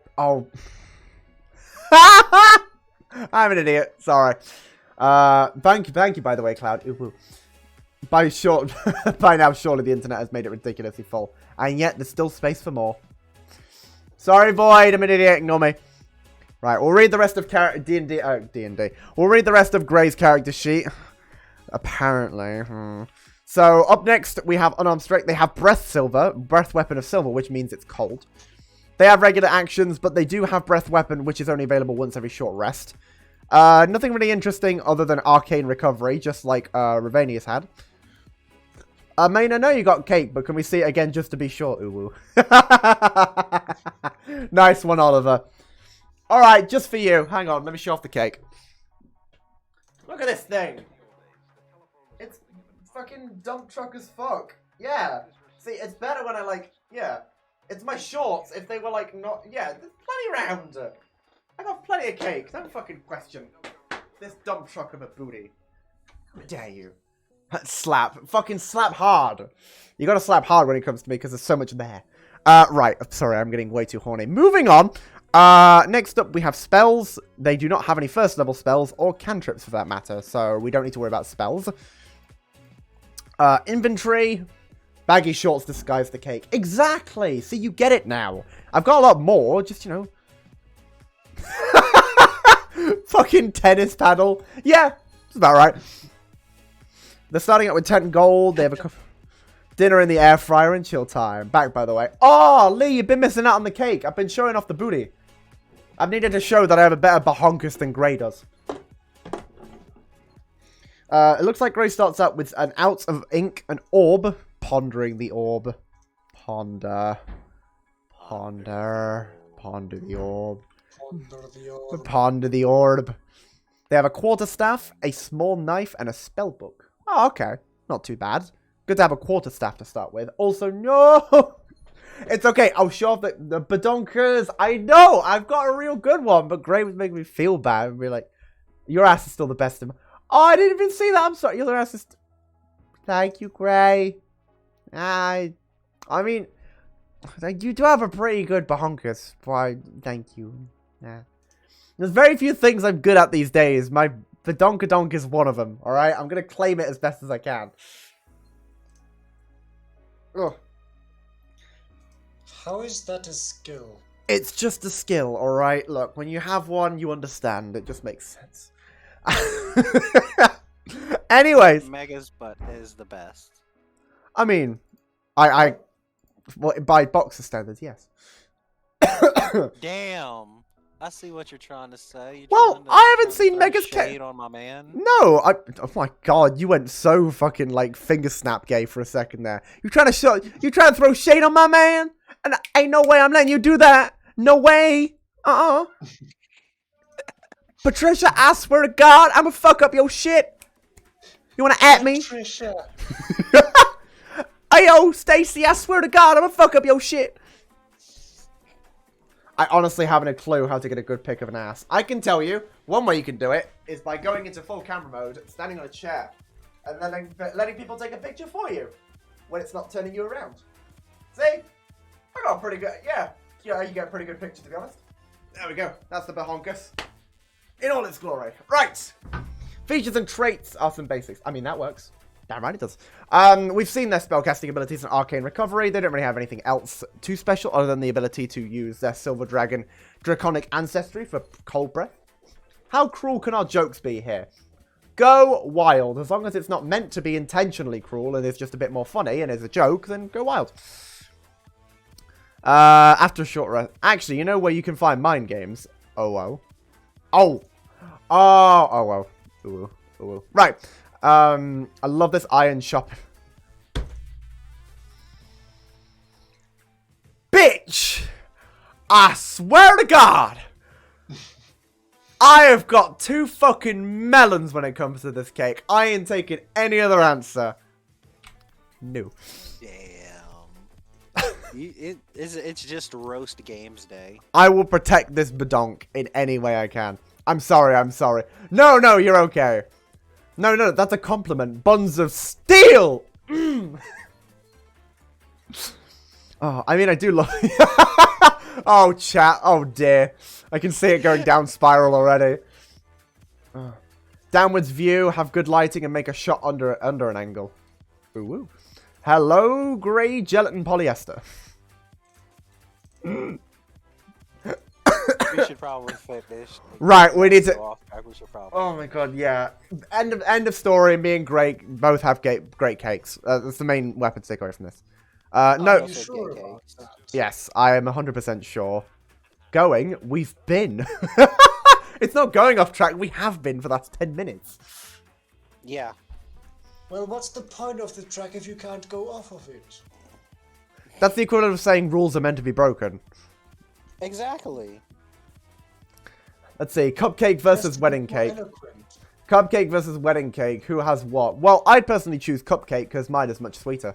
I'm an idiot. Sorry. Thank you, by the way, Cloud. Ooh. By now, surely the internet has made it ridiculously full. And yet, there's still space for more. Sorry, Void. I'm an idiot. Ignore me. Right, we'll read the rest of D&D. We'll read the rest of Gray's character sheet. Apparently. So, up next, we have Unarmed Strike. They have Breath Weapon of Silver, which means it's cold. They have regular actions, but they do have Breath Weapon, which is only available once every short rest. Nothing really interesting other than Arcane Recovery, just like Ravanius had. Main, I know you got cake, but can we see it again just to be sure? Ooh. Nice one, Oliver. Alright, just for you. Hang on, let me show off the cake. Look at this thing. It's fucking dump truck as fuck. Yeah. See, it's better when I like, yeah. It's my shorts if they were like not, yeah, there's plenty around. I got plenty of cake. Don't fucking question this dump truck of a booty. How dare you? Slap. Fucking slap hard. You gotta slap hard when it comes to me because there's so much there. Right. Sorry, I'm getting way too horny. Moving on. Next up, we have spells. They do not have any first level spells or cantrips for that matter, so we don't need to worry about spells. Inventory. Baggy shorts disguise the cake. Exactly. See, you get it now. I've got a lot more. Just, you know. Fucking tennis paddle. Yeah, that's about right. They're starting out with 10 gold. They have a dinner in the air fryer and chill time. Back, by the way. Oh, Lee, you've been missing out on the cake. I've been showing off the booty. I've needed to show that I have a better bahonkus than Gray does. It looks like Gray starts out with an ounce of ink, an orb. Pondering the orb. Ponder the orb. Ponder the orb. They have a quarterstaff, a small knife, and a spellbook. Oh, okay. Not too bad. Good to have a quarterstaff to start with. Also, no! It's okay. I'll show off the badonkers. I know! I've got a real good one, but Gray was making me feel bad and be like, your ass is still the best. Oh, I didn't even see that. I'm sorry. Your ass is... Thank you, Gray. I mean, you do have a pretty good bahonkus. Why, thank you. Yeah. There's very few things I'm good at these days. My badonkadonk is one of them, alright? I'm gonna claim it as best as I can. Ugh. How is that a skill? It's just a skill, alright? Look, when you have one, you understand. It just makes sense. Anyways. Mega's butt is the best. I mean, well, by boxer standards, yes. Damn. I see what you're trying to say. Well, I haven't seen Mega's shade on my man. No, oh my god, you went so fucking like finger snap gay for a second there. You trying to throw shade on my man? And ain't no way I'm letting you do that. No way. Patricia, I swear to God, I'ma fuck up your shit. You wanna at me? Patricia. Ayo, Stacy, I swear to God, I'm gonna fuck up your shit. I honestly haven't a clue how to get a good pic of an ass. I can tell you, one way you can do it is by going into full camera mode, standing on a chair, and then letting people take a picture for you when it's not turning you around. See? I got a pretty good, yeah, you get a pretty good picture, to be honest. There we go. That's the bahonkus in all its glory. Right. Features and traits are some basics. I mean, that works. Damn right it does. We've seen their spellcasting abilities and arcane recovery. They don't really have anything else too special other than the ability to use their Silver Dragon Draconic Ancestry for Cold Breath. How cruel can our jokes be here? Go wild. As long as it's not meant to be intentionally cruel and is just a bit more funny and is a joke, then go wild. After a short rest. Actually, you know where you can find mind games? Oh. Oh. Oh, well. Ooh, ooh. Right. I love this iron shopping. Bitch! I swear to God! I have got 2 fucking melons when it comes to this cake. I ain't taking any other answer. No. Damn. It's just roast games day. I will protect this badonk in any way I can. I'm sorry, I'm sorry. No, no, you're okay. No, no, that's a compliment. Buns of steel! Mm. Oh, I mean, I do love... Oh, chat. Oh, dear. I can see it going down spiral already. Oh. Downwards view, have good lighting, and make a shot under an angle. Ooh, ooh. Hello, grey gelatin polyester. We should probably finish. Right, we need to... We should probably... Oh my god, yeah. End of story. Me and Greg both have great cakes. That's the main weapon to take away from this. No. Are you sure about that? Yes, I am 100% sure. Going, we've been. It's not going off track. We have been for the last 10 minutes. Yeah. Well, what's the point of the track if you can't go off of it? That's the equivalent of saying rules are meant to be broken. Exactly. Let's see. Cupcake versus wedding cake. Cupcake versus wedding cake. Who has what? Well, I'd personally choose cupcake because mine is much sweeter.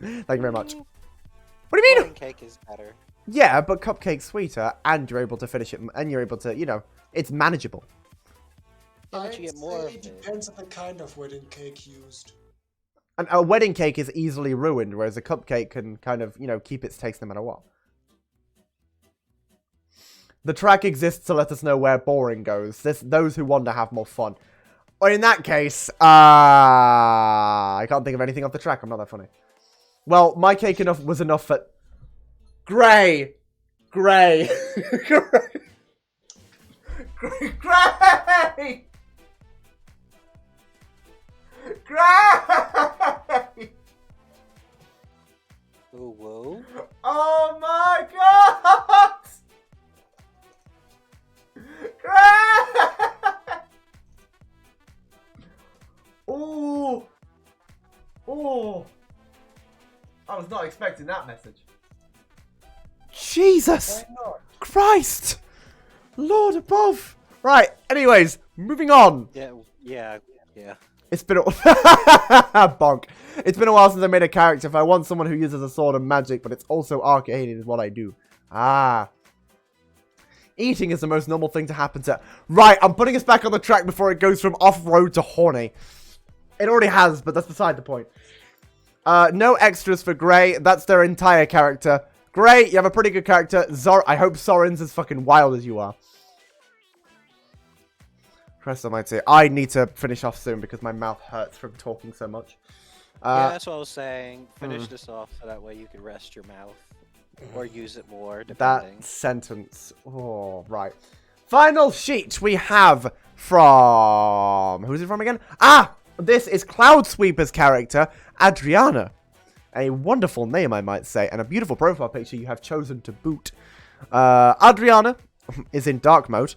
Thank you very much. What do you mean? Wedding cake is better. Yeah, but cupcake's sweeter, and you're able to finish it, and you're able to, you know, it's manageable. But you get more of It it. depends on the kind of wedding cake used. And a wedding cake is easily ruined, whereas a cupcake can kind of, you know, keep its taste no matter what. The track exists to let us know where boring goes. Those who wander have more fun. Or in that case, I can't think of anything off the track. I'm not that funny. Well, my cake was enough for... Grey! Grey! Grey! Grey! Grey! Ooh, whoa. Oh my god! Grey! Ooh! Ooh! I was not expecting that message. Jesus! Why not? Christ! Lord above! Right, anyways, moving on. Yeah. It's been a... Bonk. It's been a while since I made a character. If I want someone who uses a sword and magic, but it's also arcade, is what I do. Ah. Eating is the most normal thing to happen to... Right, I'm putting us back on the track before it goes from off-road to horny. It already has, but that's beside the point. No extras for Grey. That's their entire character. Grey, you have a pretty good character. I hope Soren's as fucking wild as you are. Christ almighty. I need to finish off soon because my mouth hurts from talking so much. Yeah, that's what I was saying. Finish this off so that way you can rest your mouth. Or use it more, depending. That sentence. Oh, right. Final sheet we have from... Who's it from again? Ah! This is Cloud Sweeper's character, Adriana. A wonderful name, I might say, and a beautiful profile picture you have chosen to boot. Adriana is in dark mode.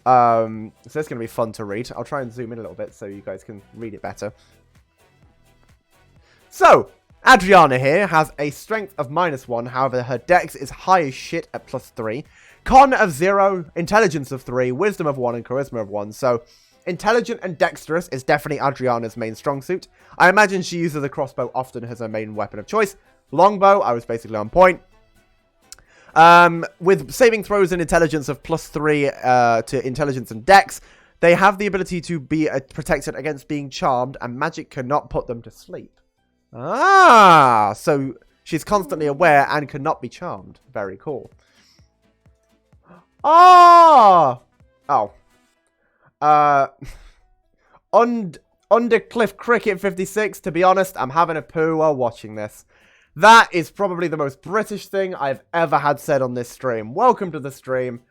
So it's going to be fun to read. I'll try and zoom in a little bit so you guys can read it better. So, Adriana here has a strength of -1. However, her dex is high as shit at +3. Con of 0, intelligence of 3, wisdom of 1, and charisma of 1. So, intelligent and dexterous is definitely Adriana's main strong suit. I imagine she uses a crossbow often as her main weapon of choice. Longbow, I was basically on point. With saving throws and intelligence of +3 to intelligence and dex, they have the ability to be protected against being charmed, and magic cannot put them to sleep. Ah, so she's constantly aware and cannot be charmed. Very cool. Oh! Undercliff Cricket 56, to be honest, I'm having a poo while watching this. That is probably the most British thing I've ever had said on this stream. Welcome to the stream.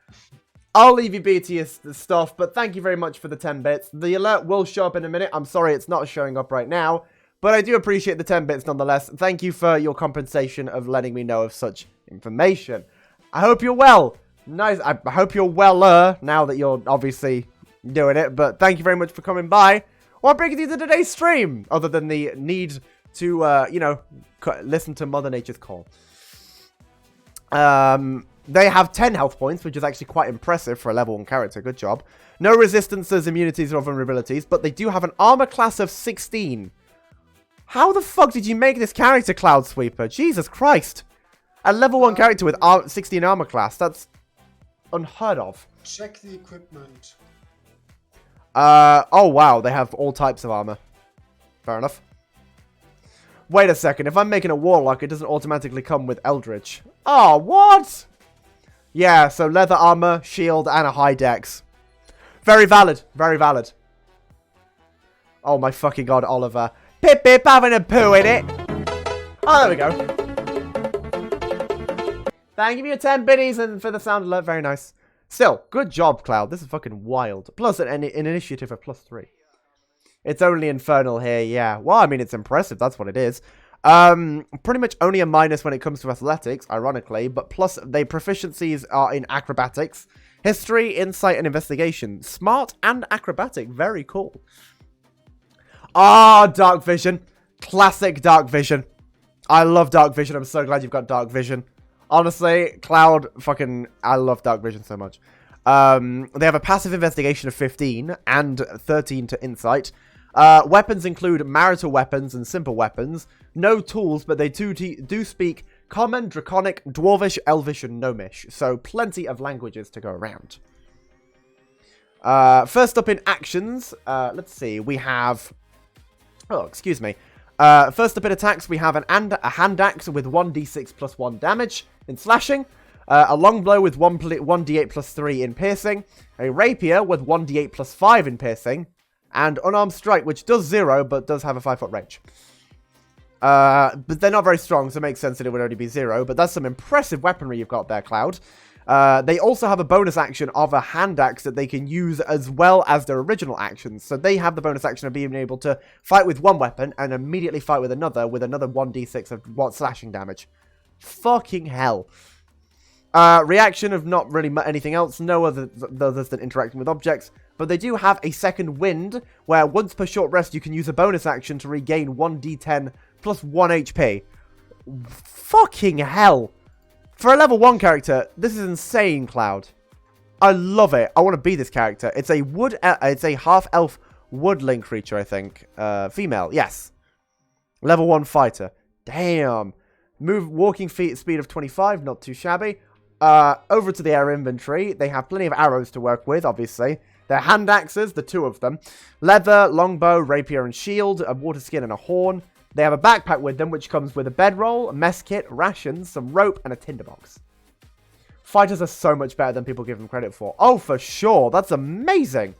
I'll leave you be to your stuff, but thank you very much for the 10 bits. The alert will show up in a minute. I'm sorry it's not showing up right now, but I do appreciate the 10 bits nonetheless. Thank you for your compensation of letting me know of such information. I hope you're well. Nice. I hope you're well now that you're obviously doing it. But thank you very much for coming by. What brings you to today's stream? Other than the need to, listen to Mother Nature's call. They have 10 health points, which is actually quite impressive for a level 1 character. Good job. No resistances, immunities, or vulnerabilities, but they do have an armor class of 16. How the fuck did you make this character, Cloud Sweeper? Jesus Christ. A level 1 character with 16 armor class. That's unheard of. Check the equipment. Oh wow, they have all types of armor. Fair enough. Wait a second, if I'm making a warlock, it doesn't automatically come with Eldritch. Oh, what? Yeah, so leather armor, shield, and a high dex. Very valid, very valid. Oh my fucking god, Oliver. Pip pip having a poo in it. Oh, there we go. Thank you for your 10 biddies and for the sound alert, very nice. Still, good job, Cloud. This is fucking wild. Plus an initiative of +3. It's only infernal here, yeah. Well, I mean, it's impressive. That's what it is. Pretty much only a minus when it comes to athletics, ironically. But plus, their proficiencies are in acrobatics, history, insight, and investigation. Smart and acrobatic. Very cool. Ah, dark vision. Classic dark vision. I love dark vision. I'm so glad you've got dark vision. Honestly, Cloud, fucking, I love dark vision so much. They have a passive investigation of 15 and 13 to insight. Weapons include marital weapons and simple weapons. No tools, but they do speak Common, Draconic, Dwarvish, Elvish, and Gnomish. So plenty of languages to go around. First up in actions, let's see. We have... Oh, excuse me. First up in attacks, we have a hand axe with 1d6 plus 1 damage in slashing. A long blow with 1d8 plus 3 in piercing. A rapier with 1d8 plus 5 in piercing. And unarmed strike, which does 0, but does have a 5-foot range. But they're not very strong, so it makes sense that it would only be 0. But that's some impressive weaponry you've got there, Cloud. They also have a bonus action of a hand axe that they can use as well as their original actions. So they have the bonus action of being able to fight with one weapon and immediately fight with another 1d6 of slashing damage. Fucking hell. Reaction of not really anything else, no others than interacting with objects. But they do have a second wind, where once per short rest you can use a bonus action to regain 1d10 plus 1 HP. Fucking hell. For a level 1 character, this is insane, Cloud. I love it. I want to be this character. It's a half-elf woodling creature, I think. Female, yes. Level 1 fighter. Damn. Walking speed of 25, not too shabby. Over to the air inventory. They have plenty of arrows to work with, obviously. They're hand axes, the 2 of them. Leather, longbow, rapier, and shield. A water skin and a horn. They have a backpack with them, which comes with a bedroll, a mess kit, rations, some rope, and a tinderbox. Fighters are so much better than people give them credit for. Oh, for sure. That's amazing.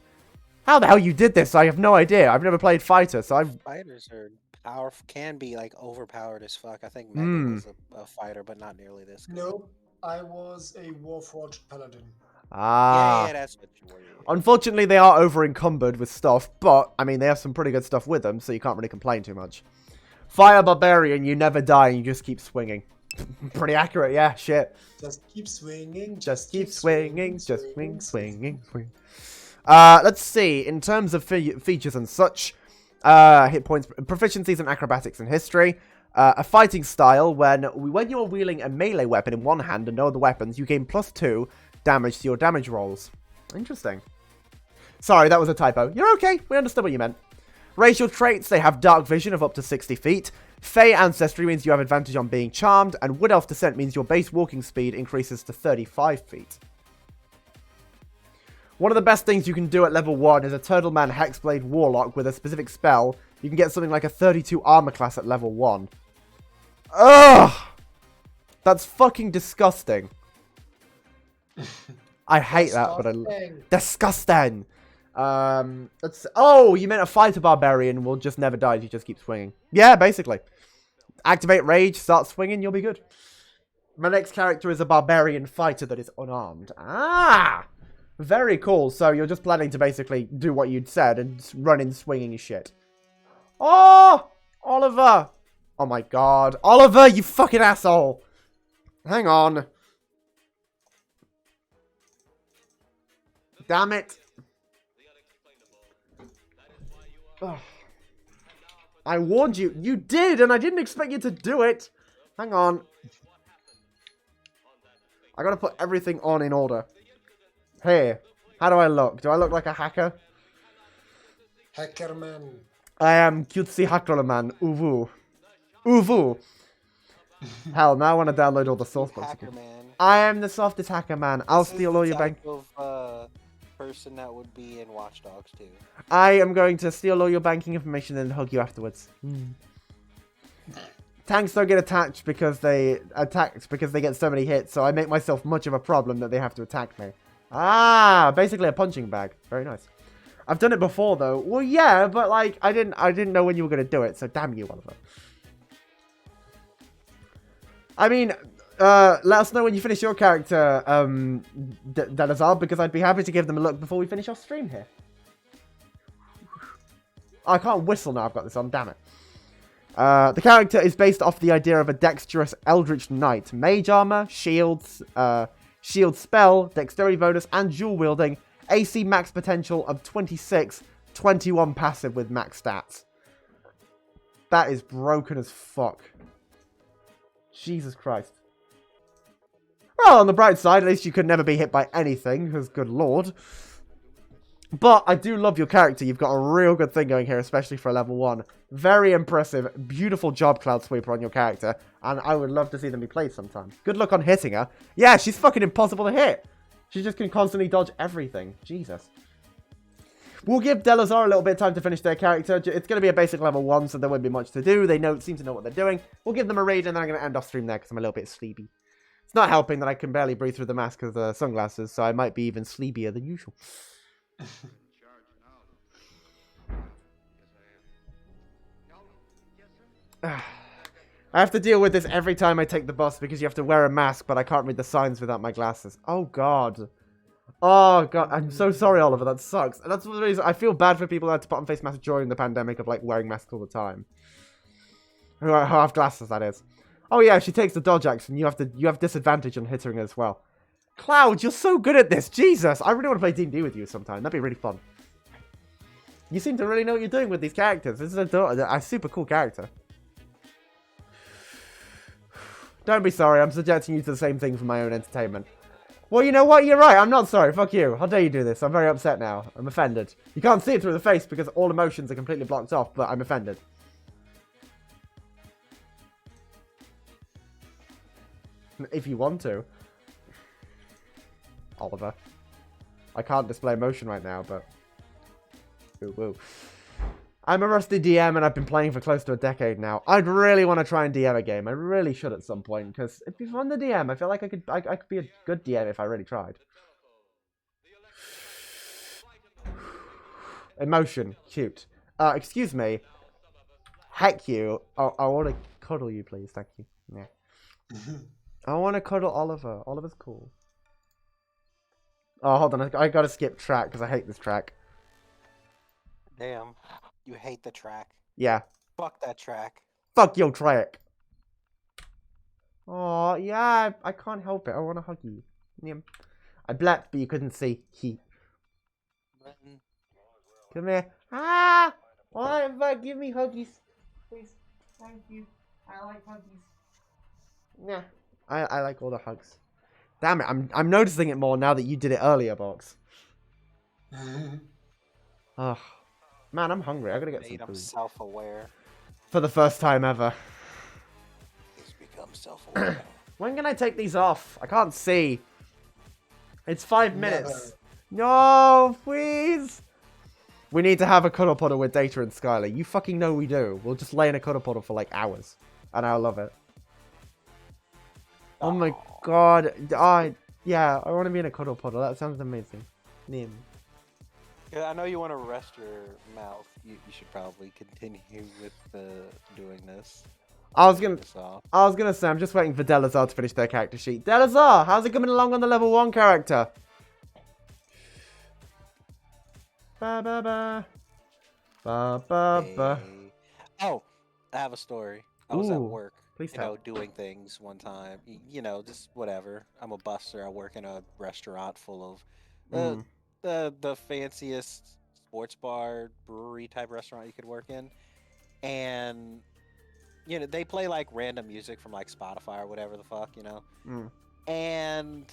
How the hell you did this? I have no idea. I've never played fighter, so I've... Fighters are powerful, can be like overpowered as fuck. I think Megan was a fighter, but not nearly this good. No, I was a Warforged Paladin. Ah. Yeah, that's what you were. Unfortunately, they are over encumbered with stuff, but, I mean, they have some pretty good stuff with them, so you can't really complain too much. Fire Barbarian, you never die and you just keep swinging. Pretty accurate, yeah, shit. Just keep swinging. Just keep swinging. Just swing. Let's see, in terms of features and such, hit points, proficiencies in acrobatics and history, a fighting style when you're wielding a melee weapon in one hand and no other weapons, you gain +2 damage to your damage rolls. Interesting. Sorry, that was a typo. You're okay, we understood what you meant. Racial traits, they have dark vision of up to 60 feet. Fey ancestry means you have advantage on being charmed, and Wood Elf descent means your base walking speed increases to 35 feet. One of the best things you can do at level 1 is a Turtleman Hexblade Warlock with a specific spell. You can get something like a 32 armor class at level 1. Ugh! That's fucking disgusting. I hate that, but disgusting. Oh, you meant a fighter barbarian will just never die if you just keep swinging. Yeah, basically. Activate rage, start swinging, you'll be good. My next character is a barbarian fighter that is unarmed. Ah! Very cool. So you're just planning to basically do what you'd said and run in swinging your shit. Oh! Oliver! Oh my god. Oliver, you fucking asshole! Hang on. Damn it. Ugh. I warned you. You did, and I didn't expect you to do it. Hang on. I gotta put everything on in order. Hey, how do I look? Do I look like a hacker? Hacker man. I am cutesy hacker man. Uvu. Uvu. Hell, now I want to download all the source books. Hacker man. I am the softest hacker man. I'll This is steal the all your bank. type of person that would be in Watch Dogs too. I am going to steal all your banking information and hug you afterwards. Tanks don't get attacked because they get so many hits, so I make myself much of a problem that they have to attack me. Ah, basically a punching bag. Very nice. I've done it before though. Well, yeah, but like I didn't know when you were gonna do it, so damn you, Oliver. I mean, let us know when you finish your character, Delazar, because I'd be happy to give them a look before we finish our stream here. I can't whistle now I've got this on, damn it. The character is based off the idea of a dexterous Eldritch Knight. Mage armor, shields, shield spell, dexterity bonus, and dual wielding. AC max potential of 26, 21 passive with max stats. That is broken as fuck. Jesus Christ. Well, on the bright side, at least you could never be hit by anything, because good lord. But I do love your character. You've got a real good thing going here, especially for a level 1. Very impressive. Beautiful job, Cloud Sweeper, on your character. And I would love to see them be played sometime. Good luck on hitting her. Yeah, she's fucking impossible to hit. She just can constantly dodge everything. Jesus. We'll give Delazar a little bit of time to finish their character. It's going to be a basic level 1, so there won't be much to do. They seem to know what they're doing. We'll give them a raid, and then I'm going to end off stream there because I'm a little bit sleepy. It's not helping that I can barely breathe through the mask of the sunglasses, so I might be even sleepier than usual. I have to deal with this every time I take the bus because you have to wear a mask, but I can't read the signs without my glasses. Oh, God. Oh, God. I'm so sorry, Oliver. That sucks. And that's the reason I feel bad for people who had to put on face masks during the pandemic of, like, wearing masks all the time. Who have glasses, that is. Oh, yeah, she takes the dodge action. You have disadvantage on hitting her as well. Cloud, you're so good at this. Jesus. I really want to play D&D with you sometime. That'd be really fun. You seem to really know what you're doing with these characters. This is a super cool character. Don't be sorry, I'm subjecting you to the same thing for my own entertainment. Well, you know what? You're right. I'm not sorry. Fuck you. How dare you do this? I'm very upset now. I'm offended. You can't see it through the face because all emotions are completely blocked off, but I'm offended. If you want to. Oliver. I can't display emotion right now, but... Ooh, woo. I'm a rusty DM and I've been playing for close to a decade now. I'd really want to try and DM a game. I really should at some point because it'd be fun to DM. I feel like I could be a good DM if I really tried. Emotion, cute. Excuse me. Heck you. I want to cuddle you, please. Thank you. Yeah. I want to cuddle Oliver. Oliver's cool. Oh, hold on. I gotta skip track because I hate this track. Damn. You hate the track. Yeah. Fuck that track. Fuck your track. Oh, yeah, I can't help it. I want to hug you. Yeah. I blapped, but you couldn't see. He. Come here. Ah! Why, give me huggies. Please. Thank you. I like huggies. Nah. I like all the hugs. Damn it, I'm noticing it more now that you did it earlier, Box. Ugh. Man, I'm hungry. I gotta get some I'm food. self-aware. For the first time ever. He's become self-aware. When can I take these off? I can't see. It's 5 minutes. No, please. We need to have a cuddle puddle with Data and Skylar. You fucking know we do. We'll just lay in a cuddle puddle for like hours. And I'll love it. Oh my god. Yeah, I want to be in a cuddle puddle. That sounds amazing. Nim. Yeah, I know you want to rest your mouth. You should probably continue with doing this. I was gonna say I'm just waiting for Delazar to finish their character sheet. Delazar, how's it coming along on the level 1 character? Ba ba ba. Ba ba ba. Oh, I have a story. I was at work. Please tell. Doing things one time. You know, just whatever. I'm a buster. I work in a restaurant full of the fanciest sports bar, brewery type restaurant you could work in, and they play like random music from like Spotify or whatever the fuck, and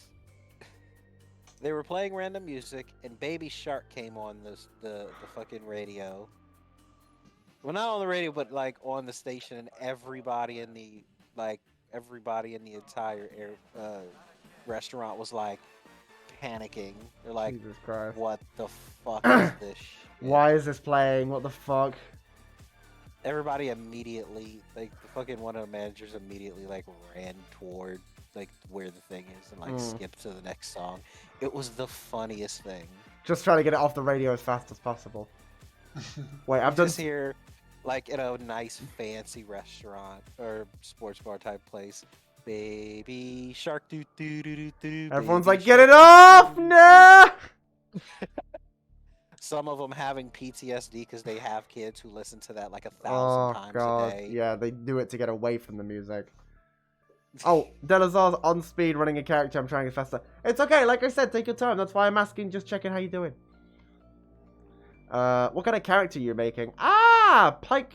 they were playing random music, and Baby Shark came on the fucking radio. Well, not on the radio, but like on the station, and everybody in the entire restaurant was like panicking. They're like, Jesus Christ. "What the fuck is this shit? Why is this playing? What the fuck?" Everybody immediately, like, the fucking one of the managers immediately like ran toward like where the thing is and like skipped to the next song. It was the funniest thing. Just trying to get it off the radio as fast as possible. Wait, I've done this here, like in a nice fancy restaurant or sports bar type place. Baby Shark, do do do do do. Everyone's like, "Get it off, no!" Some of them having PTSD because they have kids who listen to that like 1,000 times a day. Yeah, they do it to get away from the music. Oh, Delazar's on speed running a character. I'm trying it faster. It's okay. Like I said, take your time. That's why I'm asking, just checking how you're doing. What kind of character you're making? Ah, Pike.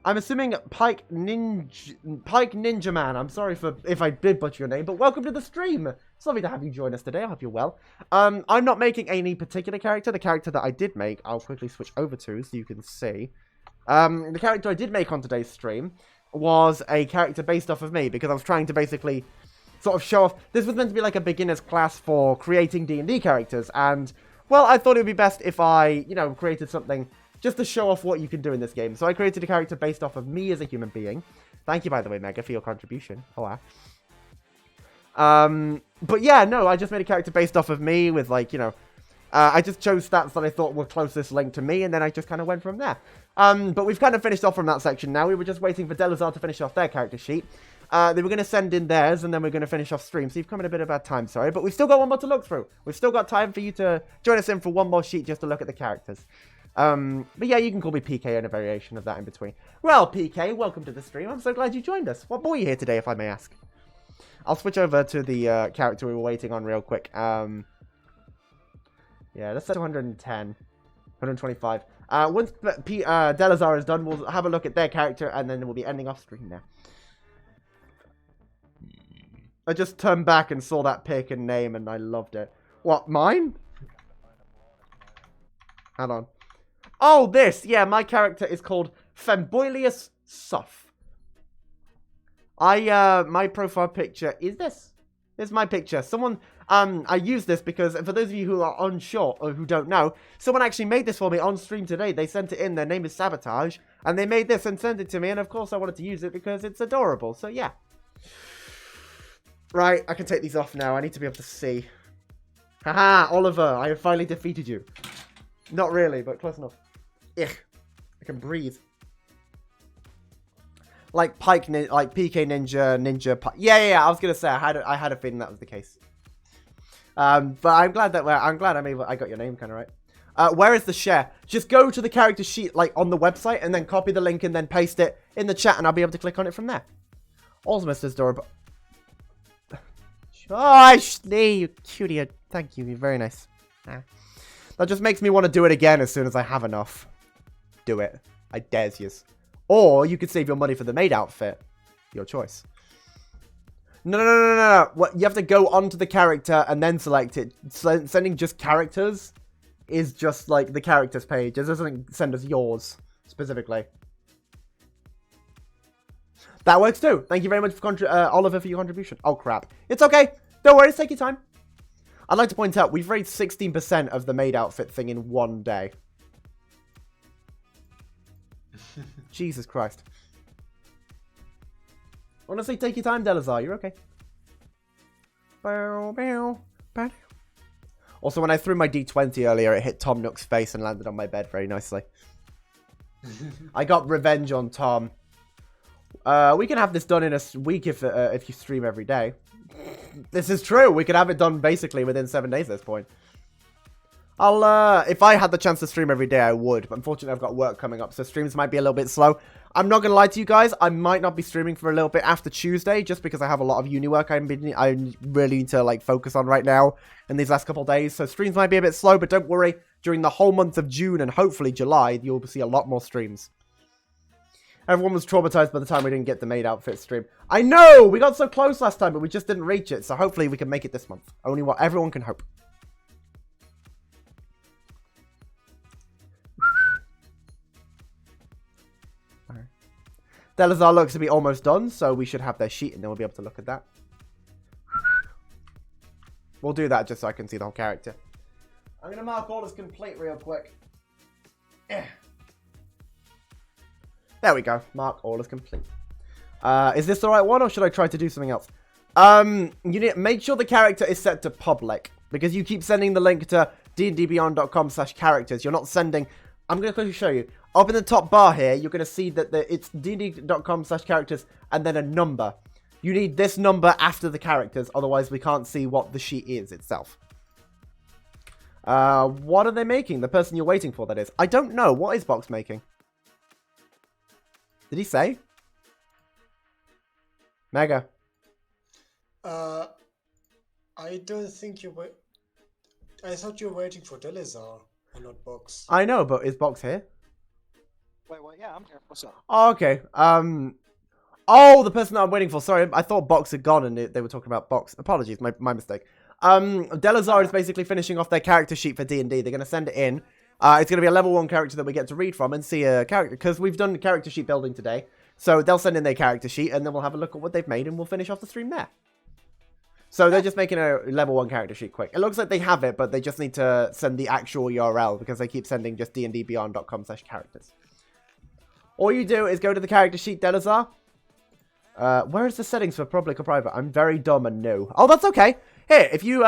I'm assuming Pike Ninja Man. I'm sorry if I did butcher your name, but welcome to the stream. It's lovely to have you join us today. I hope you're well. I'm not making any particular character. The character that I did make, I'll quickly switch over to so you can see. The character I did make on today's stream was a character based off of me because I was trying to basically sort of show off. This was meant to be like a beginner's class for creating D&D characters, and well, I thought it would be best if I, created something just to show off what you can do in this game. So I created a character based off of me as a human being. Thank you, by the way, Mega, for your contribution. Oh, wow. But yeah, no, I just made a character based off of me with, like, I just chose stats that I thought were closest linked to me, and then I just kind of went from there. But we've kind of finished off from that section now. We were just waiting for Delazar to finish off their character sheet. They were going to send in theirs, and then we're going to finish off stream. So you've come in a bit of bad time, sorry. But we've still got one more to look through. We've still got time for you to join us in for one more sheet just to look at the characters. But yeah, you can call me PK and a variation of that in between. Well, PK, welcome to the stream. I'm so glad you joined us. What brought you here today, if I may ask? I'll switch over to the character we were waiting on real quick. Yeah, let's set 110. 125. Once Delazar is done, we'll have a look at their character, and then we'll be ending off stream there. I just turned back and saw that pic and name, and I loved it. What, mine? Hold on. Oh, this! Yeah, my character is called Femboilius Suff. My profile picture is this. This is my picture. Someone, I use this because, for those of you who are unsure or who don't know, someone actually made this for me on stream today. They sent it in. Their name is Sabotage, and they made this and sent it to me, and of course I wanted to use it because it's adorable, so yeah. Right, I can take these off now. I need to be able to see. Haha, Oliver, I have finally defeated you. Not really, but close enough. Ugh, I can breathe. Like like PK Ninja Pike. Yeah. I was gonna say I had a feeling that was the case. But I'm glad that I got your name kind of right. Where is the share? Just go to the character sheet like on the website and then copy the link and then paste it in the chat, and I'll be able to click on it from there. Also, Mr. Adorable. Oh, Ashley, you cutie. Thank you. You're very nice. That just makes me want to do it again as soon as I have enough. Do it. I dares you. Or you could save your money for the maid outfit. Your choice. No. What, you have to go onto the character and then select it. Sending just characters is just like the characters page. It doesn't send us yours specifically. That works too. Thank you very much for Oliver for your contribution. Oh crap. It's okay. Don't worry. Take your time. I'd like to point out we've raised 16% of the maid outfit thing in one day. Jesus Christ. Honestly, take your time, Delazar. You're okay. Also, when I threw my D20 earlier, it hit Tom Nook's face and landed on my bed very nicely. I got revenge on Tom. We can have this done in a week if you stream every day. This is true. We could have it done basically within 7 days at this point. if I had the chance to stream every day, I would. But unfortunately, I've got work coming up, so streams might be a little bit slow. I'm not going to lie to you guys. I might not be streaming for a little bit after Tuesday, just because I have a lot of uni work I really need to, like, focus on right now in these last couple of days. So streams might be a bit slow, but don't worry. During the whole month of June and hopefully July, you'll see a lot more streams. Everyone was traumatized by the time we didn't get the maid outfit stream. I know! We got so close last time, but we just didn't reach it. So hopefully we can make it this month. Only what everyone can hope. Delazar looks to be almost done, so we should have their sheet and then we'll be able to look at that. We'll do that just so I can see the whole character. I'm going to mark all as complete real quick. There we go. Mark all as complete. Is this the right one or should I try to do something else? You need make sure the character is set to public because you keep sending the link to dndbeyond.com/characters. You're not sending... I'm going to quickly show you. Up in the top bar here, you're going to see that it's dnd.com/characters and then a number. You need this number after the characters, otherwise we can't see what the sheet is itself. What are they making? The person you're waiting for, that is. I don't know. What is Box making? Did he say? Mega. I don't think you were... I thought you were waiting for Delazar and not Box. I know, but is Box here? Wait, what? Yeah, I'm here. What's up? Oh, okay. Oh, the person that I'm waiting for. Sorry, I thought Box had gone and they were talking about Box. Apologies, my mistake. Delazar is basically finishing off their character sheet for D&D. They're going to send it in. It's going to be a level 1 character that we get to read from and see a character. Because we've done character sheet building today. So they'll send in their character sheet and then we'll have a look at what they've made and we'll finish off the stream there. So they're just making a level 1 character sheet quick. It looks like they have it, but they just need to send the actual URL because they keep sending just dndbeyond.com/characters. All you do is go to the character sheet, Delazar. Where is the settings for public or private? I'm very dumb and new. Oh, that's okay. Here, if you,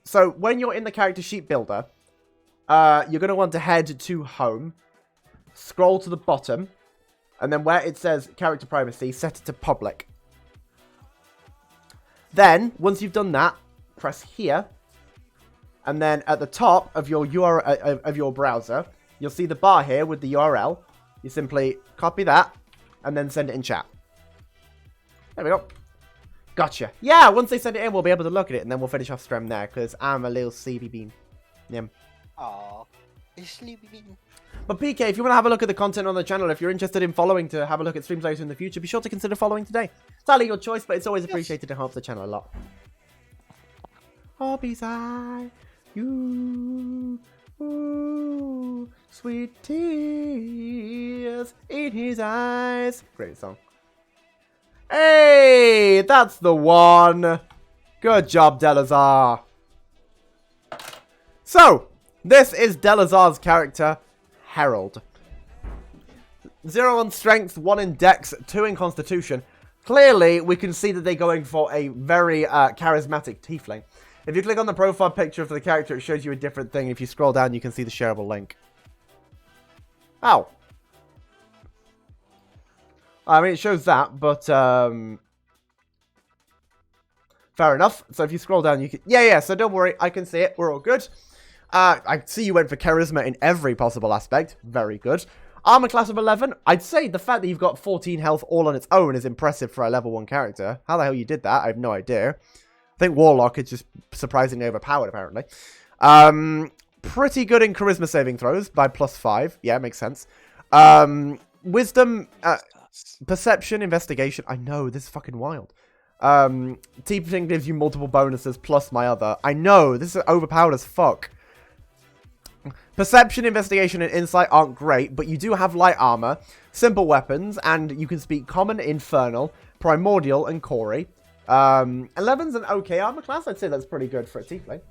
so when you're in the character sheet builder, you're going to want to head to home, scroll to the bottom, and then where it says character privacy, set it to public. Then, once you've done that, press here, and then at the top of your URL, of your browser, you'll see the bar here with the URL. You simply copy that, and then send it in chat. There we go. Gotcha. Yeah, once they send it in, we'll be able to look at it, and then we'll finish off stream there, because I'm a little sleepy bean. Yeah. Aww. Sleepy bean. But PK, if you want to have a look at the content on the channel, if you're interested in following to have a look at streams later in the future, be sure to consider following today. It's entirely your choice, but it's always appreciated and helps the channel a lot. Oh, beside you, ooh, sweet tears in his eyes. Great song. Hey, that's the one. Good job, Delazar. So, this is Delazar's character, Herald. 0 on strength, 1 in dex, 2 in constitution. Clearly, we can see that they're going for a very charismatic tiefling. If you click on the profile picture of the character, it shows you a different thing. If you scroll down, you can see the shareable link. Oh. I mean, it shows that, but, fair enough. So if you scroll down, you can... Yeah, so don't worry. I can see it. We're all good. I see you went for charisma in every possible aspect. Very good. Armor class of 11. I'd say the fact that you've got 14 health all on its own is impressive for a level 1 character. How the hell you did that, I have no idea. I think Warlock is just surprisingly overpowered, apparently. Pretty good in charisma saving throws by +5. Yeah, makes sense. Wisdom, perception, investigation. I know, this is fucking wild. Teaching gives you multiple bonuses plus my other. I know, this is overpowered as fuck. Perception, investigation, and insight aren't great, but you do have light armor, simple weapons, and you can speak common, infernal, primordial, and Corey. 11's an okay armor class. I'd say that's pretty good for a tiefling.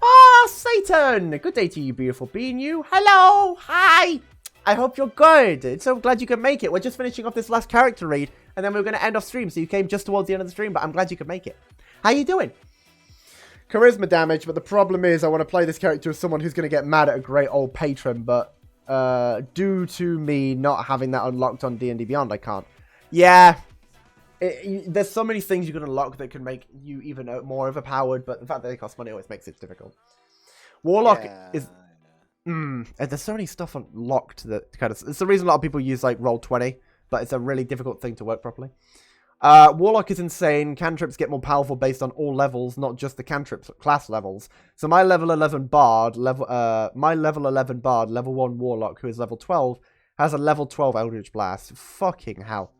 Ah, Satan! Good day to you, beautiful being. You. Hello! Hi! I hope you're good. It's so glad you could make it. We're just finishing off this last character read, and then we're going to end off stream, so you came just towards the end of the stream, but I'm glad you could make it. How you doing? Charisma damage, but the problem is I want to play this character as someone who's going to get mad at a great old patron, but due to me not having that unlocked on D&D Beyond, I can't. Yeah, there's so many things you can unlock that can make you even more overpowered, but the fact that they cost money always makes it difficult. Warlock Yeah, is... and there's so many stuff unlocked that kind of... It's the reason a lot of people use, like, Roll20, but it's a really difficult thing to work properly. Warlock is insane. Cantrips get more powerful based on all levels, not just the cantrips class levels. So my level 11 bard, level 1 Warlock, who is level 12, has a level 12 Eldritch Blast. Fucking hell.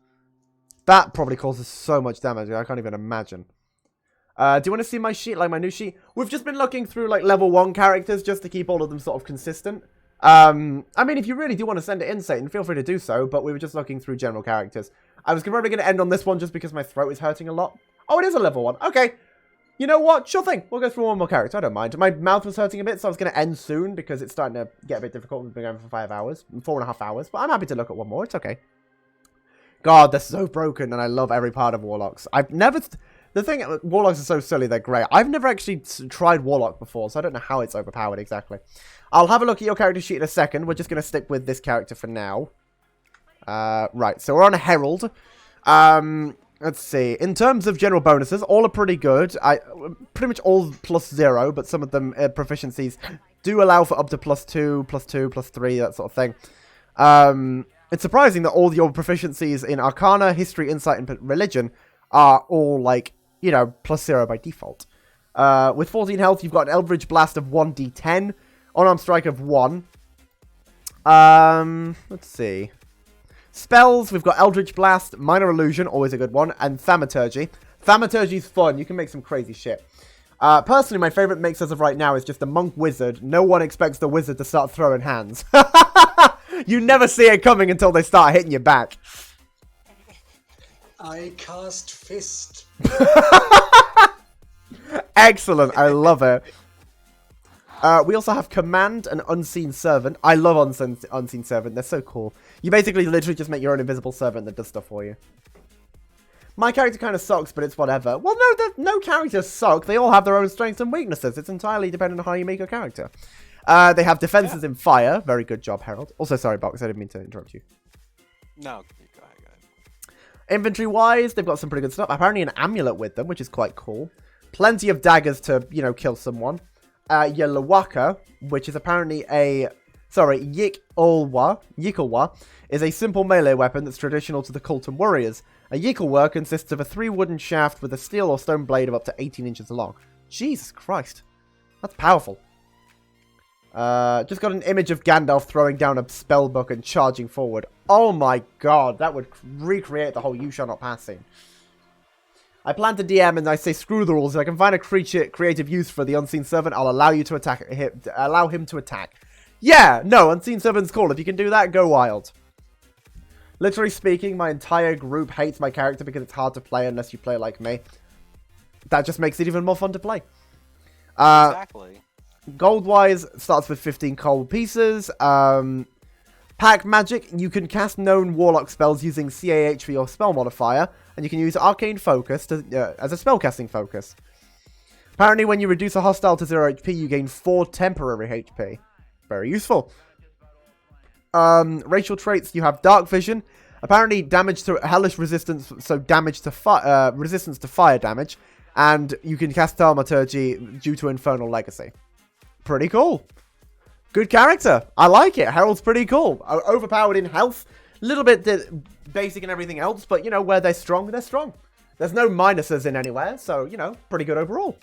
That probably causes so much damage, I can't even imagine. Do you want to see my sheet, like my new sheet? We've just been looking through like level 1 characters just to keep all of them sort of consistent. I mean, if you really do want to send it in, Satan, feel free to do so, but we were just looking through general characters. I was probably going to end on this one just because my throat is hurting a lot. Oh, it is a level 1. Okay. You know what? Sure thing. We'll go through one more character. I don't mind. My mouth was hurting a bit, so I was going to end soon because it's starting to get a bit difficult. We've been going for 5 hours, 4.5 hours, but I'm happy to look at one more. It's okay. God, they're so broken, and I love every part of Warlocks. I've never... The thing... Warlocks are so silly, they're great. I've never actually tried Warlock before, so I don't know how it's overpowered exactly. I'll have a look at your character sheet in a second. We're just going to stick with this character for now. Right, so we're on a Herald. Let's see. In terms of general bonuses, all are pretty good. Pretty much all +0, but some of them proficiencies do allow for up to +2, +2, +3, that sort of thing. It's surprising that all your proficiencies in Arcana, History, Insight, and Religion are all, like, you know, +0 by default. With 14 health, you've got an Eldritch Blast of 1d10, Unarmed Strike of 1. Let's see. Spells, we've got Eldritch Blast, Minor Illusion, always a good one, and Thaumaturgy. Thaumaturgy's fun. You can make some crazy shit. Personally, my favorite mix as of right now is just a Monk Wizard. No one expects the Wizard to start throwing hands. You never see it coming until they start hitting your back. I cast Fist. Excellent. I love it. We also have Command and Unseen Servant. I love Unseen Servant. They're so cool. You basically literally just make your own invisible servant that does stuff for you. My character kind of sucks, but it's whatever. Well, no characters suck. They all have their own strengths and weaknesses. It's entirely dependent on how you make your character. They have defenses in fire. Very good job, Harold. Also, sorry, Box. I didn't mean to interrupt you. No, go ahead. Inventory-wise, they've got some pretty good stuff. Apparently an amulet with them, which is quite cool. Plenty of daggers to, you know, kill someone. Your Lawaka, which is apparently a... Sorry, Yikulwa is a simple melee weapon that's traditional to the Kultum warriors. A Yikulwa consists of a 3 wooden shaft with a steel or stone blade of up to 18 inches long. Jesus Christ. That's powerful. Just got an image of Gandalf throwing down a spell book and charging forward. Oh my god, that would recreate the whole You Shall Not Pass scene. I plan to DM and I say screw the rules. If I can find a creative use for the Unseen Servant, I'll allow you to attack him. Allow him to attack. Yeah, no, Unseen Servant's cool. If you can do that, go wild. Literally speaking, my entire group hates my character because it's hard to play unless you play like me. That just makes it even more fun to play. Exactly. Gold-wise, starts with 15 gold pieces. Pack magic, you can cast known warlock spells using CAH for your spell modifier, and you can use Arcane Focus as a spellcasting focus. Apparently, when you reduce a hostile to 0 HP, you gain 4 temporary HP. Very useful. Racial traits, you have Dark Vision. Apparently, damage to hellish resistance, so damage to resistance to fire damage, and you can cast Thaumaturgy due to Infernal Legacy. Pretty cool. Good character. I like it. Harold's pretty cool. Overpowered in health. A little bit basic and everything else, but, you know, where they're strong, they're strong. There's no minuses in anywhere, so, you know, pretty good overall.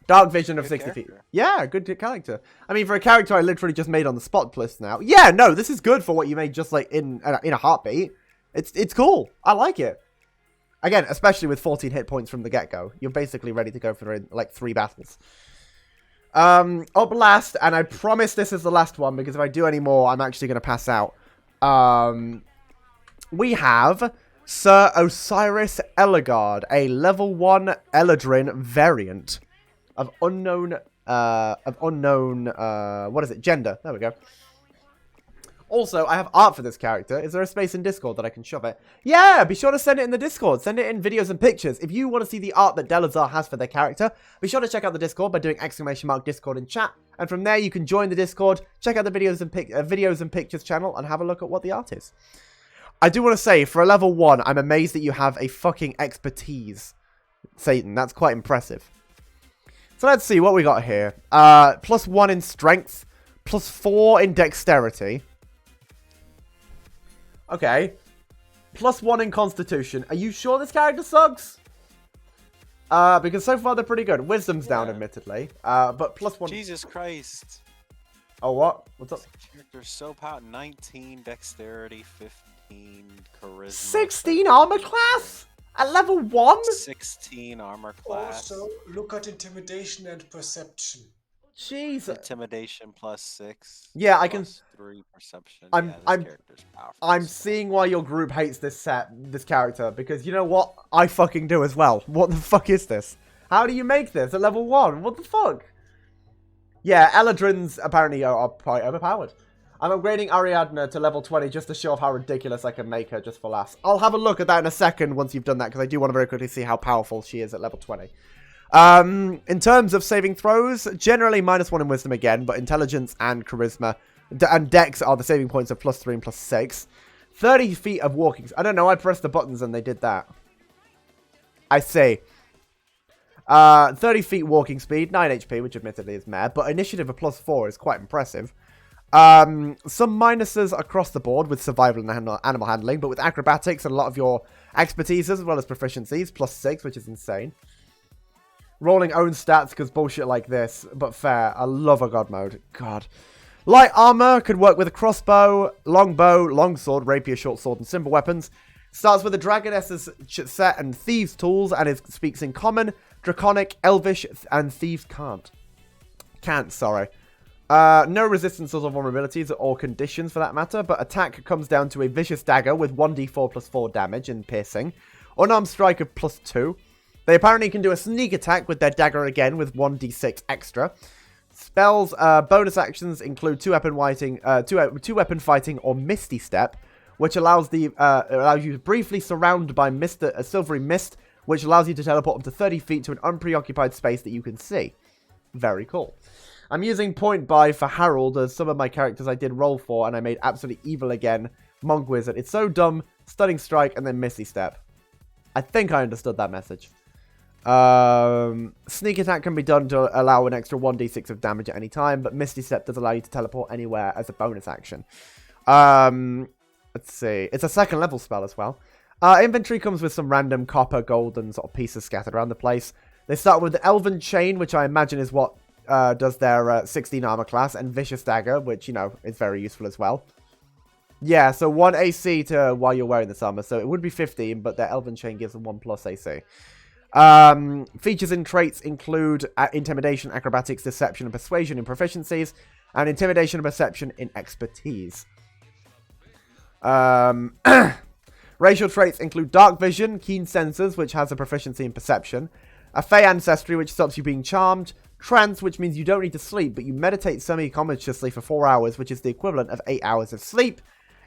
Dark Vision of 60 feet. Yeah, good character. I mean, for a character I literally just made on the spot list now. Yeah, no, this is good for what you made just, like, in a heartbeat. It's cool. I like it. Again, especially with 14 hit points from the get-go. You're basically ready to go for, like, 3 battles. Up last, and I promise this is the last one, because if I do any more, I'm actually going to pass out. We have Sir Osiris Eligard, a level 1 Eladrin variant of unknown, what is it? Gender. There we go. Also, I have art for this character. Is there a space in Discord that I can shove it? Yeah, be sure to send it in the Discord. Send it in videos and pictures. If you want to see the art that Delazar has for their character, be sure to check out the Discord by doing !Discord in chat. And from there, you can join the Discord, check out the videos and pictures channel, and have a look at what the art is. I do want to say, for a level 1, I'm amazed that you have a fucking expertise. Satan, that's quite impressive. So let's see what we got here. +1 in strength, +4 in dexterity. Okay. +1 in constitution. Are you sure this character sucks? Because so far they're pretty good. Wisdom's down, admittedly. But +1. Jesus Christ. Oh, what? What's up? This character's so powerful. 19 dexterity, 15 charisma. 16 armor class? At level 1? 16 armor class. Also, look at intimidation and perception. Jeez. Intimidation +6. Yeah, I can. +3 perception. I'm- yeah, this I'm- character's powerful. I'm seeing why your group hates this character, because you know what? I fucking do as well. What the fuck is this? How do you make this at level 1? What the fuck? Yeah, Eladrin's apparently are quite overpowered. I'm upgrading Ariadna to level 20 just to show off how ridiculous I can make her just for laughs. I'll have a look at that in a second once you've done that, because I do want to very quickly see how powerful she is at level 20. In terms of saving throws, generally -1 in wisdom again, but intelligence and charisma and dex are the saving points of +3 and +6. 30 feet of walking. I don't know, I pressed the buttons and they did that. I see. 30 feet walking speed, 9 HP, which admittedly is meh, but initiative of +4 is quite impressive. Some minuses across the board with survival and animal handling, but with acrobatics and a lot of your expertise as well as proficiencies, +6, which is insane. Rolling own stats because bullshit like this, but fair. I love a god mode. God. Light armor could work with a crossbow, longbow, longsword, rapier, short sword, and simple weapons. Starts with a dragoness's set and thieves' tools, and it speaks in common, draconic, elvish, and thieves can't, sorry. No resistances or vulnerabilities or conditions for that matter, but attack comes down to a vicious dagger with 1d4 +4 damage and piercing. Unarmed strike of +2. They apparently can do a sneak attack with their dagger again with 1d6 extra. Spells, bonus actions include two weapon fighting or Misty Step, which allows you to briefly surround by a silvery mist, which allows you to teleport up to 30 feet to an unpreoccupied space that you can see. Very cool. I'm using Point Buy for Harold as some of my characters I did roll for, and I made absolutely evil again. Monk Wizard. It's so dumb. Stunning Strike and then Misty Step. I think I understood that message. Sneak attack can be done to allow an extra 1d6 of damage at any time, but Misty Step does allow you to teleport anywhere as a bonus action. Let's see. It's a second level spell as well. Inventory comes with some random copper, gold, and sort of pieces scattered around the place. They start with the Elven Chain, which I imagine is what does their 16 armor class, and Vicious Dagger, which, you know, is very useful as well. Yeah, so 1 AC to while you're wearing this armor, so it would be 15, but their Elven Chain gives them 1+ AC. Features and traits include intimidation, acrobatics, deception, and persuasion in proficiencies, and intimidation and perception in expertise. Racial traits include dark vision, keen senses, which has a proficiency in perception, a fey ancestry, which stops you being charmed, trance, which means you don't need to sleep, but you meditate semi-consciously for 4 hours, which is the equivalent of 8 hours of sleep.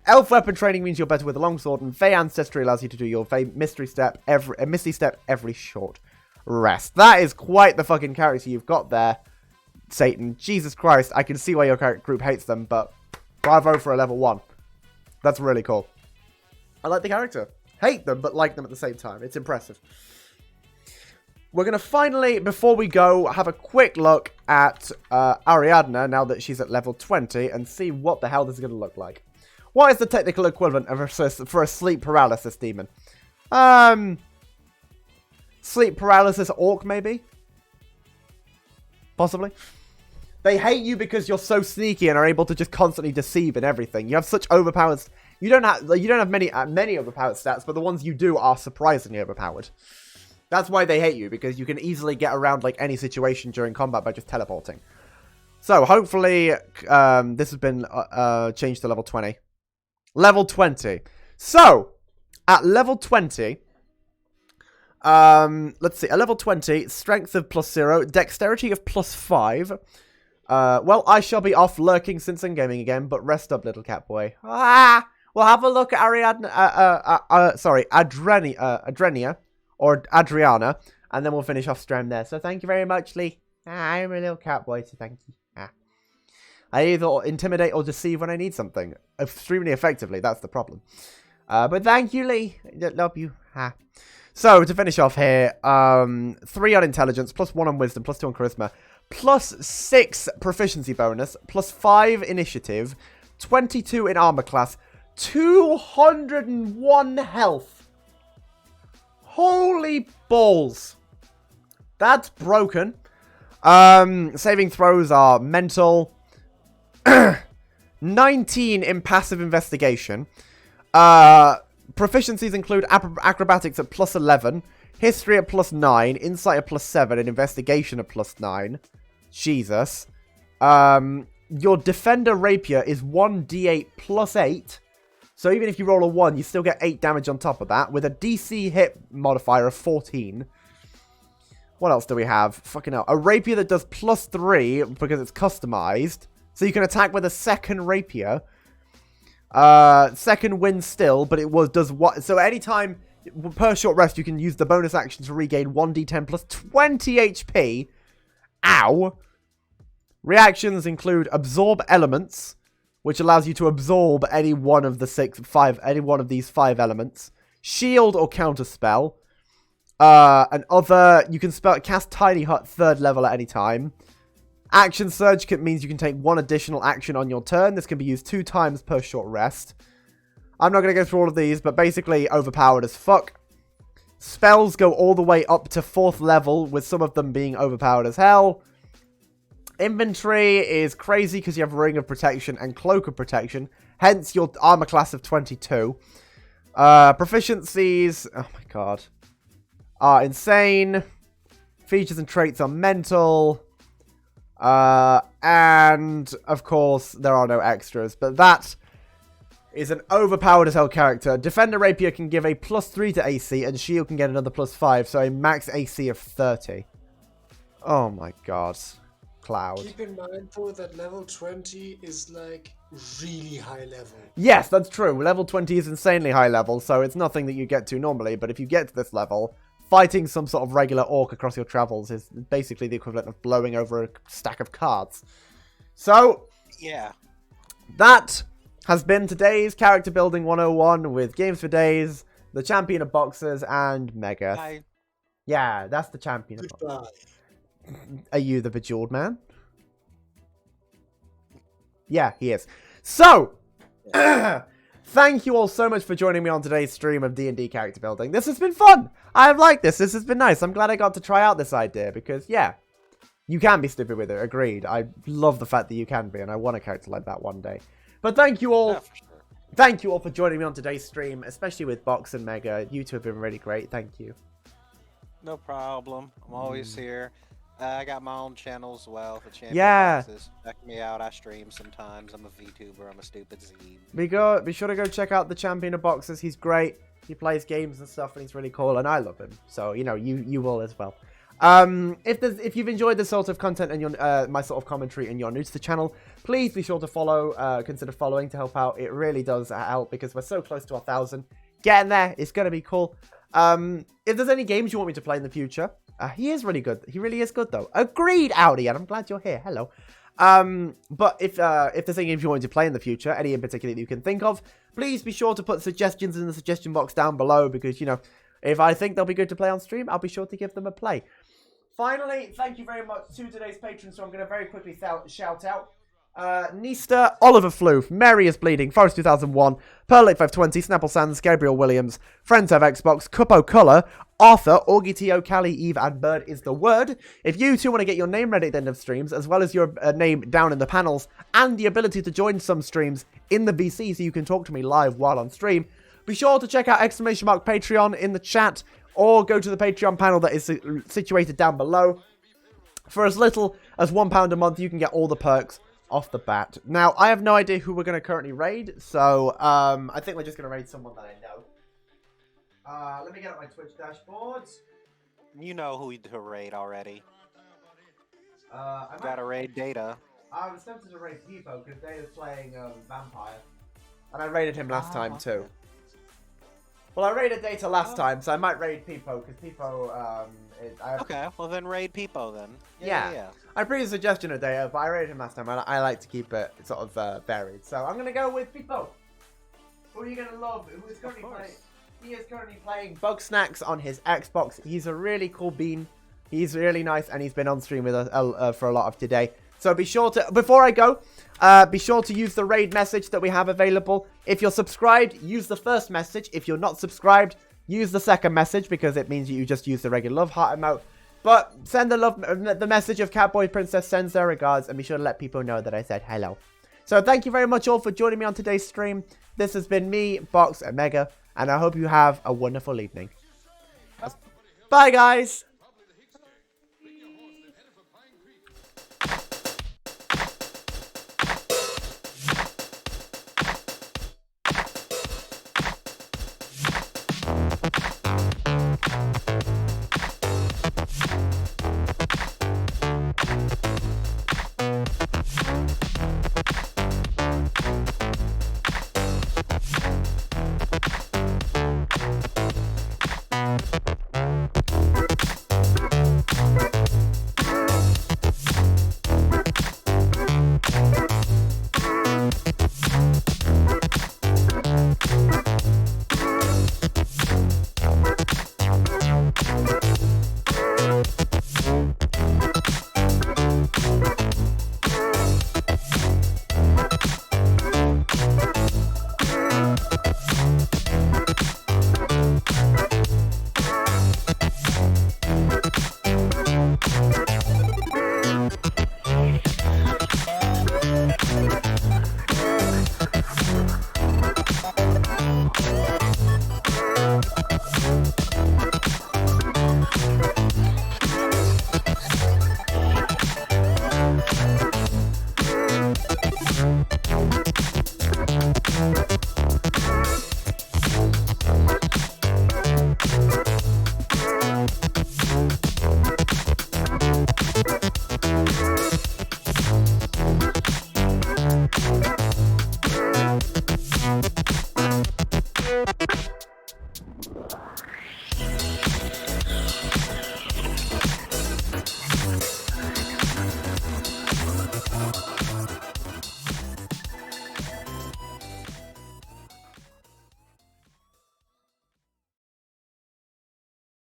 Elf weapon training means you're better with a longsword, and Fey Ancestry allows you to do your Fey Misty Step every short rest. That is quite the fucking character you've got there, Satan. Jesus Christ, I can see why your group hates them, but bravo for a level 1. That's really cool. I like the character. Hate them, but like them at the same time. It's impressive. We're going to finally, before we go, have a quick look at Ariadna, now that she's at level 20, and see what the hell this is going to look like. What is the technical equivalent for a sleep paralysis demon? Sleep paralysis orc, maybe? Possibly. They hate you because you're so sneaky and are able to just constantly deceive in everything. You have such overpowered... You don't have many overpowered stats, but the ones you do are surprisingly overpowered. That's why they hate you, because you can easily get around like any situation during combat by just teleporting. So, hopefully, this has been changed to level 20. Level 20. So, at level 20, let's see, at level 20, strength of +0, dexterity of +5. Well, I shall be off lurking since I'm gaming again, but rest up, little cat boy. Ah! We'll have a look at Adrenia, or Adriana, and then we'll finish off stream there. So thank you very much, Lee. I'm a little cat boy, so thank you. I either intimidate or deceive when I need something. Extremely effectively, that's the problem. But thank you, Lee. I love you. So, to finish off here, 3 on intelligence, +1 on wisdom, +2 on charisma, +6 proficiency bonus, +5 initiative, 22 in armor class, 201 health. Holy balls. That's broken. Saving throws are mental. 19 in passive investigation. Proficiencies include acrobatics at +11, history at +9, insight at +7, and investigation at +9. Jesus. Your defender rapier is 1d8 +8. So even if you roll a 1, you still get 8 damage on top of that, with a DC hit modifier of 14. What else do we have? Fucking hell. A rapier that does +3 because it's customized. So you can attack with a second rapier. Second win still, but it does what? So anytime per short rest, you can use the bonus action to regain 1d10 plus 20 HP. Ow. Reactions include absorb elements, which allows you to absorb any one of these 5 elements. Shield or counter spell. You can cast Tiny Hut 3rd level at any time. Action Surge means you can take 1 additional action on your turn. This can be used 2 times per short rest. I'm not going to go through all of these, but basically overpowered as fuck. Spells go all the way up to 4th level, with some of them being overpowered as hell. Inventory is crazy because you have Ring of Protection and Cloak of Protection, hence your armor class of 22. Proficiencies, oh my god, are insane. Features and traits are mental. And of course there are no extras, but that is an overpowered as hell character. Defender Rapier can give a +3 to AC, and Shield can get another +5, so a max AC of 30. Oh my god. Cloud. Keep in mind though that level 20 is like really high level. Yes, that's true. Level 20 is insanely high level, so it's nothing that you get to normally, but if you get to this level, fighting some sort of regular orc across your travels is basically the equivalent of blowing over a stack of cards. So, yeah. That has been today's Character Building 101 with Games for Days, the Champion of Boxes, and Mega. Bye. Yeah, that's the Champion of Boxes. Are you the Bejeweled Man? Yeah, he is. So, thank you all so much for joining me on today's stream of D&D Character Building. This has been fun. I have liked this. This has been nice. I'm glad I got to try out this idea because, yeah, you can be stupid with it. Agreed. I love the fact that you can be, and I want a character like that one day. But thank you all. Yeah, for sure. Thank you all for joining me on today's stream, especially with Box and Mega. You two have been really great. Thank you. No problem. I'm always here. I got my own channel as well, TheChampionofBoxes. Yeah. Check me out. I stream sometimes. I'm a VTuber. I'm a stupid zine. Be sure to go check out the Champion of Boxes. He's great. He plays games and stuff, and he's really cool, and I love him. So, you know, you will as well. If you've enjoyed this sort of content and you're my sort of commentary and you're new to the channel, please be sure to follow. Consider following to help out. It really does help because we're so close to 1,000. Getting there, it's gonna be cool. If there's any games you want me to play in the future, he is really good. He really is good though. Agreed, Audi, and I'm glad you're here. Hello. But if there's any games you want me to play in the future, any in particular that you can think of, please be sure to put suggestions in the suggestion box down below because, you know, if I think they'll be good to play on stream, I'll be sure to give them a play. Finally, thank you very much to today's patrons, so I'm going to very quickly shout out. Nista, Oliver Floof, Mary is Bleeding, Forest 2001, Pearl 8520, Snapple Sands, Gabriel Williams, Friends Have Xbox, Cupo Colour, Arthur, Orgitio, Callie, Eve, and Bird is the word. If you too want to get your name read at the end of streams, as well as your name down in the panels, and the ability to join some streams in the VC so you can talk to me live while on stream, be sure to check out !Patreon in the chat, or go to the Patreon panel that is situated down below. For as little as £1 a month, you can get all the perks off the bat. Now, I have no idea who we're going to currently raid, so I think we're just going to raid someone that I know. Let me get up my Twitch dashboard. You know who to raid already. I gotta raid Data. I was tempted to raid Peepo because Data's playing Vampire. And I raided him last time too. Well, I raided Data last time, so I might raid Peepo because Peepo okay, well then raid Peepo then. Yeah. I appreciate the suggestion of Data, but I raided him last time. I like to keep it sort of varied. So I'm going to go with Peepo. Who are you going to love? Who is currently playing? He is currently playing Bug Snacks on his Xbox. He's a really cool bean. He's really nice, and he's been on stream with us for a lot of today. So be sure to, before I go, be sure to use the raid message that we have available. If you're subscribed, use the first message. If you're not subscribed, use the second message, because it means you just use the regular love heart emote. But send the message of Catboy Princess sends their regards, and be sure to let people know that I said hello. So thank you very much all for joining me on today's stream. This has been me, Box, and Mega, and I hope you have a wonderful evening. Bye, guys!